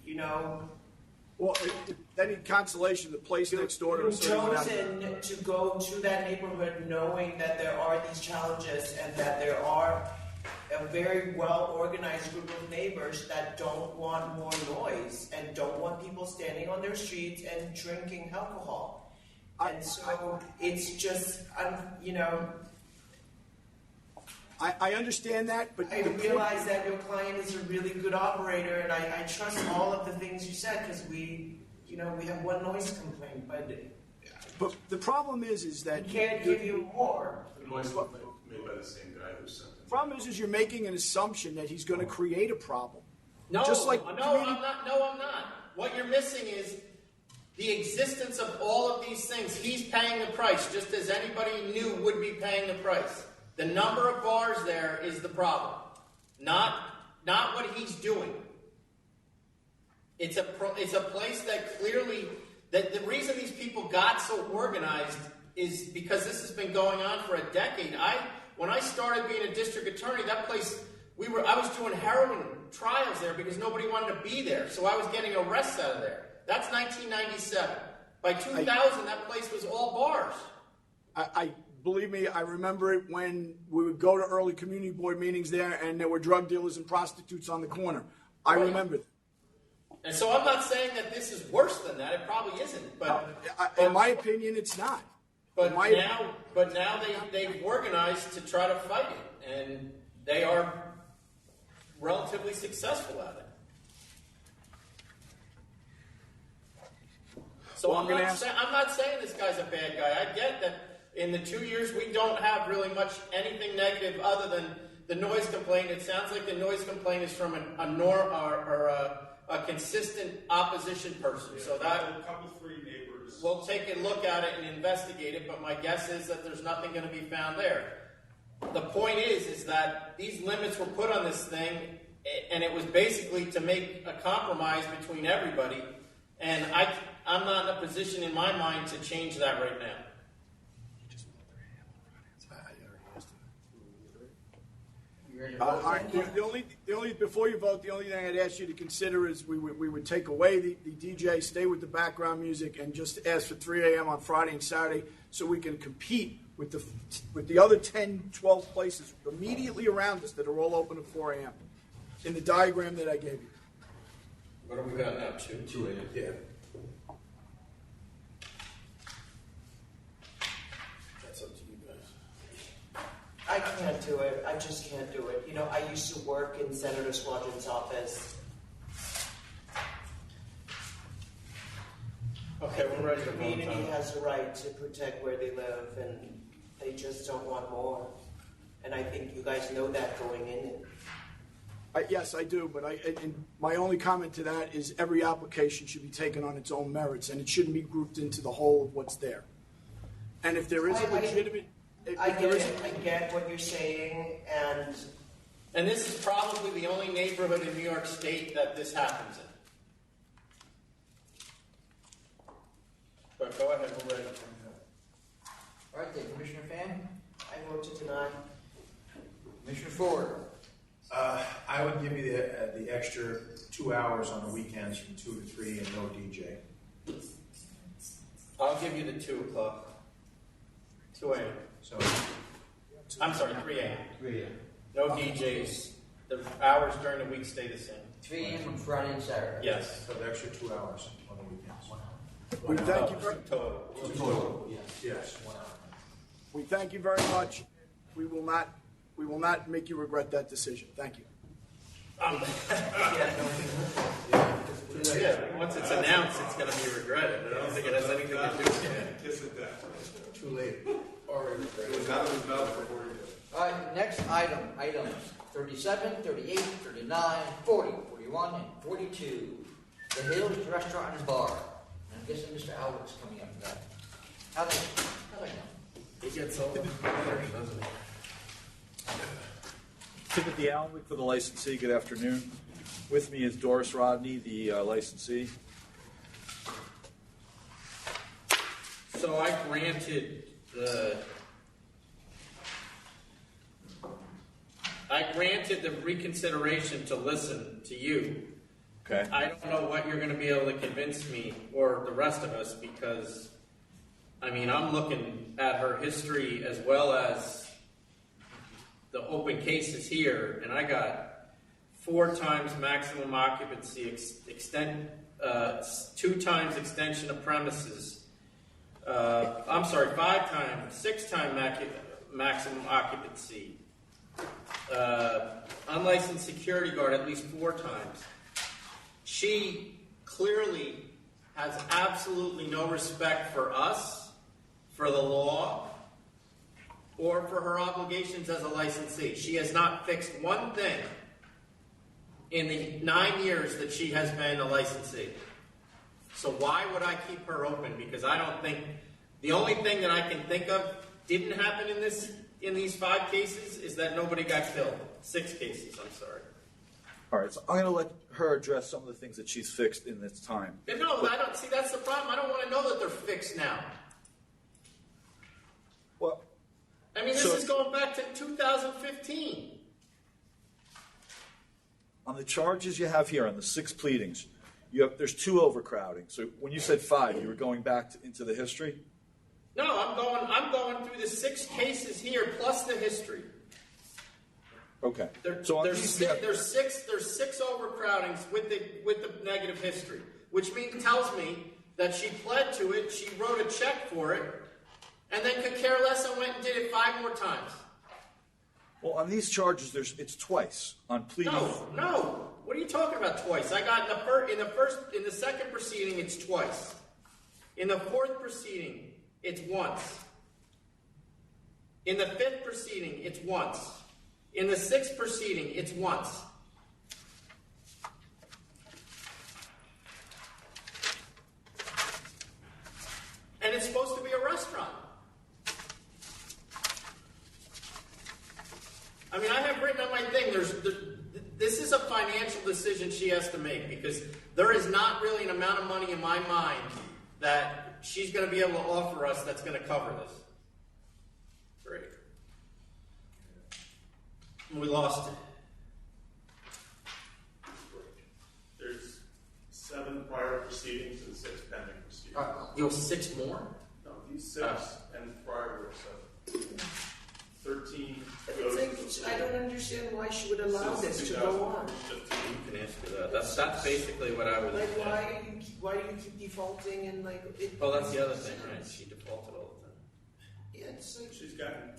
you know... Well, they need consolation. The place next door to You've chosen to go to that neighborhood knowing that there are these challenges and that there are a very well-organized group of neighbors that don't want more noise and don't want people standing on their streets and drinking alcohol. And so it's just, you know... I understand that, but... I realize that your client is a really good operator, and I trust all of the things you said, because we have one noise complaint, but the problem is that... we can't give you more. The noise complaint made by the same guy who sent it. The problem is you're making an assumption that he's going to create a problem. No, Just like I'm not. What you're missing is the existence of all of these things. He's paying the price, just as anybody new would be paying the price. The number of bars there is the problem, not what he's doing. It's a place that clearly, that the reason these people got so organized is because this has been going on for a decade. When I started being a district attorney, that place, I was doing heroin trials there because nobody wanted to be there, so I was getting arrests out of there. That's 1997. By 2000, that place was all bars. Believe me, I remember it when we would go to early community board meetings there and there were drug dealers and prostitutes on the corner. I remember that. And so I'm not saying that this is worse than that. It probably isn't. But in my opinion, it's not. But now they've organized to try to fight it, and they are relatively successful at it. So I'm not saying this guy's a bad guy. I get that. In the 2 years, we don't have really much anything negative other than the noise complaint. It sounds like the noise complaint is from a consistent opposition person. Yeah, so that a couple, 3 neighbors. We'll take a look at it and investigate it. But my guess is that there's nothing going to be found there. The point is that these limits were put on this thing, and it was basically to make a compromise between everybody. And I'm not in a position in my mind to change that right now. The only before you vote, the only thing I'd ask you to consider is we would take away the DJ, stay with the background music, and just ask for 3 a.m. on Friday and Saturday so we can compete with the other 10, 12 places immediately around us that are all open at 4 a.m. in the diagram that I gave you. What have we got now? 2 a.m. Yeah. That's up to you guys. I can't do it. I just can't do it. You know, I used to work in Senator Squadron's office. Okay, we're ready to The vote. community has a right to protect where they live, and they just don't want more. And I think you guys know that going in. Yes, I do, but and my only comment to that is every application should be taken on its own merits, and it shouldn't be grouped into the whole of what's there. And if there is a legitimate... I get what you're saying, and this is probably the only neighborhood in New York State that this happens in. But go ahead, we're ready. All right, then, Commissioner Fan? I vote to deny. Commissioner Ford? I I would give you the extra 2 hours on the weekends from 2 to 3 and no DJ. I'll give you the 2 o'clock. 2 a.m. So, I'm sorry, 3 a.m. 3 a.m. No DJs. The hours during the week stay the same. 3 a.m. on Friday and Saturday. Yes. So the extra 2 hours on the weekends. We thank you very, Total. Yes. 1 hour. we thank you very much. We will not make you regret that decision. Thank you. Yeah, once it's announced, it's going to be regretted. I don't think it has anything to do with it. Kiss it that. Too late. Already. It was out of his mouth before he did. All right, next items 37, 38, 39, 40, 41, and 42. The Hills Restaurant and Bar. And I'm guessing Mr. Albert's coming up for that. How they know? He gets old, doesn't he? Timothy Allenwick for the licensee. Good afternoon. With me is Doris Rodney, the licensee. So I granted the reconsideration to listen to you. Okay. I don't know what you're going to be able to convince me or the rest of us because, I mean, I'm looking at her history as well as the open cases here, and I got 4 times maximum occupancy, 2 times extension of premises. 5 times, 6 times maximum occupancy. Unlicensed security guard at least 4 times. She clearly has absolutely no respect for us, for the law, or for her obligations as a licensee. She has not fixed one thing in the 9 years that she has been a licensee. So why would I keep her open? Because I don't think, the only thing that I can think of didn't happen in these 5 cases is that nobody got killed. 6 cases, I'm sorry. All right, so I'm going to let her address some of the things that she's fixed in this time. No, I don't see. That's the problem. I don't want to know that they're fixed now. Well, I mean, this is going back to 2015. On the charges you have here, on the 6 pleadings, there's 2 overcrowding. So when you said 5, you were going back into the history? No, I'm going through the 6 cases here plus the history. Okay. There's So on 6 overcrowdings with the negative history, which tells me that she pled to it, she wrote a check for it, and then could care less and went and did it 5 more times. Well, on these charges, it's twice on pleading. No. What are you talking about twice? I got in the second proceeding, it's twice. In the 4th proceeding, it's once. In the 5th proceeding, it's once. In the 6th proceeding, it's once. And it's supposed to be a restaurant. I mean, I have written on my thing, this is a financial decision she has to make because there is not really an amount of money in my mind that she's going to be able to offer us that's going to cover this. Great. We lost it. There's 7 prior proceedings and 6 pending proceedings. You have 6 more? No, these 6 and prior were 7. 13. I don't understand why she would allow this to go on. You can answer that. That's basically what I was. Like, why do you keep defaulting and like? Well, that's the other thing, right? She defaulted all the time. Yeah, it's like, She's gotten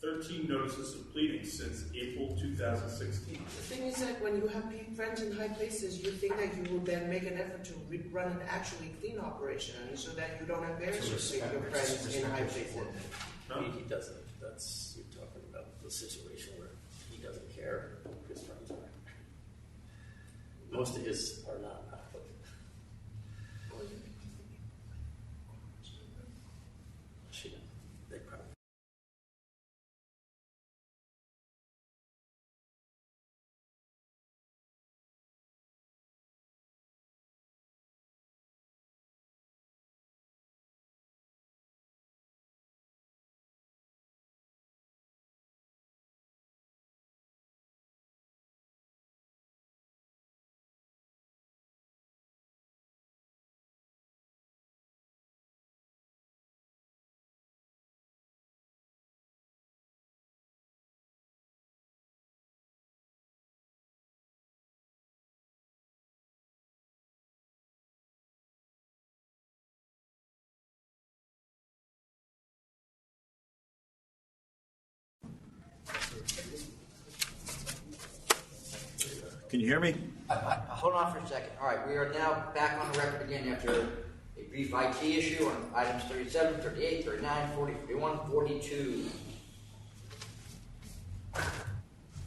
13 notices of pleading since April 2016. the thing is that when you have friends in high places, you think that you will then make an effort to run an actually clean operation so that you don't embarrass your friends in high places. He doesn't. That's, you're talking about the situation where he doesn't care who his friends are. Most of his are not. Can you hear me? Hold on for a second. All right, we are now back on the record again after a brief IT issue on items 37, 38, 39, 40, 41, 42.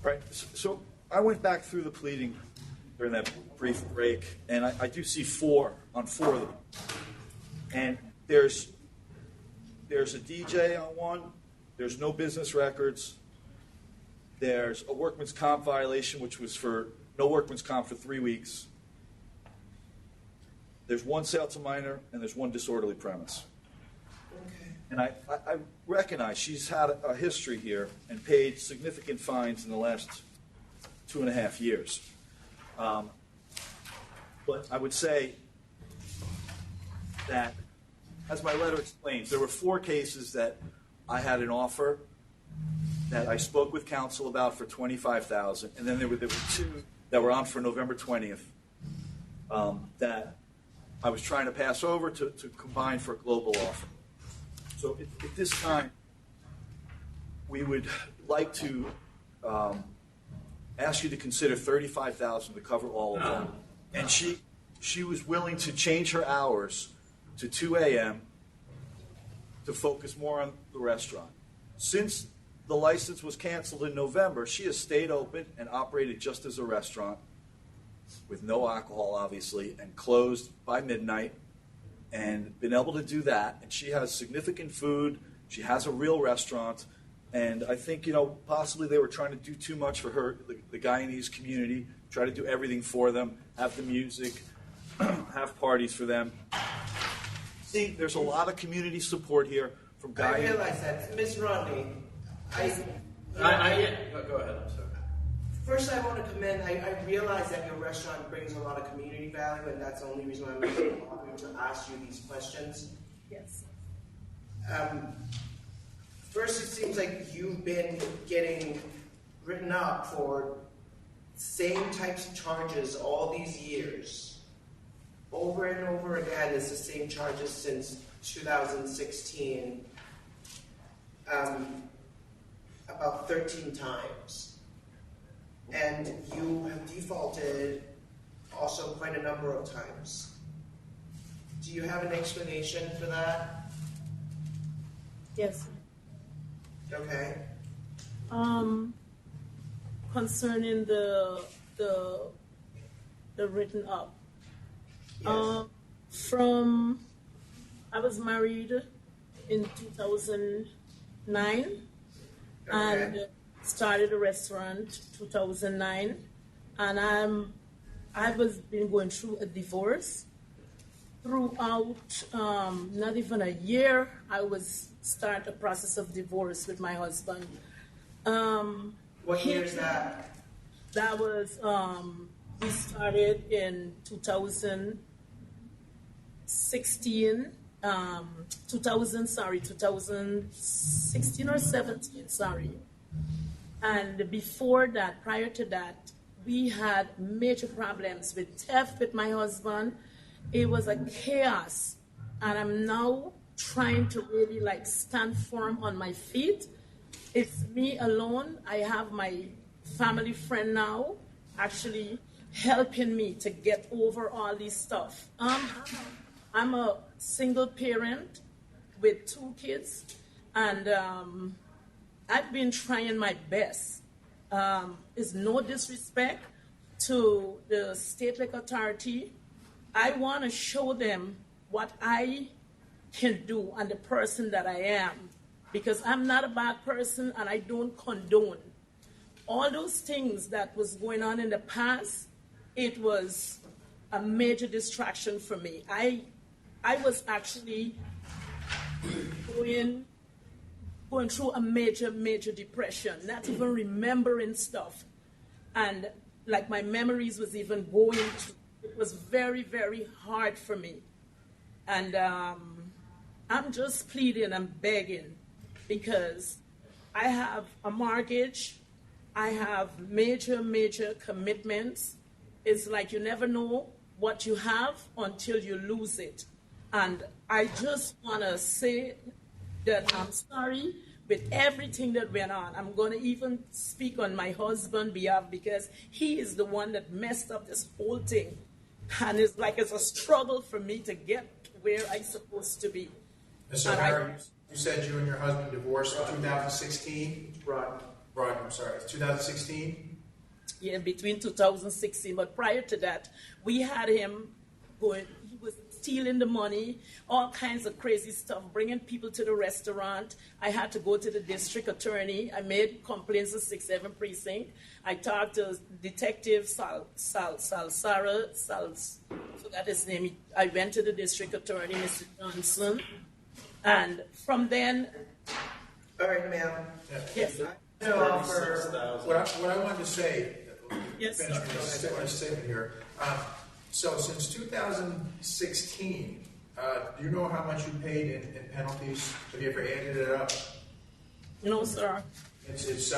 Right. So I went back through the pleading during that brief break, and I do see four of them. And there's a DJ on one. There's no business records. There's a workman's comp violation, which was for no workman's comp for 3 weeks. There's one sale to minor, and there's one disorderly premise. And I recognize she's had a history here and paid significant fines in the last 2.5 years. But I would say that, as my letter explains, there were 4 cases that I had an offer that I spoke with counsel about for $25,000, and then there were 2 that were on for November 20th that I was trying to pass over to combine for a global offer. So at this time, we would like to ask you to consider $35,000 to cover all of them. And she was willing to change her hours to 2 a.m. to focus more on the restaurant. Since the license was canceled in November, she has stayed open and operated just as a restaurant with no alcohol, obviously, and closed by midnight and been able to do that. And she has significant food. She has a real restaurant. And I think, possibly they were trying to do too much for her, the Guyanese community, try to do everything for them, have the music, have parties for them. See, there's a lot of community support here from Guyanese. I realize that. Ms. Rodney, Go ahead, I'm sorry. First, I want to commend, I realize that your restaurant brings a lot of community value, and that's the only reason why I'm able to ask you these questions. Yes. First, it seems like you've been getting written up for same types of charges all these years. Over and over again, it's the same charges since 2016, about 13 times. And you have defaulted also quite a number of times. Do you have an explanation for that? Yes. Okay. Concerning the written up. Yes. I was married in 2009 and started a restaurant 2009, and I was been going through a divorce. Throughout not even a year, I was start a process of divorce with my husband. What year is that? That was we started in 2016. 2016 or 17, sorry. And before that, prior to that, we had major problems with theft with my husband. It was a chaos. And I'm now trying to really stand firm on my feet. It's me alone. I have my family friend now actually helping me to get over all this stuff. I'm a single parent with 2 kids, and I've been trying my best. It's no disrespect to the state liquor authority. I want to show them what I can do and the person that I am, because I'm not a bad person and I don't condone all those things that was going on in the past. It was a major distraction for me. I was actually going through a major depression, not even remembering stuff. And my memories was even going through. It was very, very hard for me. And I'm just pleading and begging, because I have a mortgage. I have major commitments. It's like you never know what you have until you lose it. And I just want to say that I'm sorry, with everything that went on. I'm going to even speak on my husband's behalf because he is the one that messed up this whole thing. And it's like it's a struggle for me to get where I'm supposed to be. Ms. O'Hara, you said you and your husband divorced in 2016? Right, I'm sorry, 2016? Yeah, between 2016. But prior to that, we had him going, he was stealing the money, all kinds of crazy stuff, bringing people to the restaurant. I had to go to the district attorney. I made complaints to 6-7 precinct. I talked to Detective Salsara, forgot his name. I went to the district attorney, Mr. Johnson. And from then... All right, ma'am. Yes. What I wanted to say, yes, finish my statement here. So since 2016, do you know how much you paid in penalties? Have you ever added it up? No, sir. It's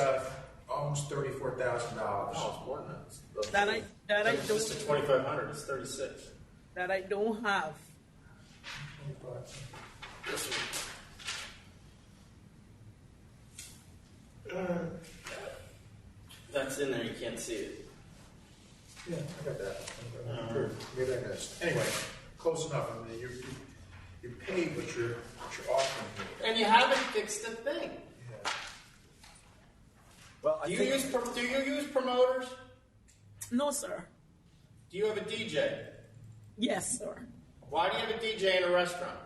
almost $34,000. No, it's more than that. That I don't. Just to 2,500. It's 36. That I don't have. This one. That's in there. You can't see it. Yeah, I got that. Maybe I missed. Anyway, close enough. I mean, you paid what you're offering here. And you haven't fixed a thing. Yeah. Well, do you use promoters? No, sir. Do you have a DJ? Yes, sir. Why do you have a DJ in a restaurant?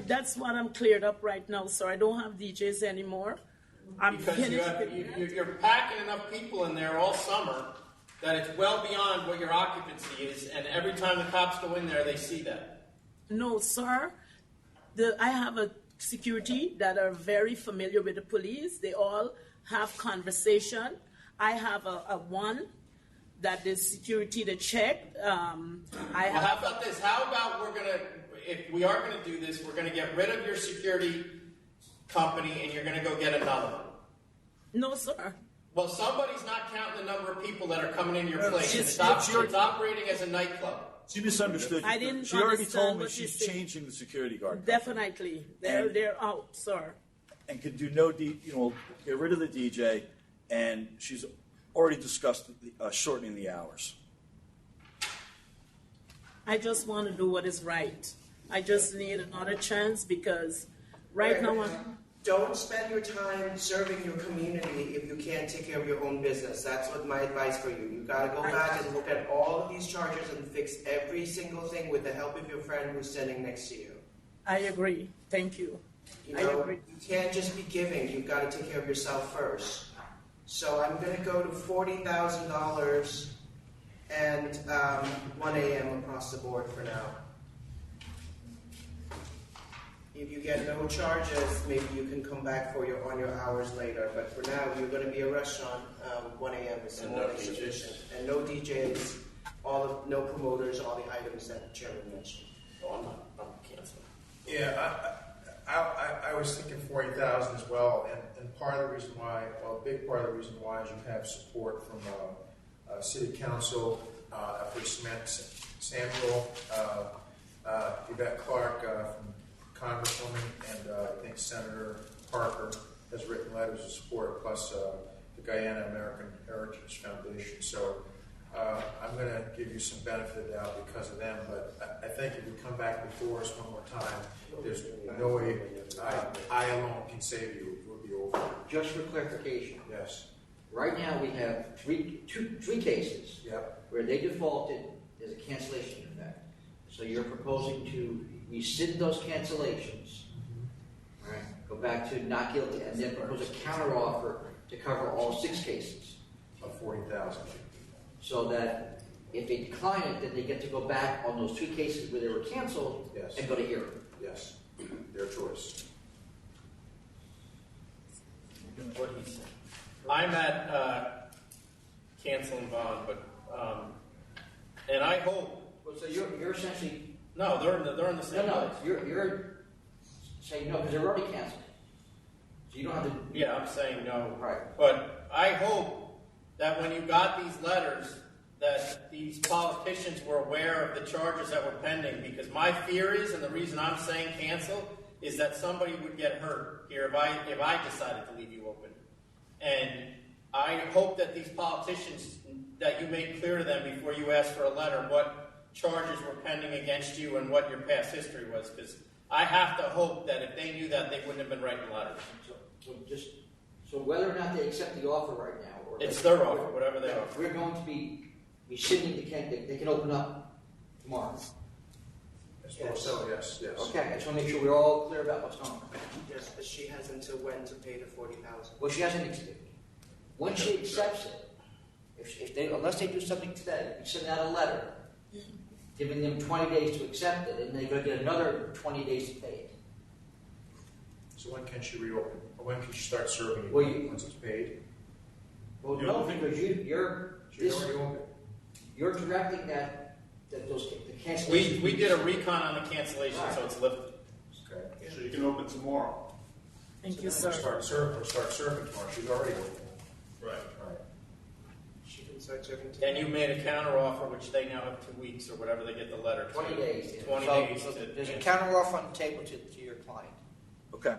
That's what I'm cleared up right now, sir. I don't have DJs anymore. I'm Because finished. you're packing enough people in there all summer that it's well beyond what your occupancy is, and every time the cops go in there, they see that. No, sir. I have a security that are very familiar with the police. They all have conversation. I have a one that is security to check. How about this? How about if we are going to do this, we're going to get rid of your security company and you're going to go get another one? No, sir. Well, somebody's not counting the number of people that are coming in your place. It's It's operating as a nightclub. She misunderstood. I didn't She already understand told me what you she's said. changing the security guard. Definitely. They're out, sir. And can do get rid of the DJ, and she's already discussed shortening the hours. I just want to do what is right. I just need another chance because right now Don't spend your time serving your community if you can't take care of your own business. That's what my advice for you. You gotta go back and look at all of these charges and fix every single thing with the help of your friend who's standing next to you. I agree. Thank you. You I know, agree. you can't just be giving. You've got to take care of yourself first. So I'm going to go to $40,000 and 1 a.m. across the board for now. If you get no charges, maybe you can come back on your hours later. But for now, you're going to be a restaurant. 1 a.m. is more than sufficient. And no DJs, no promoters, all the items that the chairman mentioned. Oh, I'm canceling. Yeah, I was thinking 40,000 as well, and part of the reason why, well, a big part of the reason why is you have support from City Council, for Samuel, Yvette Clark from Congresswoman, and I think Senator Parker has written letters of support, plus the Guyana American Heritage Foundation. So I'm going to give you some benefit of the doubt because of them, but I think if you come back before us one more time, there's no way I alone can save you. It will be over. Just for clarification. Yes. Right now, we have three cases where they defaulted. There's a cancellation effect. So you're proposing to rescind those cancellations, all right, go back to not guilty, and then propose a counteroffer to cover all 6 cases. Of 40,000. So that if they decline it, then they get to go back on those 2 cases where they were canceled and go to hearing. Yes, their choice. What he said. I'm at canceling bond, but and I hope. Well, so you're essentially no, they're in the same place. You're saying no because they're already canceled. So you don't have to. Yeah, I'm saying no. Right. But I hope that when you got these letters, that these politicians were aware of the charges that were pending. Because my fear is, and the reason I'm saying cancel, is that somebody would get hurt here if I decided to leave you open. And I hope that these politicians, that you made clear to them before you asked for a letter what charges were pending against you and what your past history was, because I have to hope that if they knew that, they wouldn't have been writing letters. So whether or not they accept the offer right now, or it's their offer, whatever they offer. We're going to be sitting. They can open up tomorrow. So yes. Okay, I just want to make sure we're all clear about what's going on. Yes, but she has until when to pay the $40,000? Well, she hasn't accepted. Once she accepts it, unless they do something today, you send out a letter giving them 20 days to accept it, and they're going to get another 20 days to pay it. So when can she reopen? Or when can she start serving? Well, once it's paid? Well, no, because you're directing that those the cancellations. We did a recon on the cancellation, so it's lifted. Okay. So you can open tomorrow. Thank you, So sir. start serving tomorrow. She's already open. Right. She can start serving tomorrow. And you made a counter offer, which they now have 2 weeks or whatever they get the letter. 20 days. 20 So days. there's a counter offer on the table to your client. Okay.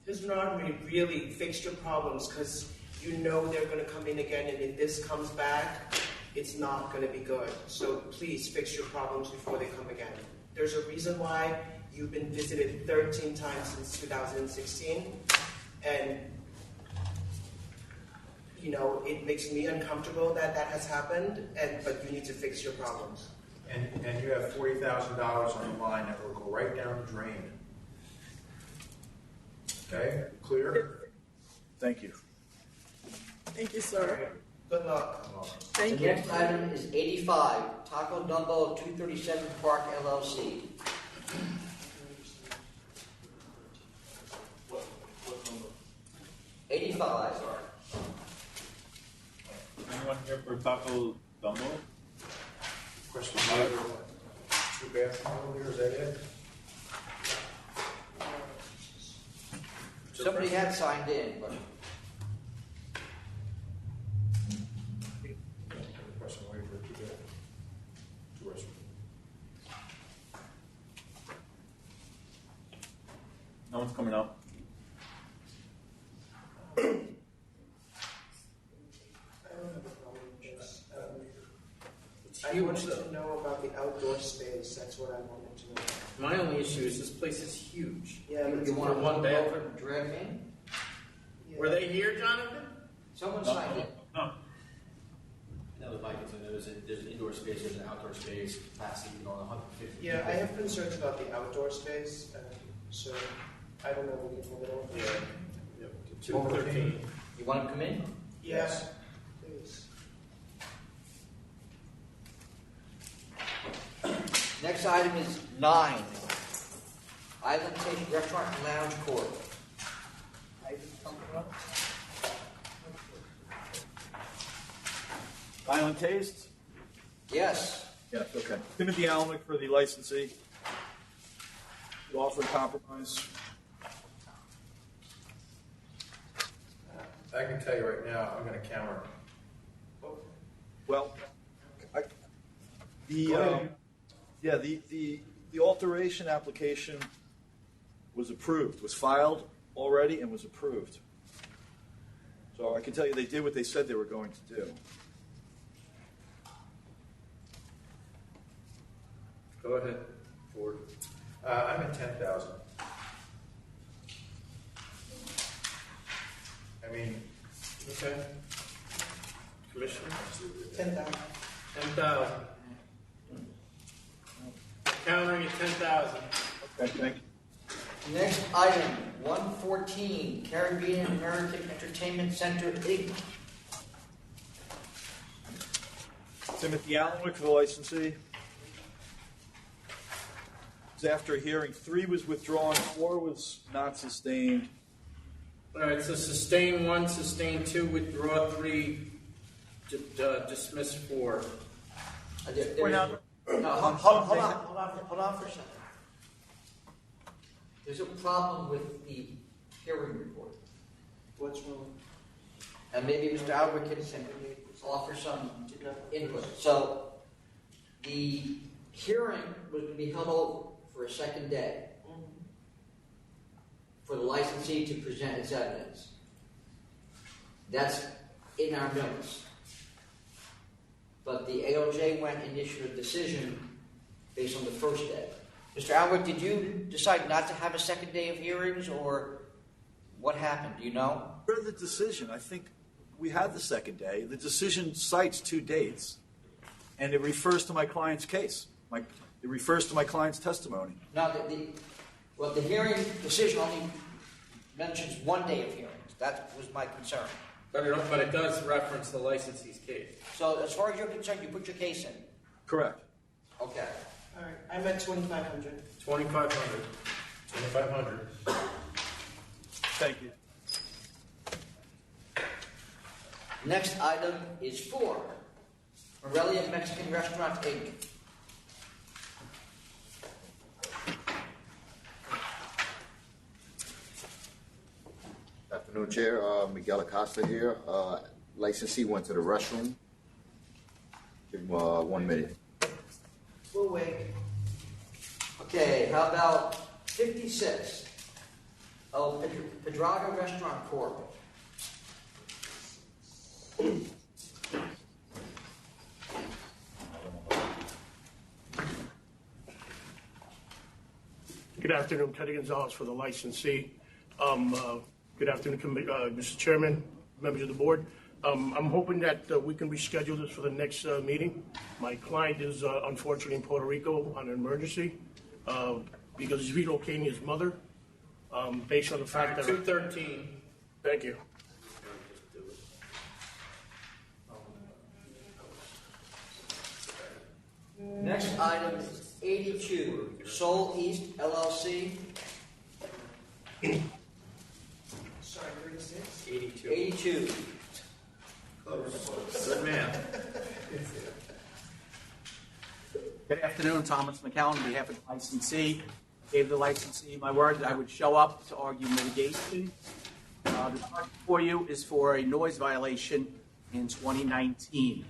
Does not really fix your problems, because you know they're going to come in again, and if this comes back, it's not going to be good. So please fix your problems before they come again. There's a reason why you've been visited 13 times since 2016, and it makes me uncomfortable that has happened. But you need to fix your problems. And you have $40,000 on the line that will go right down the drain. Okay, clear? Thank you. Thank you, sir. Good luck. Thank The you. next item is 85, Taco Dumbo 237 Park LLC. What number? 85. Anyone here for Taco Dumbo? Question mark. 2 bathroom over here, is that it? Somebody had signed in, but Question waiver, 2 bathroom. 2 restroom. No one's coming up. I wanted to know about the outdoor space. That's what I wanted to know. My only issue is this place is huge. Yeah, but you want For one bathroom. to drag them in? Were they here, Jonathan? Someone No. signed in. No. Now the Vikings, I know there's an indoor space, there's an outdoor space, capacity, 150. Yeah, I have concerns about the outdoor space, so I don't know if we can hold it over. Yeah. 213. You want to come in? Yes, please. Next item is 9, Island Station Restaurant and Lounge Court. Island Taste? Yes. Yes, okay. Timothy Alnick for the licensee. You offer a compromise? I can tell you right now, I'm going to counter. Well, Go ahead. the alteration application was approved, was filed already and was approved. So I can tell you they did what they said they were going to do. Go ahead, Ford. I'm at 10,000. I mean, Okay. Commissioner? 10,000. 10,000. Countering at 10,000. Okay, thank you. Next item, 114, Caribbean American Entertainment Center, Inc. Timothy Allenwick for the licensee. After hearing 3 was withdrawn, 4 was not sustained. All right, so sustain 1, sustain 2, withdraw 3, dismiss 4. Hold on for a second. There's a problem with the hearing report. What's wrong? And maybe Mr. Albert can offer some input. So, the hearing was going to be held over for a second day. for the licensee to present its evidence. That's in our notes. But the ALJ went and issued a decision based on the first day. Mr. Albert, did you decide not to have a second day of hearings, or what happened? Do you know? For the decision, I think we had the second day. The decision cites 2 dates, and it refers to my client's case. It refers to my client's testimony. Now, the hearing decision only mentions 1 day of hearings. That was my concern. But it does reference the licensee's case. So as far as you're concerned, you put your case in? Correct. Okay. All right, I'm at 2,500. 2,500. 2,500. Thank you. Next item is 4. Morelia Mexican Restaurant, Inc. Good afternoon, Chair. Miguel Acosta here. Licensee went to the restroom. Give him 1 minute. We'll wait. Okay, how about 56? El Pedraga Restaurant Corp. Good afternoon, Teddy Gonzalez for the licensee. Good afternoon, Mr. Chairman, members of the board. I'm hoping that we can reschedule this for the next meeting. My client is unfortunately in Puerto Rico on an emergency because he's relocating his mother based on the fact that... 213. Thank you. Next item is 82, Soul East LLC. Sorry, 36? 82. 82. Good man. Good afternoon, Thomas McCallum, on behalf of the licensee. Gave the licensee my word that I would show up to argue mitigation. The charge for you is for a noise violation in 2019.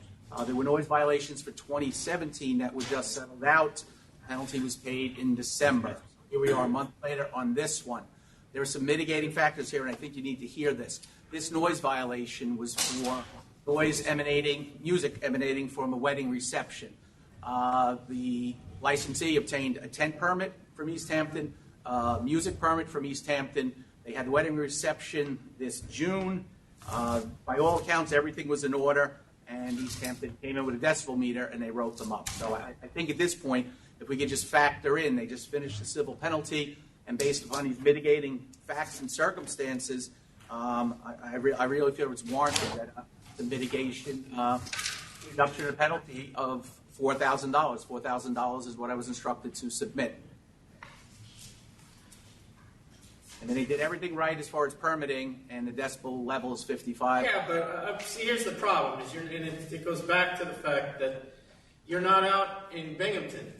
There were noise violations for 2017 that were just settled out. Penalty was paid in December. Here we are a month later on this one. There are some mitigating factors here, and I think you need to hear this. This noise violation was for music emanating from a wedding reception. The licensee obtained a tent permit from East Hampton, music permit from East Hampton. They had the wedding reception this June. By all accounts, everything was in order, and East Hampton came in with a decibel meter, and they wrote them up. So I think at this point, if we could just factor in, they just finished the civil penalty, and based upon these mitigating facts and circumstances, I really feel it's warranted that the mitigation reduction of penalty of $4,000. $4,000 is what I was instructed to submit. And then they did everything right as far as permitting, and the decibel level is 55. Yeah, but see, here's the problem. And it goes back to the fact that you're not out in Binghamton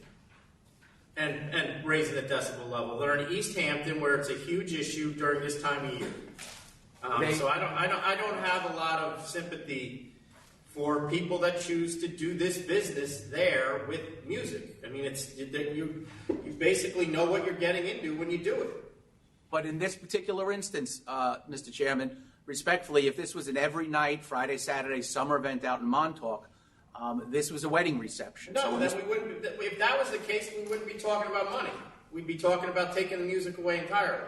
and raising the decibel level. They're in East Hampton, where it's a huge issue during this time of year. So I don't have a lot of sympathy for people that choose to do this business there with music. I mean, you basically know what you're getting into when you do it. But in this particular instance, Mr. Chairman, respectfully, if this was an every night, Friday, Saturday, summer event out in Montauk, this was a wedding reception. No, then we wouldn't. If that was the case, we wouldn't be talking about money. We'd be talking about taking the music away entirely.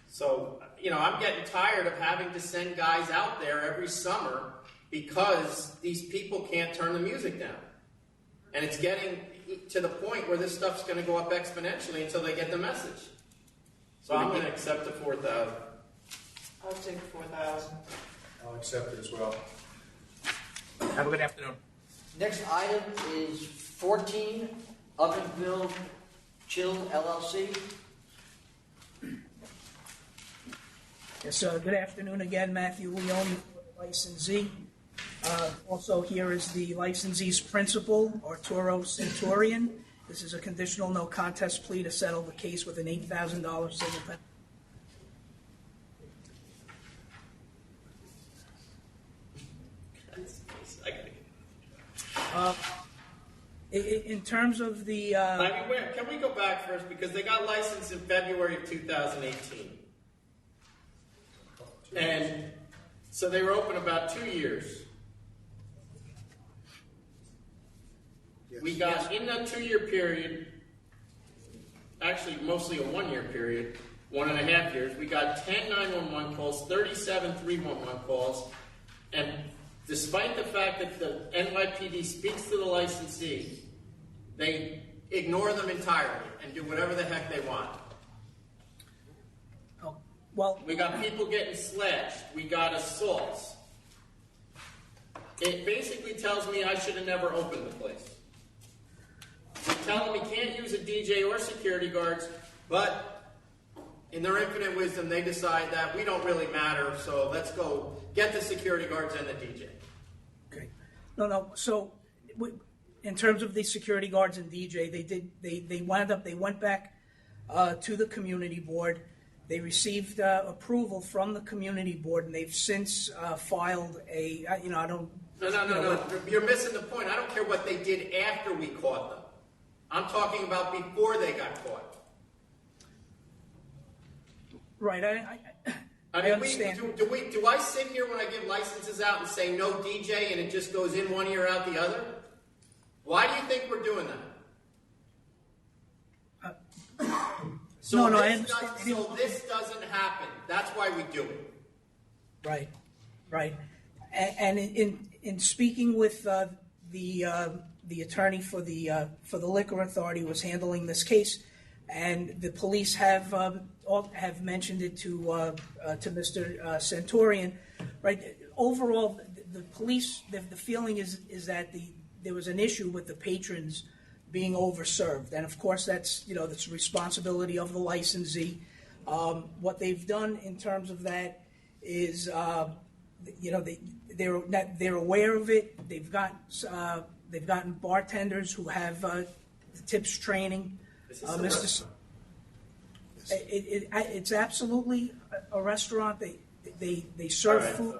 So, I'm getting tired of having to send guys out there every summer because these people can't turn the music down. And it's getting to the point where this stuff's going to go up exponentially until they get the message. So I'm going to accept the $4,000. I'll take 4,000. I'll accept it as well. Have a good afternoon. Next item is 14, Ovenville Chill LLC. Yes, good afternoon again, Matthew Leone, licensee. Also here is the licensee's principal, Arturo Centurion. This is a conditional no contest plea to settle the case with an $8,000 civil penalty. In terms of the... Can we go back first? Because they got licensed in February of 2018. And so they were open about 2 years. We got, in that 2-year period, actually mostly a 1-year period, 1.5 years, we got 10 911 calls, 37 311 calls, and despite the fact that the NYPD speaks to the licensee, they ignore them entirely and do whatever the heck they want. Oh, well, we got people getting slashed. We got assaults. It basically tells me I should have never opened the place. They tell them he can't use a DJ or security guards, but in their infinite wisdom, they decide that we don't really matter, so let's go get the security guards and the DJ. Okay. No. So, in terms of the security guards and DJ, they went back to the community board. They received approval from the community board, and they've since filed a. I don't. No. You're missing the point. I don't care what they did after we caught them. I'm talking about before they got caught. Right. I understand. Do I sit here when I give licenses out and say no DJ and it just goes in one ear out the other? Why do you think we're doing that? I understand. So this doesn't happen. That's why we do it. Right. And in speaking with the attorney for the liquor authority who was handling this case, and the police have mentioned it to Mr. Centurion, right? Overall, the police, the feeling is that there was an issue with the patrons being overserved, and of course that's the responsibility of the licensee. What they've done in terms of that is, they're aware of it. They've gotten bartenders who have the tips training. It's absolutely a restaurant. They serve food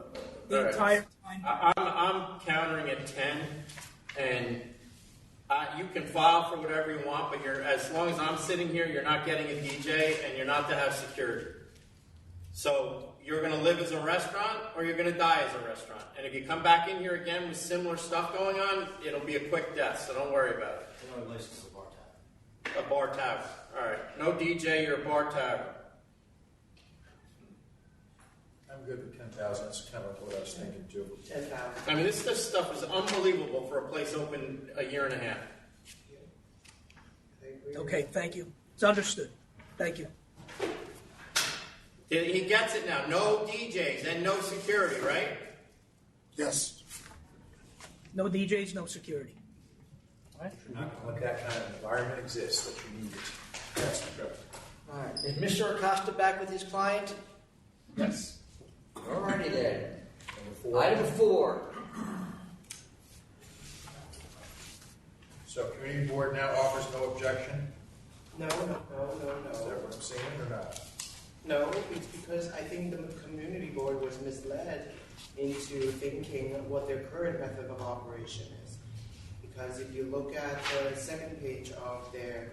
the entire time. I'm countering at 10, and you can file for whatever you want, but as long as I'm sitting here, you're not getting a DJ, and you're not to have security. So you're going to live as a restaurant, or you're going to die as a restaurant. And if you come back in here again with similar stuff going on, it'll be a quick death, so don't worry about it. You know, license a bar tab. A bar tab. All right. No DJ, you're a bar tab. I'm good with 10,000. That's kind of what I was thinking too. 10,000. I mean, this stuff is unbelievable for a place open a year and a half. Okay, thank you. It's understood. Thank you. He gets it now. No DJs and no security, right? Yes. No DJs, no security. Not when that kind of environment exists that you need it. That's the trouble. All right. Is Mr. Acosta back with his client? Yes. All righty then. Item 4. So community board now offers no objection? No. Is that what I'm saying or not? No, it's because I think the community board was misled into thinking what their current method of operation is. Because if you look at the second page of their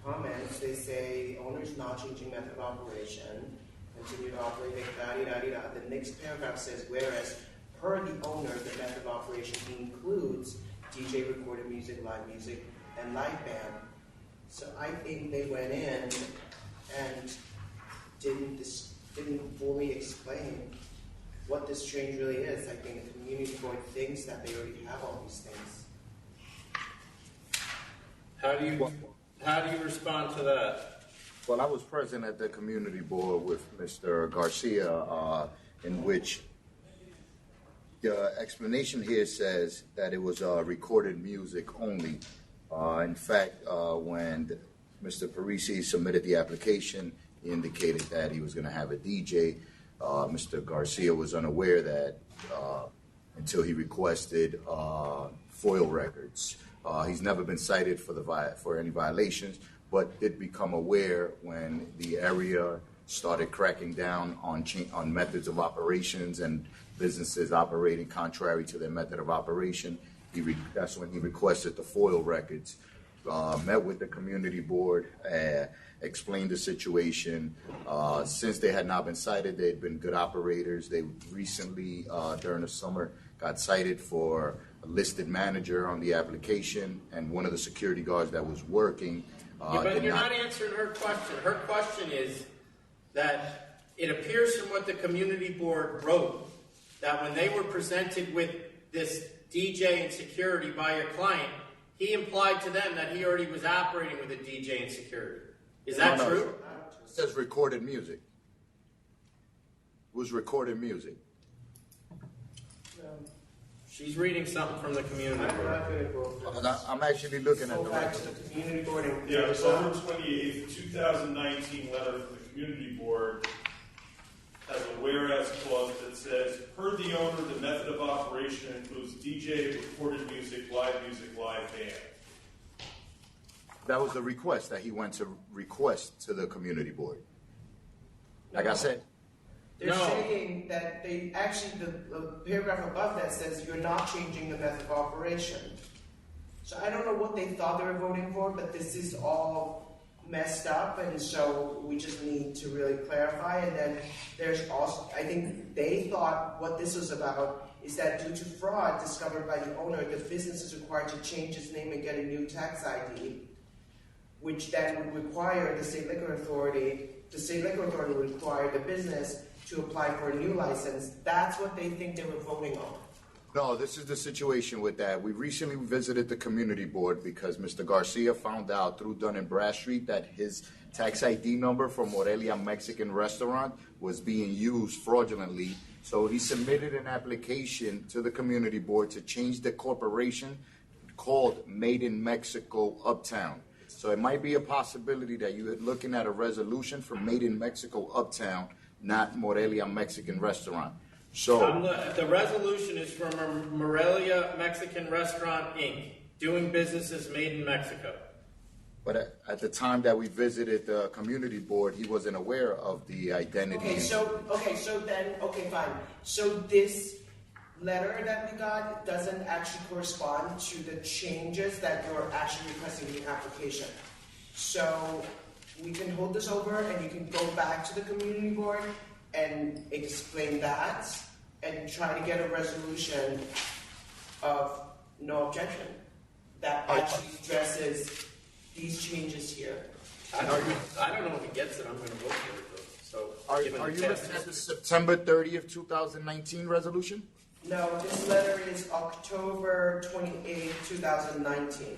comments, they say owners not changing method of operation, continue to operate da-di-da-di-da. The next paragraph says, whereas per the owner, the method of operation includes DJ recorded music, live music, and live band. So I think they went in and didn't fully explain what this change really is. I think the community board thinks that they already have all these things. How do you respond to that? Well, I was present at the community board with Mr. Garcia, in which the explanation here says that it was recorded music only. In fact, when Mr. Parisi submitted the application, he indicated that he was going to have a DJ. Mr. Garcia was unaware that until he requested FOIL records. He's never been cited for any violations, but did become aware when the area started cracking down on methods of operations and businesses operating contrary to their method of operation. That's when he requested the FOIL records. met with the community board, explained the situation. Since they had not been cited, they had been good operators. They recently, during the summer, got cited for a listed manager on the application, and one of the security guards that was working But did you're not. not answering her question. Her question is that it appears from what the community board wrote that when they were presented with this DJ and security by your client, he implied to them that he already was operating with a DJ and security. Is that No, no. true? It says recorded music. It was recorded music. She's reading something from the community board. I'm actually looking at Go the back record. to the community board and Yeah, October 28th, 2019 letter from the community board has a whereas clause that says, per the owner, the method of operation includes DJ, recorded music, live band. That was the request that he went to request to the community board. Like I said, they're saying that they actually, the paragraph above that says you're not changing the method of operation. So I don't know what they thought they were voting for, but this is all messed up, and so we just need to really clarify. And then there's also, I think they thought what this was about is that due to fraud discovered by the owner, the business is required to change its name and get a new tax ID, which then would require the state liquor authority would require the business to apply for a new license. That's what they think they were voting on. no, this is the situation with that. We recently visited the community board because Mr. Garcia found out through Dun & Bradstreet that his tax ID number for Morelia Mexican Restaurant was being used fraudulently. So he submitted an application to the community board to change the corporation called Made in Mexico Uptown. So it might be a possibility that you're looking at a resolution for Made in Mexico Uptown, not Morelia Mexican Restaurant. So The resolution is from Morelia Mexican Restaurant, Inc., doing business as made in Mexico. But at the time that we visited the community board, he wasn't aware of the identity. Okay, fine. So this letter that we got doesn't actually correspond to the changes that you're actually requesting in the application. So we can hold this over and you can go back to the community board and explain that and try to get a resolution of no objection that actually addresses these changes here. I don't know if he gets it. I'm going to vote for it, though. So, Are given you the looking test- at the September 30th, 2019 resolution? No, this letter is October 28, 2019.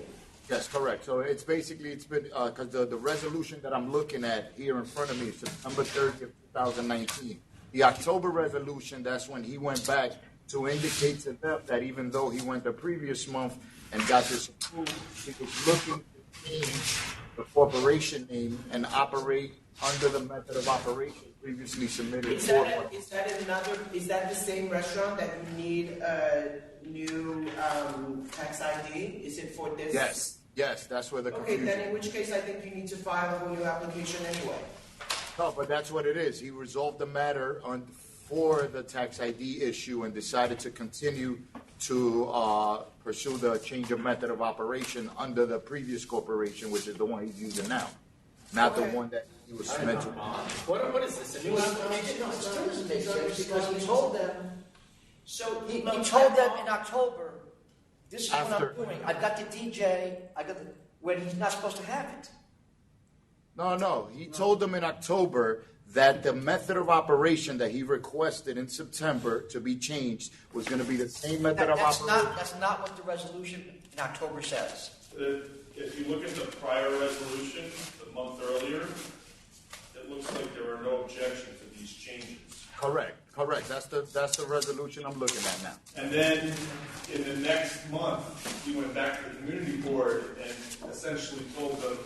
Yes, correct. So it's been, because the resolution that I'm looking at here in front of me is September 30th, 2019. The October resolution, that's when he went back to indicate to them that even though he went the previous month and got this approved, he was looking to change the corporation name and operate under the method of operation previously submitted. Is that the same restaurant that you need a new tax ID? Is it for this? Yes, that's where the Okay, confusion. then in which case I think you need to file a whole new application anyway. No, but that's what it is. He resolved the matter for the tax ID issue and decided to continue to pursue the change of method of operation under the previous corporation, which is the one he's using now, not the one that he was meant to. What is this? A new application? No, it still doesn't make sense because he told them. So he told them in October. This is what After. I'm doing. I got the DJ. When he's not supposed to have it. No. He told them in October that the method of operation that he requested in September to be changed was going to be the same method of operation. That's not what the resolution in October says. If you look at the prior resolution, the month earlier, it looks like there are no objections to these changes. Correct. That's the resolution I'm looking at now. And then in the next month, he went back to the community board and essentially told them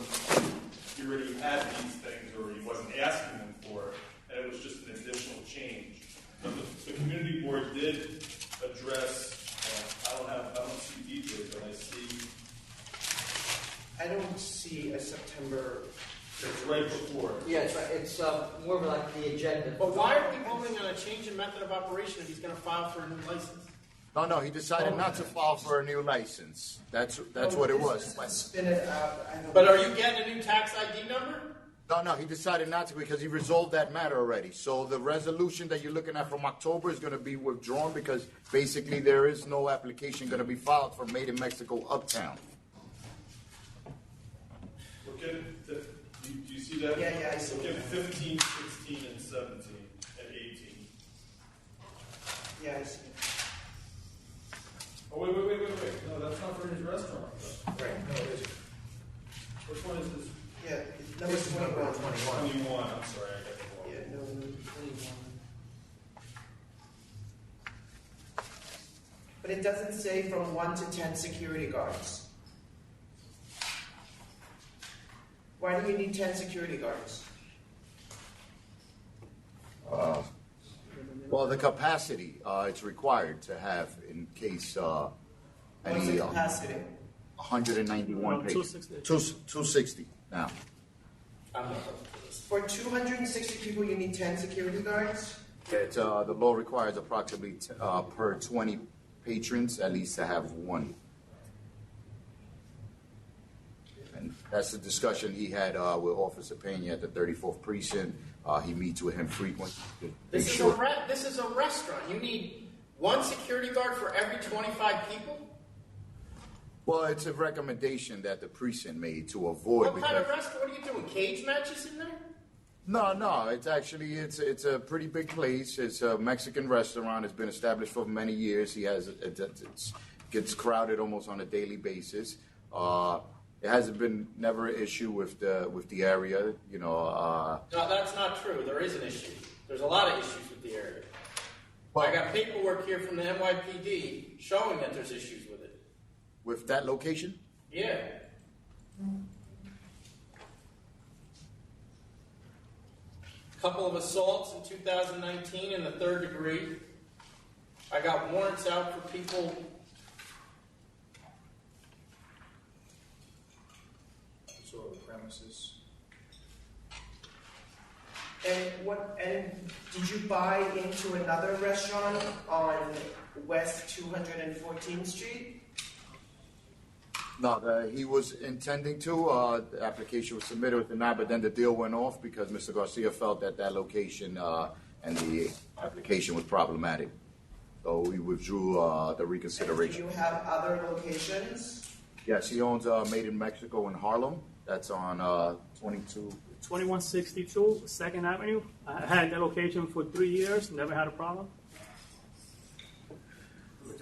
he already had these things or he wasn't asking them for it, and it was just an additional change. But the community board did address, I don't see DJ, but I don't see a September. It's right before. Yeah, it's right. It's more of like the agenda. But why are we voting on a change in method of operation if he's going to file for a new license? No, he decided not to file for a new license. That's what it was. Spin it out. But are you getting a new tax ID number? No, he decided not to because he resolved that matter already. So the resolution that you're looking at from October is going to be withdrawn because basically there is no application going to be filed for Made in Mexico Uptown. Look at, do you see that? Yeah, I see. Look at 15, 16, and 17, and 18. Yeah, I see. Oh, wait. No, that's not for his restaurant. Right. No, it isn't. Which one is this? Yeah, number 21. 21, I'm sorry, I got the wrong. Yeah, no, 21. But it doesn't say from 1 to 10 security guards. Why do you need 10 security guards? Well, the capacity it's required to have in case What's the capacity? 191 pages. 260 now. For 260 people, you need 10 security guards? It's, the law requires approximately per 20 patrons at least to have one. And that's the discussion he had with Officer Pena at the 34th Precinct. He meets with him frequently. This is a restaurant. You need one security guard for every 25 people? Well, it's a recommendation that the precinct made to avoid. What kind of restaurant? What are you doing? Cage matches in there? No. It's actually it's a pretty big place. It's a Mexican restaurant. It's been established for many years. It gets crowded almost on a daily basis. It hasn't been never an issue with the area. No, that's not true. There is an issue. There's a lot of issues with the area. I got paperwork here from the NYPD showing that there's issues with it. With that location? Yeah. Couple of assaults in 2019 in the 3rd degree. I got warrants out for people. So the premises. And did you buy into another restaurant on West 214th Street? No, he was intending to. The application was submitted with denied, but then the deal went off because Mr. Garcia felt that location and the application was problematic. So we withdrew the reconsideration. Do you have other locations? Yes, he owns Made in Mexico in Harlem. That's on 2162 2nd Avenue. I had that location for 3 years, never had a problem.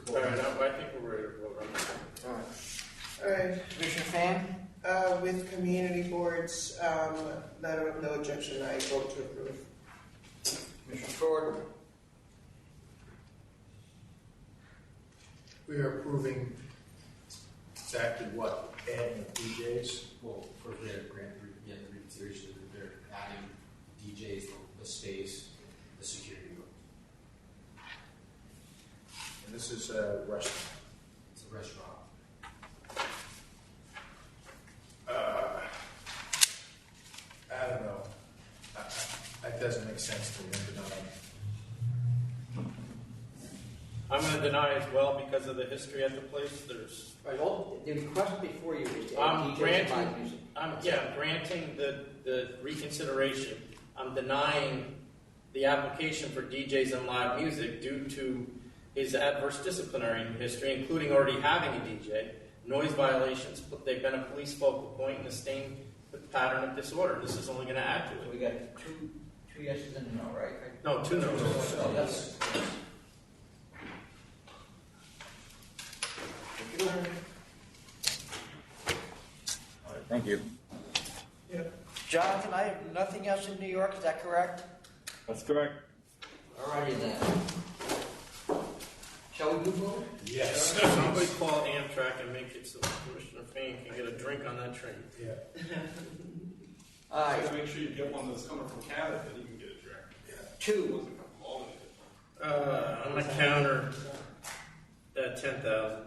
All right, I think we're ready to vote on that. All right. Commissioner Fan? With community boards, letter of no objection, I vote to approve. Commissioner Ford? We are approving exactly what? Adding DJs? Well, for their reconsideration, they're adding DJs, the space, the security guard. And this is a restaurant. It's a restaurant. I don't know. That doesn't make sense to me. I'm going to deny as well because of the history at the place. There's. Right, the request before you is I'm DJs granting. live music. I'm granting the reconsideration. I'm denying the application for DJs and live music due to his adverse disciplinary history, including already having a DJ, noise violations. They've been a police focal point and a stain with pattern of disorder. This is only going to add to it. We got two yeses and a no, right? No, 2 no's. Yes. Thank you. Yeah. Jonathan, I have nothing else in New York, is that correct? That's correct. Alrighty then. Shall we move on? Yes. Somebody call Amtrak and make it so Commissioner Fain can get a drink on that train. Yeah. All right. Just make sure you get one that's coming from Canada, then you can get a drink. Yeah. 2. On the counter at 10,000.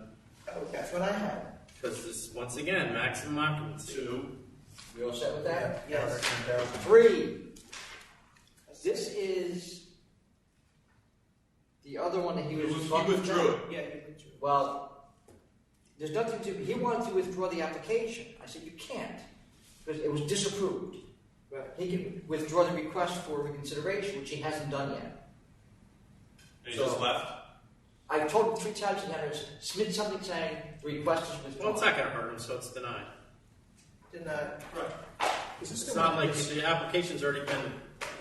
Oh, that's what I had. Because this, once again, maximum occupancy. 2. We all set with that? Yes. 3. This is the other one that he was. He withdrew it. Yeah, he withdrew. Well, there's nothing to, he wanted to withdraw the application. I said, you can't, because it was disapproved. Right. He can withdraw the request for reconsideration, which he hasn't done yet. And he just left. I told him 3 times he had to submit something saying the request is withdrawn. Well, it's not going to hurt him, so it's denied. Denied. Right. It's not like the application's already been.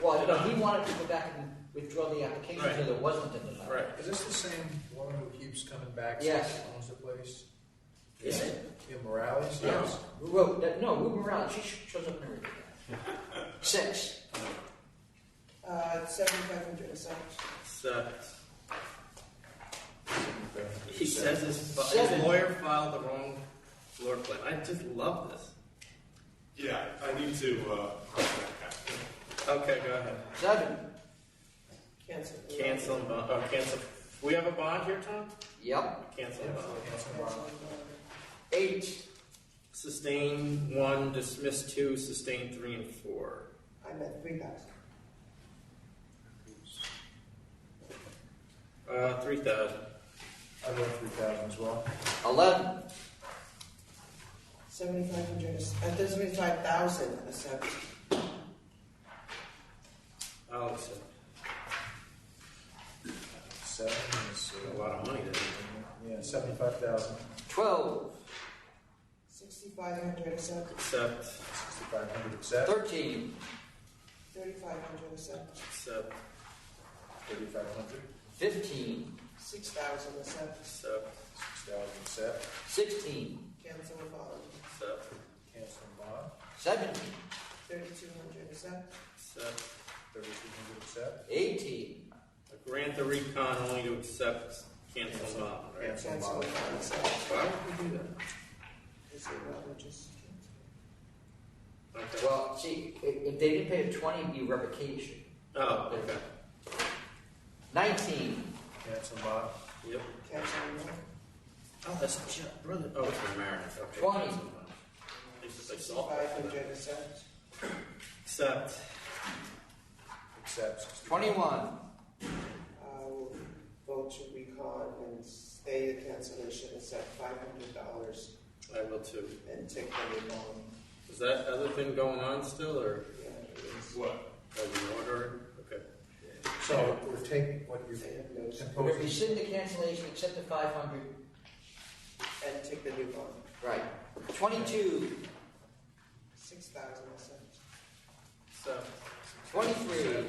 Well, no, he wanted to go back and withdraw the application, Right. so there wasn't a denial. Right. Is this the same woman who keeps coming back? Yes. Since she owns the place? Is it? Yeah, Morales? No. Yes. Who wrote that? No, Lou Morales. She shows up in everything. 6. 7,500 accept. Except he says his 7. lawyer filed the wrong floor plan. I just love this. Yeah, I need to cross that out. Okay, go ahead. 7. Cancel. Cancel and bond. Oh, cancel. We have a bond here, Tom? Yep. Cancel and bond. Cancel bond. 8. Sustain 1, dismiss 2, sustain 3 and 4. I'm at 3,000. 3,000. I wrote 3,000 as well. 11. 7,500. 75,000 accept. I'll accept. 7 is A lot of money there. yeah, 75,000. 12. 6,500 accept. Accept. 6,500 accept. 13. 3,500 accept. Accept. 3,500. 15. 6,000 accept. Accept. 6,000 accept. 16. Cancel the bond. Accept. Cancel bond. 17. 3,200 accept. Accept. 3,200 accept. 18. Grant the recon only to accept cancel and bond, right? Cancel Cancel bond. the bond accept. Why would we do that? Is it rather just cancel? Okay. Well, see, if they didn't pay the 20, it'd be revocation. Oh, okay. 19. Cancel bond. Yep. Cancel the bond. Oh, that's Chuck, brother. Oh, it's for Meredith. Okay. 20. I saw. 6,500 accept. Accept. Accept. 21. I'll vote to recon and stay the cancellation, accept $500 I will too. and take the new bond. Is that other thing going on still, or Yeah, it is. What? are we ordering? Okay. So we're taking what you've They have no We're imposed. rescind the cancellation, accept the 500. and take the new bond. Right. 22. 6,000 accept. Accept. 23.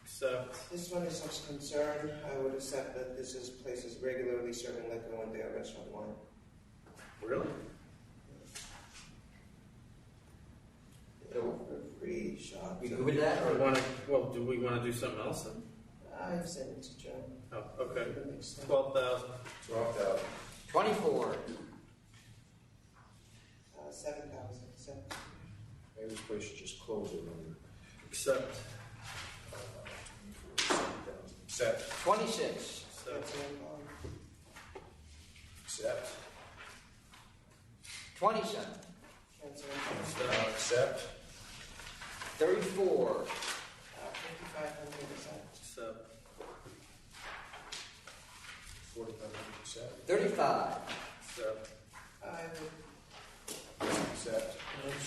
Accept. This one is of concern. I would accept that this is places regularly serving liquor when they are restaurant wine. Really? They offer free shots. You good with that? Or Or want to? Well, do we want to do something else then? I've sent it to John. Oh, okay. For the next time. 12,000. 12,000. 24. 7,000 accept. Maybe this place should just close it. Accept. 7,000. Accept. 26. Accept. Cancel the bond. Accept. 27. Cancel the bond. Accept. 34. 5,500 accept. Accept. 4,500 accept. 35. Accept. I would. Accept.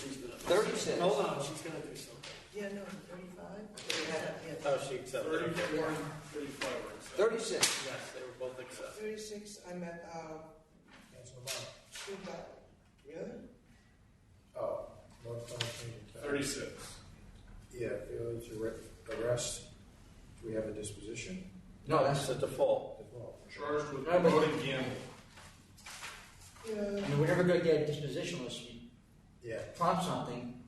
She's gonna. 36. Hold on, she's gonna do something. Yeah, no, 35. They had it, yeah. Oh, she accepted. 34 and 35 were accepted. 36. Yes, they were both accepted. 36. I'm at Cancel bond. 2,000. Really? Oh, North Carolina. 36. Yeah, failure to arrest. Do we have a disposition? No, that's That's a default. Default. Charged with No, but- promoting gambling. I Yeah. mean, we're never going to get a disposition unless you Yeah. prompt something.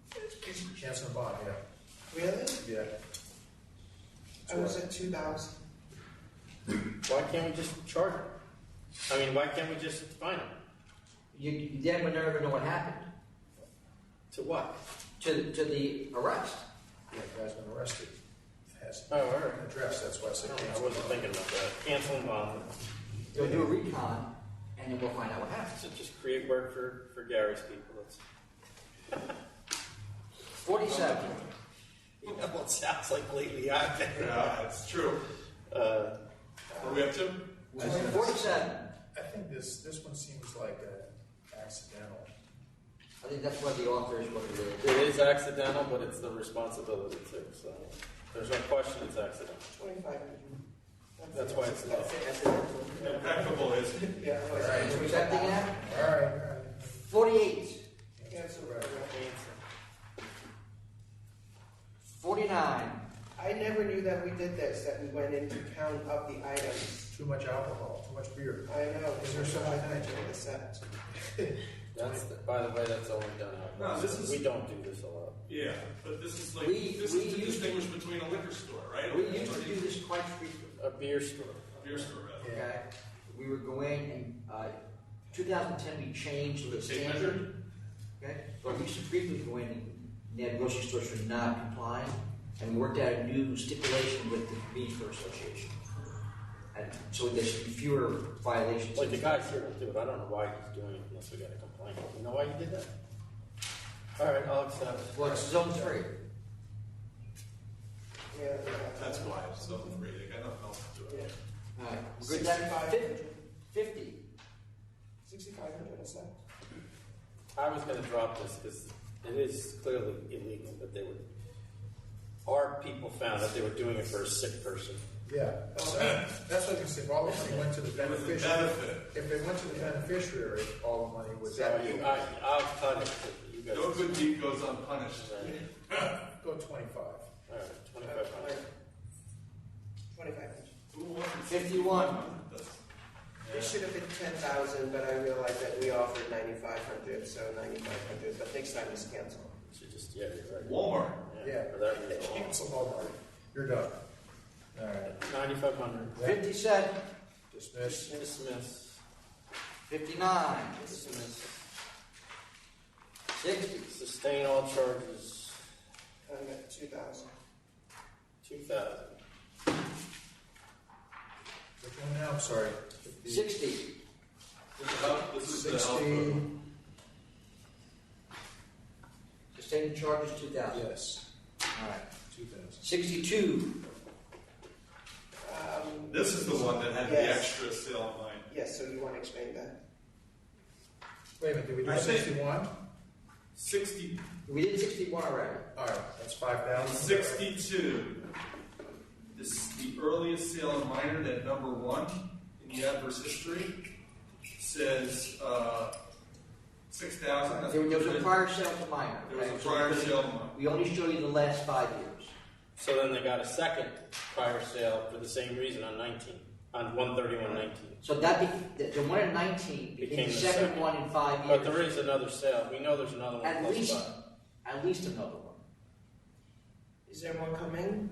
Cancel bond, yeah. Really? Yeah. I was at 2,000. Why can't we just charge her? I mean, why can't we just fine her? You then would never know what happened To what? to the arrest. Yeah, the guy's been arrested. Has Oh, all right. address, that's why I said I cancel wasn't bond. thinking about that. Cancel and bond. They'll do a recon, and then we'll find out what happens. So just create work for Gary's people. That's 47. you know what sounds like lately out there. Yeah, it's true. What do we have to? 47. I think this one seems like accidental. I think that's why the author is what it is. It is accidental, but it's the responsibility too. So there's no question it's accidental. 2,500. That's why it's low. Impeccable, is it? Yeah. All right. So accepting that? All right. 48. Cancel. 49. I never knew that we did this, that we went in to count up the items. Too much alcohol, too much beer. I know. Is there such a thing? Accept. By the way, that's only done out. No, this is- we don't do this a lot. Yeah, but this is like, We this is to distinguish between a liquor store, right? We used to do this quite frequently. A beer store. A beer store, rather. Okay. We would go in and 2010 we changed the The tape standard. Okay. But we used to frequently go in and have grocery stores for not complying, and we worked out a new stipulation with the Convenience Store Association. And so there should be fewer violations. Like the guys here will do it. I don't know why he's doing it unless we got a complaint. You know why you did that? All right, I'll accept. Well, it's zone 3. Yeah. That's why it's so free. They got nothing else to do it. All right. Good. That 50. 6,500, is that? I was going to drop this because it is clearly illegal, but our people found that they were doing it for a sick person. Yeah, that's what I was going to say. All the money went to the beneficiary. If they went to the beneficiary, all the money was that. I'll cut it. You guys. No good deed goes unpunished. Go 25. All right, 2,500. 2,500. 51. It should have been 10,000, but I realized that we offered 9,500, so 9,500. But next time just cancel. Should just you're right. Walmart. Yeah. For that reason. Cancel Walmart. You're done. All right. 9,500. 57. Dismiss. Dismiss. 59. Dismiss. 60. Sustain all charges. I'm at 2,000. 2,000. Which one now? I'm sorry. 60. This is the 60. Sustaining charges 2,000. Yes. All right. 2,000. 62. This is the one that had the Yes. extra sale in mind. Yes, so you want to explain that? Wait a minute, did we do I think- 61? 60, We did 61 already. All right, that's 5,000. 62. This is the earliest sale in minor, that number 1 in the adverse history says 6,000. There was a prior sale to minor. There was a okay? So prior we- sale to minor. We only show you the last 5 years. So then they got a second prior sale for the same reason on 131.19. So that the one in 19 became the second one in 5 years. But there is another sale. We know there's another one. At close least, by. at least another one. Is there more coming?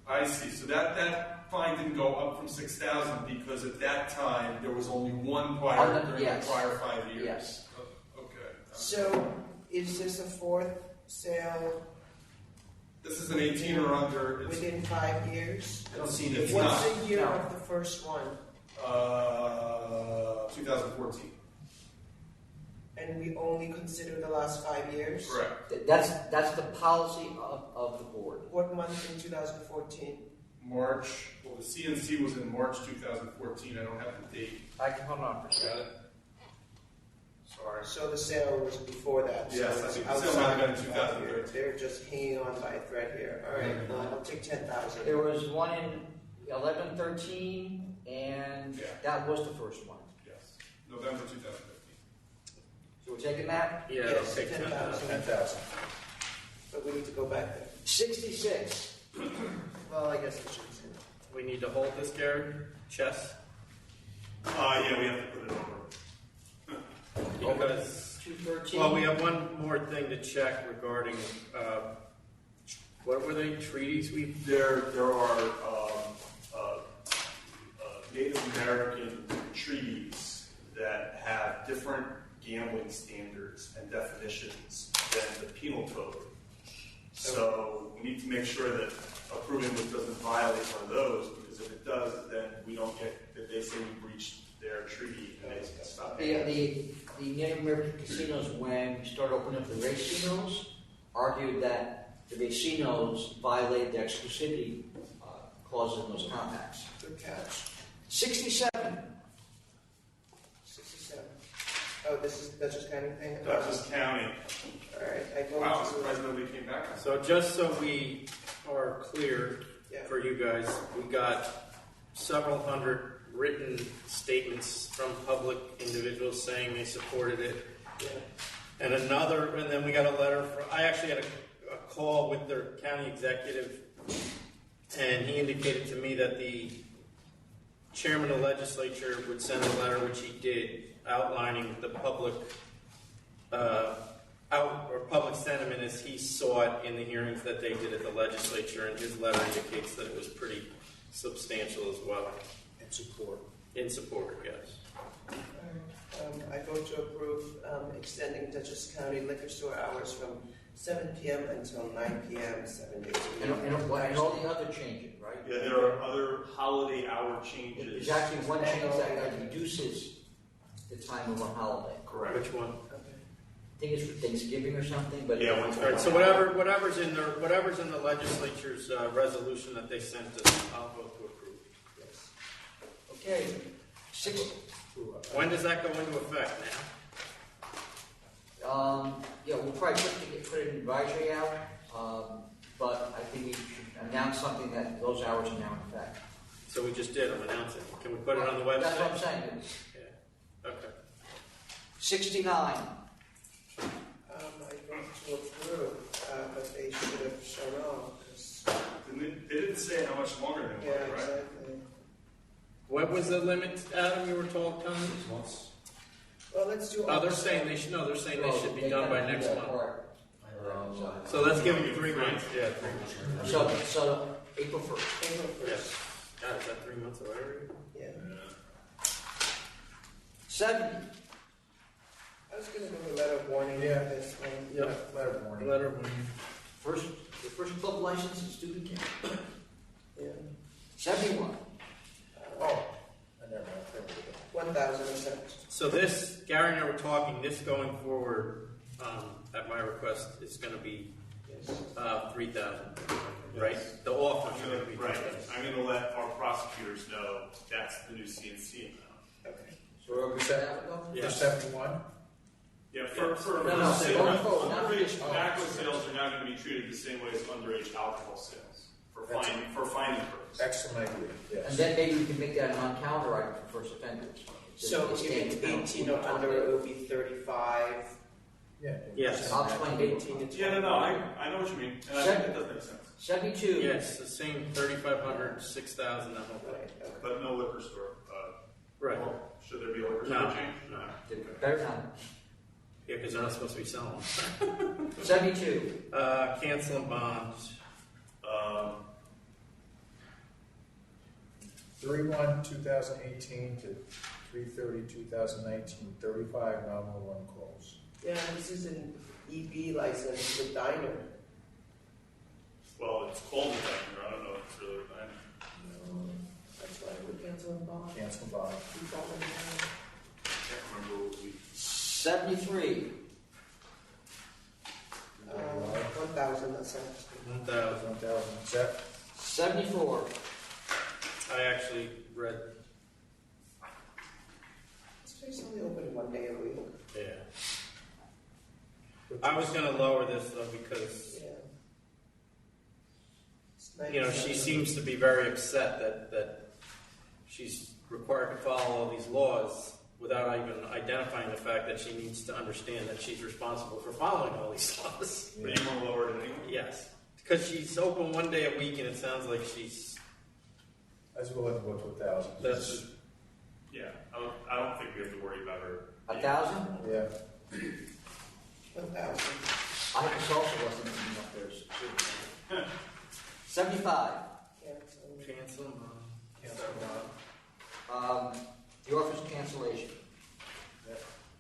I see. So that fine didn't go up from 6,000 because at that time there was only one prior during yes. the prior 5 years. Yes. Okay. So, is this a fourth sale This is an 18 or under. It's, within 5 years? it's What's not. the year of the first one? 2014. And we only consider the last 5 years? Correct. That's the policy of the board. What month in 2014? March. Well, the CNC was in March 2014. I don't have the date. I can hold on for a second. Got it? Sorry. So the sale was before that. Yes, so I it's think the sale might have been in outside 2013. They're just hanging on by a thread here. All right, I'll take 10,000. There was one in 11, 13, and Yeah. that was the first one. Yes. November 2015. So we're taking that? Yeah, Yes, it'll take 10,000. 10,000. But we need to go back there. 66. Well, I guess it should be. We need to hold this, Gary? Chess? Yeah, we have to put it over. Because, 213. well, we have one more thing to check regarding, what were they, treaties we? There are Native American treaties that have different gambling standards and definitions than the penal code. So we need to make sure that approving this doesn't violate one of those, because if it does, then we don't get that they say we breached their treaty and they can stop paying. The Native American casinos, when we started opening up the racinos, argued that the racinos violated the exclusivity clauses in those compacts. Good catch. 67. 67. Oh, this is Dutchess County thing? Dutchess County. All right, I go Wow, I'm to... surprised nobody came back on that. So just so we are clear Yeah. for you guys, we got several hundred written statements from public individuals saying they supported it. Yeah. And then we got a letter I actually had a call with their county executive, and he indicated to me that the chairman of the legislature would send a letter, which he did, outlining the public public sentiment as he saw it in the hearings that they did at the legislature, and his letter indicates that it was pretty substantial as well. In support. In support, yes. I vote to approve extending Dutchess County liquor store hours from 7 p.m. until 9 p.m. 7 days a week. And all the other changes, right? Yeah, there are other holiday hour changes. There's actually one change that reduces the time of a holiday. Correct. Which one? I think it's for Thanksgiving or something, but Yeah. All right. So whatever's in the legislature's resolution that they sent us, I'll vote to approve. Yes. Okay. 6. When does that go into effect now? Yeah, we'll probably put an advisory out, but I think we should announce something that those hours are now in effect. So we just did. I'm announcing. Can we put it on the website? That's what I'm saying. Yeah. Okay. 69. I vote to approve, but they should have shown on. They didn't say how much longer they Yeah, wanted, right? exactly. What was the limit, Adam? You were told, Tom? Months. Well, let's do. Oh, they're saying they should. No, they're saying they should be done by next month. So let's give them 3 months. Yeah, 3 months. So April 1st. April 1st. Yes. God, is that 3 months away already? Yeah. 70. I was going to do a letter of warning for this one. Yep. Letter of warning. Letter of warning. The first club license is student camp. Yeah. 71. Oh, I never know. 1,000%. So this, Gary and I were talking, this going forward, at my request, is going to be 3,000, right? The offer is going to be Right. 3,000. I'm going to let our prosecutors know that's the new CNC amount. Okay. So we're going to set that though? For 71? Yeah, for No, sale, going forward, not underage this- tobacco sales are now going to be treated the same way as underage alcohol sales for finding purposes. Excellent idea, yes. And then maybe we can make that a non-calendar item for first offenders. So if it's 18 or under, it will be 35. Yeah. Yes. I'll explain 18 to 20. Yeah, no, I know what you mean, and I think it does make sense. 72. Yes, the same 3,500, 6,000, that whole thing. Right, okay. But no liquor store. Right. Should there be a liquor store No. change? No. Better not. Yeah, because they're not supposed to be selling them. 72. Cancel and bond. 3/1/2018 to 3/30/2019, 35 nominal run calls. Yeah, this is an EB license with Diner. Well, it's called a diner. I don't know if it's really a diner. That's why we cancel and bond. Cancel and bond. Can't remember what we. 73. 1,000, that's it. 1,000. 1,000. Set. 74. I actually read. This place only open 1 day a week. Yeah. I was going to lower this though because Yeah. It's you know she seems to be very upset that she's required to follow all these laws without even identifying the fact that she needs to understand that she's responsible for following all these laws. But you want to lower it anyway? Yes, because she's open 1 day a week and it sounds like she's. As well as go to 1,000. That's Yeah, I don't think we have to worry about her. 1,000? Yeah. 1,000. I have a salsa lesson coming up there soon. 75. Cancel and bond. Cancel and bond. The office cancellation.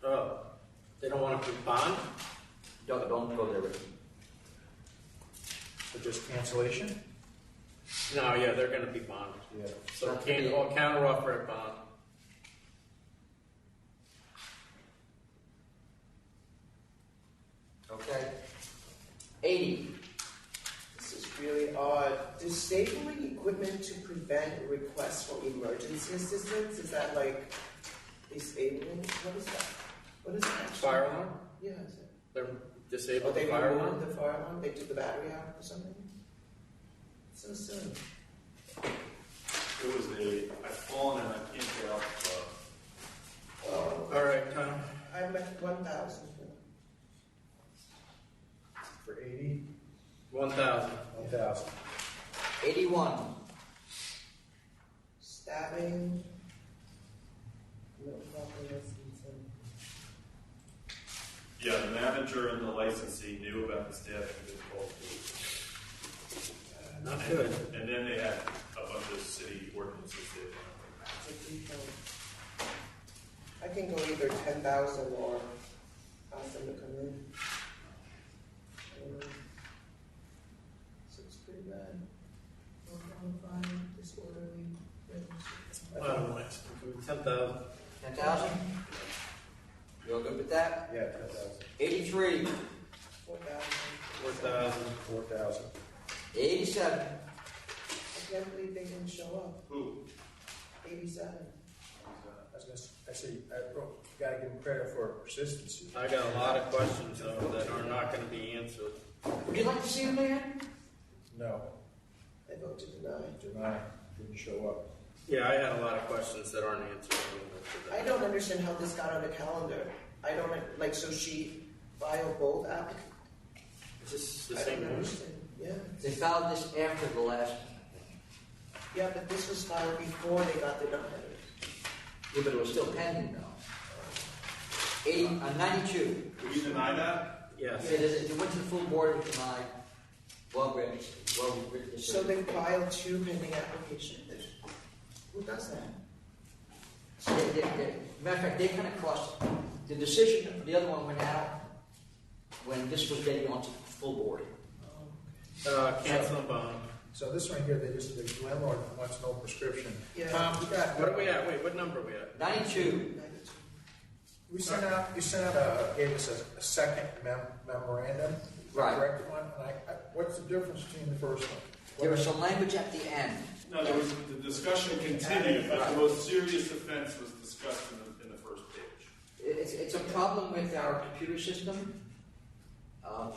Oh, they don't want to do bond? Don't go there, Ricky. So just cancellation? No, yeah, they're going to be bond. Yeah. So counter offer at bond. Okay. 80. This is really odd. disabling equipment to prevent requests for emergency assistance, is that like disabling? What is that? What is that? Fire alarm? Yeah. They're disabled They the fire removed alarm? the fire alarm? They took the battery out or something? So silly. It was I've fallen and I can't get out the All right, Tom. I'm at 1,000. For 80? 1,000. 1,000. 81. Stabbing. No proper licensing. Yeah, the manager and the licensee knew about the staffing difficulties. Not good. And then they had a bunch of city ordinances they I can go either 10,000 or ask them to come in. So it's pretty bad. Unqualified, disorderly. I don't know. 10,000. 10,000? You all good with that? Yeah, 10,000. 83. 4,000. 4,000. 87. I can't believe they didn't show up. Who? 87. I see, I gotta give them credit for persistency. I got a lot of questions though that are not going to be answered. Would you like to see them again? No. I vote to deny. Deny, didn't show up. Yeah, I had a lot of questions that aren't answered. I don't understand how this got on the calendar. I don't, like, so she filed both applications? Is this the I same don't one? understand. Yeah. They filed this after the last one. Yeah, but this was filed before they got denied. Yeah, but it was still pending though. 92. Did we deny that? Yes. It went to the full board and denied. Well written. So they filed 2 pending applications. Who does that? Matter of fact, they kind of crossed. The decision for the other one went out when this was getting onto the full board. Cancel and bond. So this one here, the landlord wants no prescription. Yeah. What are we at? Wait, what number are we at? 92. You sent out, gave us a second memorandum. Right. Correct one. And what's the difference between the first one? There was some language at the end. No, there was, the discussion continued, but the most serious offense was discussed in the first page. It's a problem with our computer system.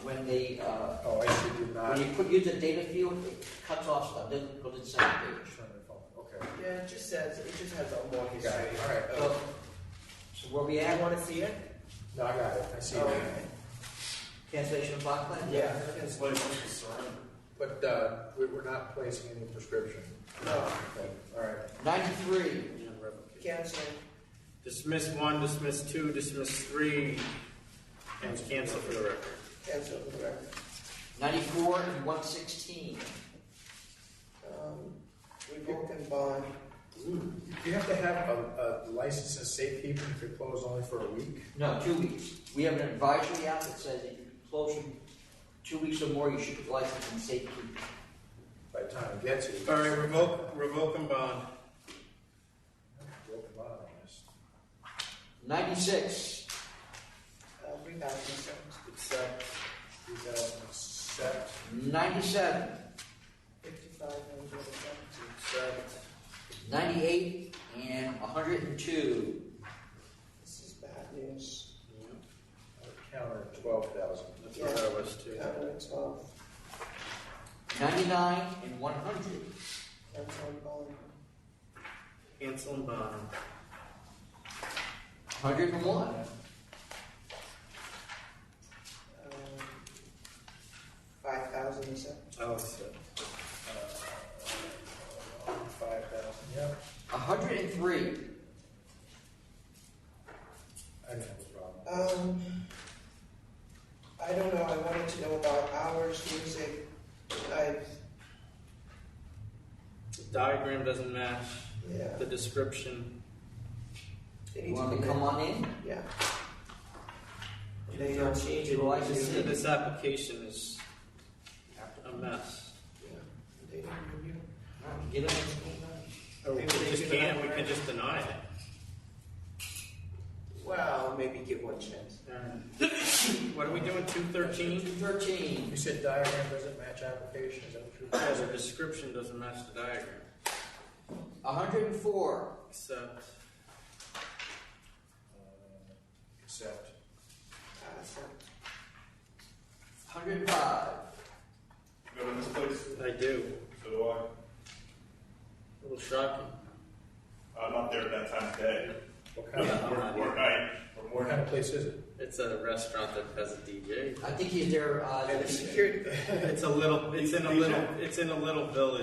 When they I see. Did not. when you use the data field, it cuts off stuff. Doesn't go to the second page. Okay. Yeah, it just has more history. Got it. All right. So where we Do you at? want to see it? No, I got it. I see Oh, it. okay. Cancellation of block plan? Yeah. But we're not placing any prescription. No. Okay. All right. 93. Cancel. Dismiss 1, dismiss 2, dismiss 3, and cancel for the record. Cancel for the record. 94 and 116. Revoke and bond. Do you have to have a license of safekeeping if you're closed only for a week? No, 2 weeks. We have an advisory out that says if you close in 2 weeks or more, you should be licensed in safekeeping. By the time it gets here. All right, revoke and bond. Revoke and bond on this. 96. 3,007. Accept. 2007. 97. 5,507. Accept. 98 and 102. This is bad news. Counter 12,000. That's what I was too. Counter 12. 99 and 100. Cancel and bond. Cancel and bond. 101. 5,007. I'll accept. 5,000. Yeah. 103. I didn't have a problem. I don't know. I wanted to know about hours, music. The diagram doesn't match Yeah. the description. You want me to come on in? Yeah. They don't change your license. This application is a mess. They didn't review. Get it. Or we just can't. We can just deny it. Well, maybe give one chance. What are we doing, 213? 213. You said diagram doesn't match application, is that what you're Yeah, the description doesn't match the diagram. 104. Except, Accept. 105. You go to this place? I do. So do I. A little shocking. I'm not there at that time of day. What kind of, Or night. what kind of place is it? It's a restaurant that has a DJ. I think he's there. And the security. It's in a little village.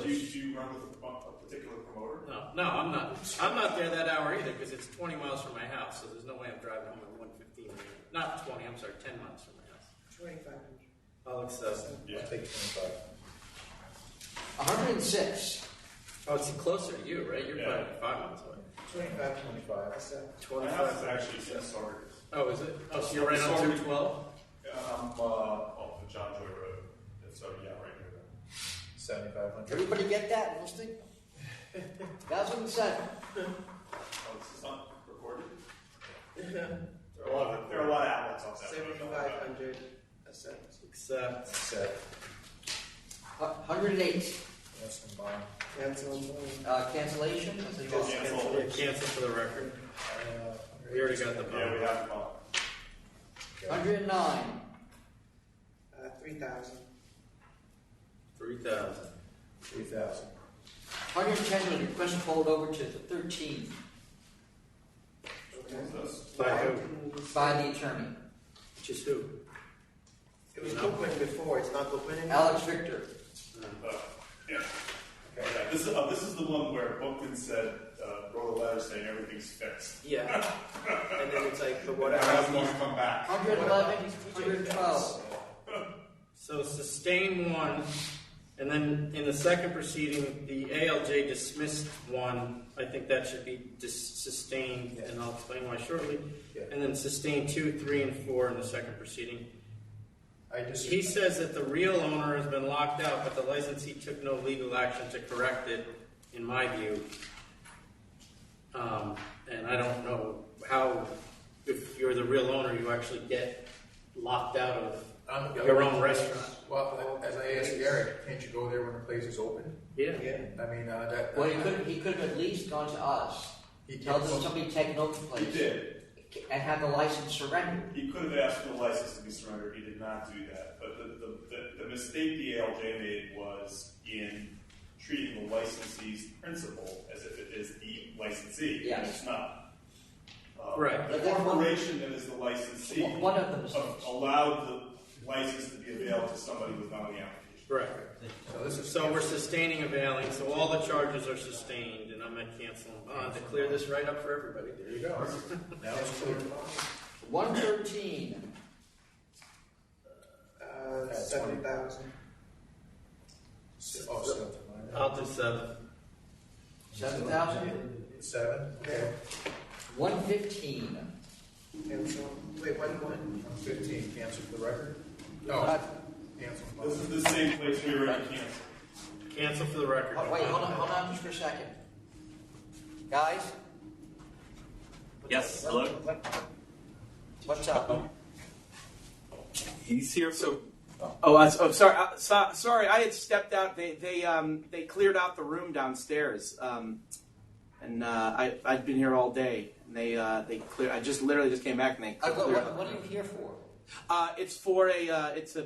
Do you run with a particular promoter? No, I'm not. I'm not there that hour either because it's 20 miles from my house, so there's no way I'm driving home at 1:15. Not 20. I'm sorry, 10 miles from my house. 2,500. I'll accept. I'll take 25. 106. Oh, it's closer to you, right? You're probably 5 miles away. 25. 25. My house is actually in Saugus. Oh, is it? Oh, so you're right on 212? I'm off the John Joy Road. So yeah, right near there. 7,500. Everybody get that? Listening? 2007. Oh, this is not recorded? There are a lot of outlets on that. 7,500. Accept. Accept. 108. That's combined. Cancel. Cancellation? Cancel for the record. We already got the Yeah, we have the bond. 109. 3,000. 3,000. 3,000. 110 was requested pulled over to the 13th By who? by the attorney. Which is who? It was Bookman before. It's not Bookman anymore. Alex Victor. Yeah. Okay. Yeah, this is the one where Bookman said, wrote a letter saying everything's fixed. Yeah. And then it's like, but what I was going to come back. 111, 112. So sustain one, and then in the second proceeding, the ALJ dismissed one. I think that should be sustained, and I'll explain why shortly. Yeah. And then sustain 2, 3, and 4 in the second proceeding. He says that the real owner has been locked out, but the licensee took no legal action to correct it, in my view. And I don't know how, if you're the real owner, you actually get locked out of your own restaurant. Well, as I asked Eric, can't you go there when the place is open? Yeah. I mean, that. Well, he could have at least gone to us. Tell them somebody taking over the place. He did. And have the license surrendered. He could have asked for the license to be surrendered. He did not do that. But the mistake the ALJ made was in treating the licensee's principal as if it is the licensee. Yes. And it's not. Right. The corporation that is the licensee One of them is allowed the license to be available to somebody who was not on the application. Right. So we're sustaining availing, so all the charges are sustained, and I'm going to cancel them to clear this right up for everybody. There you go. Now it's clear. 113. 7,000. Oh, 7. I'll do 7. 7,000. 7. Okay. 115. Cancel. Wait, 115. Cancel for the record. No. Cancel. This is the same place we already canceled. Cancel for the record. Oh, wait, hold on just for a second. Guys? Yes, hello? What's up? He's here. Sorry. Sorry, I had stepped out. They cleared out the room downstairs, and I'd been here all day. And they cleared. I just literally just came back and they cleared out. What are you here for? It's for it's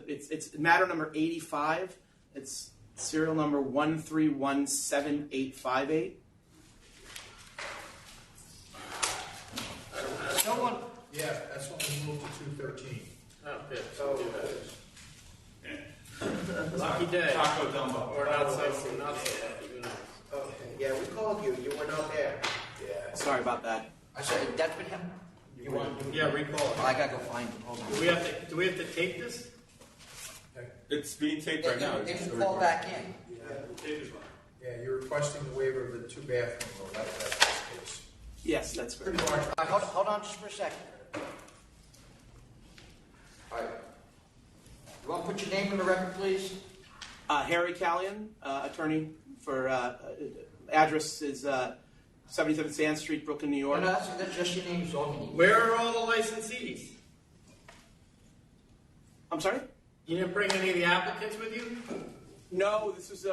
matter number 85. It's serial number 1317858. No one. Yeah, that's when we moved to 213. Oh, good. So do that. Lucky day. Taco Dumbo. Or not so lucky. Who knows? Okay. Yeah, we called you. You were not there. Yeah. Sorry about that. I said that's been him. You want to? Yeah, recall it. I gotta go find him. Hold on. Do we have to tape this? It's being taped right now. They can call back in. Yeah, you're requesting the waiver of the 2-bathroom rule. That's the case. Yes, that's correct. All right, hold on just for a second. All right. You want to put your name on the record, please? Harry Callion, attorney for address is 77 Sand Street, Brooklyn, New York. No, that's just your name, is all you need. Where are all the licensees? I'm sorry? You didn't bring any of the applicants with you? No, this was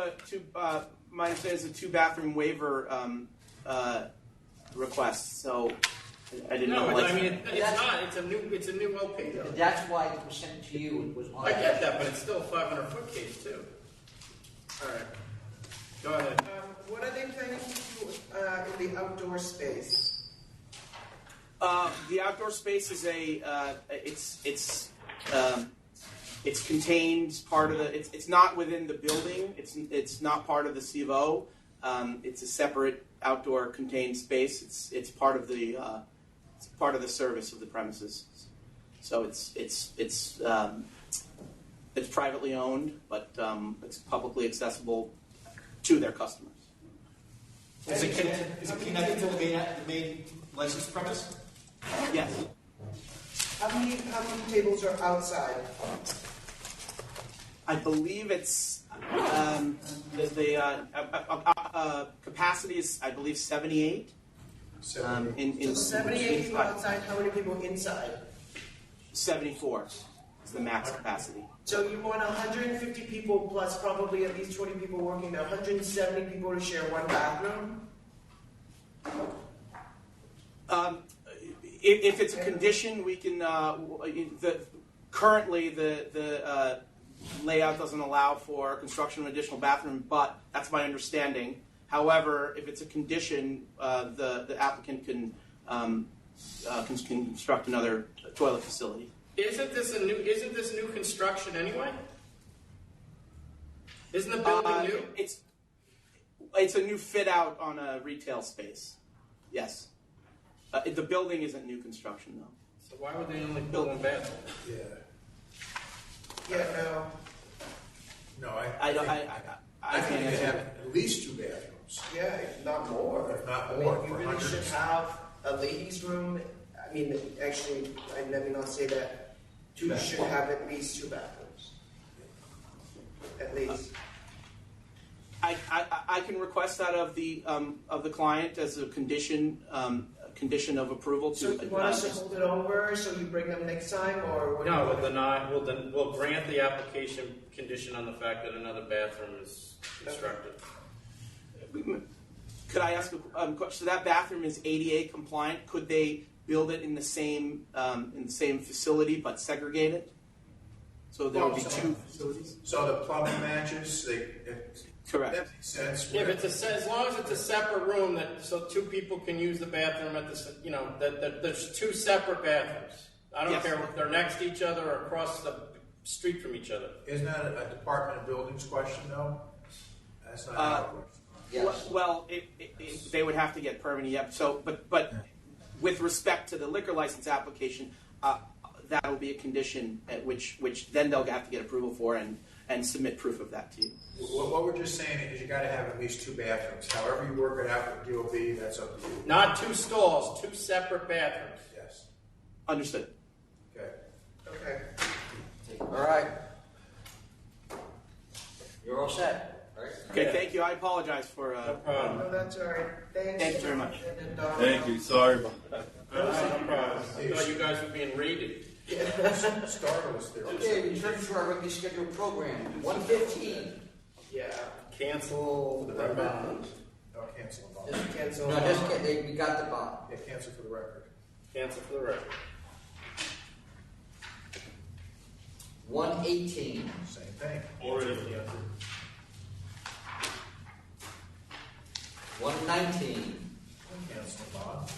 my understanding is a 2-bathroom waiver request, so I didn't know. No, I mean, it's not. It's a new OP. Though. That's why it was sent to you. It was on. I get that, but it's still a 500-foot case too. All right, go ahead. What are they planning to do in the outdoor space? The outdoor space is it's contained part of the. It's not within the building. It's not part of the C of O. It's a separate outdoor contained space. It's part of the service of the premises. So it's privately owned, but it's publicly accessible to their customers. Is it connected to the main licensed premise? Yes. How many tables are outside? I believe it's the capacity is, I believe, 78. So 78 people outside. How many people inside? 74 is the max capacity. So you want 150 people plus probably at least 20 people working there. 170 people to share one bathroom. If it's a condition, we can. Currently, the layout doesn't allow for construction of an additional bathroom, but that's my understanding. However, if it's a condition, the applicant can construct another toilet facility. Isn't this new construction anyway? Isn't the building new? It's a new fit out on a retail space. Yes. The building isn't new construction though. So why would they only build one bathroom? Yeah, no. No, I think they have at least 2 bathrooms. Yeah, if not more. If not I more, mean, you for really hundreds. should have a ladies' room. I mean, actually, let me not say that. You should have at least 2 bathrooms. At least. I can request that of the client as a condition of approval. So you want us to hold it over so you bring them next time, or what? No, we'll grant the application condition on the fact that another bathroom is constructed. Could I ask a question? So that bathroom is ADA compliant. Could they build it in the same facility but segregate it? So there would be 2 facilities. So the plumbing matches. Correct. That makes sense. Yeah, if as long as it's a separate room, so 2 people can use the bathroom at that there's 2 separate bathrooms. I don't care if they're next to each other or across the street from each other. Isn't that a Department of Buildings question, though? That's not our question. Yes. Well, they would have to get permitting. Yep. So, but with respect to the liquor license application, that will be a condition at which then they'll have to get approval for and submit proof of that to you. What we're just saying is you got to have at least 2 bathrooms. However you work it out with DOB, that's up to you. Not 2 stalls, 2 separate bathrooms. Yes. Understood. Okay. All right. You're all set. Right? Okay, thank you. I apologize for. No, that's all right. Thanks. Thank you very much. Thank you. Sorry about that. No problem. I thought you guys were being raided. Startled us there. Okay, return to our regularly scheduled program. 1:15. Yeah. Cancel the bond. No, cancel the bond. Just cancel. No, just kidding. We got the bond. Yeah, cancel for the record. Cancel for the record. 1:18. Same thing. Already canceled. 1:19. Cancel the bond.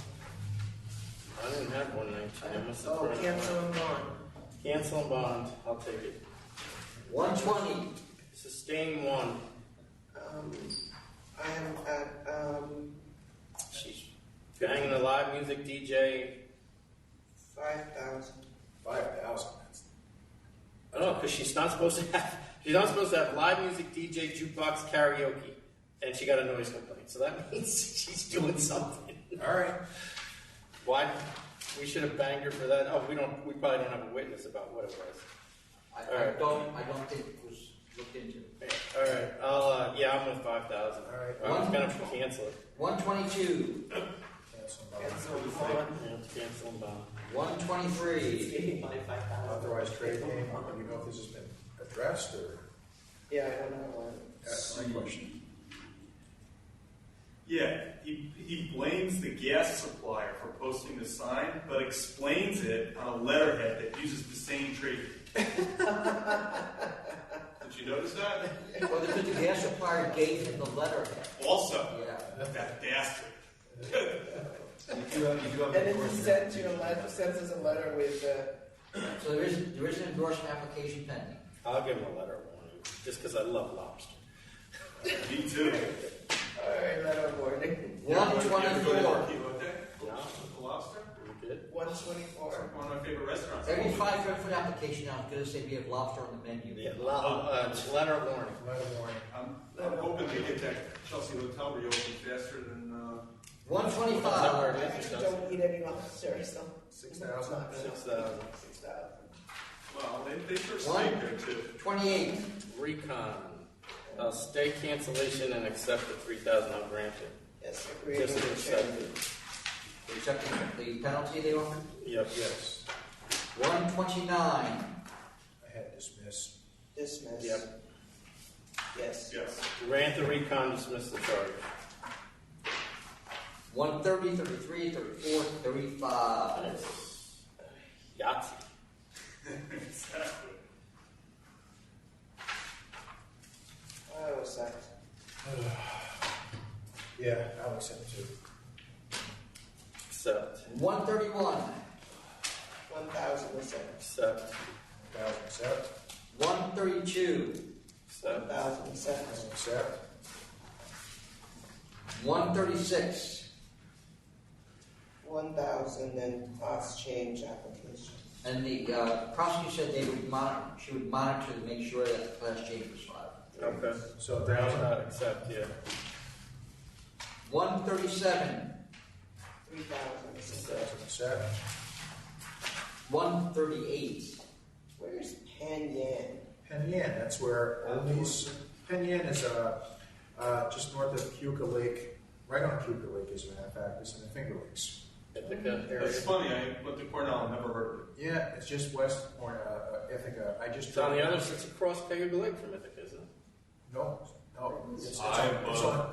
I didn't have 119. I must have Oh, cancel and bond. Cancel and bond. I'll take it. 1:20. Sustain 1. I am at She's banging a live music DJ. 5,000. 5,000. I don't know, because she's not supposed to have live music DJ jukebox karaoke, and she got a noise complaint. So that means she's doing something. All right. Why? We should have banged her for that. Oh, we probably don't have a witness about what it was. I don't think it was looked into. All right. I'm with 5,000. 5,000. All right. I was gonna cancel it. 122. Cancel and bond. 123. Authorized trade name, do you know if this has been addressed, or? Yeah, I don't know. That's my question. Yeah, he blames the gas supplier for posting the sign, but explains it on a letterhead that uses the same trade. Did you notice that? Well, because the gas supplier gave him the letterhead. Also, Yeah. that bastard. And then he sends you a letter, sends us a letter with. So there is an endorsement application pending. I'll give him a letter of warning, just because I love lobster. Me too. All right, letter warning. 124. The lobster? You good? 124. One of my favorite restaurants. Every 500-foot application now is going to say we have lobster on the menu. Yeah, letter of warning. Letter of warning. I'm hoping they get that Chelsea Hotel reopened faster than. 125. Don't need any lobster, so. 6,000. 6,000. 6,000. Well, they sure stayed there too. 28. Recon. Stay cancellation and accept the 3,000 I'll grant it. Yes, agreed. Just to accept it. Accepting the penalty they offered? Yep. Yes. 129. I had dismiss. Dismiss. Yep. Yes. Yes. Grant the recon, dismiss the charge. 130, 33, 34, 35. Yahtzee. Exactly. Oh, second. Yeah, I'll accept too. Accept. 131. 1,000 accept. Accept. 1,000 accept. 132. Accept. 1,000 accept. 1,000 accept. 136. 1,000 and class change application. And the prosecutor said they would she would monitor to make sure that the class change was filed. Okay. So 1,000. Accept, yeah. 137. 3,000 accept. 1,000 accept. 138. Where's Pan Yan? Penn Yan, that's where all these. Penn Yan is just north of Keuka Lake, right on Keuka Lake, as a matter of fact. It's in the Finger Lakes. That's funny. I went to Cornell and never heard of it. Yeah, it's just west of Ithaca. I just. It's on the other side. It's across Cayuga Lake from Ithaca, isn't it? No. It's on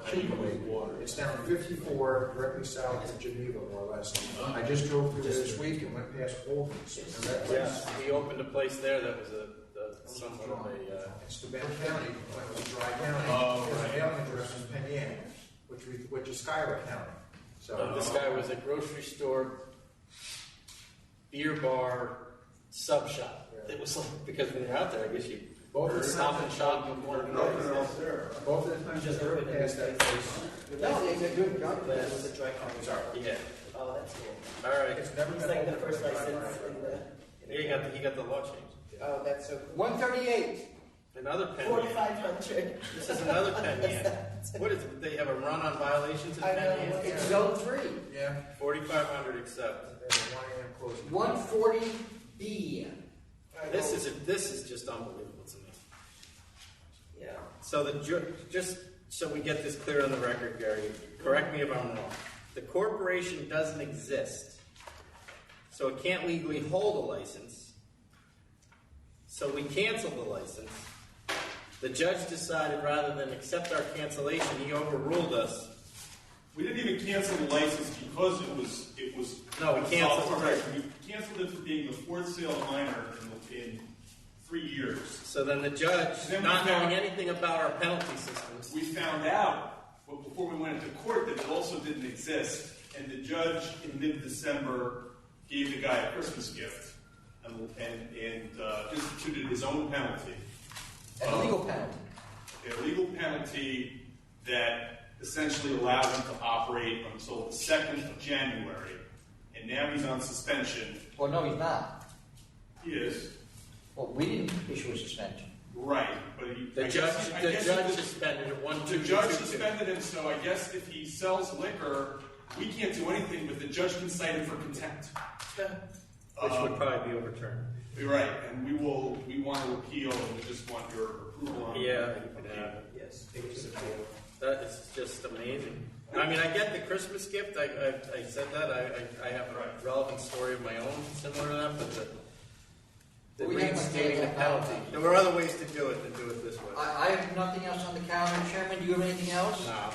Keuka Lake. It's down 54, directly south of Geneva, more or less. I just drove through this week and went past Holden's. Yeah, he opened a place there that was somewhat of a. It's the Bend County, it was Dry County. Oh, His right. mailing address is Penn Yan, which is Schuyler County. So This guy was a grocery store, beer bar, sub shop. It was like, because when you're out there, I guess you stop and shop before both of the times I drove past that place. No, they did a good job. That was a dry county. Yeah. Oh, that's cool. All right. It's never It's been like the open first for a dry license bar. in the. Yeah, he got the law changed. Oh, that's so cool. 138. Another pen. 4,500. This is another pen yan. What is it? They have a run on violations in I pen know. yan? It's zone 3. Yeah. 4,500 accept. There's a 1 a.m. closing. 140B. This is just unbelievable to me. Yeah. So just so we get this clear on the record, Gary, correct me if I'm wrong. The corporation doesn't exist, so it can't legally hold a license. So we canceled the license. The judge decided rather than accept our cancellation, he overruled us. We didn't even cancel the license because it was. No, we canceled it. We canceled it for being the fourth sale minor in 3 years. So then the judge, not knowing anything about our penalty systems, We found out before we went into court that it also didn't exist, and the judge in mid-December gave the guy a Christmas gift and instituted his own penalty. An illegal penalty. A legal penalty that essentially allowed him to operate until the 2nd of January, and now he's on suspension. Well, no, he's not. He is. Well, we didn't issue a suspension. Right, but the judge suspended him. The judge suspended him, so I guess if he sells liquor, we can't do anything, but the judge can cite him for contempt. Which would probably be overturned. You're right, and we want to appeal, and we just want your approval on it. Yeah, you can have it. Yes. Take it to the court. That is just amazing. I mean, I get the Christmas gift. I said that. I have a relevant story of my own similar to that, but the We have reinstating the a- penalty. There were other ways to do it than do it this way. I have nothing else on the calendar. Chairman, do you have anything else? No.